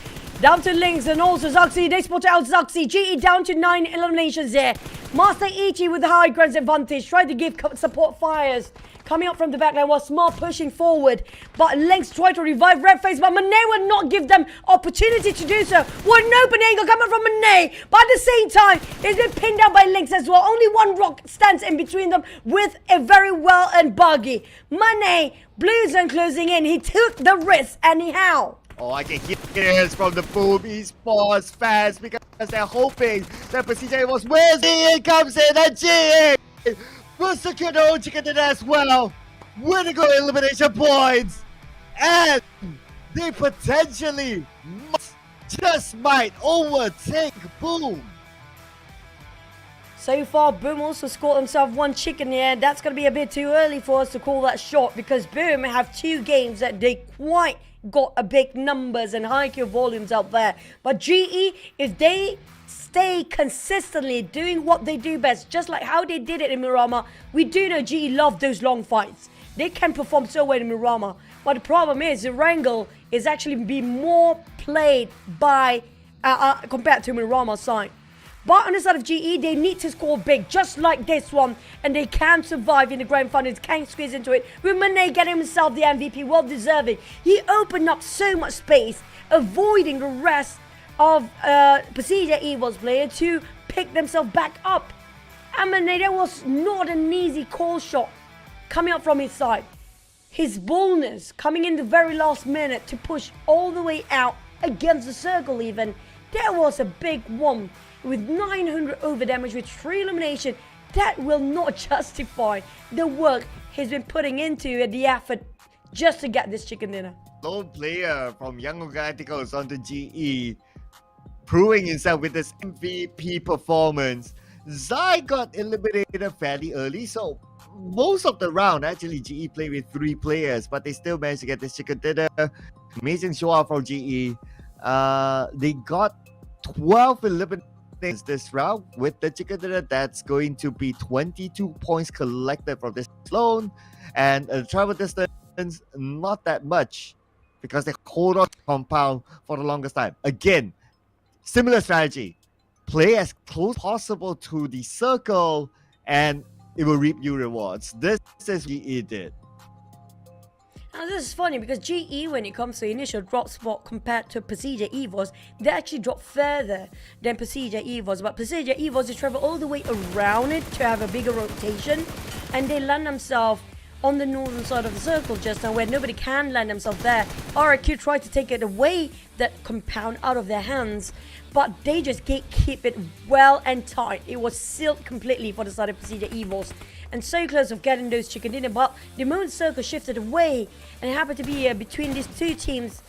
Down to Lynx and also Zuxi. They spot out Zuxi. GE down to 9 eliminations there. Master Ichi with the high ground advantage. Tried to give support fires. Coming up from the backline was Smart pushing forward. But Lynx tried to revive Redface, but Monet would not give them opportunity to do so. What an open angle coming from Monet. But at the same time, he's been pinned down by Lynx as well. Only one rock stands in between them with a very well and buggy. Monet, Blue Zone closing in. He took the risk anyhow. Oh, I can hear it from the Boom Esports fans because they're hoping that PERSIJA was wins. GE comes in and GE will secure their own chicken dinner as well. Winning go elimination points. And they potentially might overtake Boom. So far, Boom also scored himself 1 chicken here. That's going to be a bit too early for us to call that shot because Boom have 2 games that they quite got a big numbers and high kill volumes out there. But GE, if they stay consistently doing what they do best, just like how they did it in Miramar, we do know GE love those long fights. They can perform so well in Miramar. But the problem is the Wrangle is actually being more played by compared to Miramar side. But on the side of GE, they need to score big, just like this one. And they can survive in the grand finals, can squeeze into it. With Monet getting himself the MVP, well deserving. He opened up so much space, avoiding the rest of PERSIJA EVOS player to pick themselves back up. And Monet, that was not an easy call shot coming up from his side. His boldness coming in the very last minute to push all the way out against the circle even. That was a big one. With 900 over damage with 3 elimination, that will not justify the work he's been putting into the effort just to get this chicken dinner. Lone player from Young Galacticos onto GE, proving himself with this MVP performance. Zai got eliminated fairly early, so most of the round actually GE played with 3 players, but they still managed to get this chicken dinner. Amazing show out from GE. They got 12 eliminations this round with the chicken dinner. That's going to be 22 points collected from this zone, and travel distance not that much because they hold on to compound for the longest time. Again, similar strategy. Play as close possible to the circle and it will reap you rewards. This is what GE did. Now this is funny because GE, when it comes to initial drop spot compared to PERSIJA EVOS, they actually drop further than PERSIJA EVOS. But PERSIJA EVOS, they travel all the way around it to have a bigger rotation, and they land themselves on the northern side of the circle just now where nobody can land themselves there. REQ tried to take it away, that compound, out of their hands, but they just keep it well and tight. It was sealed completely for the side of PERSIJA EVOS, and so close of getting those chicken dinner. But the moment circle shifted away, and it happened to be between these two teams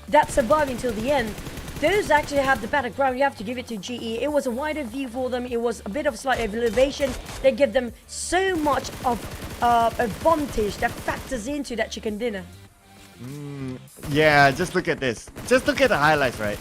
that survived until the end, those actually have the better ground. You have to give it to GE. It was a wider view for them. It was a bit of slight elevation. They give them so much of advantage that factors into that chicken dinner. Yeah, just look at this. Just look at the highlights, right?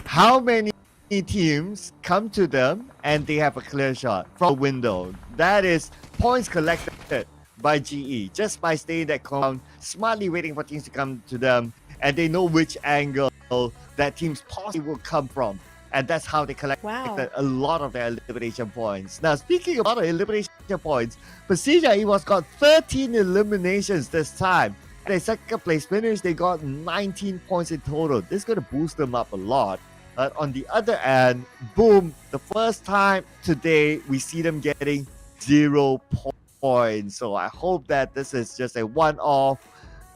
How many teams come to them and they have a clear shot from a window? That is points collected by GE just by staying that calm, smartly waiting for teams to come to them, and they know which angle that teams possibly will come from, and that's how they collected a lot of their elimination points. Now, speaking about the elimination points, PERSIJA EVOS got 13 eliminations this time. And a second place finish, they got 19 points in total. This is going to boost them up a lot. But on the other end, boom, the first time today we see them getting 0 points. So I hope that this is just a one-off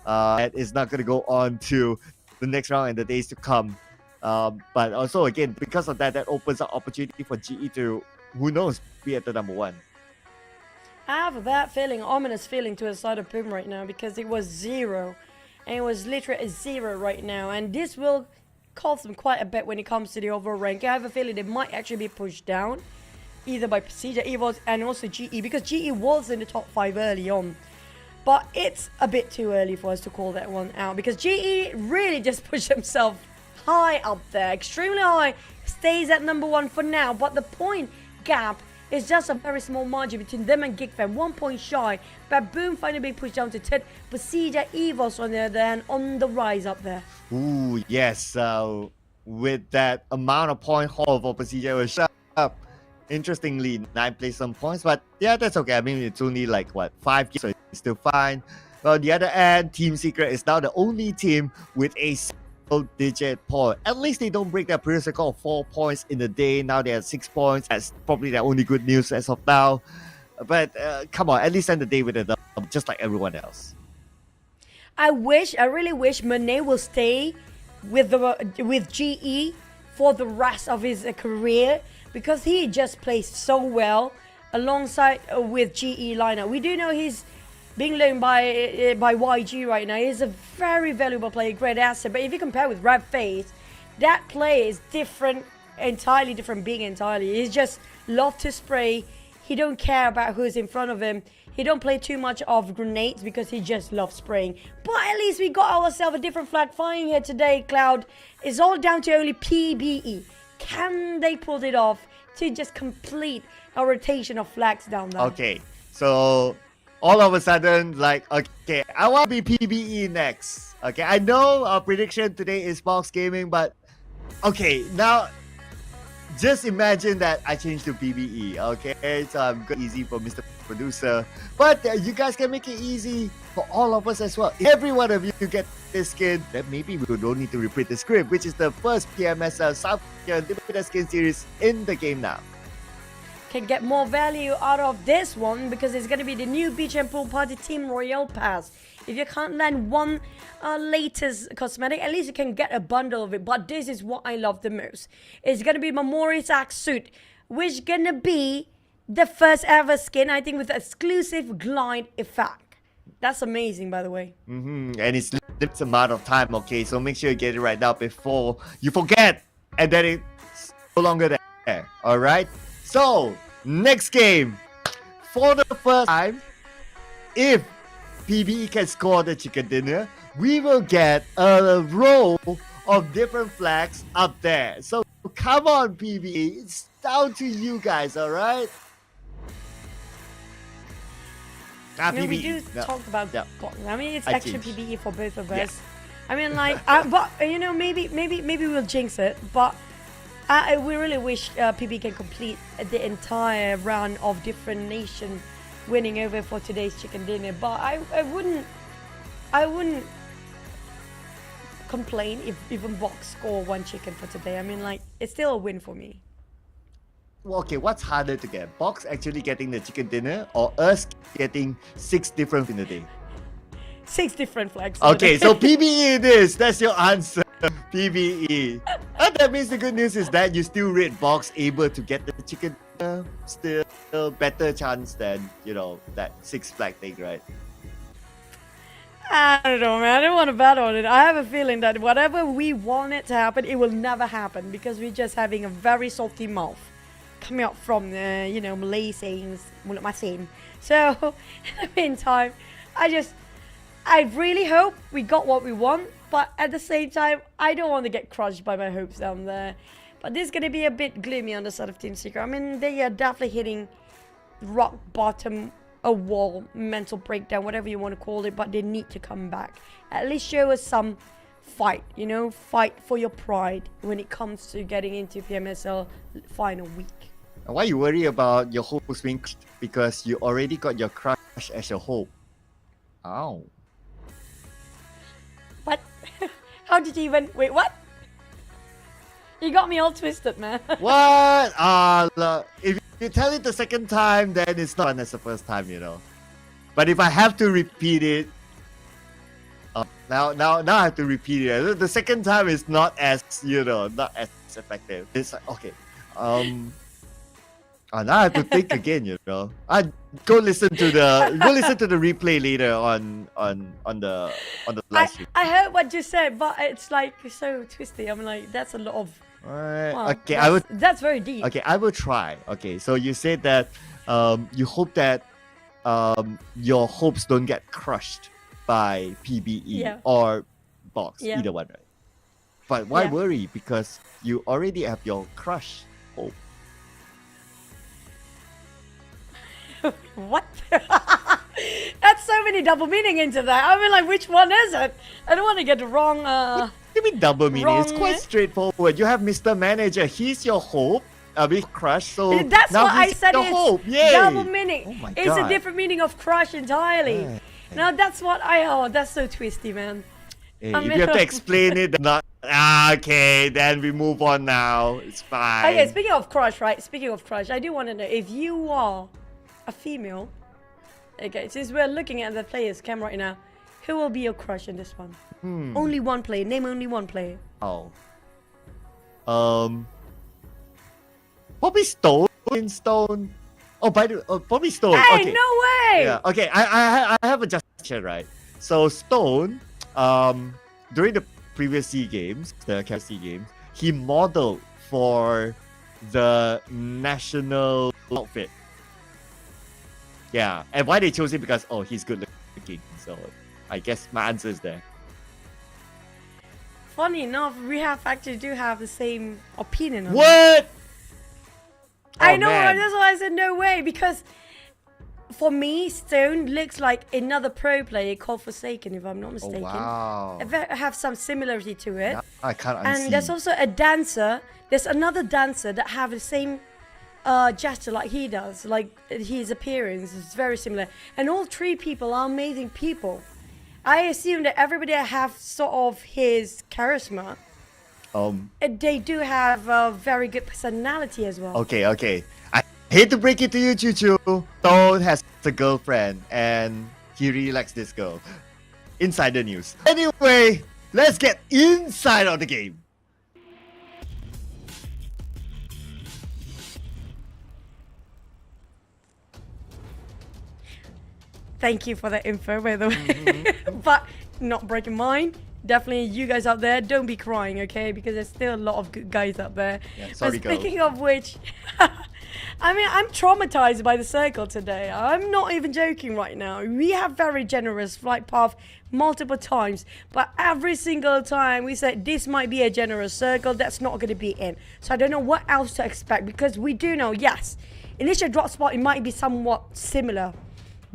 and is not going to go on to the next round in the days to come. But also, again, because of that, that opens up opportunity for GE to, who knows, be at the number 1. I have a bad feeling, ominous feeling to the side of Pum right now, because it was 0. And it was literally a 0 right now. And this will cost them quite a bit when it comes to the overall rank. I have a feeling they might actually be pushed down, either by PERSIJA EVOS and also GE, because GE was in the top 5 early on. But it's a bit too early for us to call that one out, because GE really just pushed himself high up there, extremely high, stays at number 1 for now. But the point gap is just a very small margin between them and GEEK, 1 point shy. But boom, finally being pushed down to 10. PERSIJA EVOS on the other hand, on the rise up there. Ooh, yes. With that amount of point haul for PERSIJA, it was up. Interestingly, 9 place some points, but yeah, that's okay. I mean, it's only like, what, 5 games, so it's still fine. But on the other end, Team Secret is now the only team with a digit point. At least they don't break their previous record of 4 points in the day. Now they have 6 points. That's probably their only good news as of now. But come on, at least end the day with a dub, just like everyone else. I really wish Monet will stay with GE for the rest of his career, because he just plays so well alongside with GE lineup. We do know he's being loaned by YG right now. He's a very valuable player, great asset. But if you compare with FaZe, that player is different, entirely different being entirely. He's just love to spray. He don't care about who's in front of him. He don't play too much of grenades because he just loves spraying. But at least we got ourselves a different flag flying here today, Cloud. It's all down to only PBE. Can they pull it off to just complete a rotation of flags down there? Okay, so all of a sudden, like, okay, I want to be PBE next. Okay, I know our prediction today is Box Gaming, but okay, now just imagine that I changed to PBE. Okay, so I'm good, easy for Mr. Producer, but you guys can make it easy for all of us as well. If every one of you get this skin, then maybe we don't need to reprint the script, which is the first PMSL South Korean limited skin series in the game now. Can get more value out of this one because it's going to be the new Beach and Pool Party Team Royale Pass. If you can't land one latest cosmetic, at least you can get a bundle of it. But this is what I love the most. It's going to be my MORPH suit, which is going to be the first ever skin, I think, with exclusive glide effect. That's amazing, by the way. And it's limited amount of time, okay? So make sure you get it right now before you forget, and then it's no longer there, all right? So, next game, for the first time, if PBE can score the chicken dinner, we will get a row of different flags up there. So, come on, PBE, it's down to you guys, all right? I mean, we do talk about I mean, it's extra PBE for both of us. I mean, like, but you know, maybe we'll jinx it. But we really wish PB can complete the entire round of different nations winning over for today's chicken dinner. But I wouldn't complain if even Box score 1 chicken for today. I mean, like, it's still a win for me. Well, okay, what's harder to get? Box actually getting the chicken dinner or us getting 6 different in a day? 6 different flags. Okay, so PBE it is. That's your answer. PBE. And that means the good news is that you still rate Box able to get the chicken dinner. Still better chance than, you know, that 6 flag thing, right? I don't know, man. I don't want to bet on it. I have a feeling that whatever we want it to happen, it will never happen because we're just having a very salty mouth coming out from the, you know, Malaysians, So, in the meantime, I really hope we got what we want, but at the same time, I don't want to get crushed by my hopes down there. But this is going to be a bit gloomy on the side of Team Secret. I mean, they are definitely hitting rock bottom, a wall, mental breakdown, whatever you want to call it, but they need to come back. At least show us some fight, you know, fight for your pride when it comes to getting into PMSL final week. And why you worry about your hopes being crushed? Because you already got your crush as your hope. Ow. What? How did you even... Wait, what? You got me all twisted, man. What? If you tell it the second time, then it's not as the first time, you know. But if I have to repeat it... now I have to repeat it. The second time is not as, you know, not as effective. It's like, okay. Now I have to think again, you know. I go listen to the replay later on the live stream. I heard what you said, but it's like so twisty. I'm like, that's a lot of. Wow, okay, that's very deep. Okay, I will try. Okay, so you said that you hope that your hopes don't get crushed by PBE or Box, either one, right? But why worry? Because you already have your crush hope. What? That's so many double meaning into that. I mean, like, which one is it? I don't want to get the wrong. What do you mean double meaning? It's quite straightforward. You have Mr. Manager. He's your hope. Big crush. So that's now what I said. It's hope. Yay. Double meaning. Oh my it's God. A different meaning of crush entirely. Now that's what I. Oh, that's so twisty, man. Hey, if you have to explain it, not okay. Then we move on now. It's fine. Okay, speaking of crush, right? Speaking of crush, I do want to know if you are a female. Okay, since we're looking at the players' cam right now, who will be your crush in this one? Only one player. Name only one player. Oh. Probably Stone. Stone. Oh, by the probably Stone. Hey, okay. no way. Yeah. Okay. I have a suggestion, right? So Stone, during the previous SEA Games, the SEA Games, he modeled for the national outfit. Yeah, and why they chose him because he's good looking. So I guess my answer is there. Funny enough, we actually do have the same opinion on what? That. I Oh, know, man. that's why I said no way, because for me, Stone looks like another pro player called Forsaken, if I'm not mistaken. Wow. I have some similarity to it. Yeah, I can't unsee. And there's also a dancer. There's another dancer that have the same gesture like he does. Like his appearance is very similar. And all 3 people are amazing people. I assume that everybody have sort of his charisma. They do have a very good personality as well. Okay. I hate to break it to you, Choo Choo. Stone has a girlfriend and he really likes this girl. Insider news. Anyway, let's get inside of the game. Thank you for that info, by the way. But not breaking mine. Definitely, you guys out there, don't be crying, okay? Because there's still a lot of good guys out there. Yeah, sorry, but speaking of which, I mean, I'm traumatized by the circle today. I'm not even joking right now. We have very generous flight path multiple times, but every single time we said this might be a generous circle, that's not going to be in. So I don't know what else to expect, because we do know, yes, initial drop spot, it might be somewhat similar.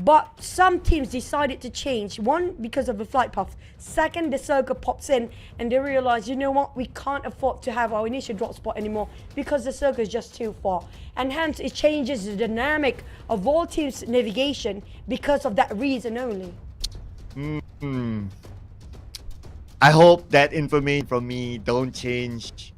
But some teams decided to change. One, because of the flight path. Second, the circle pops in and they realize, you know what, we can't afford to have our initial drop spot anymore because the circle is just too far. And hence, it changes the dynamic of all teams' navigation because of that reason only. I hope that information from me don't change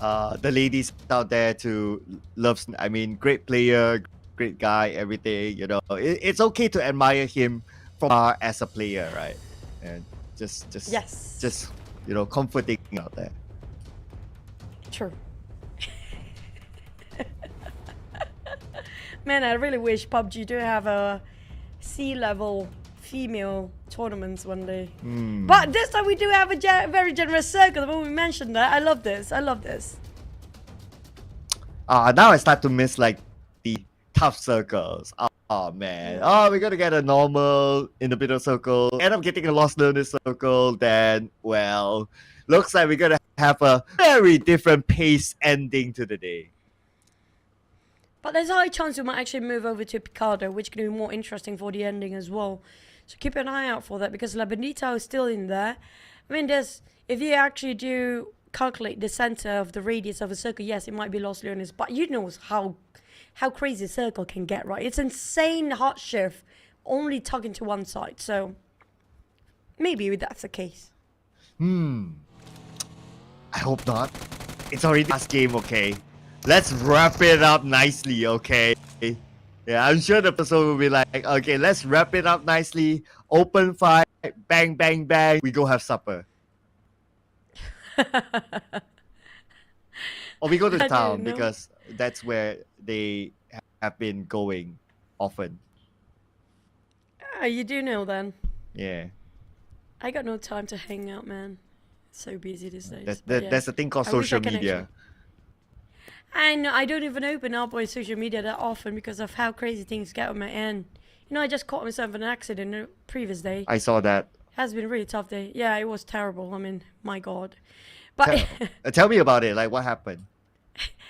the ladies out there to love. I mean, great player, great guy, everything. You know, it's okay to admire him from far as a player, right? And just you know, comforting out there. True. Man, I really wish PUBG do have a sea-level female tournaments one day. But this time we do have a very generous circle. When we mentioned that, I love this. I love this. Now I start to miss like the tough circles. Oh man. Oh, we're gonna get a normal in the middle circle. End up getting a lost learner circle. Then, well, looks like we're gonna have a very different pace ending to the day. But there's a high chance we might actually move over to Picardo, which can be more interesting for the ending as well. So keep an eye out for that because La Benito is still in there. I mean, if you actually do calculate the center of the radius of a circle, yes, it might be Los Leones, but you know how crazy a circle can get, right? It's insane hot shift, only tugging to one side. So maybe that's the case. I hope not. It's already last game, okay? Let's wrap it up nicely, okay? Yeah, I'm sure the person will be like, okay, let's wrap it up nicely. Open fight, bang, bang, bang. We go have supper. Or we go to town because that's where they have been going often. You do know then. Yeah. I got no time to hang out, man. So busy these days. There's a thing called social media. I know, I don't even open up on social media that often because of how crazy things get on my end. You know, I just caught myself in an accident the previous day. I saw that. Has been a really tough day. Yeah, it was terrible. I mean, my God. But tell me about it. Like, what happened?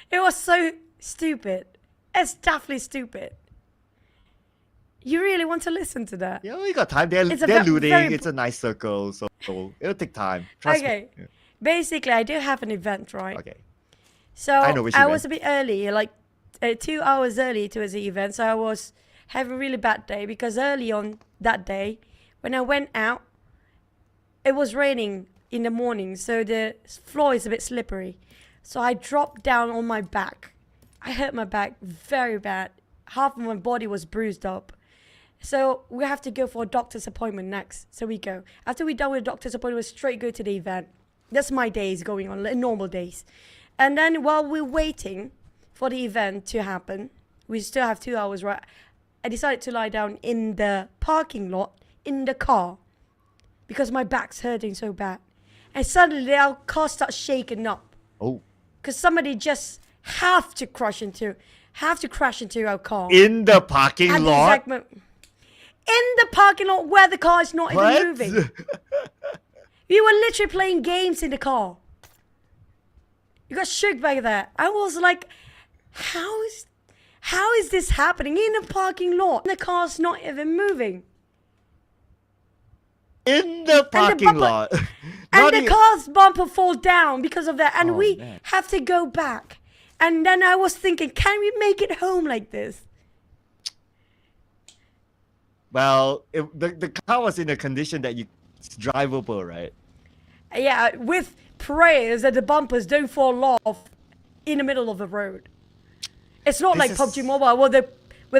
It was so stupid. It's definitely stupid. You really want to listen to that? Yeah, we got time. They're looting. It's a nice circle, so it'll take time. Trust me. Yeah. Basically, I do have an event, right? Okay. So I was a bit early, like 2 hours early to the event. So I was having a really bad day because early on that day, when I went out, it was raining in the morning. So the floor is a bit slippery. So I dropped down on my back. I hurt my back very bad. Half of my body was bruised up. So we have to go for a doctor's appointment next. So we go. After we're done with the doctor's appointment, we straight go to the event. That's my days going on, normal days. And then while we're waiting for the event to happen, we still have 2 hours, right? I decided to lie down in the parking lot, in the car, because my back's hurting so bad. And suddenly our car starts shaking up. Oh. Because somebody just have to crash into our car. In the parking lot? In the parking lot where the car is not even moving. We were literally playing games in the car. You got shook by that. I was like, how is this happening in a parking lot? The car's not even moving. In the parking lot. And the car's bumper fall down because of that. And we have to go back. And then I was thinking, can we make it home like this? Well, the car was in a condition that it's drivable, right? Yeah, with prayers that the bumpers don't fall off in the middle of the road. It's not like PUBG Mobile where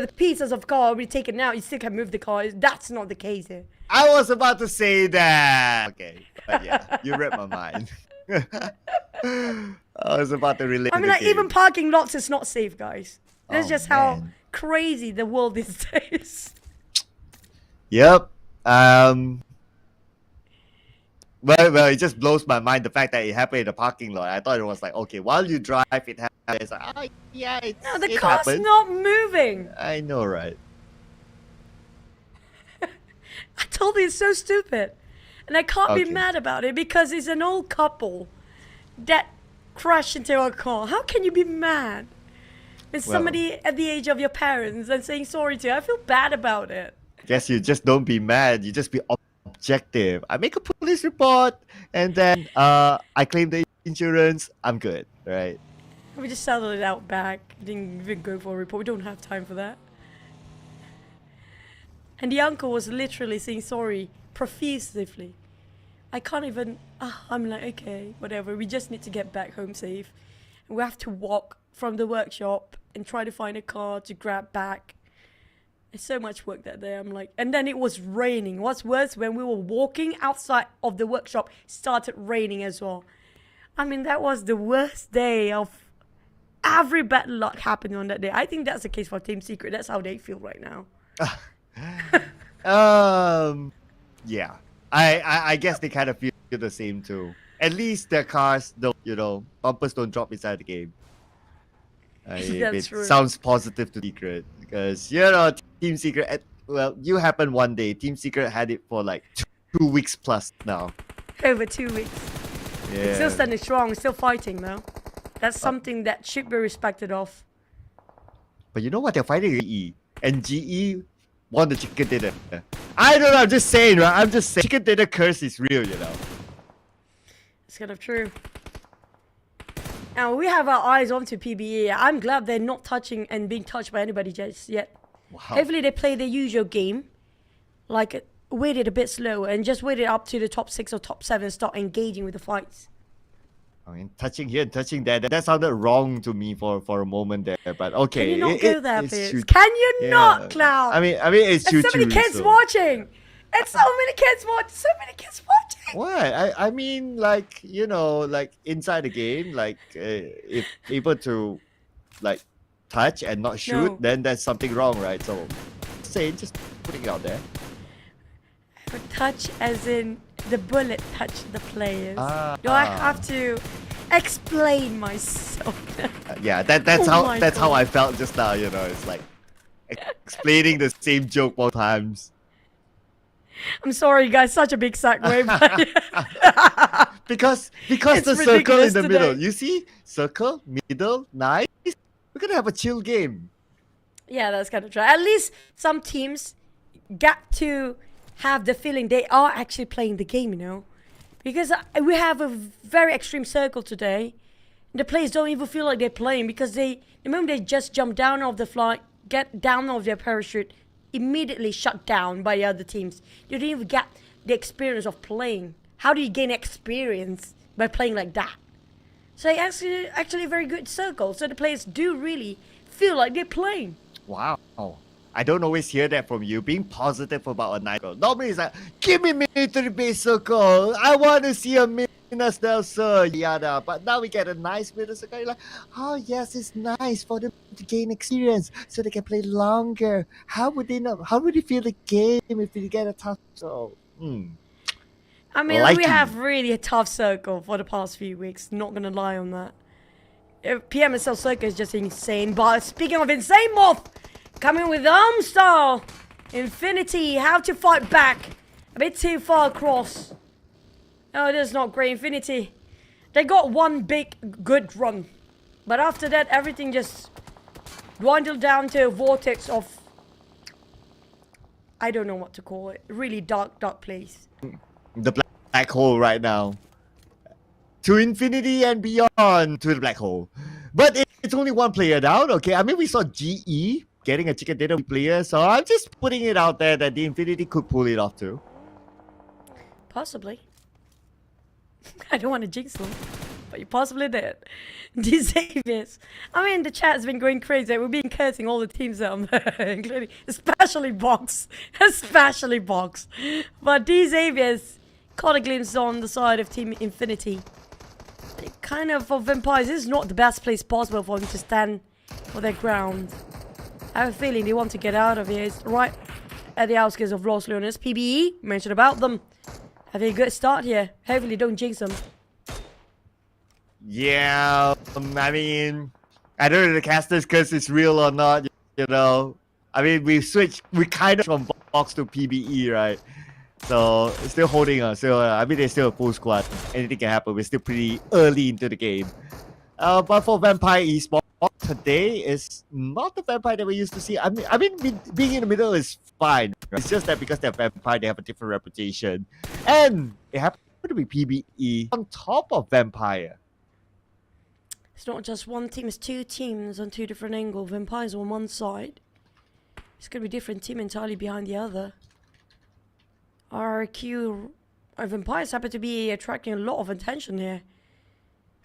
the pieces of car will be taken out, you still can move the car. That's not the case here. I was about to say that. Okay, but yeah, you read my mind. I was about to relate. I mean, like, even parking lots is not safe, guys. That's just how crazy the world these days. Yep. Well, it just blows my mind the fact that it happened in a parking lot. I thought it was like, okay, while you drive, it happens. It's like, oh, yeah, no, the car's not moving. I know, right? I told you it's so stupid. And I can't be mad about it because it's an old couple that crashed into a car. How can you be mad? It's somebody at the age of your parents and saying sorry to you. I feel bad about it. Guess you just don't be mad. You just be objective. I make a police report, and then I claim the insurance. I'm good, right? We just settled it out back. Didn't even go for a report. We don't have time for that. And the uncle was literally saying sorry profusely. I can't even. I'm like, okay, whatever. We just need to get back home safe. And we have to walk from the workshop and try to find a car to grab back. It's so much work that day. I'm like, and then it was raining. What's worse, when we were walking outside of the workshop, it started raining as well. I mean, that was the worst day of every bad luck happening on that day. I think that's the case for Team Secret. That's how they feel right now. Yeah. I guess they kind of feel the same too. At least their cars don't, bumpers don't drop inside the game. It true. sounds positive to Secret because, Team Secret, you happened one day. Team Secret had it for like 2 weeks plus now. Over 2 weeks. Yeah. It's still standing strong, still fighting though. That's something that should be respected of. But you know what? They're fighting GE. And GE won the chicken dinner. I don't know, I'm just saying, right? I'm just saying. Chicken dinner curse is real, It's kind of true. And we have our eyes onto PBE. I'm glad they're not touching and being touched by anybody just yet. Wow. Hopefully they play the usual game. Like, waited a bit slower and just waited up to the top 6 or top 7, start engaging with the fights. I mean, touching here and touching there, that sounded wrong to me for a moment there, but okay. Can you not go there, Fizz? Can you not, Cloud? I mean, it's There's so many kids watching. It's so many kids watching. So many kids watching. What? I mean, like, like inside the game, like if able to, like, touch and not shoot, then that's something wrong, right? So, just putting it out there. Touch as in the bullet touched the players. Do I have to explain myself? Yeah, that's how I felt just now. It's like explaining the same joke more times. I'm sorry, guys. Such a big segue, but because the circle in the middle. You see, circle, middle, nice. We're gonna have a chill game. Yeah, that's kind of true. At least some teams get to have the feeling they are actually playing the game, because we have a very extreme circle today. The players don't even feel like they're playing because the moment they just jump down off the flight, get down off their parachute, immediately shut down by the other teams. You don't even get the experience of playing. How do you gain experience by playing like that? So it's actually a very good circle. So the players do really feel like they're playing. Wow. I don't always hear that from you, being positive about a nice circle. Normally it's like, give me military base circle. I want to see a Minas del Sur, yada. But now we get a nice middle circle. You're like, oh yes, it's nice for them to gain experience so they can play longer. How would they know? How would they feel the game if they get a tough circle? I mean, we have really a tough circle for the past few weeks. Not gonna lie on that. PMSL circle is just insane. But speaking of insane, MORPH coming with style. Infinity have to fight back. A bit too far across. Oh, that's not great. Infinity. They got one big good run. But after that, everything just dwindled down to a vortex of, I don't know what to call it. Really dark place. The black hole right now. To infinity and beyond to the black hole. But it's only one player down, okay? I mean, we saw GE getting a chicken dinner player, so I'm just putting it out there that the Infinity could pull it off too. Possibly. I don't want to jinx them, but you possibly did. Xaviers. I mean, the chat's been going crazy. We've been cursing all the teams down there, including, especially Box. Especially Box. But Xaviers caught a glimpse on the side of Team Infinity. Kind of, for Vampires, this is not the best place possible for them to stand for their ground. I have a feeling they want to get out of here. It's right at the outskirts of Los Leones. PBE, mentioned about them. Having a good start here. Hopefully don't jinx them. Yeah, I mean, I don't know if the caster's curse is real or not, I mean, we kind of from Box to PBE, right? So, it's still holding us. So, I mean, they're still a full squad. Anything can happen. We're still pretty early into the game. But for Vampire Esports, today is not the vampire that we used to see. I mean, being in the middle is fine. It's just that because they're vampire, they have a different reputation, and it happened to be PBE on top of vampire. It's not just one team, it's two teams on two different angles. Vampires on one side. It's going to be a different team entirely behind the other. RQ... Vampires happen to be attracting a lot of attention here.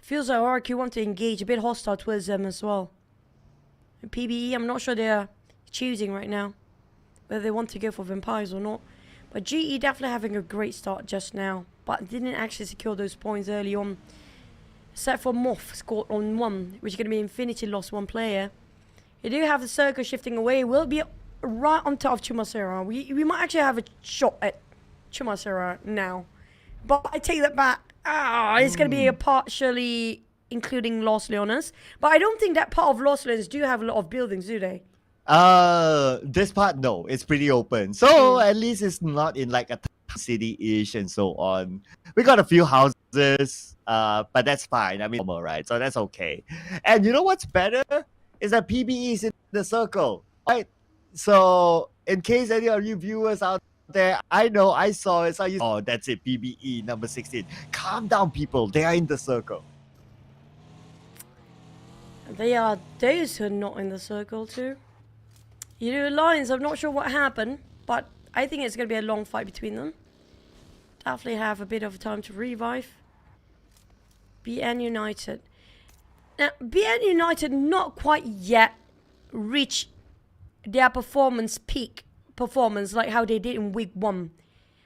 Feels like RQ want to engage, a bit hostile towards them as well. And PBE, I'm not sure they're choosing right now whether they want to go for Vampires or not. But GE definitely having a great start just now, but didn't actually secure those points early on. Except for MORPH scored on 1, which is going to be Infinity lost 1 player. You do have the circle shifting away. We'll be right on top of Chumasera. We might actually have a shot at Chumasera now. But I take that back. It's going to be a partially including Los Leones. But I don't think that part of Los Leones do have a lot of buildings, do they? This part, no. It's pretty open. So at least it's not in like a city-ish and so on. We got a few houses, but that's fine. I mean, normal, right? So that's okay. And you know what's better? Is that PBE is in the circle, right? So in case any of you viewers out there, I know, I saw it. So oh, that's it, PBE number 16. Calm down, people. They are in the circle. They are those who are not in the circle too. Yoodo Alliance, I'm not sure what happened, but I think it's going to be a long fight between them. Definitely have a bit of time to revive. BN United. Now, BN United not quite yet reached their peak performance like how they did in week 1.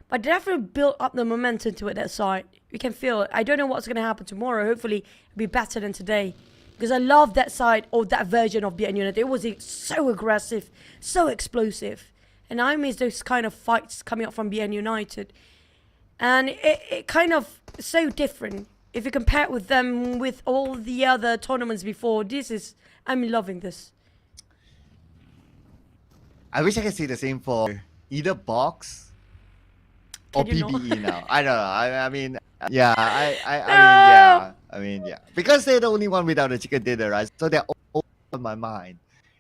But they definitely built up the momentum to it, that side. We can feel it. I don't know what's going to happen tomorrow. Hopefully, it'll be better than today. Because I love that side or that version of BN United. It was so aggressive, so explosive. And I miss those kind of fights coming up from BN United. And it kind of so different. If you compare it with them, with all the other tournaments before, I'm loving this. I wish I could say the same for either Box or PBE now. I don't know. I mean, yeah. I mean, yeah. Because they're the only one without a chicken dinner, right? So they're always on my mind.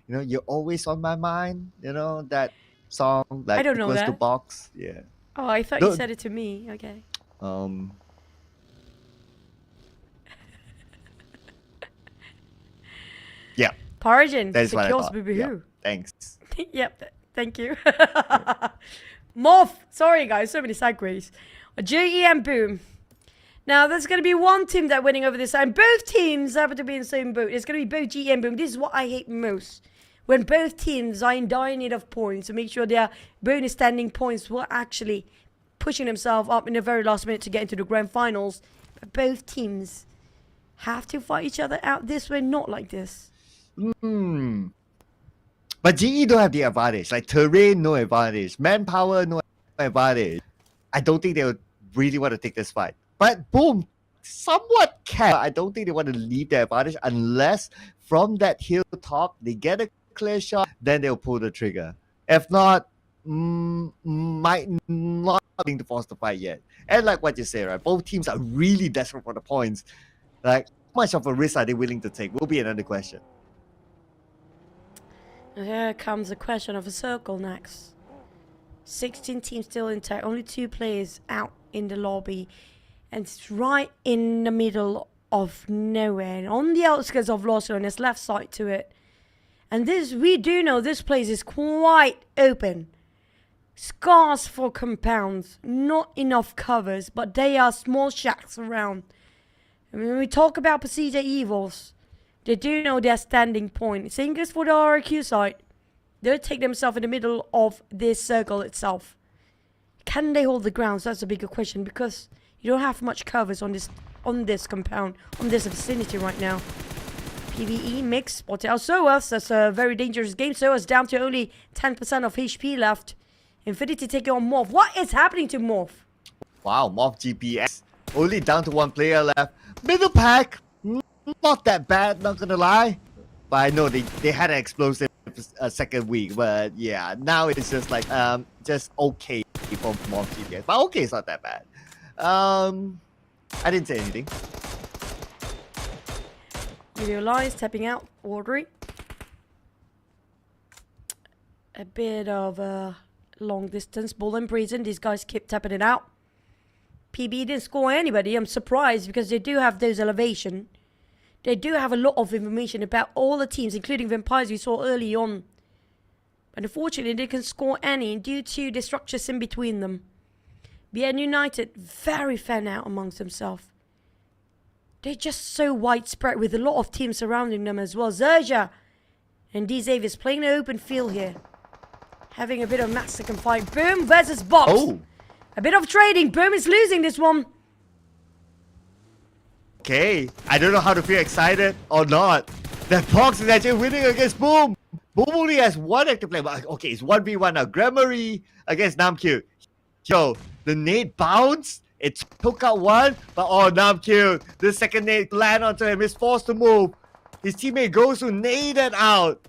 You know, you're always on my mind. You know, that song, like, I don't know Equals that. to Box. Yeah. Oh, I thought you said it to me. Okay. Yeah. Parjin. That is what I thought. Yeah. Thanks. Yep. Thank you. MORPH. Sorry, guys. So many segues. GE and Boom. Now, there's going to be one team that's winning over this side. Both teams happen to be in the same boat. It's going to be both GE and Boom. This is what I hate most. When both teams are in dire need of points to make sure their bonus standing points were actually pushing themselves up in the very last minute to get into the grand finals. But both teams have to fight each other out this way, not like this. But GE don't have the advantage. Like, terrain, no advantage. Manpower, no advantage. I don't think they would really want to take this fight. But Boom somewhat can. I don't think they want to leave their advantage unless from that hilltop they get a clear shot, then they'll pull the trigger. If not, might not being to force the fight yet. And like what you say, right? Both teams are really desperate for the points. Like, how much of a risk are they willing to take? Will be another question. Here comes the question of a circle next. 16 teams still intact, only 2 players out in the lobby. And it's right in the middle of nowhere, and on the outskirts of Los Leones, left side to it. And this, we do know this place is quite open. Scarce for compounds, not enough covers, but they are small shacks around. And when we talk about PERSIJA EVOS, they do know their standing point. Same goes for the RQ side. They'll take themselves in the middle of this circle itself. Can they hold the ground? So that's a bigger question, because you don't have much covers on this compound, on this vicinity right now. PvE mix spotted out SOAS. That's a very dangerous game. SOAS down to only 10% of HP left. Infinity taking on MORPH. What is happening to MORPH? Wow, MORPH GPS. Only down to 1 player left. Middle pack, not that bad, not gonna lie. But I know they had an explosive second week. But yeah, now it's just like, just okay for MORPH GPS. But okay, it's not that bad. I didn't say anything. Yoodo Alliance tapping out. Audrey. A bit of a long distance. Ball in prison. These guys keep tapping it out. PB didn't score anybody. I'm surprised because they do have those elevation. They do have a lot of information about all the teams, including Vampires we saw early on. But unfortunately, they can score any due to the structures in between them. BN United, very fan out amongst themselves. They're just so widespread with a lot of teams surrounding them as well. XERXIA and D-Xavier is playing the open field here. Having a bit of Mexican fight. Boom versus Box. Oh. A bit of trading. Boom is losing this one. Okay, I don't know how to feel excited or not. That Box is actually winning against Boom. Boom only has one active player. But okay, it's 1v1 now. Grammary against Namq. Yo, the nade bounced. It took out one, but Namq, the second nade land onto him, is forced to move. His teammate goes to nade it out.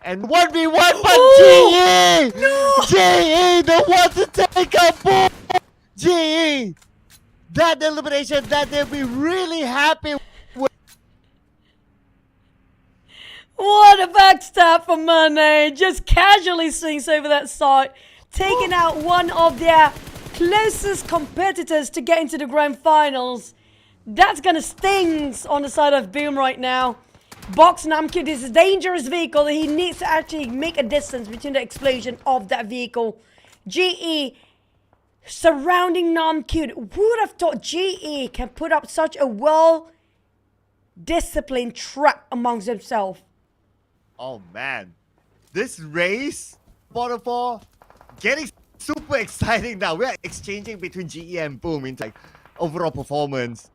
And 1v1, but GE! No! GE, the one to take out Boom! GE! That elimination that they'll be really happy with. What a backstab for Money. Just casually swings over that side. Taking out one of their closest competitors to get into the grand finals. That's gonna sting on the side of Boom right now. Box Namq, this is a dangerous vehicle. He needs to actually make a distance between the explosion of that vehicle. GE surrounding Namq. Who would have thought GE can put up such a well-disciplined trap amongst themselves? Oh man, this race, bottom four, getting super exciting now. We're exchanging between GE and Boom in like overall performance.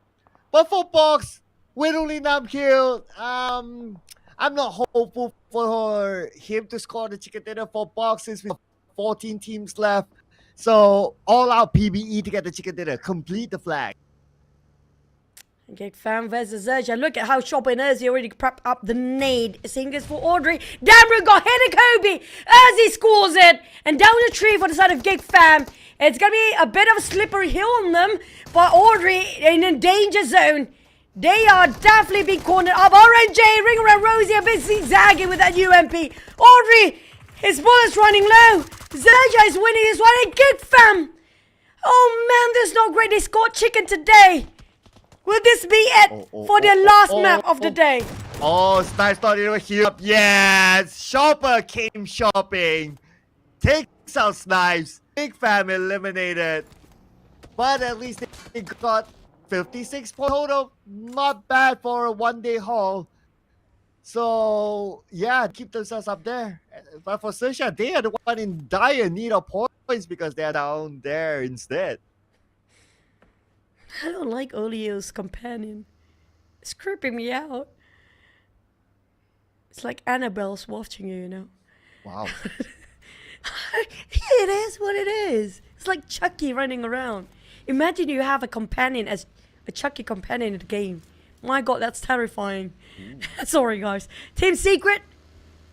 But for Box, with only Namq, I'm not hopeful for him to score the chicken dinner for Box since we have 14 teams left. So all out PBE to get the chicken dinner, complete the flag. GEEK fan versus XERXIA. Look at how Shopper and Urzi already prepped up the nade. Singers for Audrey. Damru got hit at Kobe. Urzi scores it. And down the tree for the side of GEEK fan. It's going to be a bit of a slippery hill on them. But Audrey in a danger zone. They are definitely being cornered up. RNJ, ring around Rosie, a bit zigzagging with that UMP. Audrey, his bullet's running low. XERXIA is winning this one. And GEEK fam. Oh man, this is not great. They scored chicken today. Will this be it for the last map of the day? Oh, Snipe started over here. Yes, Shopper came shopping. Takes out Snipes. Big fam eliminated. But at least they got 56 points total. Not bad for a one-day haul. So, yeah, keep themselves up there. But for XERXIA, they are the one in dire need of points because they're down there instead. I don't like Olio's companion. It's creeping me out. It's like Annabelle's watching you, you know? Wow. It is what it is. It's like Chucky running around. Imagine you have a companion as a Chucky companion in the game. My god, that's terrifying. Sorry, guys. Team Secret.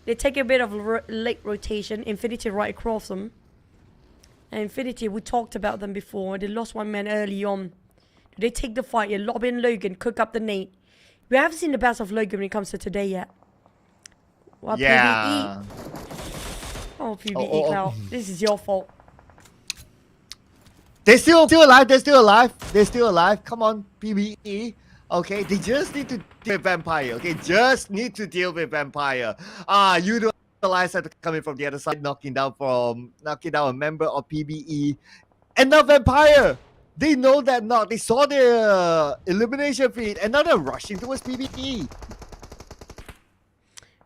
They take a bit of late rotation. Infinity right across them. And Infinity, we talked about them before. They lost one man early on. They take the fight. Lob in Logan, cook up the nade. We haven't seen the best of Logan when it comes to today yet. Well, yeah. PBE. Oh, PBE, Cloud. This is your fault. They're still alive. They're still alive. They're still alive. Come on, PBE. Okay, they just need to deal with Vampire. Okay, just need to deal with Vampire. Yoodo Alliance had to come in from the other side, knocking down a member of PBE. And now Vampire. They know that knock. They saw the elimination feed, and now they're rushing towards PBE.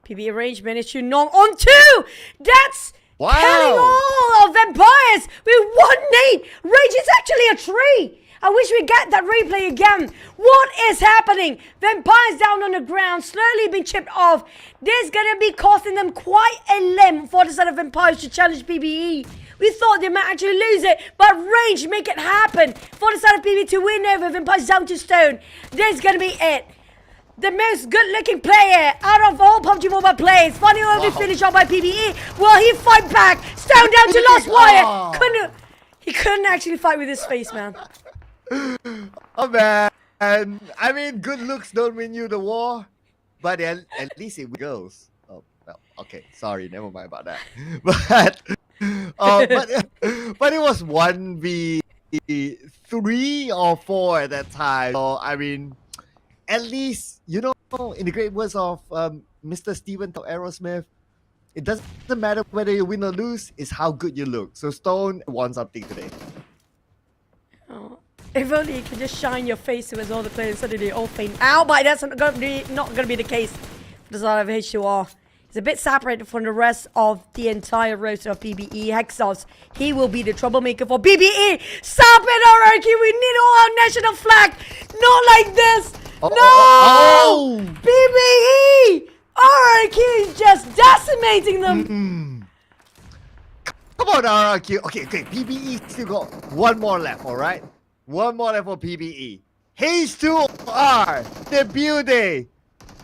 PBE range managed to knock on two. That's killing all of Vampires with one nade. Rage is actually a tree. I wish we get that replay again. What is happening? Vampires down on the ground, slowly being chipped off. This is gonna be costing them quite a limb for the side of Vampires to challenge PBE. We thought they might actually lose it, but Rage make it happen for the side of PBE to win over Vampires down to stone. This is gonna be it. The most good-looking player out of all PUBG Mobile players. Finally, will be finished off by PBE. Will he fight back? Stone down to Lost Wire. He couldn't actually fight with his face, man. Oh man, I mean, good looks don't win you the war. but at least it goes. Oh, well, okay. Sorry, never mind about that. But but it was 1v3 or 4 at that time. So I mean, at least in the great words of Mr. Steven Aerosmith, it doesn't matter whether you win or lose, it's how good you look. So Stone won something today. Oh, if only you could just shine your face towards all the players suddenly all faint out, but that's not gonna be the case for the side of H2R. He's a bit separated from the rest of the entire roster of PBE. Hexos, he will be the troublemaker for PBE. Stop it, RRQ, we need all our national flag. Not like this. No! PBE! RRQ is just decimating them. Come on, RRQ. Okay, PBE still got one more left, alright? One more left for PBE. H2R, the building.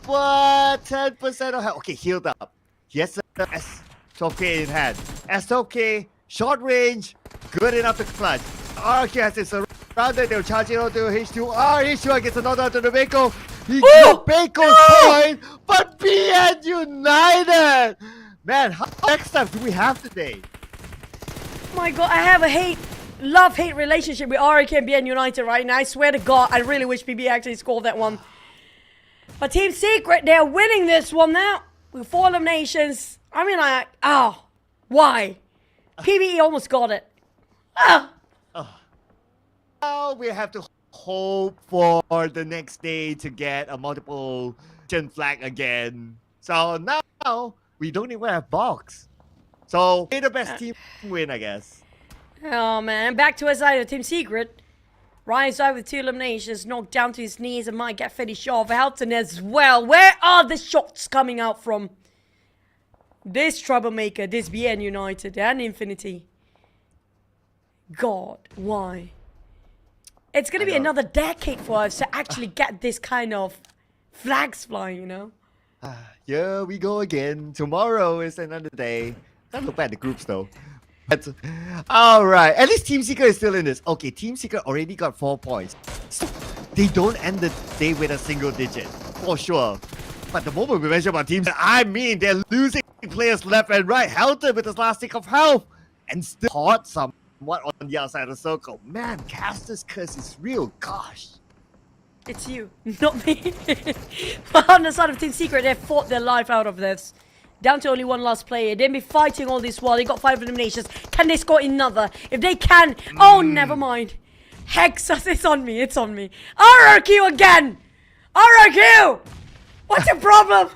What? 10% of health. Okay, healed up. Yes, S12K in hand. S12K, short range, good enough to clutch. RRQ has it surrounded. They'll charge it onto H2R. H2R gets another onto the Bako. He got Bako's point, but BN United. Man, how next time do we have today? Oh my god, I have a love-hate relationship with RRQ and BN United right now. I swear to God, I really wish PB actually scored that one. But Team Secret, they're winning this one now with 4 eliminations. I mean, why? PBE almost got it. Now we have to hope for the next day to get a multiple flag again. So now we don't even have box. So may the best team win, I guess. Oh man, back to our side of Team Secret. Ryan's side with 2 eliminations, knocked down to his knees and might get finished off. Helton as well. Where are the shots coming out from? This troublemaker, this BN United and Infinity. God, why? It's going to be another decade for us to actually get this kind of flags flying, Here we go again. Tomorrow is another day. Don't look at the groups though. But, all right, at least Team Secret is still in this. Okay, Team Secret already got 4 points. So they don't end the day with a single digit, for sure. But the moment we mention about teams, I mean, they're losing players left and right. Helton with his last tick of health and still caught somewhat on the outside of the circle. Man, Caster's curse is real. Gosh. It's you, not me. But on the side of Team Secret, they fought their life out of this. Down to only one last player. They've been fighting all this while. They got 5 eliminations. Can they score another? If they can, oh, never mind. Hexus, it's on me. It's on me. RRQ again. RRQ. What's your problem?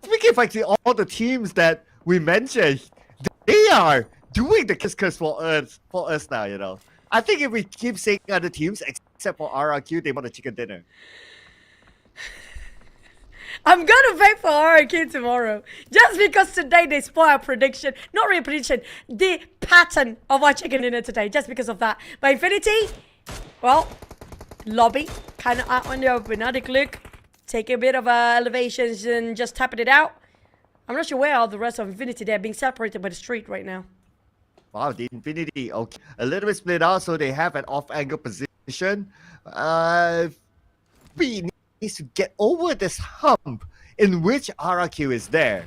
We can fight all the teams that we mentioned. They are doing the kiss for us now. I think if we keep saying other teams except for RRQ, they want a chicken dinner. I'm gonna vote for RRQ tomorrow. Just because today they spoil our prediction. Not really prediction. The pattern of our chicken dinner today. Just because of that. But Infinity, well, lobby. Kind of out on the open. Now they look. Take a bit of elevations and just tapping it out. I'm not sure where are the rest of Infinity. They're being separated by the street right now. Wow, the Infinity. Okay. A little bit split out, so they have an off-angle position. We needs to get over this hump in which RRQ is there.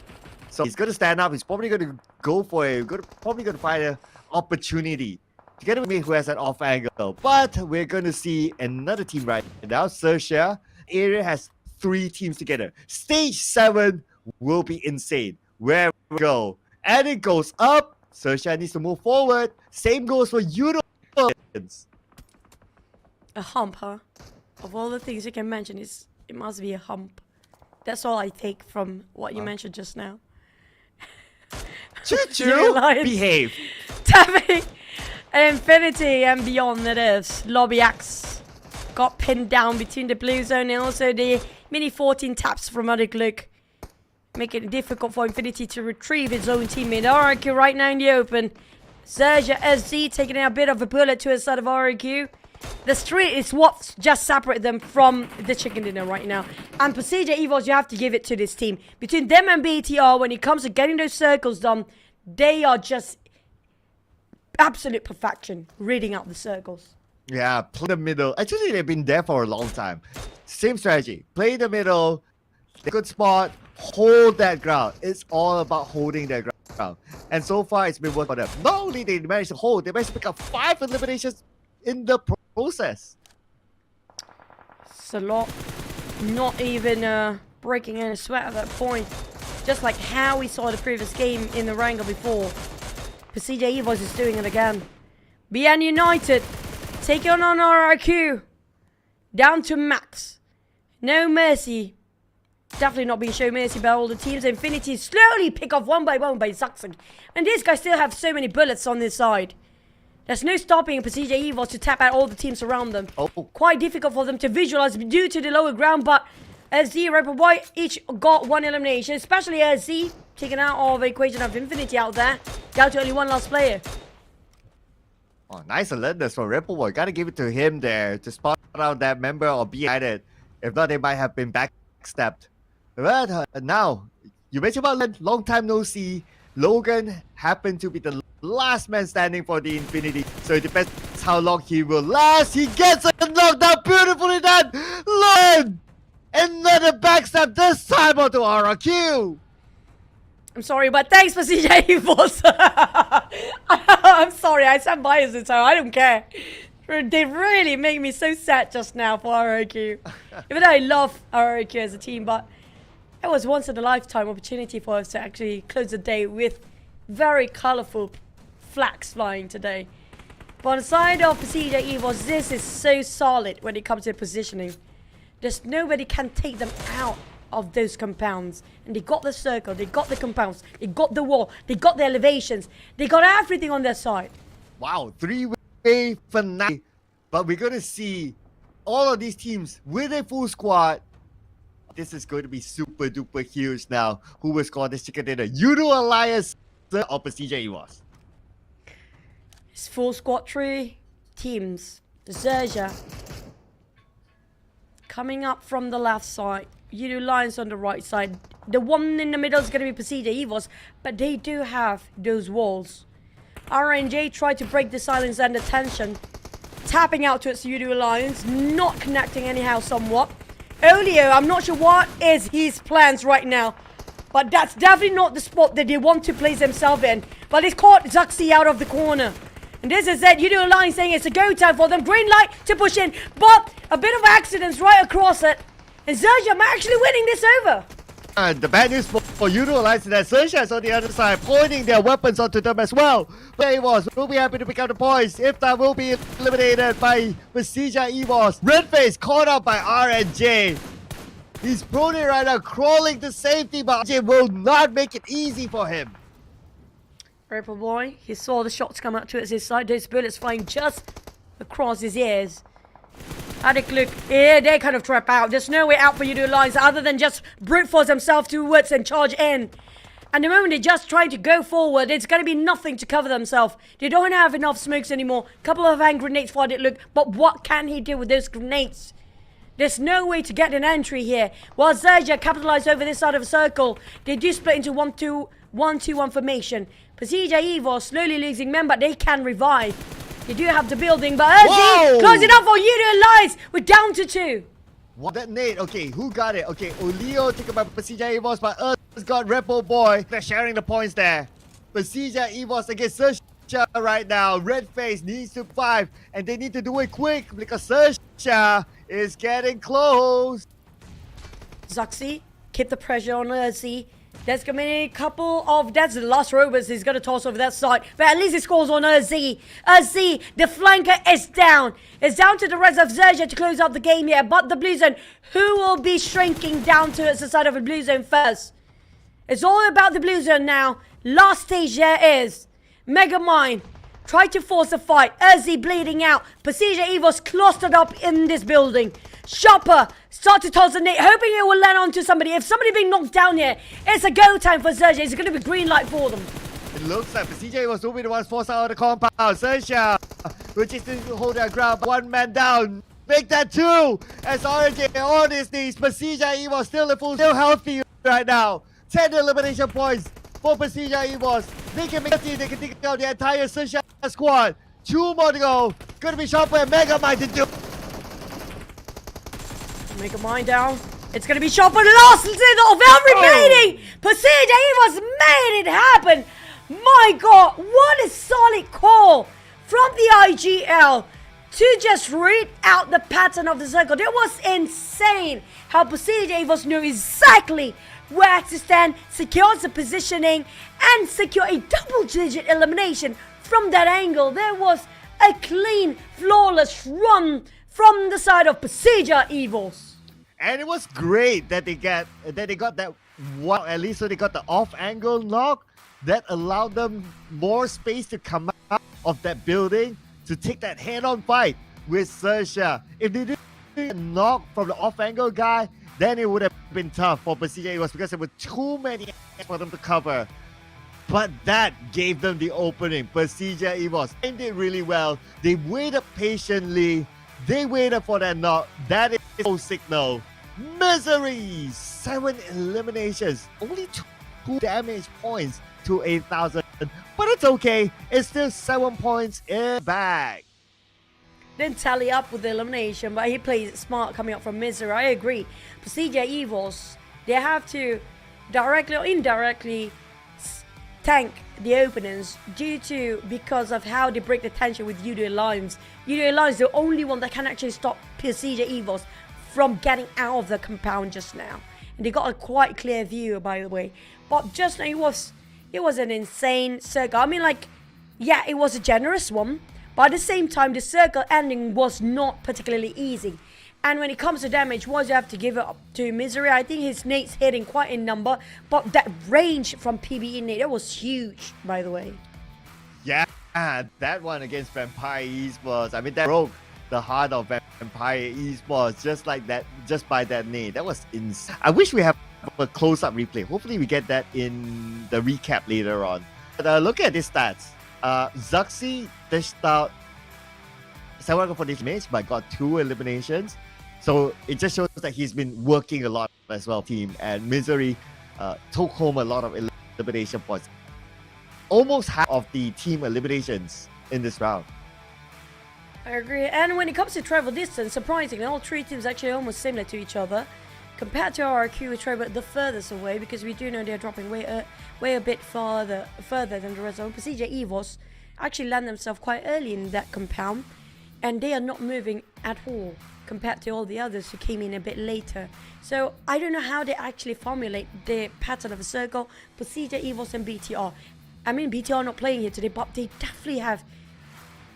So he's going to stand up. He's probably going to go for probably going to find an opportunity to get me who has an off angle. But we're going to see another team right now. XERXIA area has 3 teams together. Stage 7 will be insane. Where we go. And it goes up. XERXIA needs to move forward. Same goes for Yoodo Alliance. A hump, huh? Of all the things you can mention, it must be a hump. That's all I take from what you mentioned just now. Choo-choo! Behave. Tapping Infinity and beyond it is. Lobby Axe got pinned down between the blue zone and also the mini 14 taps from Gluk. Making it difficult for Infinity to retrieve his own teammate. RRQ right now in the open. XERXIA SZ taking a bit of a bullet to his side of RRQ. The street is what just separates them from the chicken dinner right now. And PERSIJA EVOS, you have to give it to this team. Between them and BTR, when it comes to getting those circles done, they are just absolute perfection, reading out the circles. Yeah, play the middle. Actually, they've been there for a long time. Same strategy. Play the middle, good spot, hold that ground. It's all about holding that ground. And so far, it's been working for them. Not only they managed to hold, they managed to pick up 5 eliminations in the process. It's a lot. Not even breaking any sweat at that point. Just like how we saw the previous game in the Wrangle before. PERSIJA EVOS is doing it again. BN United taking on RRQ. Down to max. No mercy. Definitely not being shown mercy by all the teams. Infinity slowly pick off one by Zuxing. And these guys still have so many bullets on this side. There's no stopping PERSIJA EVOS to tap out all the teams around them. Quite difficult for them to visualize due to the lower ground, but SZ, Rebel Boy each got 1 elimination, especially SZ taken out of equation of Infinity out there. Down to only 1 last player. Oh, nice alertness from Rebel Boy. Gotta give it to him there to spot out that member of B United. If not, they might have been backstabbed. But now, you mentioned about long time no see. Logan happened to be the last man standing for the Infinity. So it depends how long he will last. He gets it knocked out. Beautifully done. Logan! Another backstab this time onto RRQ. I'm sorry, but thanks PERSIJA EVOS. I'm sorry, I stand biased this time. I don't care. They really make me so sad just now for RRQ. Even though I love RRQ as a team, but it was once in a lifetime opportunity for us to actually close the day with very colorful flags flying today. But on the side of PERSIJA EVOS, this is so solid when it comes to positioning. There's nobody can take them out of those compounds. And they got the circle, they got the compounds, they got the wall, they got the elevations, they got everything on their side. Wow, 3-way finale. But we're going to see all of these teams with a full squad. This is going to be super duper huge now. Who will score this chicken dinner? Yoodo Alliance or PERSIJA EVOS? It's full squad 3 teams. XERXIA coming up from the left side. Yoodo Alliance on the right side. The one in the middle is going to be PERSIJA EVOS, but they do have those walls. RNJ tried to break the silence and the tension. Tapping out towards Yoodo Alliance, not connecting anyhow somewhat. Olio, I'm not sure what is his plans right now, but that's definitely not the spot that they want to place themselves in. But he's caught Zuxi out of the corner. And this is it, Yoodo Alliance saying it's a go time for them. Green light to push in, but a bit of accidents right across it. And XERXIA are actually winning this over. And the bad news for Yoodo Alliance is that XERXIA is on the other side, pointing their weapons onto them as well. But EVOS will be happy to pick up the points. If that will be eliminated by PERSIJA EVOS. Redface caught up by RNJ. He's prone right now, crawling to safety, but RNJ will not make it easy for him. Ripple Boy, he saw the shots come out towards his side. Those bullets flying just across his ears. Addict look, yeah, they kind of trap out. There's no way out for Yoodo Alliance other than just brute force themselves towards and charge in. And the moment they're just trying to go forward, it's going to be nothing to cover themselves. They don't have enough smokes anymore. Couple of hand grenades for Addict look, but what can he do with those grenades? There's no way to get an entry here. While XERXIA capitalized over this side of the circle, they do split into 1-2-1 formation. PERSIJA EVOS slowly losing men, but they can revive. You do have the building, but Erzi closing up for Yoodo Alliance. We're down to 2. What that nade? Okay, who got it? Okay, Olio taken by PERSIJA EVOS, but Earth's got Rebel Boy. They're sharing the points there. PERSIJA EVOS against XERXIA right now. Redface needs to 5, and they need to do it quick because XERXIA is getting close. Zuxi, keep the pressure on Erzi. There's going to be a couple of... That's the last robots he's going to toss over that side. But at least he scores on Erzi. Erzi, the flanker is down. It's down to the rest of XERXIA to close out the game here. But the Blue Zone, who will be shrinking down to the side of the Blue Zone first? It's all about the Blue Zone now. Last stage there is Megamind. Try to force a fight. Erzi bleeding out. PERSIJA EVOS clustered up in this building. Chopper start to toss a nade, hoping it will land onto somebody. If somebody being knocked down here, it's a go time for XERXIA. It's going to be green light for them. It looks like PERSIJA EVOS will be the ones forced out of the compound. XERXIA, which is to hold their ground. 1 man down. Make that 2. As RNJ on his knees. PERSIJA EVOS still in full, still healthy right now. 10 elimination points for PERSIJA EVOS. They can make it. They can take out the entire XERXIA squad. 2 more to go. Gonna be Chopper and Megamind to do. Make a mind down. It's gonna be Chopper last little of every remaining. PERSIJA EVOS made it happen. My God, what a solid call from the IGL to just read out the pattern of the circle. That was insane how PERSIJA EVOS knew exactly where to stand, secures the positioning, and secure a double-digit elimination from that angle. There was a clean, flawless run from the side of PERSIJA EVOS. And it was great that they got that one, at least so they got the off-angle knock that allowed them more space to come out of that building to take that head-on fight with XERXIA. If they didn't knock from the off-angle guy, then it would have been tough for PERSIJA EVOS because there were too many for them to cover. But that gave them the opening. PERSIJA EVOS did really well. They waited patiently. They waited for that knock. That is no signal. Misery! 7 eliminations. Only 2 damage points to 8,000. But it's okay. It's still 7 points in the bag. Didn't tally up with the elimination, but he plays it smart coming up from Misery. I agree. PERSIJA EVOS, they have to directly or indirectly tank the openings because of how they break the tension with Yoodo Alliance. Yoodo Alliance is the only one that can actually stop PERSIJA EVOS from getting out of the compound just now. And they got a quite clear view, by the way. But just now, it was an insane circle. I mean, like, yeah, it was a generous one. But at the same time, the circle ending was not particularly easy. And when it comes to damage, once you have to give it up to Misery, I think his nade's hitting quite a number. But that range from PBE nade, that was huge, by the way. Yeah, that one against Vampire Esports. I mean, that broke the heart of Vampire Esports just like that, just by that nade. That was insane. I wish we have a close-up replay. Hopefully we get that in the recap later on. But look at his stats. XERXIA dished out 740 damage but got 2 eliminations. So it just shows that he's been working a lot as well, team. And Misery took home a lot of elimination points. Almost half of the team eliminations in this round. I agree. And when it comes to travel distance, surprisingly, all 3 teams actually almost similar to each other. Compared to RRQ, we travel the furthest away because we do know they're dropping way a bit further than the rest of them. PERSIJA EVOS actually land themselves quite early in that compound, and they are not moving at all compared to all the others who came in a bit later. So I don't know how they actually formulate the pattern of a circle. PERSIJA EVOS and BTR. I mean, BTR not playing here today, but they definitely have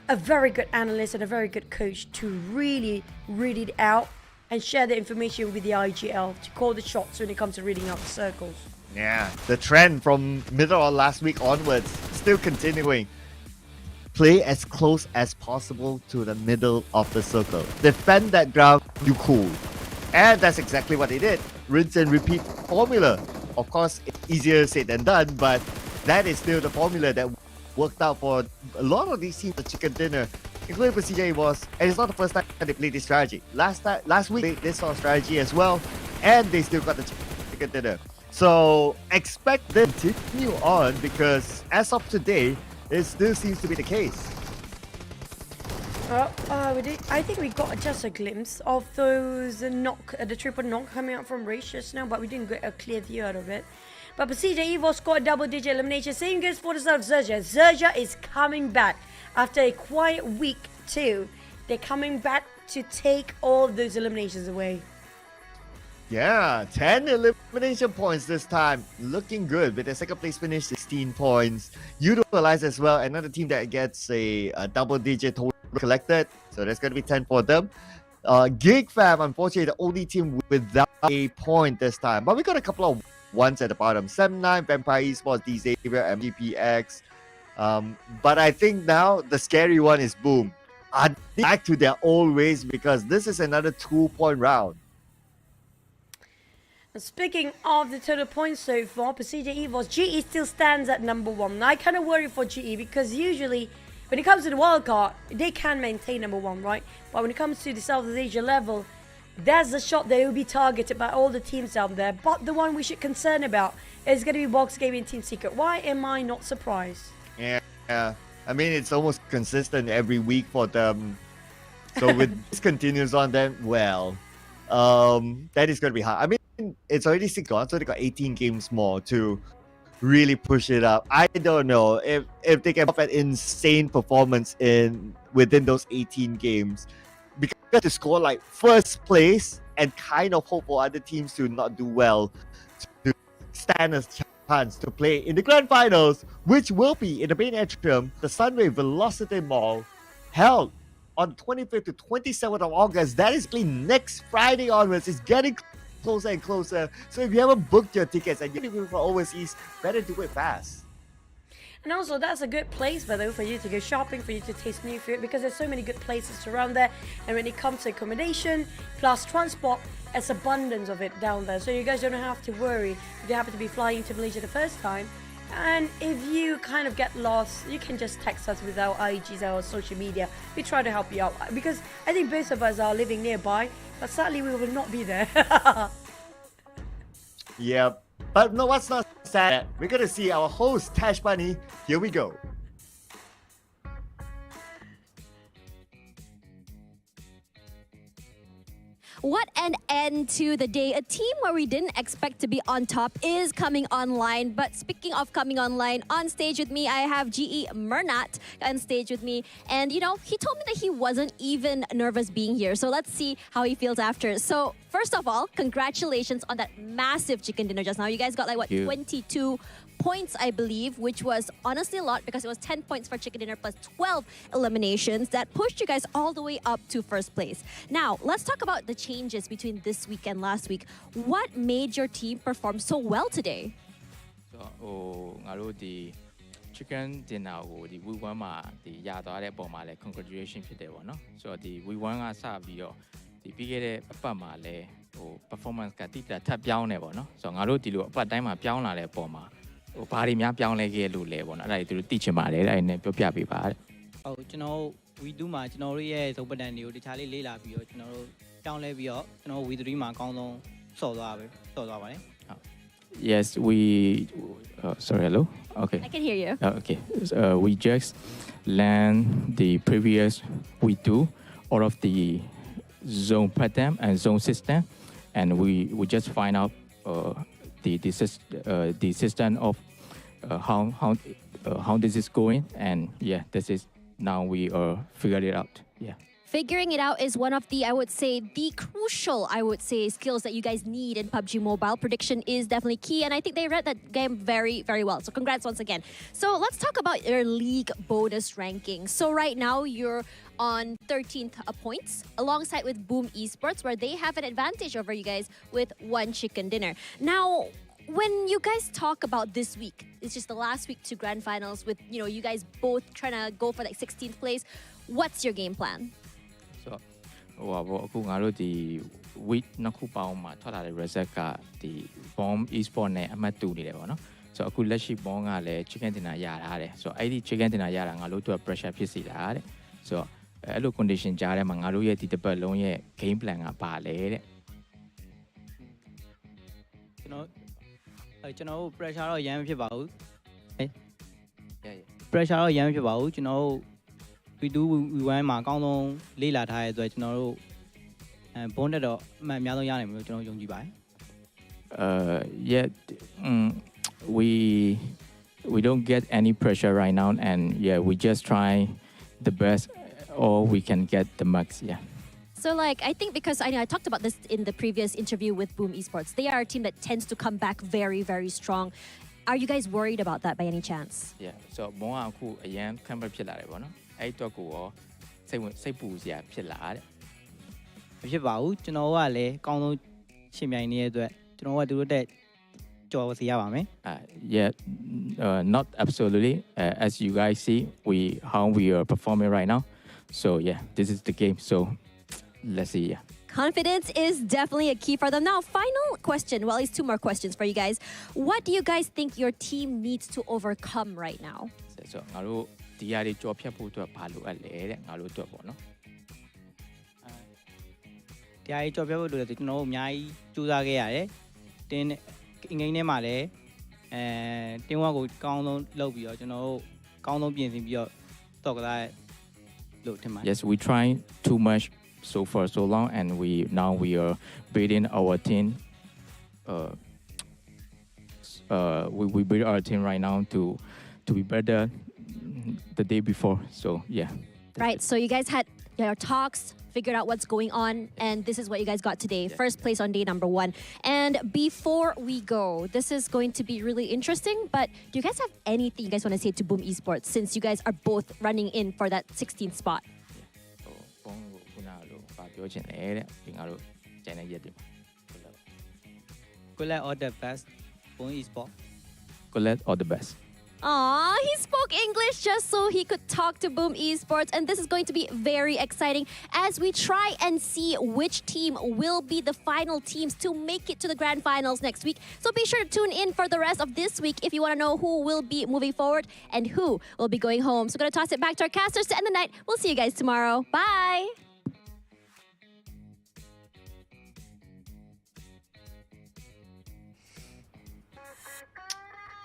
a very good analyst and a very good coach to really read it out and share the information with the IGL to call the shots when it comes to reading out the circles. Yeah, the trend from middle of last week onwards still continuing. Play as close as possible to the middle of the circle. Defend that ground, you cool. And that's exactly what they did. Rinse and repeat formula. Of course, it's easier said than done, but that is still the formula that worked out for a lot of these teams at Chicken Dinner, including PERSIJA EVOS, and it's not the first time they played this strategy. Last week they saw strategy as well, and they still got the Chicken Dinner. So expect them to continue on because as of today, it still seems to be the case. I think we got just a glimpse of those the triple knock coming out from Race just now, but we didn't get a clear view out of it. But PERSIJA EVOS scored double-digit elimination. Same goes for the side of XERXIA. XERXIA is coming back after a quiet week too. They're coming back to take all those eliminations away. Yeah, 10 elimination points this time. Looking good with the second place finish, 16 points. Yoodo Alliance as well, another team that gets a double-digit total collected. So that's going to be 10 for them. GEEK fam, unfortunately, the only team without a point this time. But we got a couple of ones at the bottom. 7-9, Vampire Esports, D-Xavier, MGPX. But I think now the scary one is Boom. Are they back to their old ways because this is another 2-point round. Speaking of the total points so far, PERSIJA EVOS, GE still stands at number 1. I kind of worry for GE because usually when it comes to the wildcard, they can maintain number 1, right? But when it comes to the Southeast Asia level, there's the shot they will be targeted by all the teams out there. But the one we should concern about is going to be Box Gaming Team Secret. Why am I not surprised? Yeah. I mean, it's almost consistent every week for them. So with this continues on, then well, that is going to be hard. I mean, it's already 6 gone, so they got 18 games more to really push it up. I don't know if they can have an insane performance within those 18 games, because to score like first place and kind of hope for other teams to not do well to stand a chance to play in the grand finals, which will be in the main atrium, the Sunway Velocity Mall, held on 25th to 27th of August. That is next Friday onwards. It's getting closer and closer. So if you haven't booked your tickets and you're looking for overseas, better do it fast. And also, that's a good place, by the way, for you to go shopping, for you to taste new food, because there's so many good places around there. And when it comes to accommodation plus transport, there's abundance of it down there. So you guys don't have to worry if you happen to be flying to Malaysia the first time. And if you kind of get lost, you can just text us with our IGs, our social media. We try to help you out, because I think both of us are living nearby, but sadly we will not be there. Yep. But no, what's not sad, we're gonna see our host Tash Bunny. Here we go. What an end to the day. A team where we didn't expect to be on top is coming online. But speaking of coming online, on stage with me, I have GE Mernat on stage with me. And, you know, he told me that he wasn't even nervous being here. So let's see how he feels after. So first of all, congratulations on that massive chicken dinner just now. You guys got like, what, 22 points, I believe, which was honestly a lot, because it was 10 points for chicken dinner plus 12 eliminations that pushed you guys all the way up to first place. Now, let's talk about the changes between this week and last week. What made your team perform so well today? So, ငါတို့ဒီ chicken dinner ကိုဒီ V1 မှာဒီရသွားတဲ့ပုံမှာလဲ congratulation ဖြစ်တယ်ပေါ့နော်ဆိုတော့ဒီ V1 ကစပြီးတော့ဒီပြီးခဲ့တဲ့အပတ်မှာလဲဟို performance ကတိကျထပ်ပြောင်းနေပေါ့နော်ဆိုတော့ငါတို့ဒီလိုအပတ်တိုင်းမှာပြောင်းလာတဲ့ပုံမှာဟိုဘာတွေများပြောင်းလဲခဲ့လို့လဲပေါ့နော်အဲ့ဒါတွေသူတို့သိချင်ပါတယ်အဲ့ဒါနဲ့ပြောပြပေးပါတဲ့ဟုတ်ကျွန်တော် V2 မှာကျွန်တော်တို့ရဲ့စုံပဒန်တွေကိုတခြားလေးလေ့လာပြီးတော့ကျွန်တော်တို့ပြောင်းလဲပြီးတော့ကျွန်တော် V3 မှာအကောင်းဆုံးစော်သွားပါတယ် Yes, we sorry, hello. Okay. I can hear you. Okay. We just learned the previous V2, all of the zone pattern and zone system, and we just find out the system of how this is going, and yeah, this is now we figured it out. Yeah. Figuring it out is one of the, I would say, the crucial, skills that you guys need in PUBG Mobile. Prediction is definitely key, and I think they read that game very, very well. So congrats once again. So let's talk about your league bonus ranking. So right now, you're on 13th points, alongside with Boom Esports, where they have an advantage over you guys with 1 chicken dinner. Now, when you guys talk about this week, it's just the last week to grand finals with, you know, you guys both trying to go for like 16th place. What's your game plan? So ဟိုပါပေါ့အခုငါတို့ဒီ week နှစ်ခုပေါင်းမှာထွက်လာတဲ့ result ကဒီ Bomb Esports နဲ့အမှတ်တူနေတယ်ပေါ့နော်ဆိုတော့အခုလက်ရှိ Bomb ကလည်း chicken dinner ရထားတယ်ဆိုတော့အဲ့ဒီ chicken dinner ရတာငါတို့တို့ pressure ဖြစ်စီတာတဲ့ဆိုတော့အဲ့လို condition ကြားထဲမှာငါတို့ရဲ့ဒီတစ်ပတ်လုံးရဲ့ game plan ကပါလဲတဲ့ကျွန်တော်တို့ pressure တော့ရမ်းမဖြစ်ပါဘူးpressure တော့ရမ်းမဖြစ်ပါဘူးကျွန်တော်တို့V2 V1 မှာအကောင်းဆုံးလေ့လာထားရဲဆိုတော့ကျွန်တော်တို့ဘွန်းတက်တော့အမှန်အများဆုံးရနိုင်မယ်လို့ကျွန်တော်ယုံကြည်ပါတယ် yeah we don't get any pressure right now, and yeah, we just try the best all we can get the max. Yeah. So like, I think because I know I talked about this in the previous interview with Boom Esports, they are a team that tends to come back very, very strong. Are you guys worried about that by any chance? Yeah. So ဘောကအခုအရန် comeback ဖြစ်လာတယ်ပေါ့နော်အဲ့အတွက်ကိုရောစိတ်ပူစရာဖြစ်လာတဲ့မဖြစ်ပါဘူးကျွန်တော်ကလည်းအကောင်းဆုံးရှင်ပြိုင်နေတဲ့အတွက်ကျွန်တော်ကသူတို့တက်ကြော်စီရပါမယ် Yeah, not absolutely. As you guys see, how we are performing right now. So yeah, this is the game. So let's see. Yeah. Confidence is definitely a key for them. Now, final question. Well, it's 2 more questions for you guys. What do you guys think your team needs to overcome right now? So ငါတို့ဒီရတွေကြော်ဖြတ်ဖို့အတွက်ဘာလိုအပ်လဲတဲ့ငါတို့အတွက်ပေါ့နော်တရားရေးကြော်ဖြတ်ဖို့လိုတယ်ကျွန်တော်တို့အများကြီးစူးစမ်းခဲ့ရတယ်တင်းငိမ့်ထဲမှာလည်းတင်းဝါကိုကောင်းဆုံးလုပ်ပြီးတော့ကျွန်တော်တို့ကောင်းဆုံးပြင်ဆင်ပြီးတော့ ตกได้หลุดใช่ไหม Yes, we try too much for so long, and we are building our team. We build our team right now to be better the day before. So yeah. Right, so you guys had your talks, figured out what's going on, and this is what you guys got today. First place on day number 1. And before we go, this is going to be really interesting, but do you guys have anything you guys want to say to Boom Esports since you guys are both running in for that 16th spot? ပြောချင်တယ်တဲ့ဒီငါတို့ channel ရက်တွေ Good luck, all the best Boom Esports. Good luck, all the best. Aw, he spoke English just so he could talk to Boom Esports, and this is going to be very exciting as we try and see which team will be the final teams to make it to the grand finals next week. So be sure to tune in for the rest of this week if you want to know who will be moving forward and who will be going home. So we're going to toss it back to our casters to end the night. We'll see you guys tomorrow. Bye!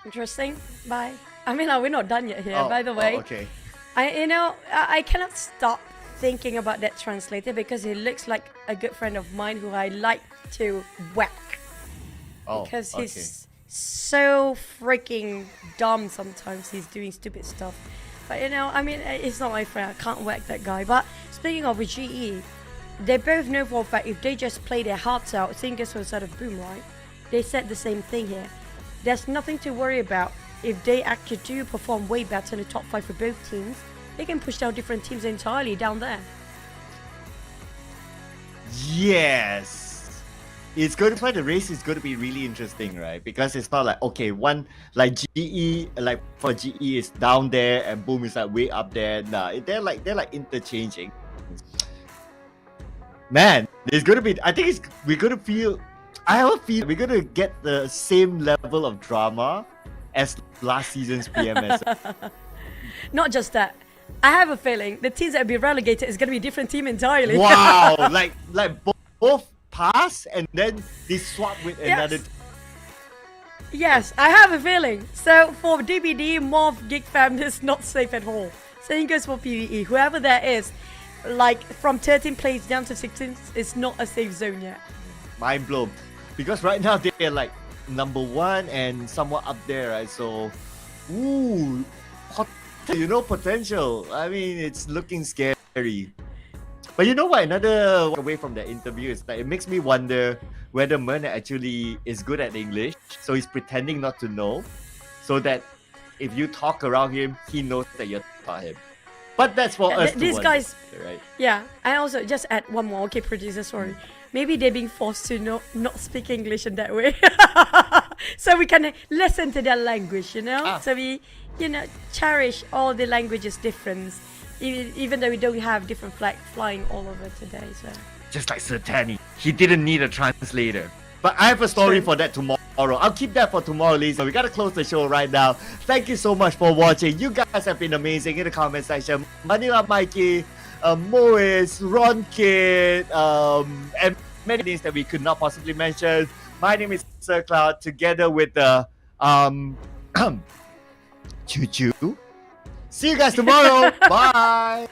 Interesting. Bye. I mean, we're not done yet here, by the way. Okay. I cannot stop thinking about that translator because he looks like a good friend of mine who I like to whack. Because he's so freaking dumb sometimes. He's doing stupid stuff. But I mean, it's not my friend. I can't whack that guy. But speaking of GE, they both know for a fact if they just play their hearts out, singers will sort of boom, right? They said the same thing here. There's nothing to worry about. If they actually do perform way better in the top 5 for both teams, they can push down different teams entirely down there. Yes. It's going to play the race is going to be really interesting, right? Because it's not like, okay, one, like GE, like for GE is down there and Boom is like way up there. Nah, they're like interchanging. Man, there's going to be, I think we're going to feel, I have a feeling we're going to get the same level of drama as last season's PMSL. Not just that. I have a feeling the teams that will be relegated is going to be a different team entirely. Wow, like both pass and then they swap with another. Yes, I have a feeling. So for DBD, MORPH, GEEK fam is not safe at all. Same goes for PvE. Whoever that is, like from 13 plays down to 16, is not a safe zone yet. Mind blown. Because right now they're like number 1 and somewhat up there, right? So, ooh, potential. I mean, it's looking scary. But you know what? Another away from the interview is that it makes me wonder whether Mern actually is good at English. So he's pretending not to know, so that if you talk around him, he knows that you're about him. But that's for us to these wonder, guys, right? Yeah, I also just add one more. Okay, producer, sorry. Maybe they're being forced to not speak English in that way, so we can listen to their language, So we, cherish all the languages difference, even though we don't have different flag flying all over today. So Just like Sertani, he didn't need a translator. But I have a story for that tomorrow. I'll keep that for tomorrow, Lisa. We gotta close the show right now. Thank you so much for watching. You guys have been amazing in the comment section. Manila Mikey, Mois, Ron Kid, and many things that we could not possibly mention. My name is Sir Cloud, together with the Choo Choo. See you guys tomorrow. Bye.